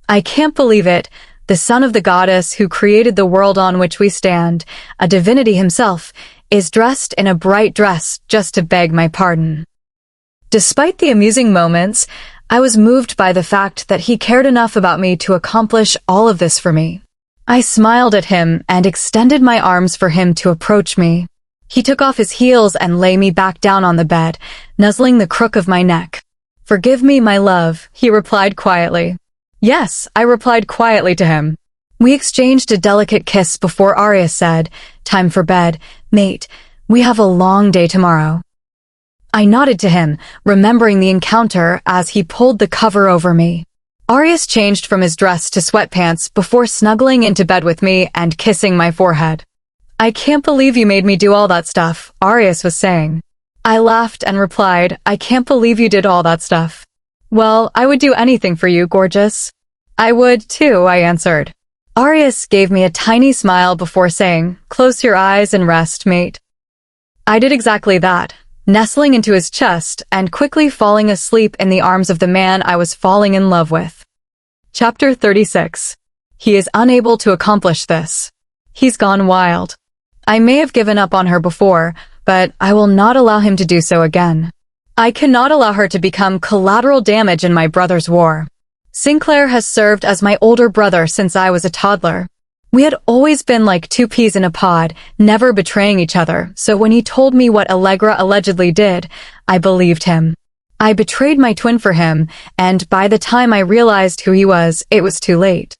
"I can't believe it. The son of the goddess who created the world on which we stand, a divinity himself, is dressed in a bright dress just to beg my pardon." Despite the amusing moments, I was moved by the fact that he cared enough about me to accomplish all of this for me. I smiled at him and extended my arms for him to approach me. He took off his heels and lay me back down on the bed, nuzzling the crook of my neck. "Forgive me, my love," he replied quietly. "Yes," I replied quietly to him. We exchanged a delicate kiss before Arius said, "Time for bed, mate. We have a long day tomorrow." I nodded to him, remembering the encounter as he pulled the cover over me. Arius changed from his dress to sweatpants before snuggling into bed with me and kissing my forehead. "I can't believe you made me do all that stuff," Arius was saying. I laughed and replied, "I can't believe you did all that stuff." "Well, I would do anything for you, gorgeous." "I would too," I answered. Arius gave me a tiny smile before saying, "Close your eyes and rest, mate." I did exactly that, nestling into his chest and quickly falling asleep in the arms of the man I was falling in love with. Chapter 36. He is unable to accomplish this. He's gone wild. I may have given up on her before, but I will not allow him to do so again. I cannot allow her to become collateral damage in my brother's war. Sinclair has served as my older brother since I was a toddler. We had always been like two peas in a pod, never betraying each other, so when he told me what Allegra allegedly did, I believed him. I betrayed my twin for him, and by the time I realized who he was, it was too late.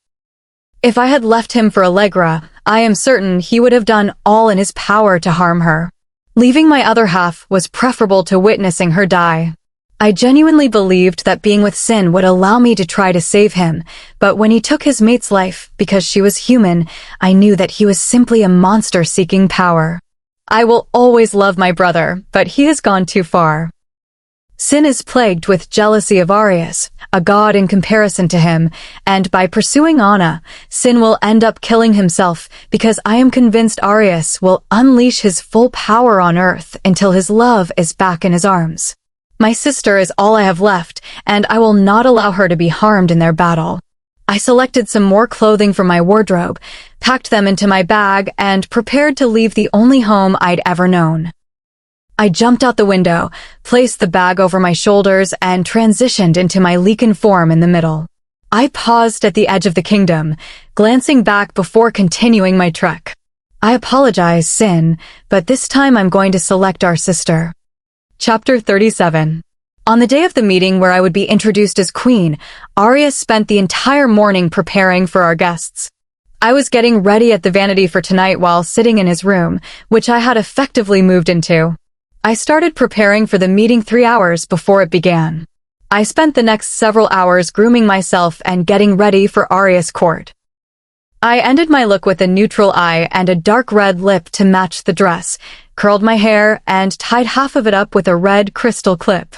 If I had left him for Allegra, I am certain he would have done all in his power to harm her. Leaving my other half was preferable to witnessing her die. I genuinely believed that being with Sin would allow me to try to save him, but when he took his mate's life because she was human, I knew that he was simply a monster seeking power. I will always love my brother, but he has gone too far. Sin is plagued with jealousy of Arius, a god in comparison to him, and by pursuing Anna, Sin will end up killing himself because I am convinced Arius will unleash his full power on Earth until his love is back in his arms. My sister is all I have left, and I will not allow her to be harmed in their battle. I selected some more clothing from my wardrobe, packed them into my bag, and prepared to leave the only home I'd ever known. I jumped out the window, placed the bag over my shoulders, and transitioned into my Lycan form in the middle. I paused at the edge of the kingdom, glancing back before continuing my trek. I apologize, Sin, but this time I'm going to select our sister. Chapter 37. On the day of the meeting where I would be introduced as queen, Arius spent the entire morning preparing for our guests. I was getting ready at the vanity for tonight while sitting in his room, which I had effectively moved into. I started preparing for the meeting 3 hours before it began. I spent the next several hours grooming myself and getting ready for Arius' court. I ended my look with a neutral eye and a dark red lip to match the dress, curled my hair, and tied half of it up with a red crystal clip.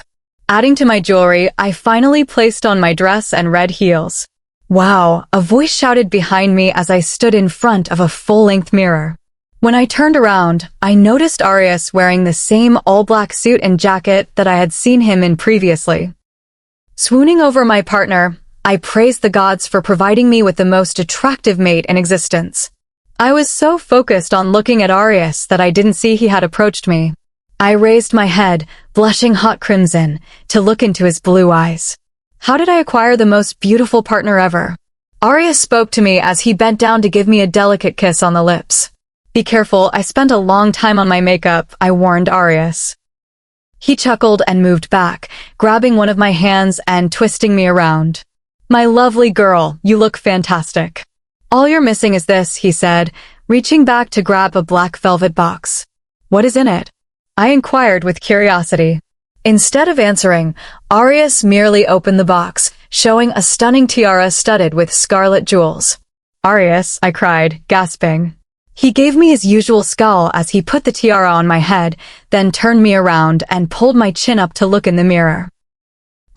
Adding to my jewelry, I finally placed on my dress and red heels. Wow, a voice shouted behind me as I stood in front of a full-length mirror. When I turned around, I noticed Arius wearing the same all-black suit and jacket that I had seen him in previously. Swooning over my partner, I praised the gods for providing me with the most attractive mate in existence. I was so focused on looking at Arius that I didn't see he had approached me. I raised my head, blushing hot crimson, to look into his blue eyes. How did I acquire the most beautiful partner ever? Arius spoke to me as he bent down to give me a delicate kiss on the lips. Be careful, I spent a long time on my makeup, I warned Arius. He chuckled and moved back, grabbing one of my hands and twisting me around. My lovely girl, you look fantastic. All you're missing is this, he said, reaching back to grab a black velvet box. What is in it? I inquired with curiosity. Instead of answering, Arius merely opened the box, showing a stunning tiara studded with scarlet jewels. Arius, I cried, gasping. He gave me his usual scowl as he put the tiara on my head, then turned me around and pulled my chin up to look in the mirror.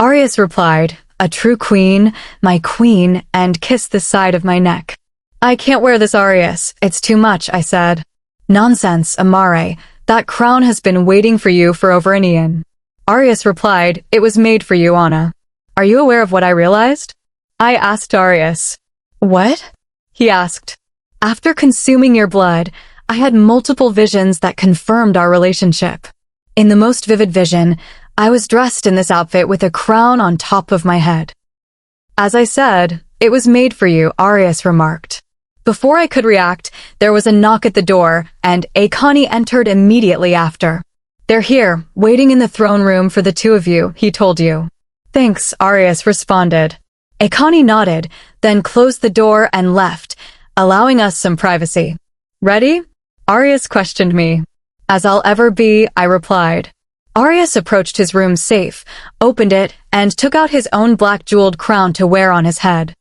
Arius replied, a true queen, my queen, and kissed the side of my neck. I can't wear this, Arius. It's too much, I said. Nonsense, Amare. That crown has been waiting for you for over an eon. Arius replied, it was made for you, Anna. Are you aware of what I realized? I asked Arius. What? He asked. After consuming your blood, I had multiple visions that confirmed our relationship. In the most vivid vision, I was dressed in this outfit with a crown on top of my head. As I said, it was made for you, Arius remarked. Before I could react, there was a knock at the door, and Akani entered immediately after. They're here, waiting in the throne room for the two of you, he told you. Thanks, Arius responded. Akani nodded, then closed the door and left, allowing us some privacy. Ready? Arius questioned me. As I'll ever be, I replied. Arius approached his room safe, opened it, and took out his own black jeweled crown to wear on his head.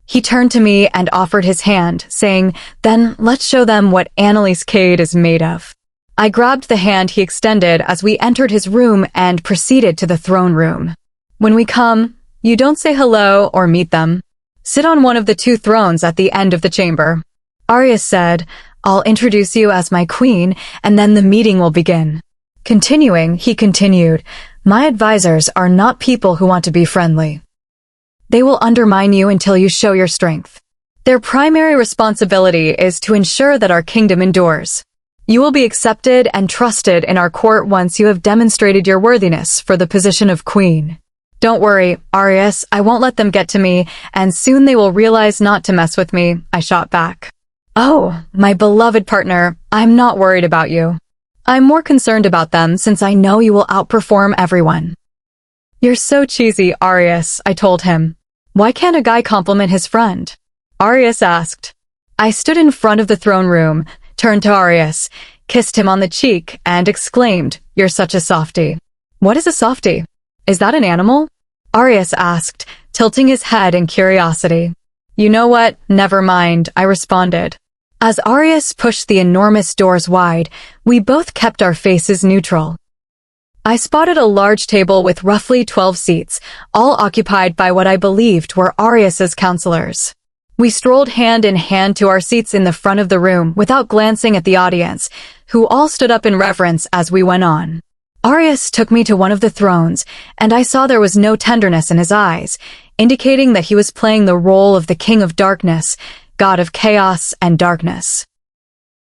He turned to me and offered his hand, saying, then let's show them what Analise Kade is made of. I grabbed the hand he extended as we entered his room and proceeded to the throne room. When we come, you don't say hello or meet them. Sit on one of the 2 thrones at the end of the chamber. Arius said, I'll introduce you as my queen, and then the meeting will begin. Continuing, he continued, my advisors are not people who want to be friendly. They will undermine you until you show your strength. Their primary responsibility is to ensure that our kingdom endures. You will be accepted and trusted in our court once you have demonstrated your worthiness for the position of queen. Don't worry, Arius, I won't let them get to me, and soon they will realize not to mess with me, I shot back. Oh, my beloved partner, I'm not worried about you. I'm more concerned about them since I know you will outperform everyone. You're so cheesy, Arius, I told him. Why can't a guy compliment his friend? Arius asked. I stood in front of the throne room, turned to Arius, kissed him on the cheek, and exclaimed, you're such a softie. What is a softie? Is that an animal? Arius asked, tilting his head in curiosity. You know what? Never mind, I responded. As Arius pushed the enormous doors wide, we both kept our faces neutral. I spotted a large table with roughly 12 seats, all occupied by what I believed were Arius's counselors. We strolled hand in hand to our seats in the front of the room without glancing at the audience, who all stood up in reverence as we went on. Arius took me to one of the thrones, and I saw there was no tenderness in his eyes, indicating that he was playing the role of the King of Darkness, God of Chaos and Darkness.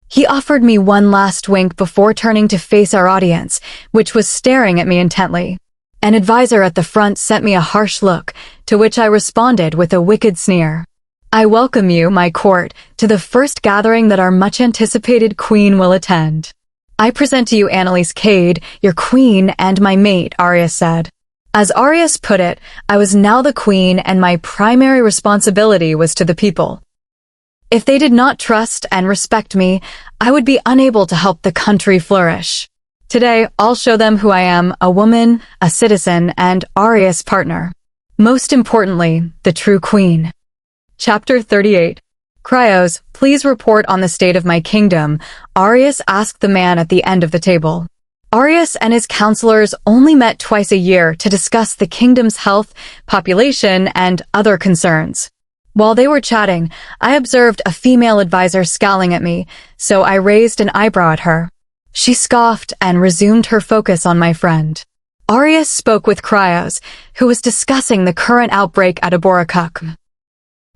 He offered me one last wink before turning to face our audience, which was staring at me intently. An advisor at the front sent me a harsh look, to which I responded with a wicked sneer. I welcome you, my court, to the first gathering that our much-anticipated queen will attend. I present to you Analise Kade, your queen and my mate, Arius said. As Arius put it, I was now the queen and my primary responsibility was to the people. If they did not trust and respect me, I would be unable to help the country flourish. Today, I'll show them who I am, a woman, a citizen, and Arius' partner. Most importantly, the true queen. Chapter 38. Cryos, please report on the state of my kingdom, Arius asked the man at the end of the table. Arius and his counselors only met twice a year to discuss the kingdom's health, population, and other concerns. While they were chatting, I observed a female advisor scowling at me, so I raised an eyebrow at her. She scoffed and resumed her focus on my friend. Arius spoke with Cryos, who was discussing the current outbreak at Aborikuk.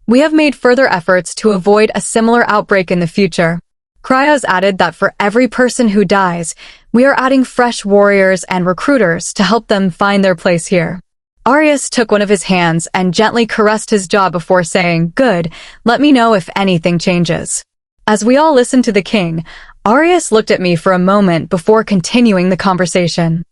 We have made further efforts to avoid a similar outbreak in the future. Cryos added that for every person who dies, we are adding fresh warriors and recruiters to help them find their place here. Arius took one of his hands and gently caressed his jaw before saying, "Good, let me know if anything changes." As we all listened to the king, Arius looked at me for a moment before continuing the conversation.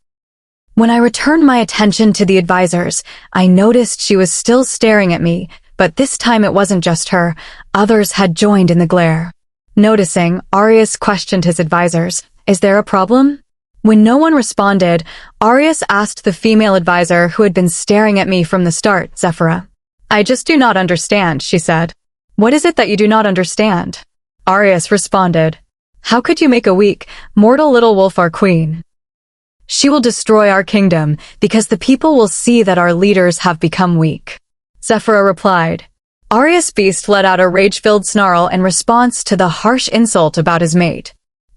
When I returned my attention to the advisors, I noticed she was still staring at me, but this time it wasn't just her. Others had joined in the glare. Noticing, Arius questioned his advisors, "Is there a problem?" When no one responded, Arius asked the female advisor who had been staring at me from the start, Zephira. "I just do not understand," she said. "What is it that you do not understand?" Arius responded, "How could you make a weak, mortal little wolf our queen? She will destroy our kingdom because the people will see that our leaders have become weak." Zephira replied. Arius' beast let out a rage-filled snarl in response to the harsh insult about his mate.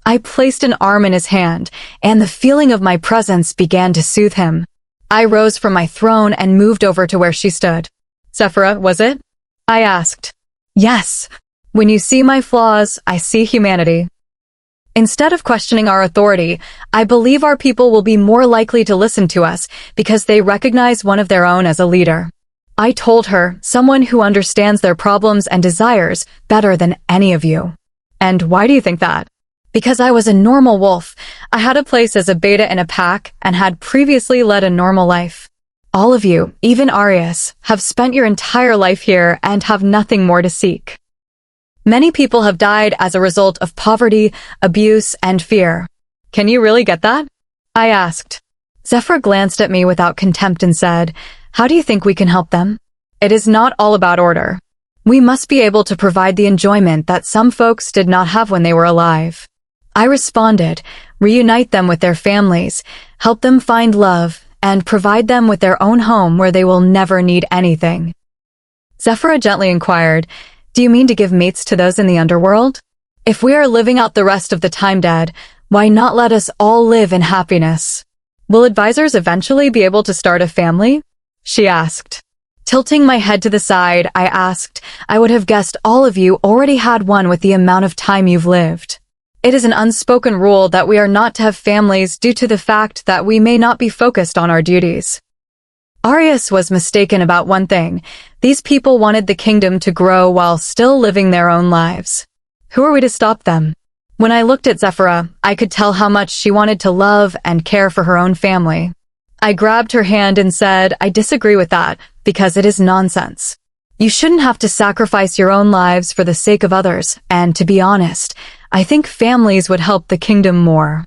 I placed an arm in his hand, and the feeling of my presence began to soothe him. I rose from my throne and moved over to where she stood. "Zephira, was it?" I asked. "Yes. When you see my flaws, I see humanity." Instead of questioning our authority, I believe our people will be more likely to listen to us because they recognize one of their own as a leader. I told her, someone who understands their problems and desires better than any of you. And why do you think that? Because I was a normal wolf. I had a place as a beta in a pack and had previously led a normal life. All of you, even Arius, have spent your entire life here and have nothing more to seek. Many people have died as a result of poverty, abuse, and fear. Can you really get that? I asked. Zephira glanced at me without contempt and said, "How do you think we can help them? It is not all about order. We must be able to provide the enjoyment that some folks did not have when they were alive." I responded, reunite them with their families, help them find love, and provide them with their own home where they will never need anything. Zephira gently inquired, "Do you mean to give mates to those in the underworld? If we are living out the rest of the time dead, why not let us all live in happiness? Will advisors eventually be able to start a family?" she asked. Tilting my head to the side, I asked, "I would have guessed all of you already had one with the amount of time you've lived. It is an unspoken rule that we are not to have families due to the fact that we may not be focused on our duties." Arius was mistaken about one thing. These people wanted the kingdom to grow while still living their own lives. Who are we to stop them? When I looked at Zephira, I could tell how much she wanted to love and care for her own family. I grabbed her hand and said, "I disagree with that, because it is nonsense. You shouldn't have to sacrifice your own lives for the sake of others, and to be honest, I think families would help the kingdom more."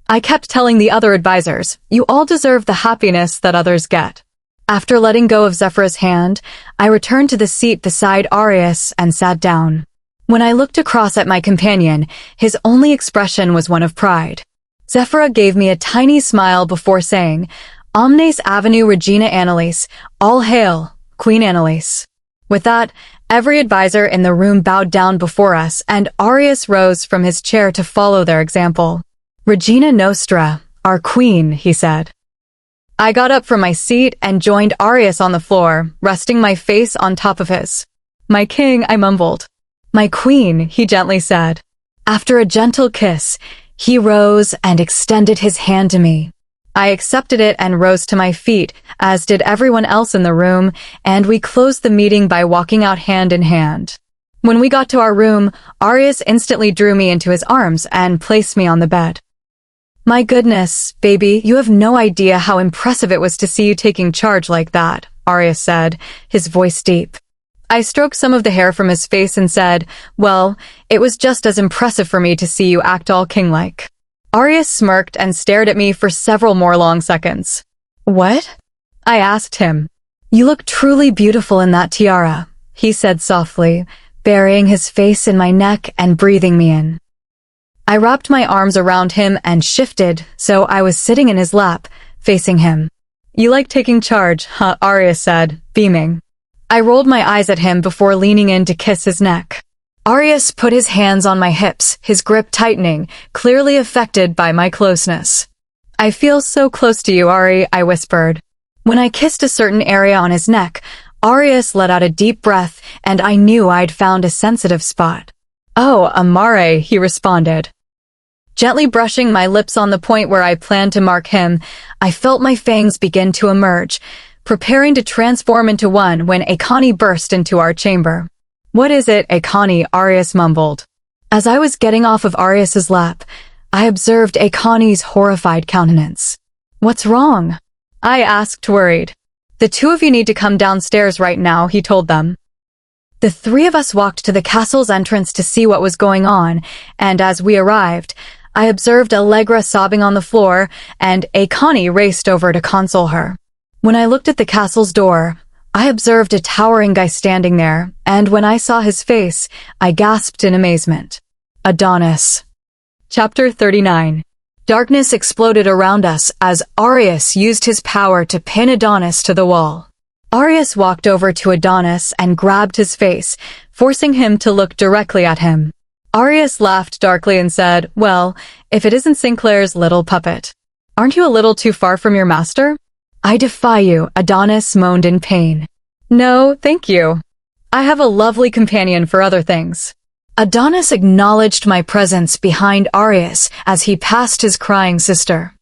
I kept telling the other advisors, "You all deserve the happiness that others get." After letting go of Zephira's hand, I returned to the seat beside Arius and sat down. When I looked across at my companion, his only expression was one of pride. Zephira gave me a tiny smile before saying, "Omnes Avenue Regina Analise, all hail, Queen Analise." With that, every advisor in the room bowed down before us, and Arius rose from his chair to follow their example. "Regina Nostra, our queen," he said. I got up from my seat and joined Arius on the floor, resting my face on top of his. "My king," I mumbled. "My queen," he gently said. After a gentle kiss, he rose and extended his hand to me. I accepted it and rose to my feet, as did everyone else in the room, and we closed the meeting by walking out hand in hand. When we got to our room, Arius instantly drew me into his arms and placed me on the bed. "My goodness, baby, you have no idea how impressive it was to see you taking charge like that," Arius said, his voice deep. I stroked some of the hair from his face and said, well, it was just as impressive for me to see you act all king-like. Arius smirked and stared at me for several more long seconds. What? I asked him. You look truly beautiful in that tiara, he said softly, burying his face in my neck and breathing me in. I wrapped my arms around him and shifted, so I was sitting in his lap, facing him. You like taking charge, huh? Arius said, beaming. I rolled my eyes at him before leaning in to kiss his neck. Arius put his hands on my hips, his grip tightening, clearly affected by my closeness. I feel so close to you, Ari, I whispered. When I kissed a certain area on his neck, Arius let out a deep breath, and I knew I'd found a sensitive spot. Oh, amare, he responded. Gently brushing my lips on the point where I planned to mark him, I felt my fangs begin to emerge, preparing to transform into one when Akani burst into our chamber. What is it, Akani? Arius mumbled. As I was getting off of Arius's lap, I observed Akani's horrified countenance. What's wrong? I asked, worried. The two of you need to come downstairs right now, he told them. The three of us walked to the castle's entrance to see what was going on, and as we arrived, I observed Allegra sobbing on the floor, and Akani raced over to console her. When I looked at the castle's door, I observed a towering guy standing there, and when I saw his face, I gasped in amazement. Adonis. Chapter 39. Darkness exploded around us as Arius used his power to pin Adonis to the wall. Arius walked over to Adonis and grabbed his face, forcing him to look directly at him. Arius laughed darkly and said, well, if it isn't Sinclair's little puppet. Aren't you a little too far from your master? I defy you, Adonis moaned in pain. No, thank you. I have a lovely companion for other things. Adonis acknowledged my presence behind Arius as he passed his crying sister.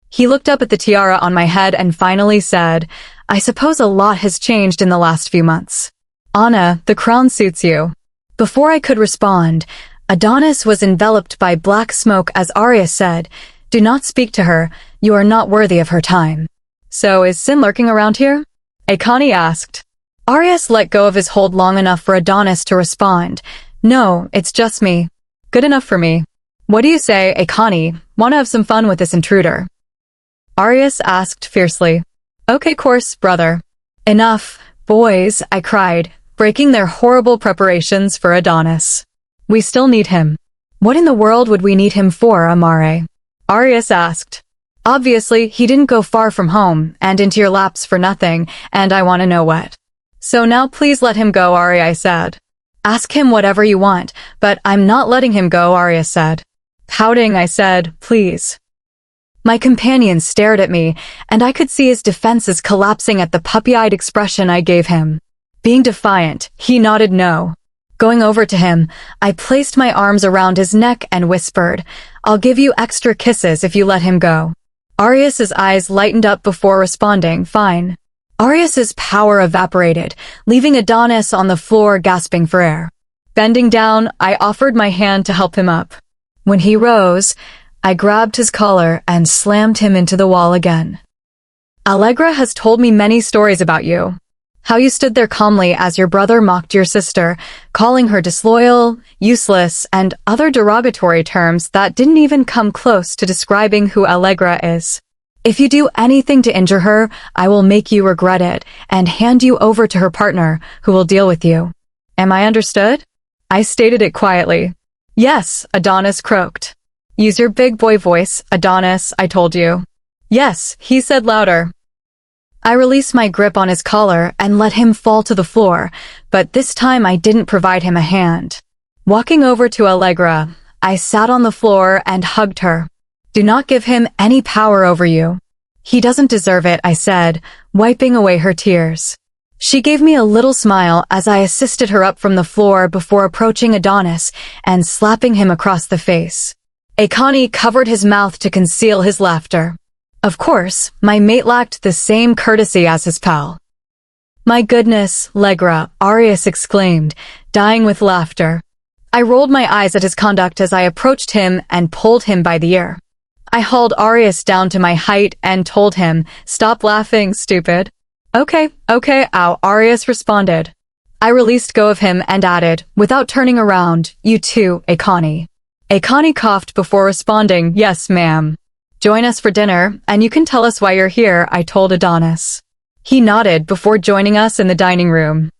He looked up at the tiara on my head and finally said, I suppose a lot has changed in the last few months. Anna, the crown suits you. Before I could respond, Adonis was enveloped by black smoke as Arius said, do not speak to her, you are not worthy of her time. So is Sin lurking around here? Akani asked. Arius let go of his hold long enough for Adonis to respond. No, it's just me. Good enough for me. What do you say, Akani? Want to have some fun with this intruder? Arius asked fiercely. Okay course, brother. Enough, boys, I cried, breaking their horrible preparations for Adonis. We still need him. What in the world would we need him for, Amare? Arius asked. Obviously, he didn't go far from home and into your laps for nothing, and I want to know what. So now please let him go, Ari, I said. Ask him whatever you want, but I'm not letting him go, Arius said. Pouting, I said, please. My companion stared at me, and I could see his defenses collapsing at the puppy-eyed expression I gave him. Being defiant, he nodded no. Going over to him, I placed my arms around his neck and whispered, I'll give you extra kisses if you let him go. Arius's eyes lightened up before responding, fine. Arius's power evaporated, leaving Adonis on the floor gasping for air. Bending down, I offered my hand to help him up. When he rose, I grabbed his collar and slammed him into the wall again. Allegra has told me many stories about you. How you stood there calmly as your brother mocked your sister, calling her disloyal, useless, and other derogatory terms that didn't even come close to describing who Allegra is. If you do anything to injure her, I will make you regret it and hand you over to her partner, who will deal with you. Am I understood? I stated it quietly. Yes, Adonis croaked. Use your big boy voice, Adonis, I told you. Yes, he said louder. I released my grip on his collar and let him fall to the floor, but this time I didn't provide him a hand. Walking over to Allegra, I sat on the floor and hugged her. Do not give him any power over you. He doesn't deserve it, I said, wiping away her tears. She gave me a little smile as I assisted her up from the floor before approaching Adonis and slapping him across the face. Akani covered his mouth to conceal his laughter. Of course, my mate lacked the same courtesy as his pal. My goodness, Allegra, Arius exclaimed, dying with laughter. I rolled my eyes at his conduct as I approached him and pulled him by the ear. I hauled Arius down to my height and told him, stop laughing, stupid. Okay, ow, Arius responded. I released go of him and added, without turning around, you too, Akani. Akani coughed before responding, yes, ma'am. Join us for dinner, and you can tell us why you're here, I told Adonis. He nodded before joining us in the dining room.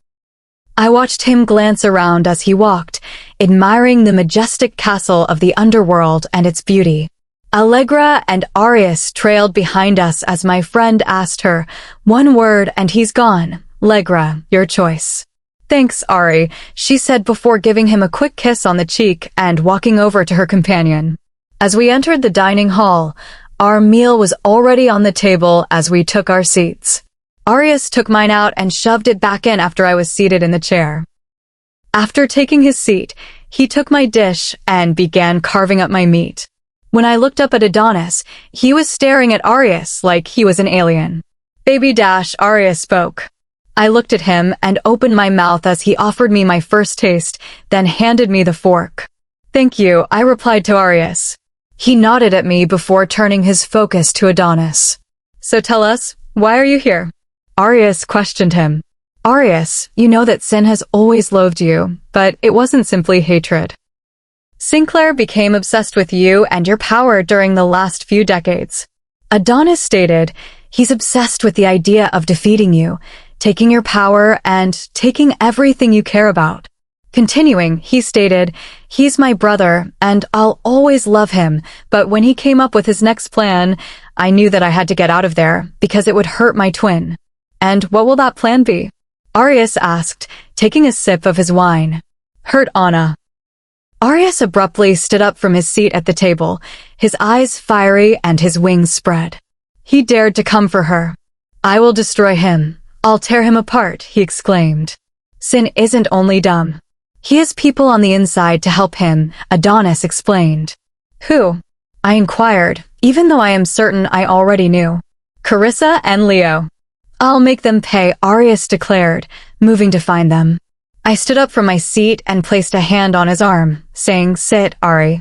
I watched him glance around as he walked, admiring the majestic castle of the underworld and its beauty. Allegra and Arius trailed behind us as my friend asked her, one word and he's gone. Allegra, your choice. Thanks, Ari, she said before giving him a quick kiss on the cheek and walking over to her companion. As we entered the dining hall, our meal was already on the table as we took our seats. Arius took mine out and shoved it back in after I was seated in the chair. After taking his seat, he took my dish and began carving up my meat. When I looked up at Adonis, he was staring at Arius like he was an alien. Baby dash, Arius spoke. I looked at him and opened my mouth as he offered me my first taste, then handed me the fork. Thank you, I replied to Arius. He nodded at me before turning his focus to Adonis. So tell us, why are you here? Arius questioned him. Arius, you know that sin has always loathed you, but it wasn't simply hatred. Sinclair became obsessed with you and your power during the last few decades. Adonis stated, he's obsessed with the idea of defeating you, taking your power and taking everything you care about. Continuing, he stated, he's my brother and I'll always love him, but when he came up with his next plan, I knew that I had to get out of there because it would hurt my twin. And what will that plan be? Arius asked, taking a sip of his wine. Hurt Anna. Arius abruptly stood up from his seat at the table, his eyes fiery and his wings spread. He dared to come for her. I will destroy him. I'll tear him apart, he exclaimed. Sin isn't only dumb. He has people on the inside to help him, Adonis explained. Who? I inquired, even though I am certain I already knew. Carissa and Leo. I'll make them pay, Arius declared, moving to find them. I stood up from my seat and placed a hand on his arm, saying, sit, Ari.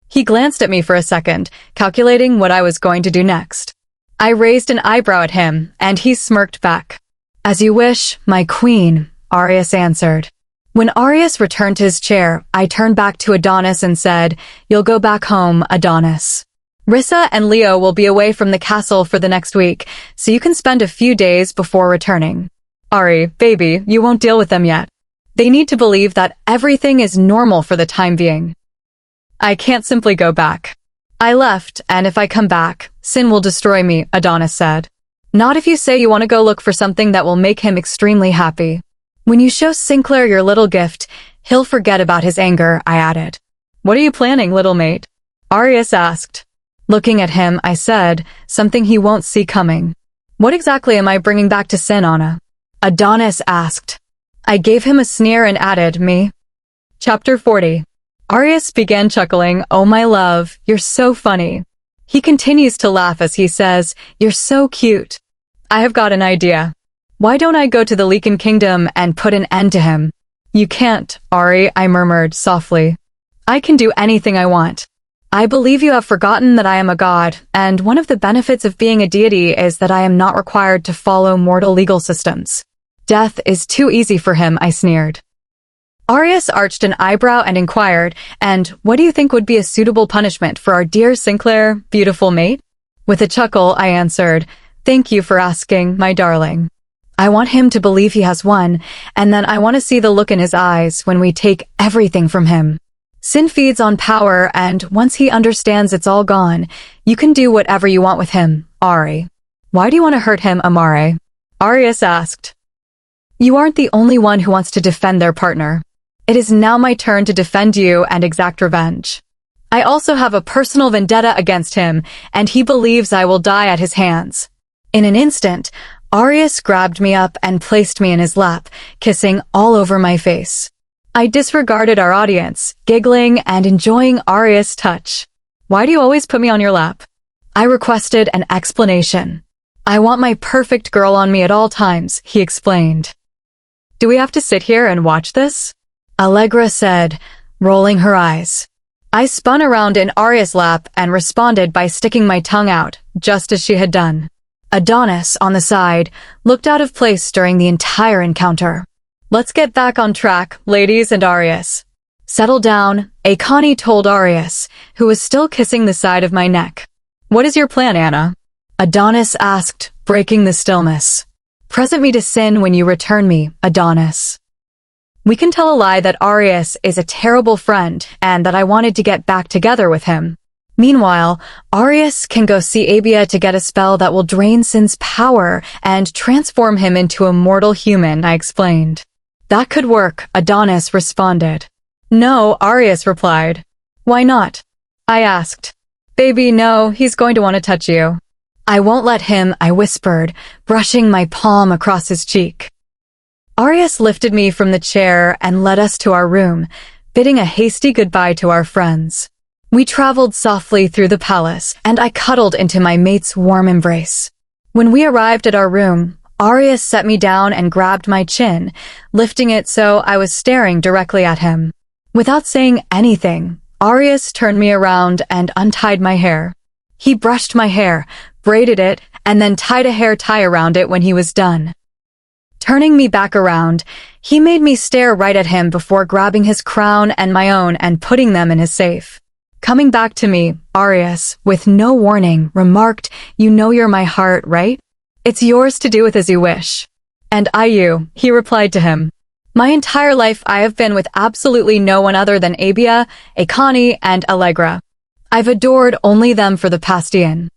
He glanced at me for a second, calculating what I was going to do next. I raised an eyebrow at him, and he smirked back. As you wish, my queen, Arius answered. When Arius returned to his chair, I turned back to Adonis and said, you'll go back home, Adonis. Rissa and Leo will be away from the castle for the next week, so you can spend a few days before returning. Ari, baby, you won't deal with them yet. They need to believe that everything is normal for the time being. I can't simply go back. I left, and if I come back, sin will destroy me, Adonis said. Not if you say you want to go look for something that will make him extremely happy. When you show Sinclair your little gift, he'll forget about his anger, I added. What are you planning, little mate? Arius asked. Looking at him, I said, something he won't see coming. What exactly am I bringing back to sin, Anna? Adonis asked. I gave him a sneer and added, me. Chapter 40. Arius began chuckling, oh my love, you're so funny. He continues to laugh as he says, you're so cute. I have got an idea. Why don't I go to the Lycan kingdom and put an end to him? You can't, Ari, I murmured softly. I can do anything I want. I believe you have forgotten that I am a god, and one of the benefits of being a deity is that I am not required to follow mortal legal systems. Death is too easy for him, I sneered. Arius arched an eyebrow and inquired, and what do you think would be a suitable punishment for our dear Sinclair, beautiful mate? With a chuckle, I answered, thank you for asking, my darling. I want him to believe he has won, and then I want to see the look in his eyes when we take everything from him. Sin feeds on power, and once he understands it's all gone, you can do whatever you want with him, Ari. Why do you want to hurt him, Amare? Arius asked. You aren't the only one who wants to defend their partner. It is now my turn to defend you and exact revenge. I also have a personal vendetta against him, and he believes I will die at his hands. In an instant, Arius grabbed me up and placed me in his lap, kissing all over my face. I disregarded our audience, giggling and enjoying Arius' touch. Why do you always put me on your lap? I requested an explanation. I want my perfect girl on me at all times, he explained. Do we have to sit here and watch this? Allegra said, rolling her eyes. I spun around in Arius' lap and responded by sticking my tongue out, just as she had done. Adonis, on the side, looked out of place during the entire encounter. Let's get back on track, ladies and Arius. Settle down, Akani told Arius, who was still kissing the side of my neck. What is your plan, Anna? Adonis asked, breaking the stillness. Present me to sin when you return me, Adonis. We can tell a lie that Arius is a terrible friend and that I wanted to get back together with him. Meanwhile, Arius can go see Abia to get a spell that will drain Sin's power and transform him into a mortal human, I explained. That could work, Adonis responded. No, Arius replied. Why not? I asked. Baby, no, he's going to want to touch you. I won't let him, I whispered, brushing my palm across his cheek. Arius lifted me from the chair and led us to our room, bidding a hasty goodbye to our friends. We traveled softly through the palace, and I cuddled into my mate's warm embrace. When we arrived at our room, Arius set me down and grabbed my chin, lifting it so I was staring directly at him. Without saying anything, Arius turned me around and untied my hair. He brushed my hair, braided it, and then tied a hair tie around it when he was done. Turning me back around, he made me stare right at him before grabbing his crown and my own and putting them in his safe. Coming back to me, Arius, with no warning, remarked, "You know you're my heart, right? It's yours to do with as you wish." "And I you," he replied to him. My entire life I have been with absolutely no one other than Abia, Akani, and Allegra. I've adored only them for the past eon.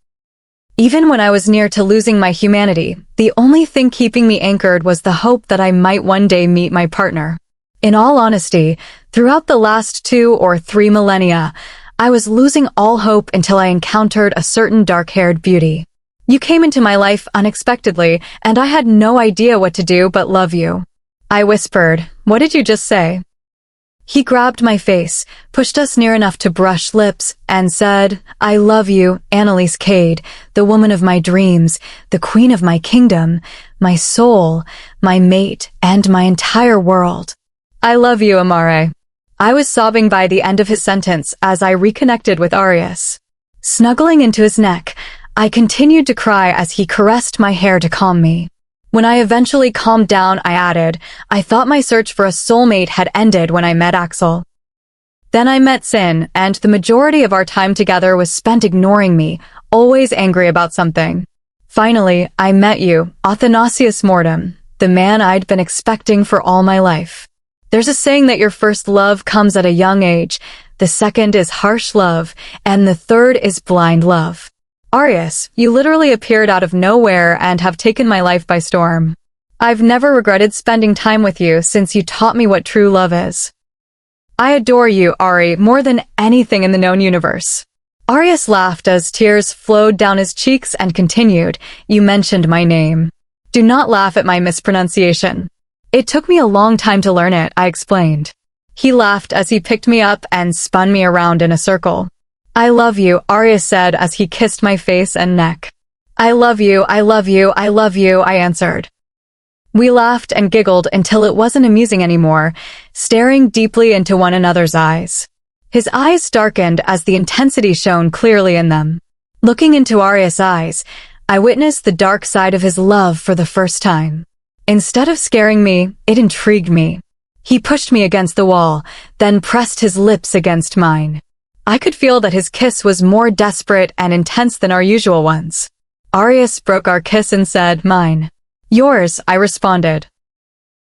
Even when I was near to losing my humanity, the only thing keeping me anchored was the hope that I might one day meet my partner. In all honesty, throughout the last 2 or 3 millennia, I was losing all hope until I encountered a certain dark-haired beauty. You came into my life unexpectedly, and I had no idea what to do but love you. I whispered, "What did you just say?" He grabbed my face, pushed us near enough to brush lips, and said, "I love you, Analise Kade, the woman of my dreams, the queen of my kingdom, my soul, my mate, and my entire world. I love you, Amare." I was sobbing by the end of his sentence as I reconnected with Arius. Snuggling into his neck, I continued to cry as he caressed my hair to calm me. When I eventually calmed down, I added, "I thought my search for a soulmate had ended when I met Axel. Then I met Sin, and the majority of our time together was spent ignoring me, always angry about something. Finally, I met you, Athanasios Mortem, the man I'd been expecting for all my life. There's a saying that your first love comes at a young age, the second is harsh love, and the third is blind love. Arius, you literally appeared out of nowhere and have taken my life by storm. I've never regretted spending time with you since you taught me what true love is. I adore you, Ari, more than anything in the known universe." Arius laughed as tears flowed down his cheeks and continued, "You mentioned my name. Do not laugh at my mispronunciation. It took me a long time to learn it," I explained. He laughed as he picked me up and spun me around in a circle. "I love you," Arius said as he kissed my face and neck. "I love you, I love you, I love you," I answered. We laughed and giggled until it wasn't amusing anymore, staring deeply into one another's eyes. His eyes darkened as the intensity shone clearly in them. Looking into Arius' eyes, I witnessed the dark side of his love for the first time. Instead of scaring me, it intrigued me. He pushed me against the wall, then pressed his lips against mine. I could feel that his kiss was more desperate and intense than our usual ones. Arius broke our kiss and said, "Mine." "Yours," I responded.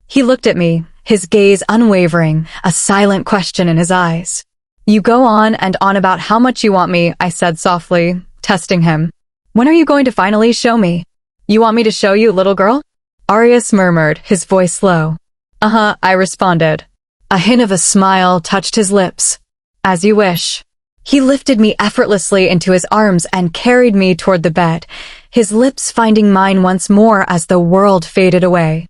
He looked at me, his gaze unwavering, a silent question in his eyes. "You go on and on about how much you want me," I said softly, testing him. "When are you going to finally show me?" "You want me to show you, little girl?" Arius murmured, his voice low. "Uh-huh," I responded. A hint of a smile touched his lips. "As you wish." He lifted me effortlessly into his arms and carried me toward the bed, his lips finding mine once more as the world faded away.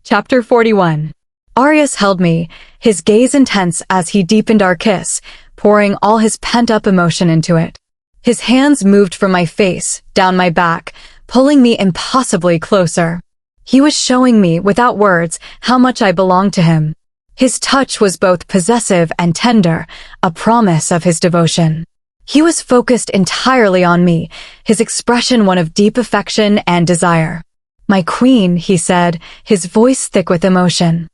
Chapter 41. Arius held me, his gaze intense as he deepened our kiss, pouring all his pent-up emotion into it. His hands moved from my face, down my back, pulling me impossibly closer. He was showing me, without words, how much I belonged to him. His touch was both possessive and tender, a promise of his devotion. He was focused entirely on me, his expression one of deep affection and desire. "My queen," he said, his voice thick with emotion.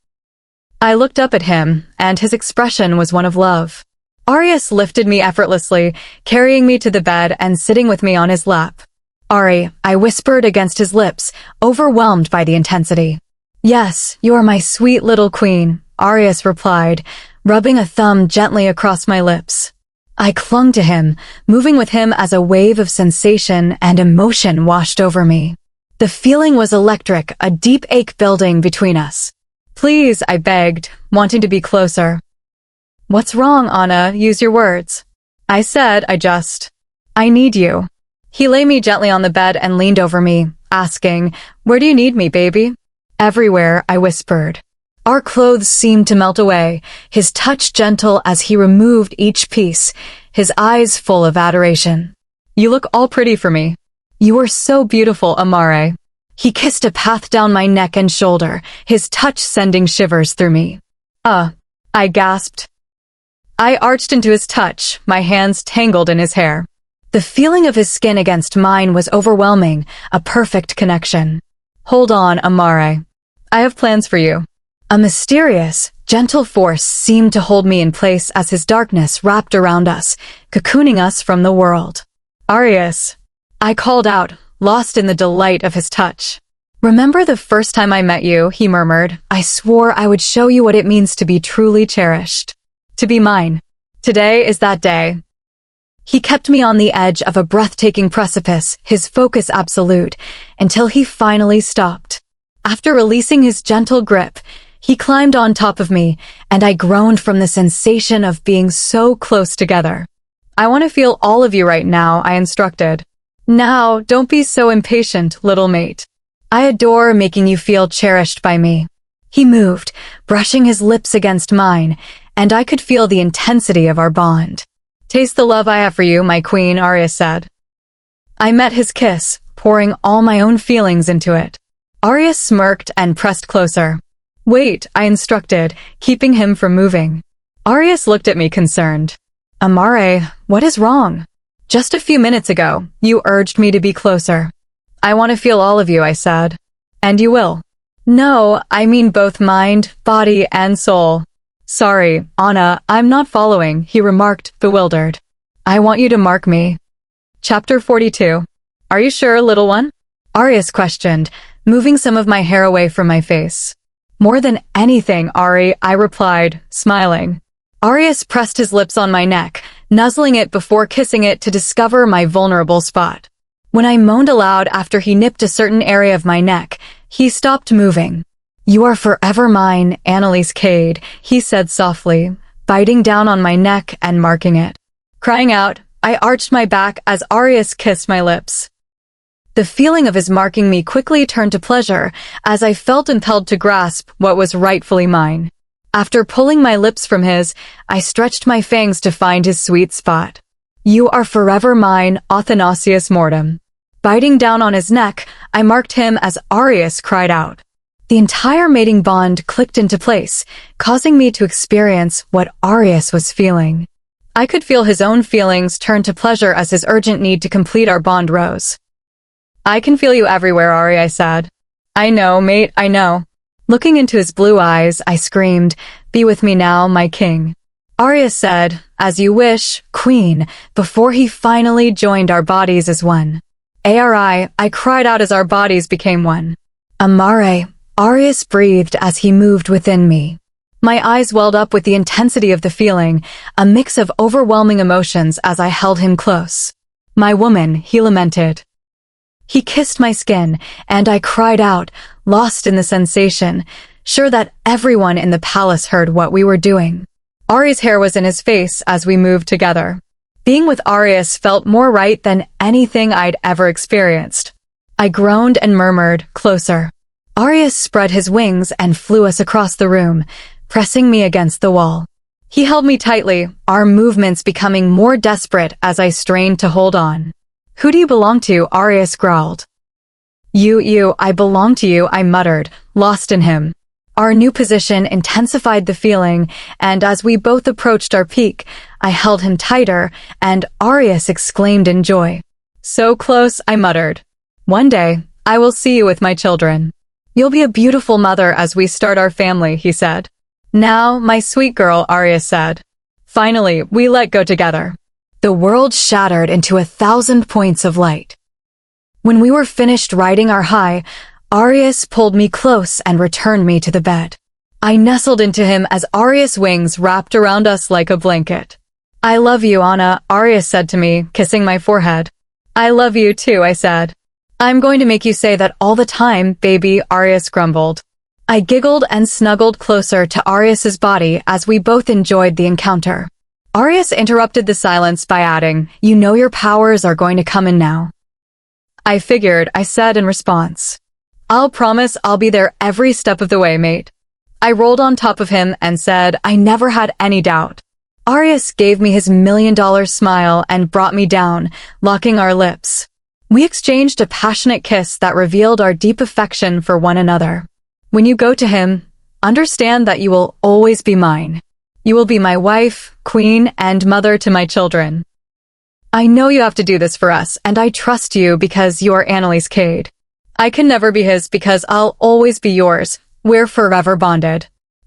I looked up at him, and his expression was one of love. Arius lifted me effortlessly, carrying me to the bed and sitting with me on his lap. "Ari," I whispered against his lips, overwhelmed by the intensity. "Yes, you are my sweet little queen," Arius replied, rubbing a thumb gently across my lips. I clung to him, moving with him as a wave of sensation and emotion washed over me. The feeling was electric, a deep ache building between us. "Please," I begged, wanting to be closer. "What's wrong, Anna? Use your words." I said, I need you." He lay me gently on the bed and leaned over me, asking, "Where do you need me, baby?" "Everywhere," I whispered. Our clothes seemed to melt away, his touch gentle as he removed each piece, his eyes full of adoration. "You look all pretty for me." "You are so beautiful, Amare." He kissed a path down my neck and shoulder, his touch sending shivers through me. I gasped. I arched into his touch, my hands tangled in his hair. The feeling of his skin against mine was overwhelming, a perfect connection. "Hold on, Amare. I have plans for you." A mysterious, gentle force seemed to hold me in place as his darkness wrapped around us, cocooning us from the world. "Arius," I called out, lost in the delight of his touch. "Remember the first time I met you," he murmured. "I swore I would show you what it means to be truly cherished. To be mine. Today is that day." He kept me on the edge of a breathtaking precipice, his focus absolute, until he finally stopped. After releasing his gentle grip, he climbed on top of me, and I groaned from the sensation of being so close together. "I want to feel all of you right now," I instructed. "Now, don't be so impatient, little mate. I adore making you feel cherished by me." He moved, brushing his lips against mine, and I could feel the intensity of our bond. "Taste the love I have for you, my queen," Arius said. I met his kiss, pouring all my own feelings into it. Arius smirked and pressed closer. "Wait," I instructed, keeping him from moving. Arius looked at me concerned. "Amare, what is wrong? Just a few minutes ago, you urged me to be closer." "I want to feel all of you," I said. "And you will." "No, I mean both mind, body, and soul." "Sorry, Anna, I'm not following," he remarked, bewildered. "I want you to mark me." Chapter 42. "Are you sure, little one?" Arius questioned, moving some of my hair away from my face. "More than anything, Ari," I replied, smiling. Arius pressed his lips on my neck, nuzzling it before kissing it to discover my vulnerable spot. When I moaned aloud after he nipped a certain area of my neck, he stopped moving. "You are forever mine, Analise Kade," he said softly, biting down on my neck and marking it. Crying out, I arched my back as Arius kissed my lips. The feeling of his marking me quickly turned to pleasure as I felt impelled to grasp what was rightfully mine. After pulling my lips from his, I stretched my fangs to find his sweet spot. "You are forever mine, Athanasios Mortem." Biting down on his neck, I marked him as Arius cried out. The entire mating bond clicked into place, causing me to experience what Arius was feeling. I could feel his own feelings turn to pleasure as his urgent need to complete our bond rose. "I can feel you everywhere, Ari," I said. "I know, mate, I know." Looking into his blue eyes, I screamed, "Be with me now, my king." Arius said, "As you wish, queen," before he finally joined our bodies as one. "Ari," I cried out as our bodies became one. "Amare," Arius breathed as he moved within me. My eyes welled up with the intensity of the feeling, a mix of overwhelming emotions as I held him close. "My woman," he lamented. He kissed my skin, and I cried out, lost in the sensation, sure that everyone in the palace heard what we were doing. Ari's hair was in his face as we moved together. Being with Arius felt more right than anything I'd ever experienced. I groaned and murmured, "Closer." Arius spread his wings and flew us across the room, pressing me against the wall. He held me tightly, our movements becoming more desperate as I strained to hold on. "Who do you belong to?" Arius growled. You, I belong to you," I muttered, lost in him. Our new position intensified the feeling, and as we both approached our peak, I held him tighter, and Arius exclaimed in joy. "So close," I muttered. "One day, I will see you with my children. You'll be a beautiful mother as we start our family," he said. Now, my sweet girl, Arius said. Finally, we let go together. The world shattered into 1,000 points of light. When we were finished riding our high, Arius pulled me close and returned me to the bed. I nestled into him as Arius' wings wrapped around us like a blanket. I love you, Anna, Arius said to me, kissing my forehead. I love you too, I said. I'm going to make you say that all the time, baby, Arius grumbled. I giggled and snuggled closer to Arius's body as we both enjoyed the encounter. Arius interrupted the silence by adding, "You know your powers are going to come in now." I figured, I said in response. I'll promise I'll be there every step of the way, mate. I rolled on top of him and said I never had any doubt. Arius gave me his $1 million smile and brought me down, locking our lips. We exchanged a passionate kiss that revealed our deep affection for one another. When you go to him, understand that you will always be mine. You will be my wife, queen, and mother to my children. I know you have to do this for us, and I trust you because you are Analise Kade. I can never be his because I'll always be yours. We're forever bonded.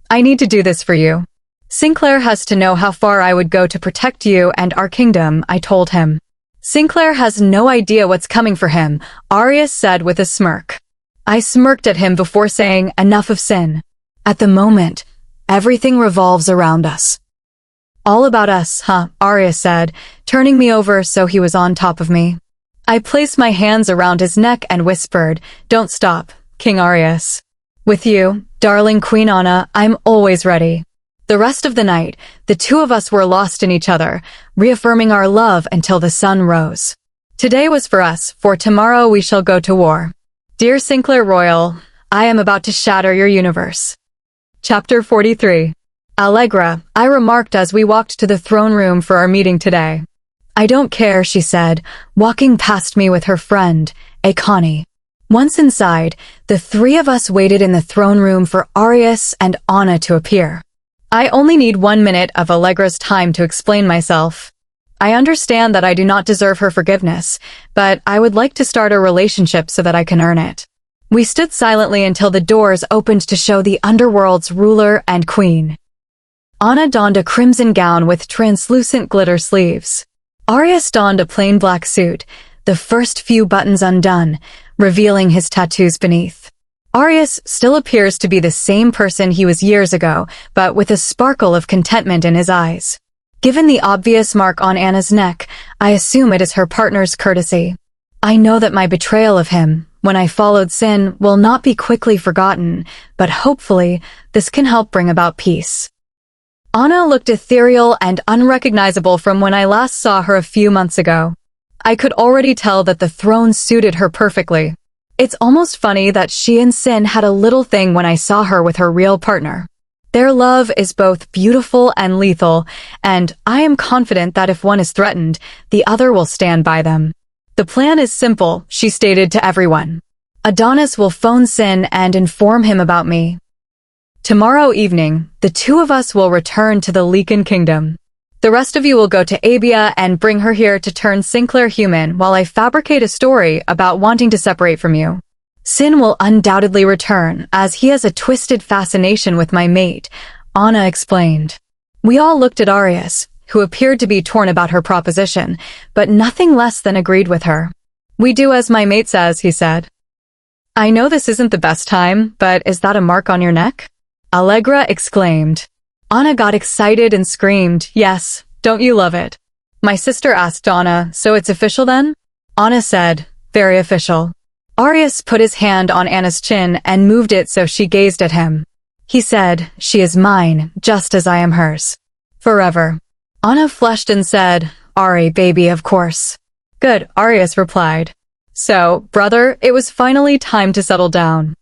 I need to do this for you. Sinclair has to know how far I would go to protect you and our kingdom, I told him. Sinclair has no idea what's coming for him, Arius said with a smirk. I smirked at him before saying, enough of sin. At the moment, everything revolves around us. All about us, huh, Arius said, turning me over so he was on top of me. I placed my hands around his neck and whispered, don't stop, King Arius. With you, darling Queen Anna, I'm always ready. The rest of the night, the two of us were lost in each other, reaffirming our love until the sun rose. Today was for us, for tomorrow we shall go to war. Dear Sinclair Royal, I am about to shatter your universe. Chapter 43. Allegra, I remarked as we walked to the throne room for our meeting today. I don't care, she said, walking past me with her friend, Akani. Once inside, the three of us waited in the throne room for Arius and Anna to appear. I only need 1 minute of Allegra's time to explain myself. I understand that I do not deserve her forgiveness, but I would like to start a relationship so that I can earn it. We stood silently until the doors opened to show the underworld's ruler and queen. Anna donned a crimson gown with translucent glitter sleeves. Arius donned a plain black suit, the first few buttons undone, revealing his tattoos beneath. Arius still appears to be the same person he was years ago, but with a sparkle of contentment in his eyes. Given the obvious mark on Anna's neck, I assume it is her partner's courtesy. I know that my betrayal of him, when I followed sin, will not be quickly forgotten, but hopefully this can help bring about peace. Anna looked ethereal and unrecognizable from when I last saw her a few months ago. I could already tell that the throne suited her perfectly. It's almost funny that she and Sin had a little thing when I saw her with her real partner. Their love is both beautiful and lethal, and I am confident that if one is threatened, the other will stand by them. The plan is simple, she stated to everyone. Adonis will phone Sin and inform him about me. Tomorrow evening, the two of us will return to the Lycan Kingdom. The rest of you will go to Abia and bring her here to turn Sinclair human while I fabricate a story about wanting to separate from you. Sin will undoubtedly return, as he has a twisted fascination with my mate, Anna explained. We all looked at Arius, who appeared to be torn about her proposition, but nothing less than agreed with her. We do as my mate says, he said. I know this isn't the best time, but is that a mark on your neck? Allegra exclaimed. Anna got excited and screamed, yes, don't you love it? My sister asked Anna, so it's official then? Anna said, very official. Arius put his hand on Anna's chin and moved it so she gazed at him. He said, she is mine, just as I am hers. Forever. Anna flushed and said, Ari, baby, of course. Good, Arius replied. So, brother, it was finally time to settle down.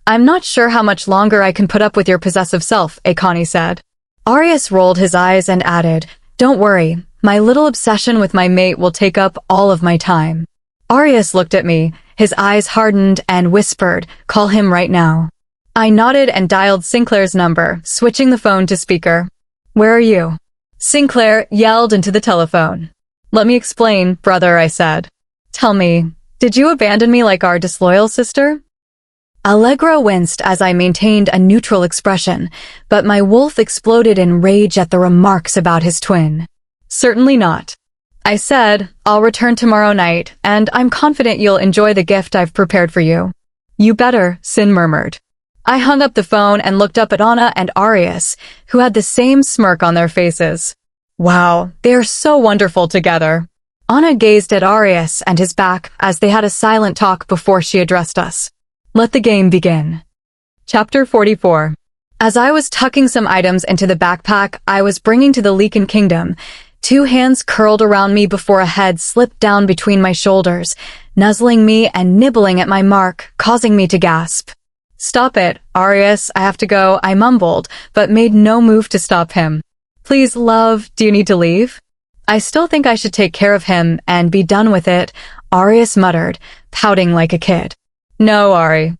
I'm not sure how much longer I can put up with your possessive self, Akani said. Arius rolled his eyes and added, don't worry, my little obsession with my mate will take up all of my time. Arius looked at me, his eyes hardened and whispered, call him right now. I nodded and dialed Sinclair's number, switching the phone to speaker. Where are you? Sinclair yelled into the telephone. Let me explain, brother, I said. Tell me, did you abandon me like our disloyal sister? Allegra winced as I maintained a neutral expression, but my wolf exploded in rage at the remarks about his twin. Certainly not. I said, I'll return tomorrow night, and I'm confident you'll enjoy the gift I've prepared for you. You better, Sin murmured. I hung up the phone and looked up at Anna and Arius, who had the same smirk on their faces. Wow, they are so wonderful together. Anna gazed at Arius and his back as they had a silent talk before she addressed us. Let the game begin. Chapter 44. As I was tucking some items into the backpack I was bringing to the Lycan Kingdom, 2 hands curled around me before a head slipped down between my shoulders, nuzzling me and nibbling at my mark, causing me to gasp. Stop it, Arius, I have to go, I mumbled, but made no move to stop him. Please, love, do you need to leave? I still think I should take care of him and be done with it, Arius muttered, pouting like a kid. No, Ari.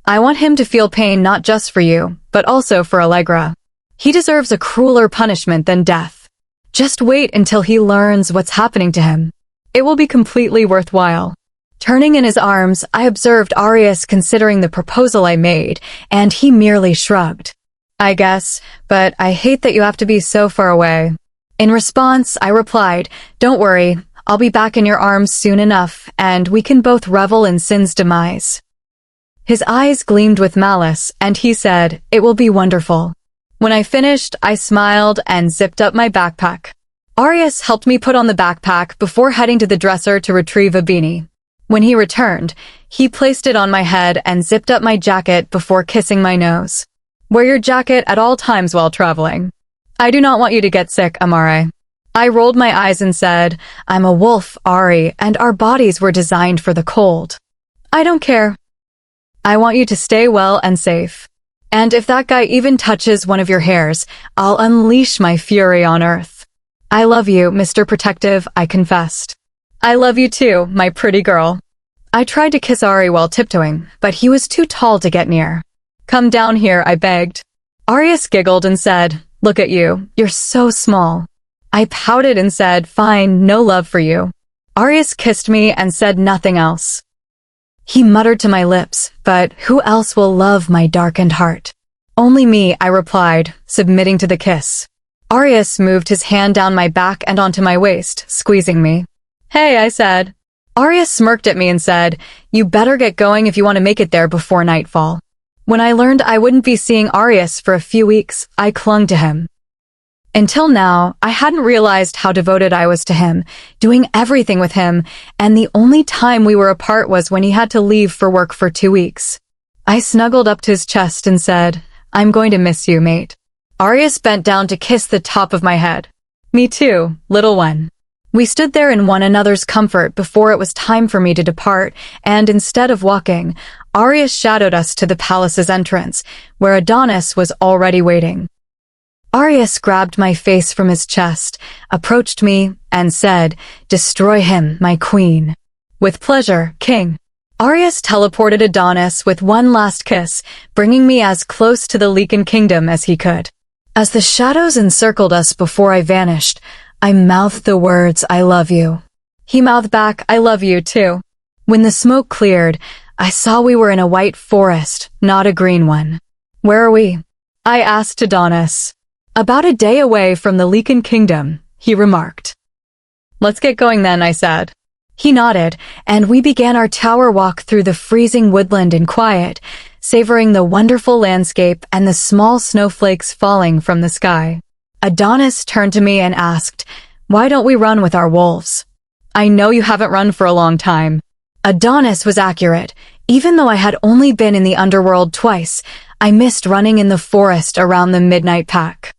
I want him to feel pain not just for you, but also for Allegra. He deserves a crueler punishment than death. Just wait until he learns what's happening to him. It will be completely worthwhile. Turning in his arms, I observed Arius considering the proposal I made, and he merely shrugged. I guess, but I hate that you have to be so far away. In response, I replied, don't worry, I'll be back in your arms soon enough, and we can both revel in Sin's demise. His eyes gleamed with malice, and he said, it will be wonderful. When I finished, I smiled and zipped up my backpack. Arius helped me put on the backpack before heading to the dresser to retrieve a beanie. When he returned, he placed it on my head and zipped up my jacket before kissing my nose. Wear your jacket at all times while traveling. I do not want you to get sick, Amare. I rolled my eyes and said, I'm a wolf, Ari, and our bodies were designed for the cold. I don't care. I want you to stay well and safe. And if that guy even touches one of your hairs, I'll unleash my fury on Earth. I love you, Mr. Protective, I confessed. I love you too, my pretty girl. I tried to kiss Ari while tiptoeing, but he was too tall to get near. Come down here, I begged. Arius giggled and said, look at you, you're so small. I pouted and said, fine, no love for you. Arius kissed me and said nothing else. He muttered to my lips, but who else will love my darkened heart? Only me, I replied, submitting to the kiss. Arius moved his hand down my back and onto my waist, squeezing me. Hey, I said. Arius smirked at me and said, you better get going if you want to make it there before nightfall. When I learned I wouldn't be seeing Arius for a few weeks, I clung to him. Until now, I hadn't realized how devoted I was to him, doing everything with him, and the only time we were apart was when he had to leave for work for 2 weeks. I snuggled up to his chest and said, I'm going to miss you, mate. Arius bent down to kiss the top of my head. Me too, little one. We stood there in one another's comfort before it was time for me to depart, and instead of walking, Arius shadowed us to the palace's entrance, where Adonis was already waiting. Arius grabbed my face from his chest, approached me, and said, destroy him, my queen. With pleasure, king. Arius teleported Adonis with one last kiss, bringing me as close to the Lycan Kingdom as he could. As the shadows encircled us before I vanished, I mouthed the words, I love you. He mouthed back, I love you too. When the smoke cleared, I saw we were in a white forest, not a green one. Where are we? I asked Adonis. About a day away from the Lycan Kingdom, he remarked. Let's get going then, I said. He nodded, and we began our tower walk through the freezing woodland in quiet, savoring the wonderful landscape and the small snowflakes falling from the sky. Adonis turned to me and asked, why don't we run with our wolves? I know you haven't run for a long time. Adonis was accurate. Even though I had only been in the underworld twice, I missed running in the forest around the midnight pack.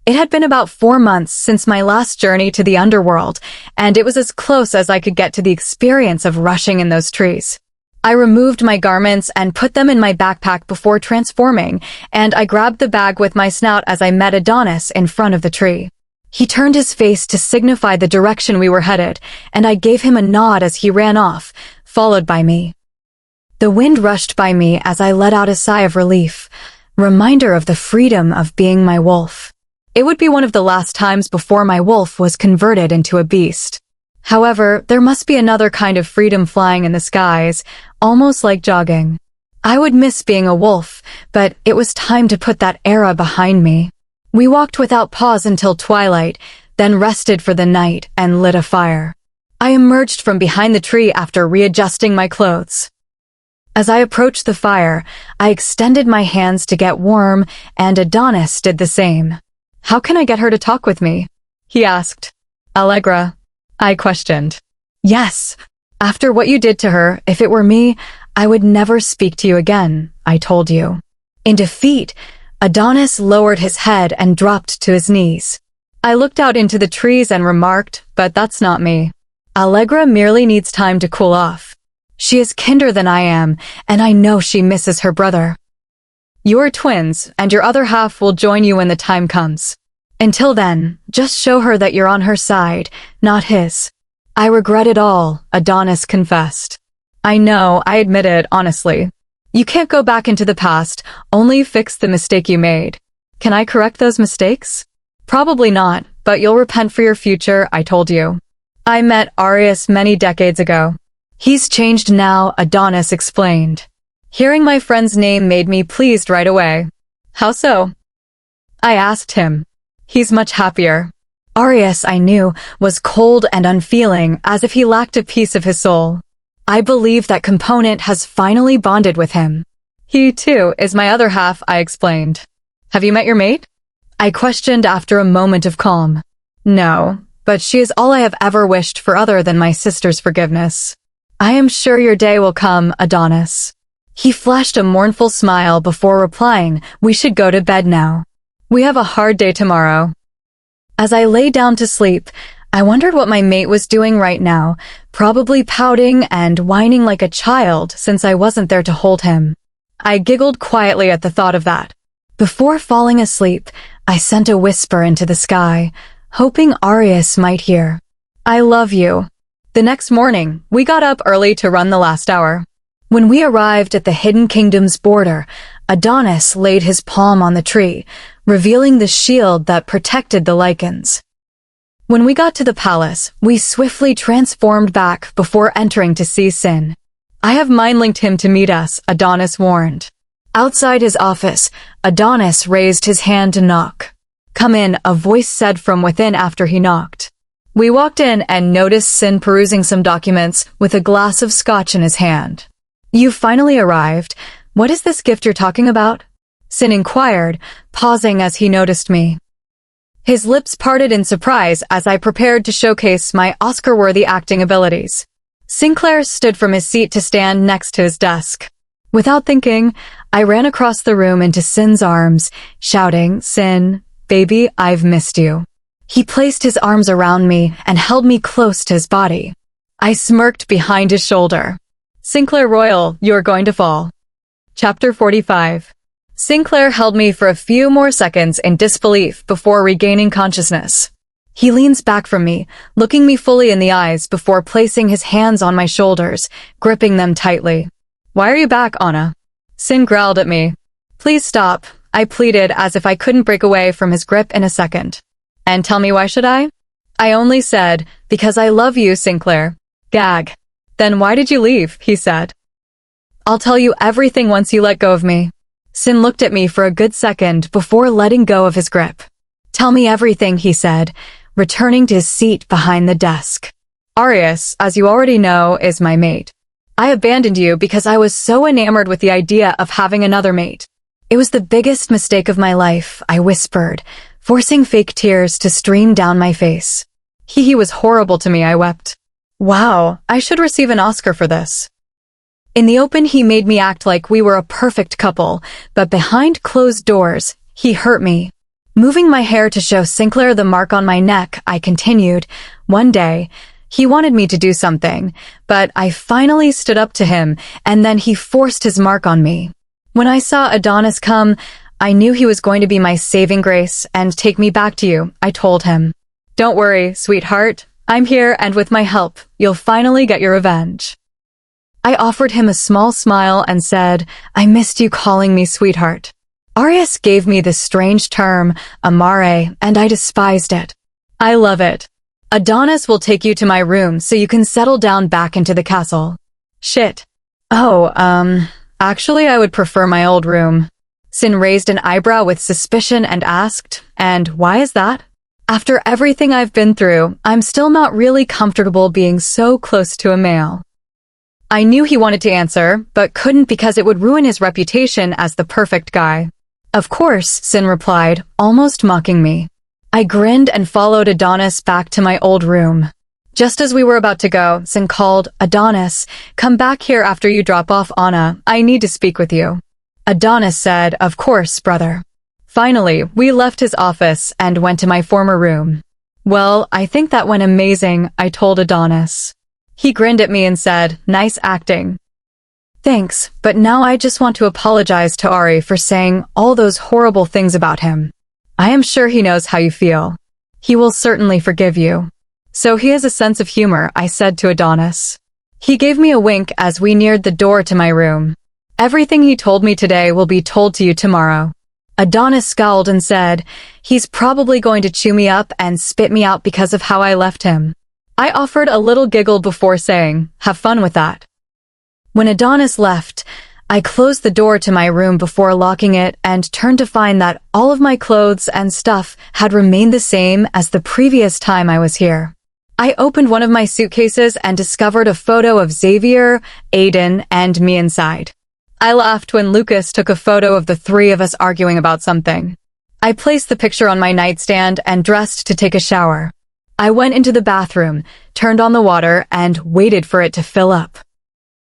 It had been about 4 months since my last journey to the underworld, and it was as close as I could get to the experience of rushing in those trees. I removed my garments and put them in my backpack before transforming, and I grabbed the bag with my snout as I met Adonis in front of the tree. He turned his face to signify the direction we were headed, and I gave him a nod as he ran off, followed by me. The wind rushed by me as I let out a sigh of relief, reminder of the freedom of being my wolf. It would be one of the last times before my wolf was converted into a beast. However, there must be another kind of freedom flying in the skies, almost like jogging. I would miss being a wolf, but it was time to put that era behind me. We walked without pause until twilight, then rested for the night and lit a fire. I emerged from behind the tree after readjusting my clothes. As I approached the fire, I extended my hands to get warm, and Adonis did the same. "How can I get her to talk with me?" he asked. "Allegra," I questioned. "Yes. After what you did to her, if it were me, I would never speak to you again, I told you." In defeat, Adonis lowered his head and dropped to his knees. I looked out into the trees and remarked, "But that's not me. Allegra merely needs time to cool off. She is kinder than I am, and I know she misses her brother. You are twins, and your other half will join you when the time comes. Until then, just show her that you're on her side, not his." "I regret it all," Adonis confessed. "I know, I admit it, honestly. You can't go back into the past, only fix the mistake you made. Can I correct those mistakes?" "Probably not, but you'll repent for your future, I told you. I met Arius many decades ago. He's changed now," Adonis explained. Hearing my friend's name made me pleased right away. "How so?" I asked him. "He's much happier." Arius, I knew, was cold and unfeeling, as if he lacked a piece of his soul. I believe that component has finally bonded with him. "He, too, is my other half," I explained. "Have you met your mate?" I questioned after a moment of calm. "No, but she is all I have ever wished for other than my sister's forgiveness." "I am sure your day will come, Adonis." He flashed a mournful smile before replying, "We should go to bed now. We have a hard day tomorrow." As I lay down to sleep, I wondered what my mate was doing right now, probably pouting and whining like a child since I wasn't there to hold him. I giggled quietly at the thought of that. Before falling asleep, I sent a whisper into the sky, hoping Arius might hear. "I love you." The next morning, we got up early to run the last hour. When we arrived at the Hidden Kingdom's border, Adonis laid his palm on the tree, revealing the shield that protected the Lycans. When we got to the palace, we swiftly transformed back before entering to see Sin. "I have mind-linked him to meet us," Adonis warned. Outside his office, Adonis raised his hand to knock. "Come in," a voice said from within after he knocked. We walked in and noticed Sin perusing some documents with a glass of scotch in his hand. "You've finally arrived. What is this gift you're talking about?" Sin inquired, pausing as he noticed me. His lips parted in surprise as I prepared to showcase my Oscar-worthy acting abilities. Sinclair stood from his seat to stand next to his desk. Without thinking, I ran across the room into Sin's arms, shouting, "Sin, baby, I've missed you." He placed his arms around me and held me close to his body. I smirked behind his shoulder. "Sinclair Royal, you're going to fall." Chapter 45. Sinclair held me for a few more seconds in disbelief before regaining consciousness. He leans back from me, looking me fully in the eyes before placing his hands on my shoulders, gripping them tightly. "Why are you back, Anna?" Sin growled at me. "Please stop," I pleaded as if I couldn't break away from his grip in a second. "And tell me why should I?" I only said, "Because I love you, Sinclair." Gag. "Then why did you leave?" he said. "I'll tell you everything once you let go of me." Sin looked at me for a good second before letting go of his grip. "Tell me everything," he said, returning to his seat behind the desk. "Arius, as you already know, is my mate. I abandoned you because I was so enamored with the idea of having another mate. It was the biggest mistake of my life," I whispered, forcing fake tears to stream down my face. He was horrible to me," I wept. "Wow, I should receive an Oscar for this." In the open, he made me act like we were a perfect couple, but behind closed doors, he hurt me. Moving my hair to show Sinclair the mark on my neck, I continued, "One day, he wanted me to do something, but I finally stood up to him, and then he forced his mark on me. When I saw Adonis come, I knew he was going to be my saving grace and take me back to you," I told him. "Don't worry, sweetheart. I'm here, and with my help, you'll finally get your revenge." I offered him a small smile and said, "I missed you calling me sweetheart." Arius gave me this strange term, amare, and I despised it. "I love it. Adonis will take you to my room so you can settle down back into the castle." "Shit." "Oh, Actually, I would prefer my old room. Sin raised an eyebrow with suspicion and asked, and why is that? After everything I've been through, I'm still not really comfortable being so close to a male. I knew he wanted to answer, but couldn't because it would ruin his reputation as the perfect guy. Of course, Sin replied, almost mocking me. I grinned and followed Adonis back to my old room. Just as we were about to go, Sin called, Adonis, come back here after you drop off Anna. I need to speak with you. Adonis said, of course, brother. Finally, we left his office and went to my former room. Well, I think that went amazing, I told Adonis. He grinned at me and said, nice acting. Thanks, but now I just want to apologize to Ari for saying all those horrible things about him. I am sure he knows how you feel. He will certainly forgive you. So he has a sense of humor, I said to Adonis. He gave me a wink as we neared the door to my room. Everything he told me today will be told to you tomorrow. Adonis scowled and said, he's probably going to chew me up and spit me out because of how I left him. I offered a little giggle before saying, have fun with that. When Adonis left, I closed the door to my room before locking it and turned to find that all of my clothes and stuff had remained the same as the previous time I was here. I opened one of my suitcases and discovered a photo of Xavier, Aiden, and me inside. I laughed when Lucas took a photo of the three of us arguing about something. I placed the picture on my nightstand and dressed to take a shower. I went into the bathroom, turned on the water, and waited for it to fill up.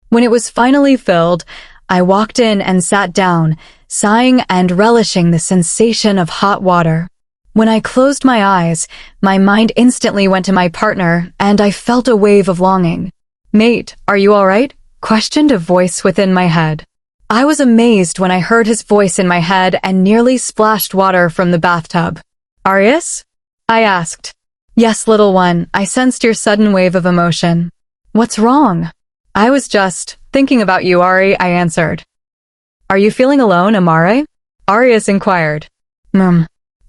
When it was finally filled, I walked in and sat down, sighing and relishing the sensation of hot water. When I closed my eyes, my mind instantly went to my partner, and I felt a wave of longing. Mate, are you all right? Questioned a voice within my head. I was amazed when I heard his voice in my head and nearly splashed water from the bathtub. Arius? I asked. Yes, little one, I sensed your sudden wave of emotion. What's wrong? I was just thinking about you, Ari, I answered. Are you feeling alone, Amare? Arius inquired.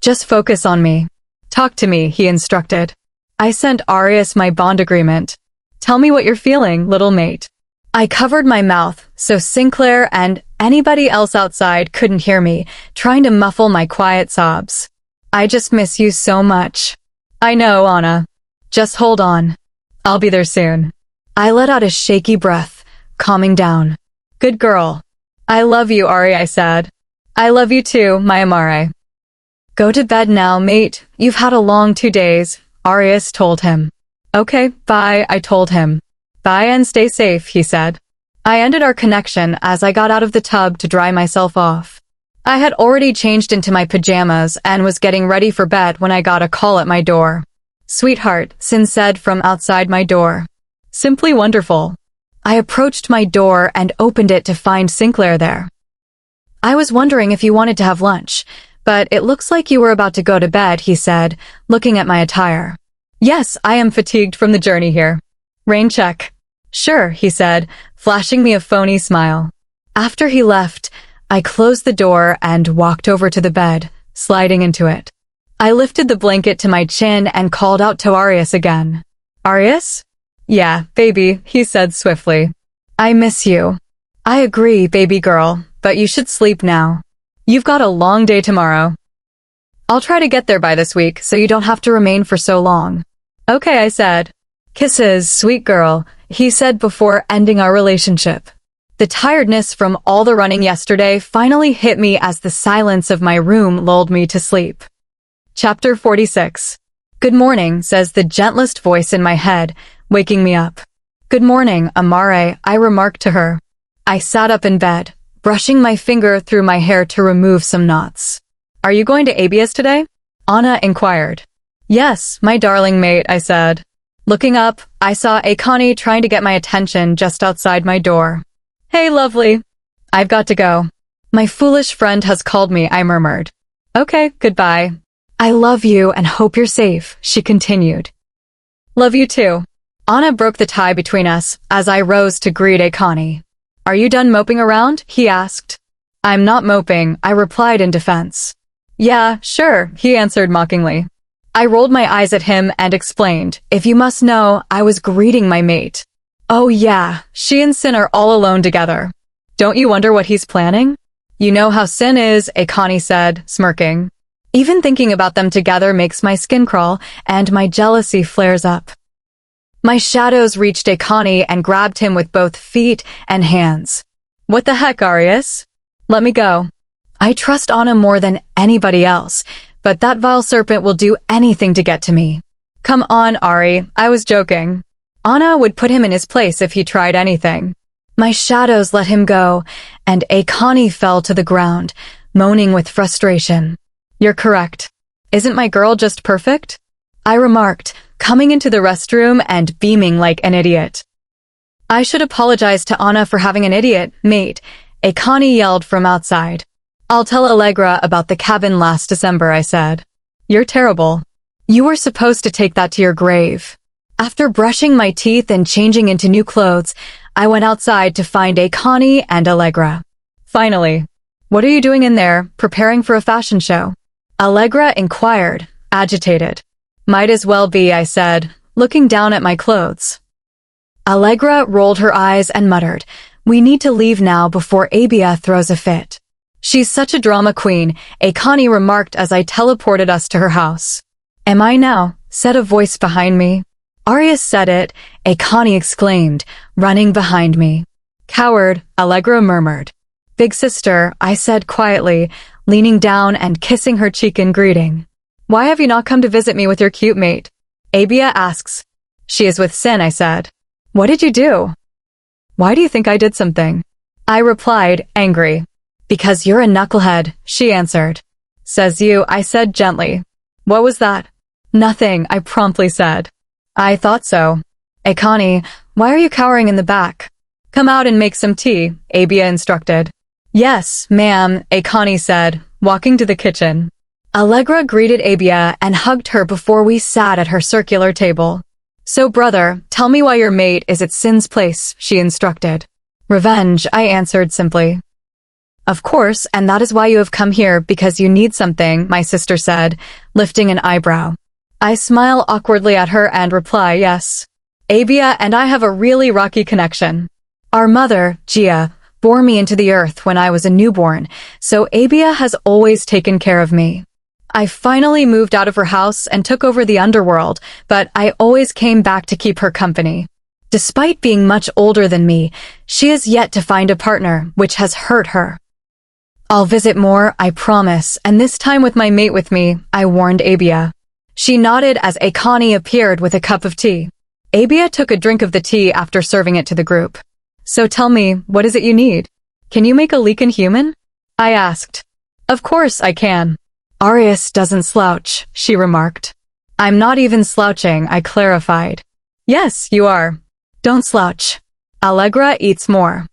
Just focus on me. Talk to me, he instructed. I sent Arius my bond agreement. Tell me what you're feeling, little mate. I covered my mouth so Sinclair and anybody else outside couldn't hear me, trying to muffle my quiet sobs. I just miss you so much. I know, Anna. Just hold on. I'll be there soon. I let out a shaky breath, calming down. Good girl. I love you, Ari, I said. I love you too, my Amare. Go to bed now, mate. You've had a long 2 days, Arius told him. Okay, bye, I told him. Bye and stay safe, he said. I ended our connection as I got out of the tub to dry myself off. I had already changed into my pajamas and was getting ready for bed when I got a call at my door. Sweetheart, Sin said from outside my door. Simply wonderful. I approached my door and opened it to find Sinclair there. I was wondering if you wanted to have lunch, but it looks like you were about to go to bed, he said, looking at my attire. Yes, I am fatigued from the journey here. Rain check. Sure, he said, flashing me a phony smile. After he left, I closed the door and walked over to the bed, sliding into it. I lifted the blanket to my chin and called out to Arius again. Arius? Yeah, baby, he said swiftly. I miss you. I agree, baby girl, but you should sleep now. You've got a long day tomorrow. I'll try to get there by this week so you don't have to remain for so long. Okay, I said. Kisses, sweet girl, he said before ending our relationship. The tiredness from all the running yesterday finally hit me as the silence of my room lulled me to sleep. Chapter 46. Good morning, says the gentlest voice in my head, waking me up. Good morning, Amare, I remarked to her. I sat up in bed, brushing my finger through my hair to remove some knots. Are you going to Abius today? Anna inquired. Yes, my darling mate, I said. Looking up, I saw Akani trying to get my attention just outside my door. Hey, lovely. I've got to go. My foolish friend has called me, I murmured. Okay, goodbye. I love you and hope you're safe, she continued. Love you too. Anna broke the tie between us as I rose to greet Akani. Are you done moping around? He asked. I'm not moping, I replied in defense. Yeah, sure, he answered mockingly. I rolled my eyes at him and explained, if you must know, I was greeting my mate. Oh yeah, she and Sin are all alone together. Don't you wonder what he's planning? You know how sin is, Akani said, smirking. Even thinking about them together makes my skin crawl, and my jealousy flares up. My shadows reached Akani and grabbed him with both feet and hands. What the heck, Arius? Let me go. I trust Anna more than anybody else, but that vile serpent will do anything to get to me. Come on, Ari, I was joking. Anna would put him in his place if he tried anything. My shadows let him go, and Akani fell to the ground, moaning with frustration. You're correct. Isn't my girl just perfect? I remarked, coming into the restroom and beaming like an idiot. I should apologize to Anna for having an idiot, mate, Akani yelled from outside. I'll tell Allegra about the cabin last December, I said. You're terrible. You were supposed to take that to your grave. After brushing my teeth and changing into new clothes, I went outside to find Akani and Allegra. Finally. What are you doing in there, preparing for a fashion show? Allegra inquired, agitated. Might as well be, I said, looking down at my clothes. Allegra rolled her eyes and muttered, We need to leave now before Abia throws a fit. She's such a drama queen, Akani remarked as I teleported us to her house. Am I now? Said a voice behind me. Arius said it, Akani exclaimed, running behind me. Coward, Allegra murmured. Big sister, I said quietly, leaning down and kissing her cheek in greeting. Why have you not come to visit me with your cute mate? Abia asks. She is with Sin, I said. What did you do? Why do you think I did something? I replied, angry. Because you're a knucklehead, she answered. Says you, I said gently. What was that? Nothing, I promptly said. I thought so. Akani, why are you cowering in the back? Come out and make some tea, Abia instructed. Yes, ma'am, Akani said, walking to the kitchen. Allegra greeted Abia and hugged her before we sat at her circular table. So brother, tell me why your mate is at Sin's place, she instructed. Revenge, I answered simply. Of course, and that is why you have come here, because you need something, my sister said, lifting an eyebrow. I smile awkwardly at her and reply yes. Abia and I have a really rocky connection. Our mother, Gia, bore me into the earth when I was a newborn, so Abia has always taken care of me. I finally moved out of her house and took over the underworld, but I always came back to keep her company. Despite being much older than me, she has yet to find a partner, which has hurt her. I'll visit more, I promise, and this time with my mate with me, I warned Abia. She nodded as Akani appeared with a cup of tea. Abia took a drink of the tea after serving it to the group. So tell me, what is it you need? Can you make a Lycan human? I asked. Of course I can. Arius doesn't slouch, she remarked. I'm not even slouching, I clarified. Yes, you are. Don't slouch. Allegra eats more.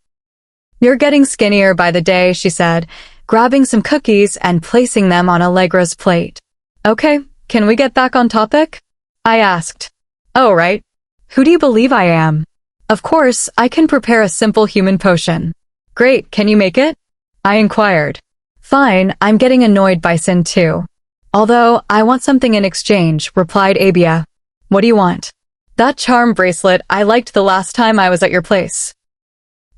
You're getting skinnier by the day, she said, grabbing some cookies and placing them on Allegra's plate. Okay, can we get back on topic? I asked. Oh, right. Who do you believe I am? Of course, I can prepare a simple human potion. Great, can you make it? I inquired. Fine, I'm getting annoyed by Sin too. Although, I want something in exchange, replied Abia. What do you want? That charm bracelet I liked the last time I was at your place.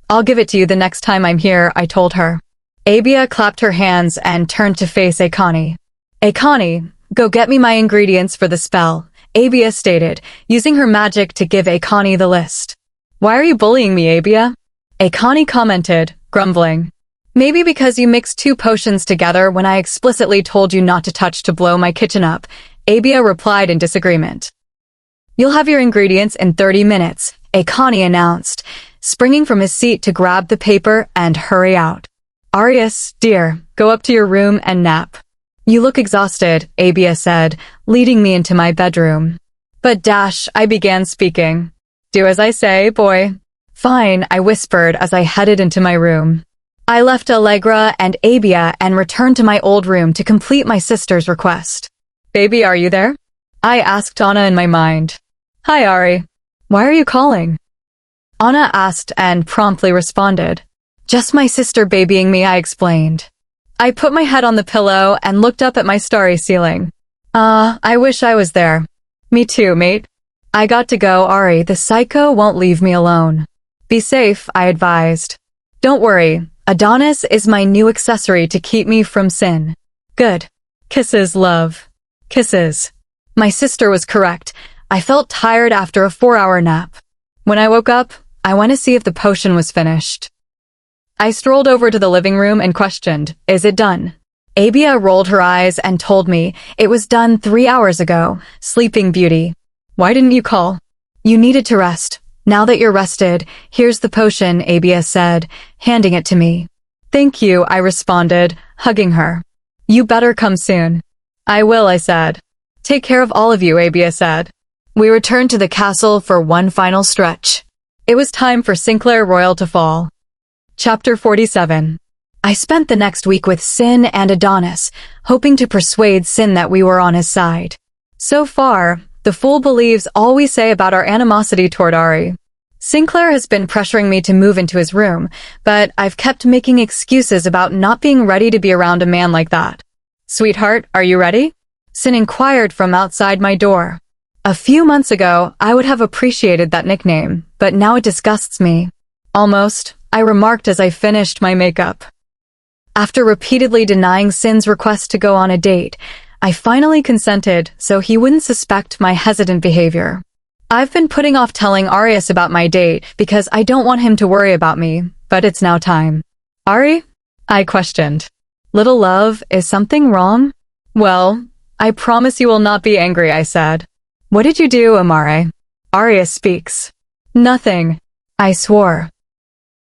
I'll give it to you the next time I'm here, I told her. Abia clapped her hands and turned to face Akani. Akani, go get me my ingredients for the spell, Abia stated, using her magic to give Akani the list. Why are you bullying me, Abia? Akani commented, grumbling. Maybe because you mixed 2 potions together when I explicitly told you not to touch to blow my kitchen up, Abia replied in disagreement. You'll have your ingredients in 30 minutes, Akani announced, springing from his seat to grab the paper and hurry out. Arius, dear, go up to your room and nap. You look exhausted, Abia said, leading me into my bedroom. But I began speaking. Do as I say, boy. Fine, I whispered as I headed into my room. I left Allegra and Abia and returned to my old room to complete my sister's request. Baby, are you there? I asked Anna in my mind. Hi, Ari. Why are you calling? Anna asked and promptly responded. Just my sister babying me, I explained. I put my head on the pillow and looked up at my starry ceiling. I wish I was there. Me too, mate. I got to go, Ari. The psycho won't leave me alone. Be safe, I advised. Don't worry, Adonis is my new accessory to keep me from sin. Good. Kisses, love. Kisses. My sister was correct. I felt tired after a 4-hour nap. When I woke up, I went to see if the potion was finished. I strolled over to the living room and questioned, "Is it done?" Abia rolled her eyes and told me it was done 3 hours ago. Sleeping Beauty. Why didn't you call? You needed to rest. Now that you're rested, here's the potion, Abia said, handing it to me. Thank you, I responded, hugging her. You better come soon. I will, I said. Take care of all of you, Abia said. We returned to the castle for one final stretch. It was time for Sinclair Royal to fall. Chapter 47. I spent the next week with Sin and Adonis, hoping to persuade Sin that we were on his side. So far, the fool believes all we say about our animosity toward Ari. Sinclair has been pressuring me to move into his room, but I've kept making excuses about not being ready to be around a man like that. Sweetheart, are you ready? Sin inquired from outside my door. A few months ago, I would have appreciated that nickname, but now it disgusts me. Almost, I remarked as I finished my makeup. After repeatedly denying Sin's request to go on a date, I finally consented so he wouldn't suspect my hesitant behavior. I've been putting off telling Arius about my date because I don't want him to worry about me, but it's now time. Ari? I questioned. Little love, is something wrong? Well, I promise you will not be angry, I said. What did you do, Amare? Arius speaks. Nothing. I swore.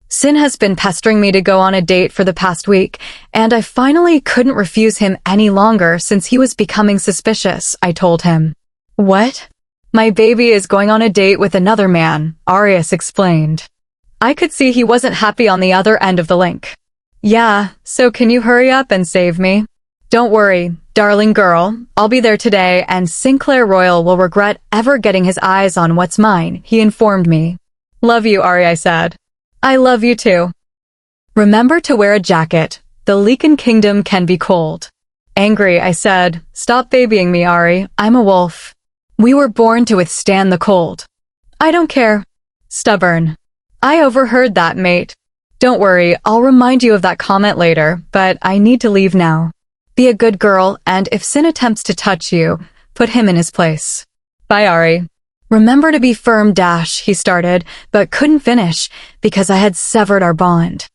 Sin has been pestering me to go on a date for the past week, and I finally couldn't refuse him any longer since he was becoming suspicious, I told him. What? My baby is going on a date with another man, Arius explained. I could see he wasn't happy on the other end of the link. Yeah, so can you hurry up and save me? Don't worry, darling girl, I'll be there today and Sinclair Royal will regret ever getting his eyes on what's mine, he informed me. Love you, Ari, I said. I love you too. Remember to wear a jacket. The Lycan Kingdom can be cold. Angry, I said, stop babying me, Ari, I'm a wolf. We were born to withstand the cold. I don't care. Stubborn. I overheard that, mate. Don't worry, I'll remind you of that comment later, but I need to leave now. Be a good girl, and if Sin attempts to touch you, put him in his place. Bye, Ari. Remember to be firm, he started, but couldn't finish because I had severed our bond.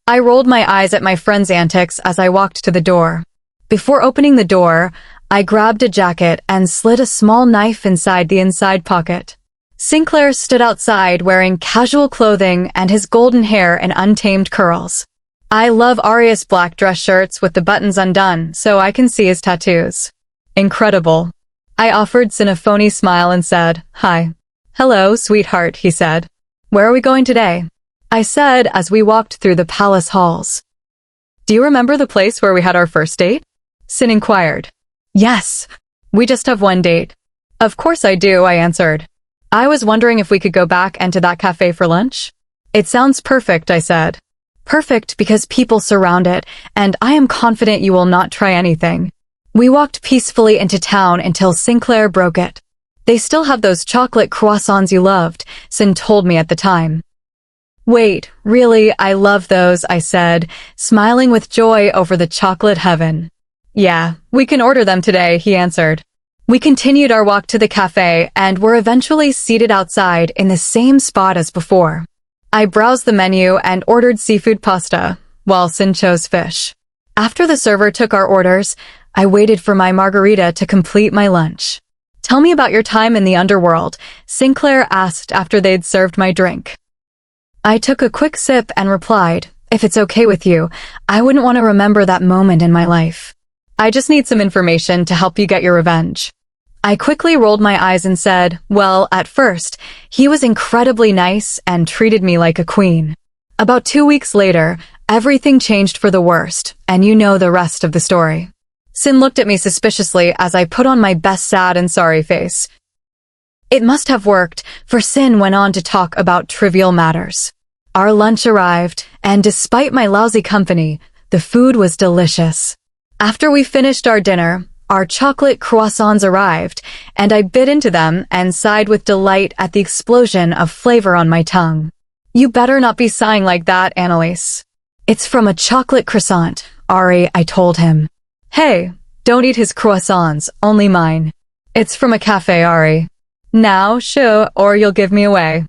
I rolled my eyes at my friend's antics as I walked to the door. Before opening the door, I grabbed a jacket and slid a small knife inside the inside pocket. Sinclair stood outside wearing casual clothing and his golden hair in untamed curls. I love Arius' black dress shirts with the buttons undone so I can see his tattoos. Incredible. I offered Sin a phony smile and said, Hi. Hello, sweetheart, he said. Where are we going today? I said as we walked through the palace halls. Do you remember the place where we had our first date? Sin inquired. Yes. We just have one date. Of course I do, I answered. I was wondering if we could go back into that cafe for lunch. It sounds perfect, I said. Perfect because people surround it, and I am confident you will not try anything. We walked peacefully into town until Sinclair broke it. They still have those chocolate croissants you loved, Sin told me at the time. Wait, really, I love those, I said, smiling with joy over the chocolate heaven. Yeah, we can order them today, he answered. We continued our walk to the cafe and were eventually seated outside in the same spot as before. I browsed the menu and ordered seafood pasta, while Sin chose fish. After the server took our orders, I waited for my margarita to complete my lunch. Tell me about your time in the underworld, Sinclair asked after they'd served my drink. I took a quick sip and replied, if it's okay with you, I wouldn't want to remember that moment in my life. I just need some information to help you get your revenge. I quickly rolled my eyes and said, well, at first, he was incredibly nice and treated me like a queen. About 2 weeks later, everything changed for the worst, and you know the rest of the story. Sin looked at me suspiciously as I put on my best sad and sorry face. It must have worked, for Sin went on to talk about trivial matters. Our lunch arrived, and despite my lousy company, the food was delicious. After we finished our dinner, our chocolate croissants arrived, and I bit into them and sighed with delight at the explosion of flavor on my tongue. You better not be sighing like that, Analise. It's from a chocolate croissant, Ari, I told him. Hey, don't eat his croissants, only mine. It's from a cafe, Ari. Now, shoo, or you'll give me away.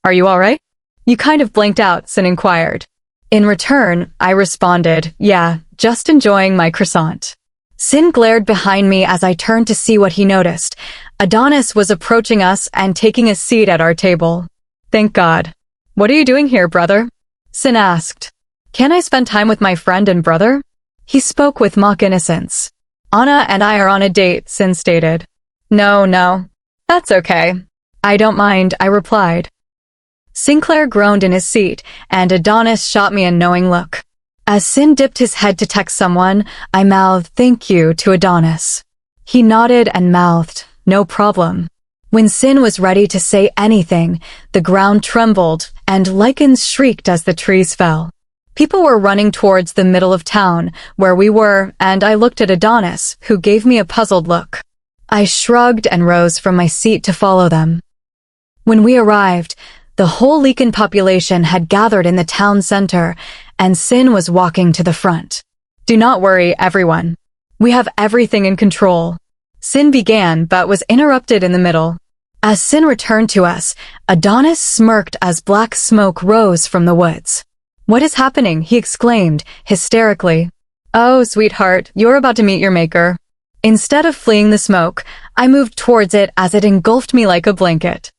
Are you alright? You kind of blinked out, Sin inquired. In return, I responded, yeah, just enjoying my croissant. Sin glared behind me as I turned to see what he noticed. Adonis was approaching us and taking a seat at our table. Thank God. What are you doing here, brother? Sin asked. Can I spend time with my friend and brother? He spoke with mock innocence. Anna and I are on a date, Sin stated. No. That's okay. I don't mind, I replied. Sinclair groaned in his seat, and Adonis shot me a knowing look. As Sin dipped his head to text someone, I mouthed thank you to Adonis. He nodded and mouthed, no problem. When Sin was ready to say anything, the ground trembled, and lichens shrieked as the trees fell. People were running towards the middle of town, where we were, and I looked at Adonis, who gave me a puzzled look. I shrugged and rose from my seat to follow them. When we arrived, the whole Lycan population had gathered in the town center, and Sin was walking to the front. Do not worry, everyone. We have everything in control. Sin began, but was interrupted in the middle. As Sin returned to us, Adonis smirked as black smoke rose from the woods. What is happening? He exclaimed, hysterically. Oh, sweetheart, you're about to meet your maker. Instead of fleeing the smoke, I moved towards it as it engulfed me like a blanket.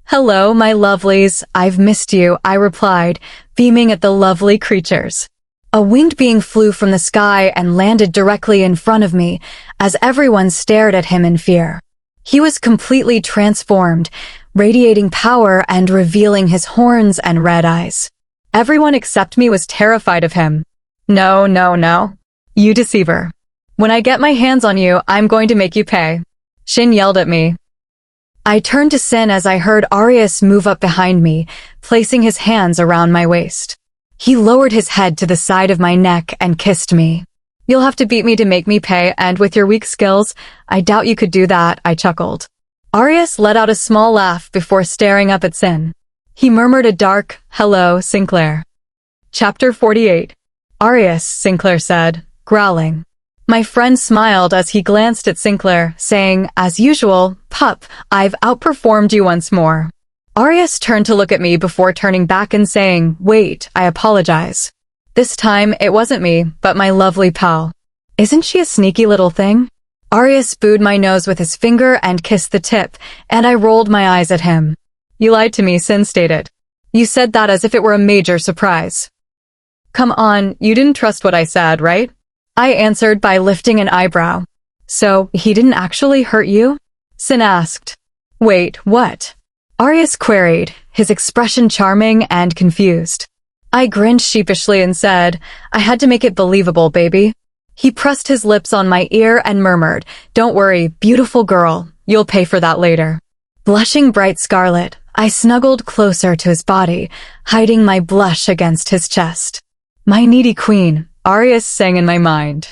Hello, my lovelies, I've missed you, I replied, beaming at the lovely creatures. A winged being flew from the sky and landed directly in front of me, as everyone stared at him in fear. He was completely transformed, radiating power and revealing his horns and red eyes. Everyone except me was terrified of him. No. You deceiver. When I get my hands on you, I'm going to make you pay. Shin yelled at me. I turned to Sin as I heard Arius move up behind me, placing his hands around my waist. He lowered his head to the side of my neck and kissed me. You'll have to beat me to make me pay, and with your weak skills, I doubt you could do that, I chuckled. Arius let out a small laugh before staring up at Sin. He murmured a dark, hello, Sinclair. Chapter 48. Arius, Sinclair said, growling. My friend smiled as he glanced at Sinclair, saying, as usual, pup, I've outperformed you once more. Arius turned to look at me before turning back and saying, wait, I apologize. This time, it wasn't me, but my lovely pal. Isn't she a sneaky little thing? Arius booed my nose with his finger and kissed the tip, and I rolled my eyes at him. You lied to me, Sin stated. You said that as if it were a major surprise. Come on, you didn't trust what I said, right? I answered by lifting an eyebrow. So, he didn't actually hurt you? Sin asked. Wait, what? Arius queried, his expression charming and confused. I grinned sheepishly and said, I had to make it believable, baby. He pressed his lips on my ear and murmured, don't worry, beautiful girl, you'll pay for that later. Blushing bright scarlet, I snuggled closer to his body, hiding my blush against his chest. My needy queen, Arius sang in my mind.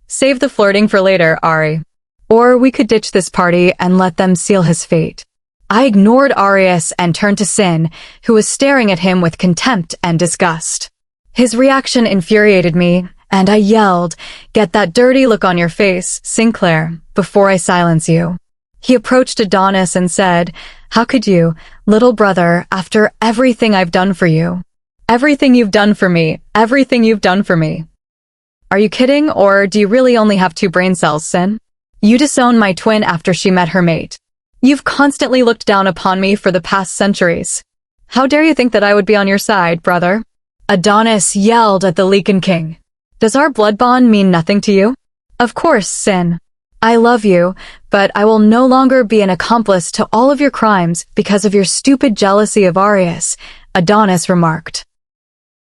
Save the flirting for later, Ari. Or we could ditch this party and let them seal his fate. I ignored Arius and turned to Sin, who was staring at him with contempt and disgust. His reaction infuriated me, and I yelled, get that dirty look on your face, Sinclair, before I silence you. He approached Adonis and said, how could you, little brother, after everything I've done for you? Everything you've done for me, everything you've done for me. Are you kidding, or do you really only have 2 brain cells, Sin? You disowned my twin after she met her mate. You've constantly looked down upon me for the past centuries. How dare you think that I would be on your side, brother? Adonis yelled at the Lycan King. Does our blood bond mean nothing to you? Of course, Sin. I love you, but I will no longer be an accomplice to all of your crimes because of your stupid jealousy of Arius, Adonis remarked.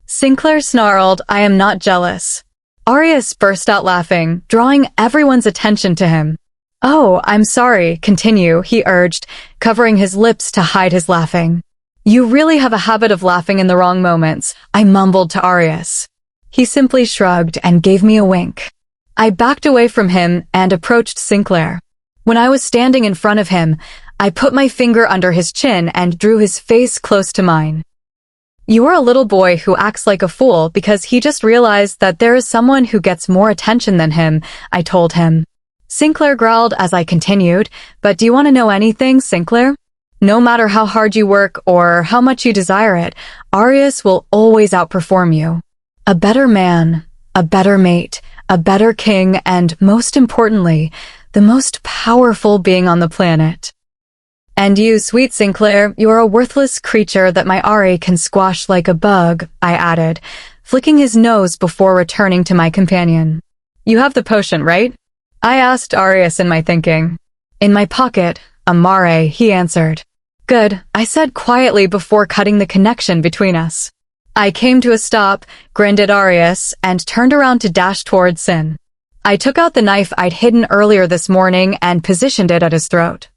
Sinclair snarled, I am not jealous. Arius burst out laughing, drawing everyone's attention to him. Oh, I'm sorry, continue, he urged, covering his lips to hide his laughing. You really have a habit of laughing in the wrong moments, I mumbled to Arius. He simply shrugged and gave me a wink. I backed away from him and approached Sinclair. When I was standing in front of him, I put my finger under his chin and drew his face close to mine. You are a little boy who acts like a fool because he just realized that there is someone who gets more attention than him, I told him. Sinclair growled as I continued, but do you want to know anything, Sinclair? No matter how hard you work or how much you desire it, Arius will always outperform you. A better man, a better mate, a better king, and most importantly, the most powerful being on the planet. And you, sweet Sinclair, you are a worthless creature that my Ari can squash like a bug, I added, flicking his nose before returning to my companion. You have the potion, right? I asked Arius in my thinking. In my pocket, Amare, he answered. Good, I said quietly before cutting the connection between us. I came to a stop, grinned at Arius, and turned around to dash towards Sin. I took out the knife I'd hidden earlier this morning and positioned it at his throat.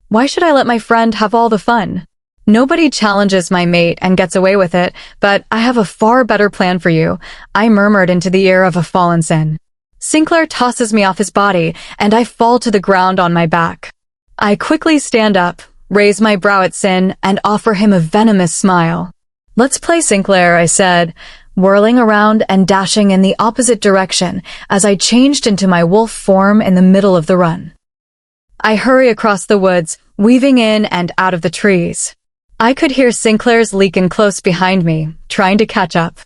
Why should I let my friend have all the fun? Nobody challenges my mate and gets away with it, but I have a far better plan for you, I murmured into the ear of a fallen Sin. Sinclair tosses me off his body, and I fall to the ground on my back. I quickly stand up, raise my brow at Sin, and offer him a venomous smile. Let's play, Sinclair, I said, whirling around and dashing in the opposite direction as I changed into my wolf form in the middle of the run. I hurry across the woods, weaving in and out of the trees. I could hear Sinclair's Lycan close behind me, trying to catch up.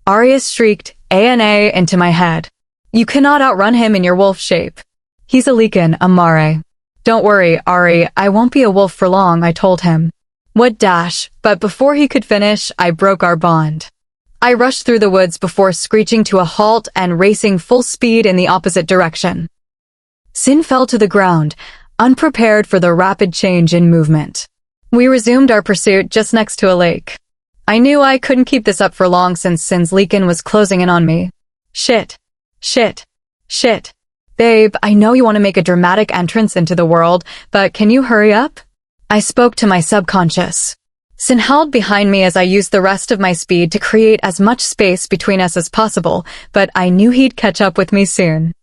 Arius shrieked, A&A into my head. You cannot outrun him in your wolf shape. He's a Lycan, Amare. Don't worry, Ari, I won't be a wolf for long, I told him. What dash, but before he could finish, I broke our bond. I rushed through the woods before screeching to a halt and racing full speed in the opposite direction. Sin fell to the ground, unprepared for the rapid change in movement. We resumed our pursuit just next to a lake. I knew I couldn't keep this up for long since Sin's Lycan was closing in on me. Shit. Babe, I know you want to make a dramatic entrance into the world, but can you hurry up? I spoke to my subconscious. Sin howled behind me as I used the rest of my speed to create as much space between us as possible, but I knew he'd catch up with me soon.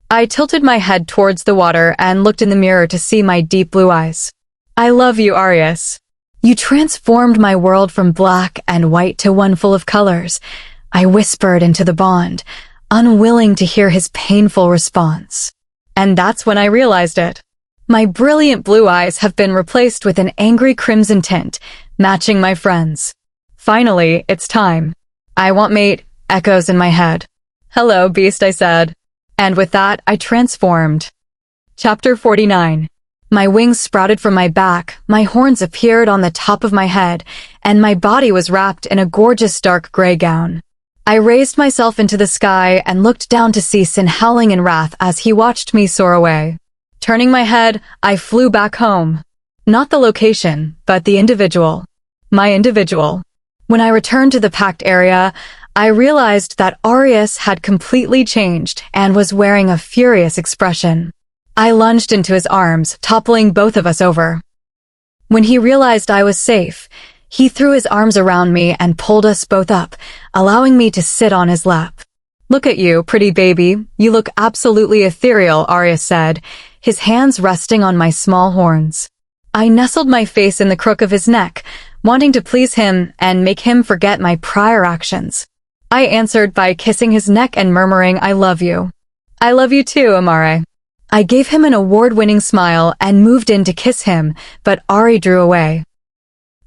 I tilted my head towards the water and looked in the mirror to see my deep blue eyes. I love you, Arius. You transformed my world from black and white to one full of colors. I whispered into the bond, unwilling to hear his painful response. And that's when I realized it. My brilliant blue eyes have been replaced with an angry crimson tint, matching my friend's. Finally, it's time. I want mate, echoes in my head. Hello, beast, I said. And with that, I transformed. Chapter 49. My wings sprouted from my back, my horns appeared on the top of my head, and my body was wrapped in a gorgeous dark gray gown. I raised myself into the sky and looked down to see Sin howling in wrath as he watched me soar away. Turning my head, I flew back home. Not the location, but the individual. My individual. When I returned to the packed area, I realized that Arius had completely changed and was wearing a furious expression. I lunged into his arms, toppling both of us over. When he realized I was safe, he threw his arms around me and pulled us both up, allowing me to sit on his lap. Look at you, pretty baby. You look absolutely ethereal, Arius said, his hands resting on my small horns. I nestled my face in the crook of his neck, wanting to please him and make him forget my prior actions. I answered by kissing his neck and murmuring, I love you. I love you too, Amare. I gave him an award-winning smile and moved in to kiss him, but Ari drew away.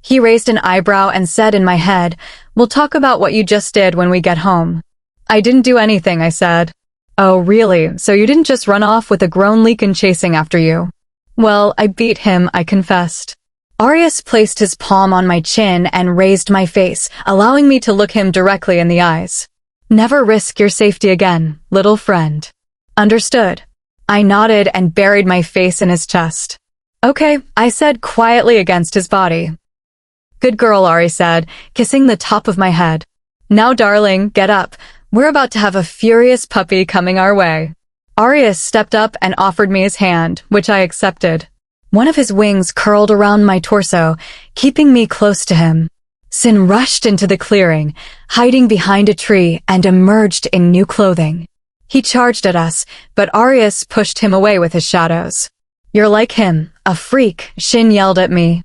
He raised an eyebrow and said in my head, We'll talk about what you just did when we get home. I didn't do anything, I said. Oh, really? So you didn't just run off with a grown Lycan chasing after you? Well, I beat him, I confessed. Arius placed his palm on my chin and raised my face, allowing me to look him directly in the eyes. Never risk your safety again, little friend. Understood. I nodded and buried my face in his chest. Okay, I said quietly against his body. Good girl, Ari said, kissing the top of my head. Now, darling, get up. We're about to have a furious puppy coming our way. Arius stepped up and offered me his hand, which I accepted. One of his wings curled around my torso, keeping me close to him. Sin rushed into the clearing, hiding behind a tree, and emerged in new clothing. He charged at us, but Arius pushed him away with his shadows. You're like him, a freak, Shin yelled at me.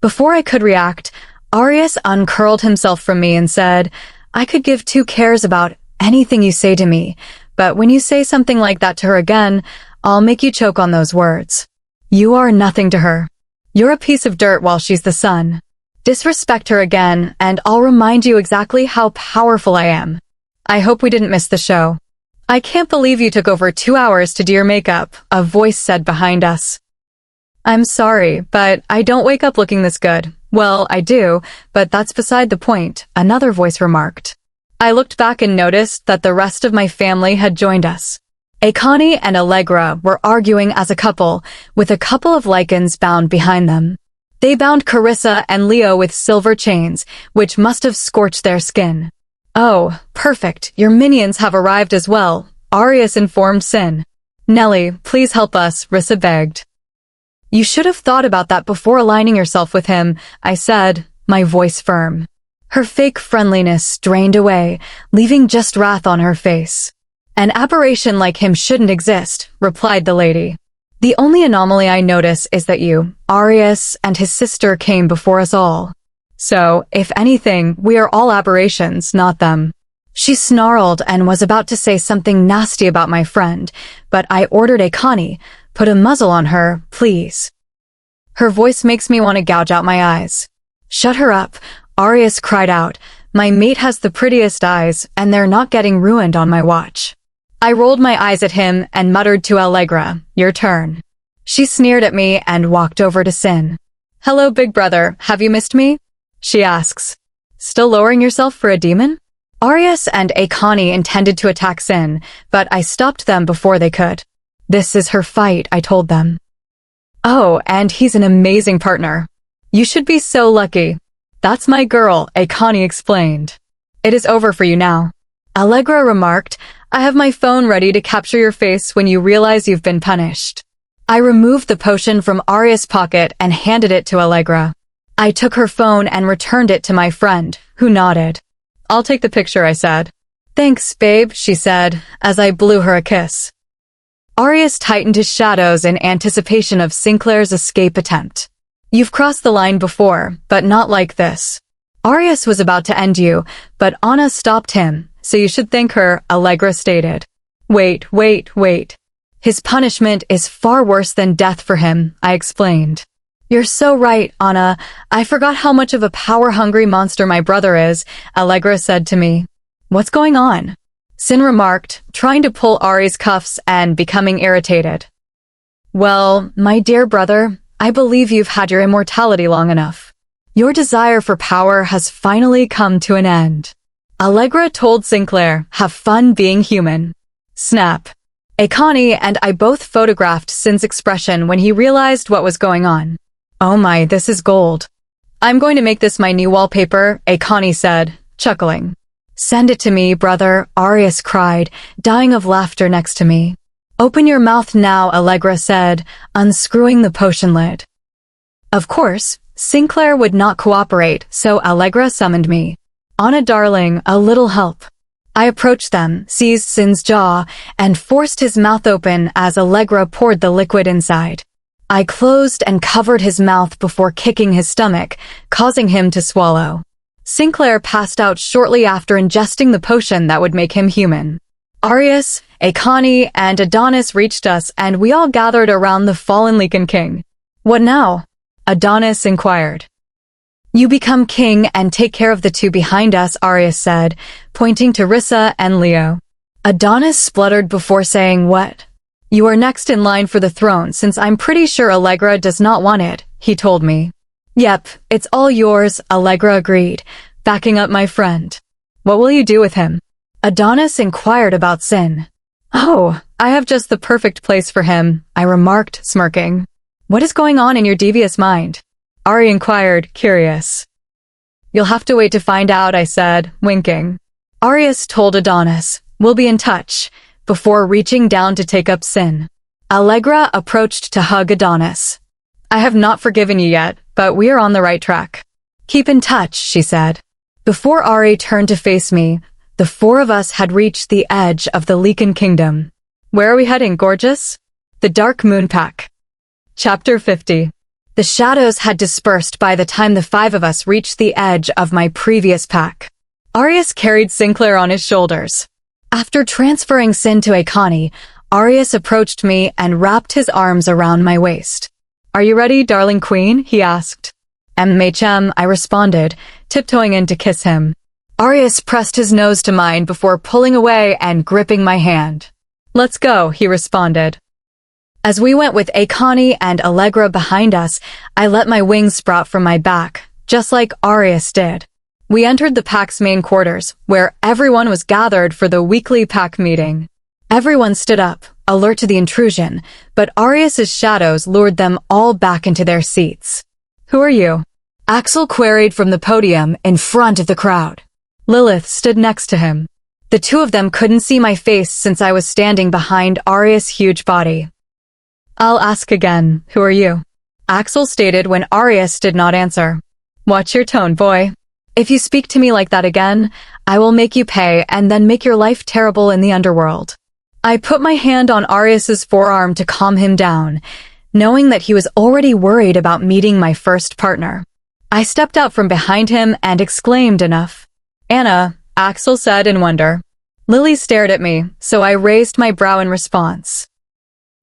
Before I could react, Arius uncurled himself from me and said, I could give two cares about anything you say to me, but when you say something like that to her again, I'll make you choke on those words. You are nothing to her. You're a piece of dirt while she's the sun. Disrespect her again, and I'll remind you exactly how powerful I am. I hope we didn't miss the show. I can't believe you took over 2 hours to do your makeup, a voice said behind us. I'm sorry, but I don't wake up looking this good. Well, I do, but that's beside the point, another voice remarked. I looked back and noticed that the rest of my family had joined us. Akane and Allegra were arguing as a couple, with a couple of Lycans bound behind them. They bound Carissa and Leo with silver chains, which must have scorched their skin. Oh, perfect, your minions have arrived as well, Arius informed Sin. Nellie, please help us, Rissa begged. You should have thought about that before aligning yourself with him, I said, my voice firm. Her fake friendliness drained away, leaving just wrath on her face. An aberration like him shouldn't exist, replied the lady. The only anomaly I notice is that you, Arius, and his sister came before us all. So, if anything, we are all aberrations, not them. She snarled and was about to say something nasty about my friend, but I ordered Akane, put a muzzle on her, please. Her voice makes me want to gouge out my eyes. Shut her up, Arius cried out. My mate has the prettiest eyes, and they're not getting ruined on my watch. I rolled my eyes at him and muttered to Allegra, your turn. She sneered at me and walked over to Sin. Hello, big brother, have you missed me? She asks. Still lowering yourself for a demon? Arius and Akane intended to attack Sin, but I stopped them before they could. This is her fight, I told them. Oh, and he's an amazing partner. You should be so lucky. That's my girl, Akane explained. It is over for you now. Allegra remarked, I have my phone ready to capture your face when you realize you've been punished. I removed the potion from Arius' pocket and handed it to Allegra. I took her phone and returned it to my friend, who nodded. I'll take the picture, I said. Thanks, babe, she said, as I blew her a kiss. Arius tightened his shadows in anticipation of Sinclair's escape attempt. You've crossed the line before, but not like this. Arius was about to end you, but Anna stopped him, so you should thank her, Allegra stated. Wait. His punishment is far worse than death for him, I explained. You're so right, Anna. I forgot how much of a power-hungry monster my brother is, Allegra said to me. What's going on? Sin remarked, trying to pull Ari's cuffs and becoming irritated. Well, my dear brother, I believe you've had your immortality long enough. Your desire for power has finally come to an end. Allegra told Sinclair, have fun being human. Snap. Akane and I both photographed Sin's expression when he realized what was going on. Oh my, this is gold. I'm going to make this my new wallpaper, Akane said, chuckling. Send it to me, brother, Arius cried, dying of laughter next to me. Open your mouth now, Allegra said, unscrewing the potion lid. Of course, Sinclair would not cooperate, so Allegra summoned me. Anna darling, a little help. I approached them, seized Sin's jaw, and forced his mouth open as Allegra poured the liquid inside. I closed and covered his mouth before kicking his stomach, causing him to swallow. Sinclair passed out shortly after ingesting the potion that would make him human. Arius, Akane, and Adonis reached us and we all gathered around the fallen Lycan King. What now? Adonis inquired. You become king and take care of the two behind us, Arius said, pointing to Rissa and Leo. Adonis spluttered before saying what? You are next in line for the throne since I'm pretty sure Allegra does not want it, he told me. Yep, it's all yours, Allegra agreed, backing up my friend. What will you do with him? Adonis inquired about Sin. Oh, I have just the perfect place for him, I remarked, smirking. What is going on in your devious mind? Ari inquired, curious. You'll have to wait to find out, I said, winking. Arius told Adonis, we'll be in touch, before reaching down to take up Sin. Allegra approached to hug Adonis. I have not forgiven you yet, but we are on the right track. Keep in touch, she said. Before Ari turned to face me, the four of us had reached the edge of the Lycan Kingdom. Where are we heading, gorgeous? The Dark Moon Pack. Chapter 50. The shadows had dispersed by the time the five of us reached the edge of my previous pack. Arius carried Sinclair on his shoulders. After transferring Sin to Akani, Arius approached me and wrapped his arms around my waist. "Are you ready, darling queen?" he asked. "MHM," I responded, tiptoeing in to kiss him. Arius pressed his nose to mine before pulling away and gripping my hand. "Let's go," he responded. As we went with Akani and Allegra behind us, I let my wings sprout from my back, just like Arius did. We entered the pack's main quarters, where everyone was gathered for the weekly pack meeting. Everyone stood up, alert to the intrusion, but Arius's shadows lured them all back into their seats. "Who are you?" Axel queried from the podium in front of the crowd. Lilith stood next to him. The two of them couldn't see my face since I was standing behind Arius' huge body. "I'll ask again, who are you?" Axel stated when Arius did not answer. "Watch your tone, boy. If you speak to me like that again, I will make you pay and then make your life terrible in the underworld." I put my hand on Arius's forearm to calm him down, knowing that he was already worried about meeting my first partner. I stepped out from behind him and exclaimed enough. "Anna," Axel said in wonder. Lily stared at me, so I raised my brow in response.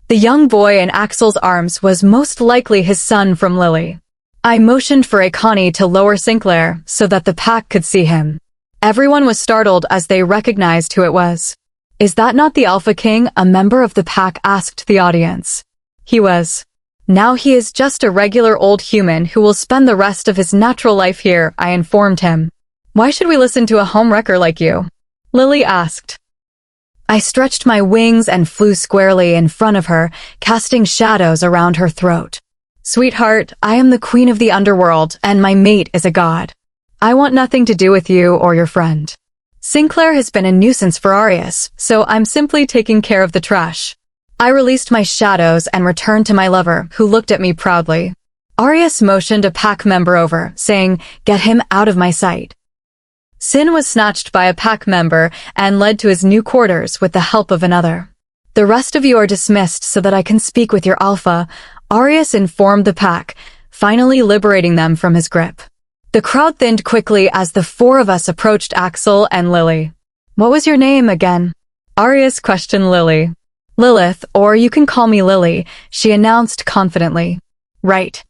The young boy in Axel's arms was most likely his son from Lily. I motioned for Akani to lower Sinclair so that the pack could see him. Everyone was startled as they recognized who it was. "Is that not the Alpha King?" a member of the pack asked the audience. He was. "Now he is just a regular old human who will spend the rest of his natural life here," I informed him. "Why should we listen to a homewrecker like you?" Lily asked. I stretched my wings and flew squarely in front of her, casting shadows around her throat. "Sweetheart, I am the queen of the underworld, and my mate is a god. I want nothing to do with you or your friend. Sinclair has been a nuisance for Arius, so I'm simply taking care of the trash." I released my shadows and returned to my lover, who looked at me proudly. Arius motioned a pack member over, saying, "Get him out of my sight." Sin was snatched by a pack member and led to his new quarters with the help of another. "The rest of you are dismissed so that I can speak with your alpha," Arius informed the pack, finally liberating them from his grip. The crowd thinned quickly as the four of us approached Axel and Lily. "What was your name again?" Arius questioned Lily. "Lilith, or you can call me Lily," she announced confidently. "Right.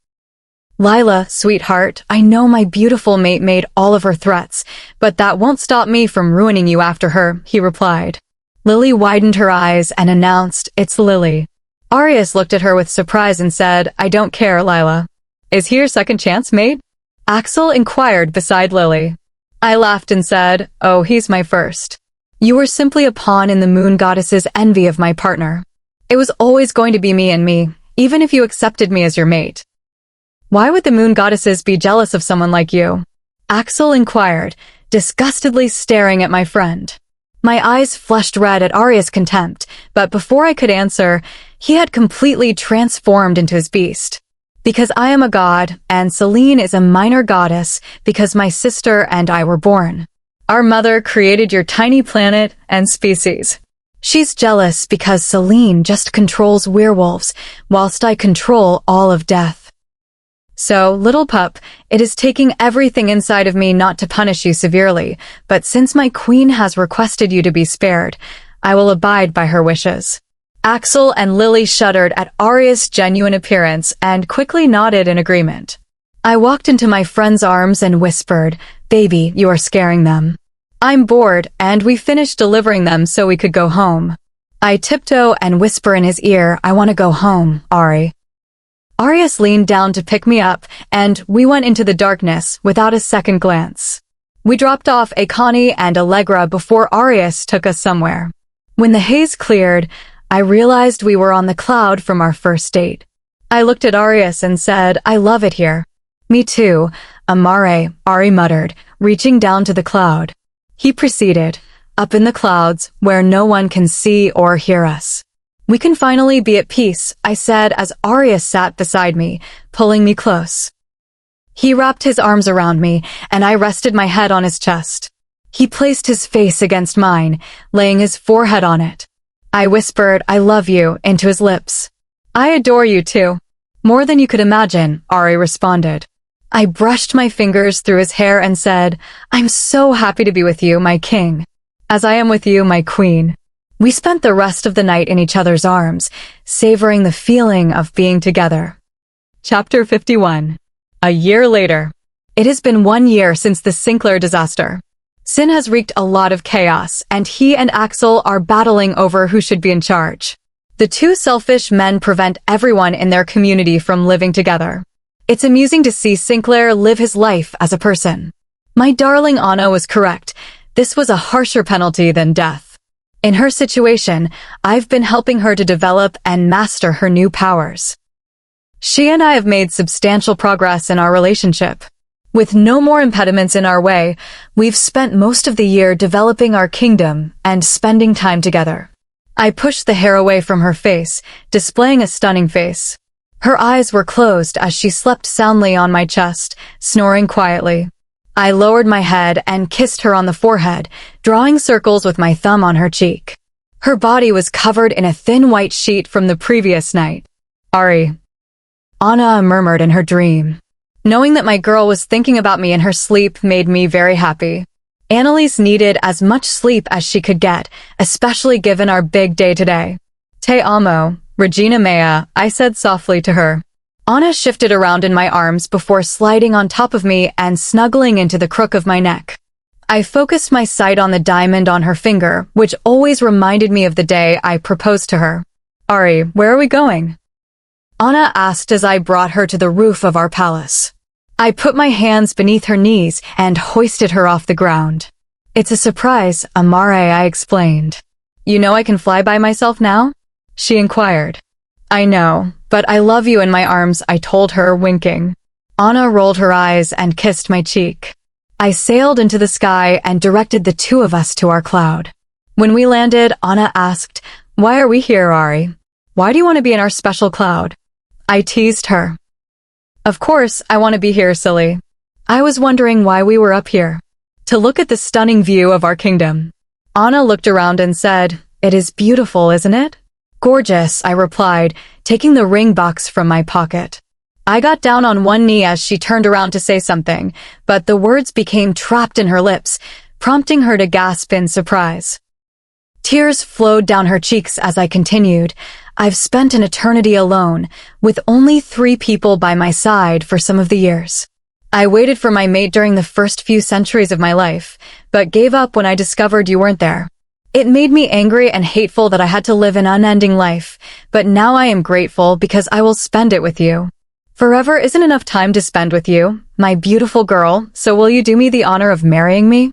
Lila, sweetheart, I know my beautiful mate made all of her threats, but that won't stop me from ruining you after her," he replied. Lily widened her eyes and announced, "It's Lily." Arius looked at her with surprise and said, "I don't care, Lila." "Is he your second chance, mate?" Axel inquired beside Lily. I laughed and said, "Oh, he's my first. You were simply a pawn in the moon goddess's envy of my partner. It was always going to be me and me, even if you accepted me as your mate." "Why would the moon goddesses be jealous of someone like you?" Axel inquired, disgustedly staring at my friend. My eyes flushed red at Arius' contempt, but before I could answer, he had completely transformed into his beast. "Because I am a god, and Celine is a minor goddess because my sister and I were born. Our mother created your tiny planet and species. She's jealous because Celine just controls werewolves, whilst I control all of death. So, little pup, it is taking everything inside of me not to punish you severely, but since my queen has requested you to be spared, I will abide by her wishes." Axel and Lily shuddered at Arius' genuine appearance and quickly nodded in agreement. I walked into my friend's arms and whispered, "Baby, you are scaring them. I'm bored, and we finished delivering them so we could go home." I tiptoe and whisper in his ear, "I want to go home, Ari." Arius leaned down to pick me up, and we went into the darkness without a second glance. We dropped off Akani and Allegra before Arius took us somewhere. When the haze cleared, I realized we were on the cloud from our first date. I looked at Arius and said, "I love it here." "Me too, Amare," Ari muttered, reaching down to the cloud. He proceeded, "Up in the clouds, where no one can see or hear us. We can finally be at peace," I said as Arius sat beside me, pulling me close. He wrapped his arms around me, and I rested my head on his chest. He placed his face against mine, laying his forehead on it. I whispered, "I love you," into his lips. "I adore you too." More than you could imagine, Ari responded. I brushed my fingers through his hair and said, I'm so happy to be with you, my king. As I am with you, my queen. We spent the rest of the night in each other's arms, savoring the feeling of being together. Chapter 51. A year later. It has been 1 year since the Sinclair disaster. Sin has wreaked a lot of chaos, and he and Axel are battling over who should be in charge. The two selfish men prevent everyone in their community from living together. It's amusing to see Sinclair live his life as a person. My darling Anna was correct. This was a harsher penalty than death. In her situation, I've been helping her to develop and master her new powers. She and I have made substantial progress in our relationship. With no more impediments in our way, we've spent most of the year developing our kingdom and spending time together. I pushed the hair away from her face, displaying a stunning face. Her eyes were closed as she slept soundly on my chest, snoring quietly. I lowered my head and kissed her on the forehead, drawing circles with my thumb on her cheek. Her body was covered in a thin white sheet from the previous night. Ari. Anna murmured in her dream. Knowing that my girl was thinking about me in her sleep made me very happy. Analise needed as much sleep as she could get, especially given our big day today. Te amo, Regina Mea, I said softly to her. Anna shifted around in my arms before sliding on top of me and snuggling into the crook of my neck. I focused my sight on the diamond on her finger, which always reminded me of the day I proposed to her. Ari, where are we going? Anna asked as I brought her to the roof of our palace. I put my hands beneath her knees and hoisted her off the ground. It's a surprise, Amare, I explained. You know I can fly by myself now? She inquired. I know, but I love you in my arms, I told her, winking. Anna rolled her eyes and kissed my cheek. I sailed into the sky and directed the two of us to our cloud. When we landed, Anna asked, Why are we here, Ari? Why do you want to be in our special cloud? I teased her. Of course, I want to be here, silly. I was wondering why we were up here. To look at the stunning view of our kingdom. Anna looked around and said, It is beautiful, isn't it? Gorgeous, I replied, taking the ring box from my pocket. I got down on one knee as she turned around to say something, but the words became trapped in her lips, prompting her to gasp in surprise. Tears flowed down her cheeks as I continued. I've spent an eternity alone, with only 3 people by my side for some of the years. I waited for my mate during the first few centuries of my life, but gave up when I discovered you weren't there. It made me angry and hateful that I had to live an unending life, but now I am grateful because I will spend it with you. Forever isn't enough time to spend with you, my beautiful girl, so will you do me the honor of marrying me?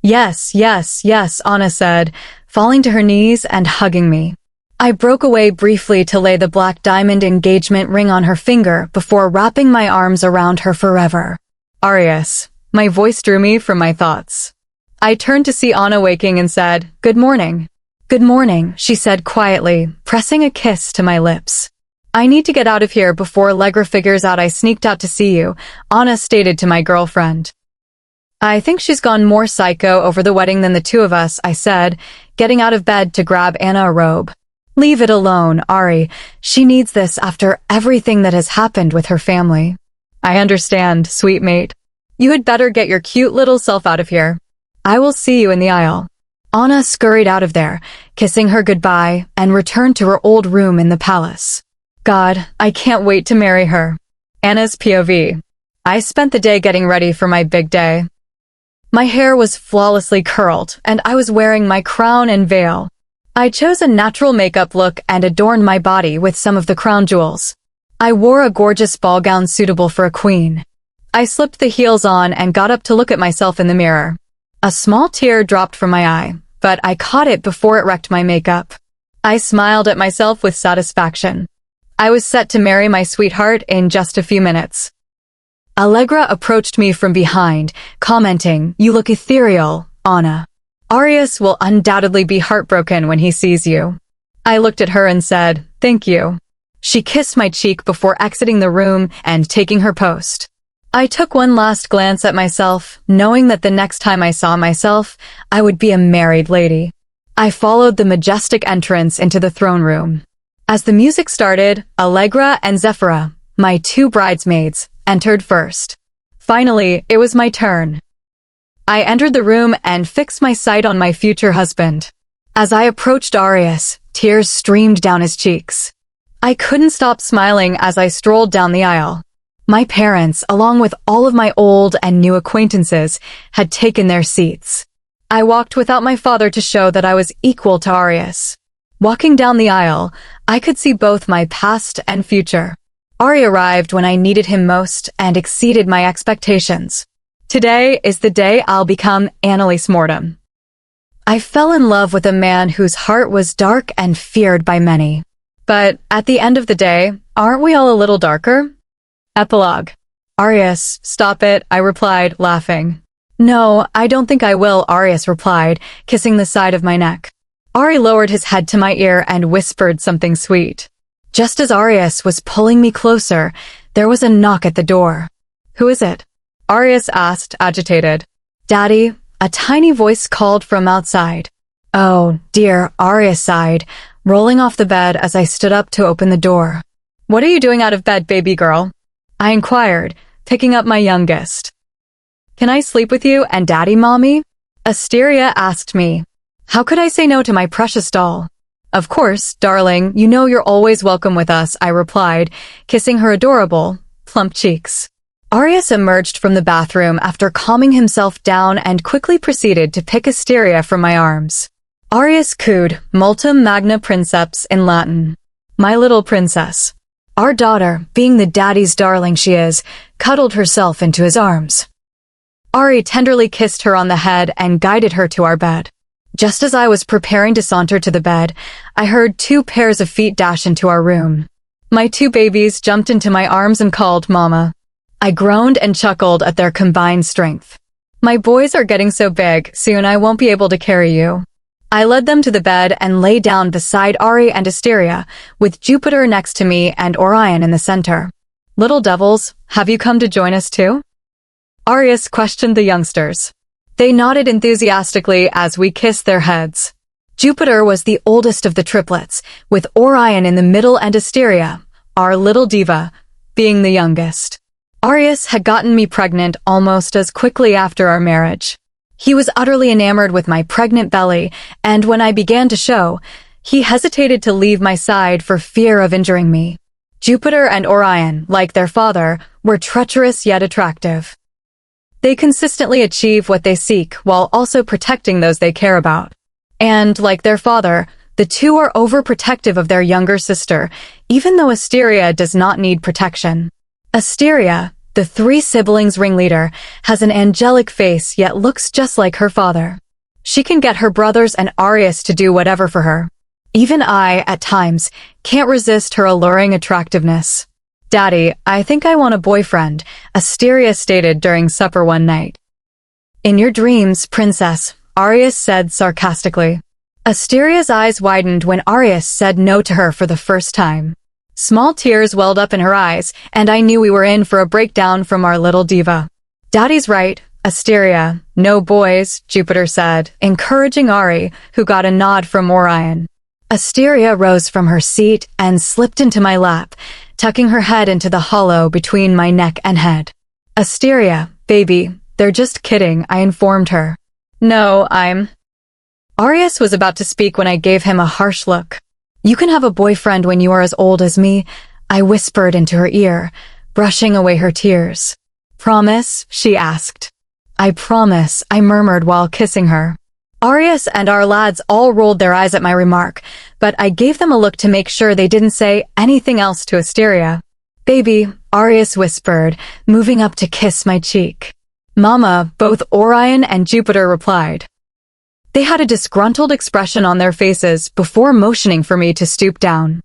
Yes, yes, yes, Anna said, falling to her knees and hugging me. I broke away briefly to lay the black diamond engagement ring on her finger before wrapping my arms around her forever. Arius. My voice drew me from my thoughts. I turned to see Anna waking and said, Good morning. Good morning, she said quietly, pressing a kiss to my lips. I need to get out of here before Allegra figures out I sneaked out to see you, Anna stated to my girlfriend. I think she's gone more psycho over the wedding than the two of us, I said, getting out of bed to grab Anna a robe. Leave it alone, Ari. She needs this after everything that has happened with her family. I understand, sweet mate. You had better get your cute little self out of here. I will see you in the aisle. Anna scurried out of there, kissing her goodbye, and returned to her old room in the palace. God, I can't wait to marry her. Anna's POV. I spent the day getting ready for my big day. My hair was flawlessly curled, and I was wearing my crown and veil. I chose a natural makeup look and adorned my body with some of the crown jewels. I wore a gorgeous ball gown suitable for a queen. I slipped the heels on and got up to look at myself in the mirror. A small tear dropped from my eye, but I caught it before it wrecked my makeup. I smiled at myself with satisfaction. I was set to marry my sweetheart in just a few minutes. Allegra approached me from behind, commenting, You look ethereal, Anna. Arius will undoubtedly be heartbroken when he sees you. I looked at her and said, Thank you. She kissed my cheek before exiting the room and taking her post. I took one last glance at myself, knowing that the next time I saw myself, I would be a married lady. I followed the majestic entrance into the throne room. As the music started, Allegra and Zephyra, my two bridesmaids, entered first. Finally, it was my turn. I entered the room and fixed my sight on my future husband. As I approached Arius, tears streamed down his cheeks. I couldn't stop smiling as I strolled down the aisle. My parents, along with all of my old and new acquaintances, had taken their seats. I walked without my father to show that I was equal to Arius. Walking down the aisle, I could see both my past and future. Ari arrived when I needed him most and exceeded my expectations. Today is the day I'll become Analise Mortem. I fell in love with a man whose heart was dark and feared by many. But at the end of the day, aren't we all a little darker? Epilogue. Arius, stop it, I replied, laughing. No, I don't think I will, Arius replied, kissing the side of my neck. Ari lowered his head to my ear and whispered something sweet. Just as Arius was pulling me closer, there was a knock at the door. Who is it? Arius asked, agitated. Daddy, a tiny voice called from outside. Oh, dear, Arius sighed, rolling off the bed as I stood up to open the door. What are you doing out of bed, baby girl? I inquired, picking up my youngest. Can I sleep with you and Daddy, Mommy? Asteria asked me. How could I say no to my precious doll? Of course, darling, you know you're always welcome with us, I replied, kissing her adorable, plump cheeks. Arius emerged from the bathroom after calming himself down and quickly proceeded to pick Asteria from my arms. Arius cooed, multum magna princeps in Latin. My little princess. Our daughter, being the daddy's darling she is, cuddled herself into his arms. Ari tenderly kissed her on the head and guided her to our bed. Just as I was preparing to saunter to the bed, I heard 2 pairs of feet dash into our room. My 2 babies jumped into my arms and called Mama. I groaned and chuckled at their combined strength. My boys are getting so big, soon I won't be able to carry you. I led them to the bed and lay down beside Ari and Asteria, with Jupiter next to me and Orion in the center. Little devils, have you come to join us too? Arius questioned the youngsters. They nodded enthusiastically as we kissed their heads. Jupiter was the oldest of the triplets, with Orion in the middle and Asteria, our little diva, being the youngest. Arius had gotten me pregnant almost as quickly after our marriage. He was utterly enamored with my pregnant belly, and when I began to show, he hesitated to leave my side for fear of injuring me. Jupiter and Orion, like their father, were treacherous yet attractive. They consistently achieve what they seek while also protecting those they care about. And, like their father, the 2 are overprotective of their younger sister, even though Asteria does not need protection. Asteria, the 3 siblings' ringleader, has an angelic face yet looks just like her father. She can get her brothers and Arius to do whatever for her. Even I, at times, can't resist her alluring attractiveness. Daddy, I think I want a boyfriend, Asteria stated during supper one night. In your dreams, princess, Arius said sarcastically. Asteria's eyes widened when Arius said no to her for the first time. Small tears welled up in her eyes, and I knew we were in for a breakdown from our little diva. Daddy's right, Asteria. No boys, Jupiter said, encouraging Ari, who got a nod from Orion. Asteria rose from her seat and slipped into my lap, tucking her head into the hollow between my neck and head. Asteria, baby, they're just kidding, I informed her. No, Arius was about to speak when I gave him a harsh look. You can have a boyfriend when you are as old as me, I whispered into her ear, brushing away her tears. Promise? She asked. I promise, I murmured while kissing her. Arius and our lads all rolled their eyes at my remark, but I gave them a look to make sure they didn't say anything else to Asteria. Baby, Arius whispered, moving up to kiss my cheek. Mama, both Orion and Jupiter replied. They had a disgruntled expression on their faces before motioning for me to stoop down.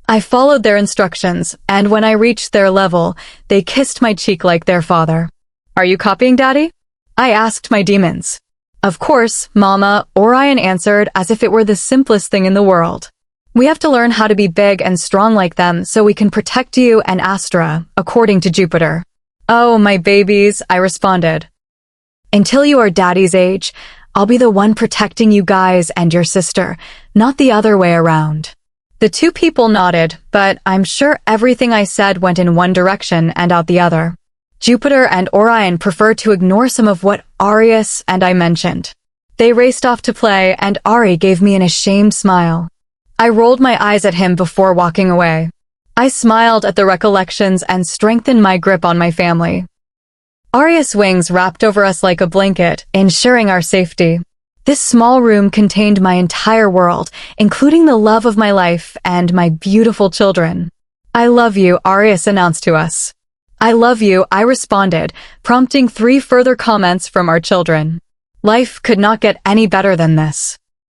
I followed their instructions, and when I reached their level, they kissed my cheek like their father. Are you copying, Daddy? I asked my demons. Of course, Mama, Orion answered as if it were the simplest thing in the world. We have to learn how to be big and strong like them so we can protect you and Astra, according to Jupiter. Oh, my babies, I responded. Until you are Daddy's age, I'll be the one protecting you guys and your sister, not the other way around. The two people nodded, but I'm sure everything I said went in one direction and out the other. Jupiter and Orion preferred to ignore some of what Arius and I mentioned. They raced off to play, and Ari gave me an ashamed smile. I rolled my eyes at him before walking away. I smiled at the recollections and strengthened my grip on my family. Arius' wings wrapped over us like a blanket, ensuring our safety. This small room contained my entire world, including the love of my life and my beautiful children. I love you, Arius announced to us. I love you, I responded, prompting 3 further comments from our children. Life could not get any better than this.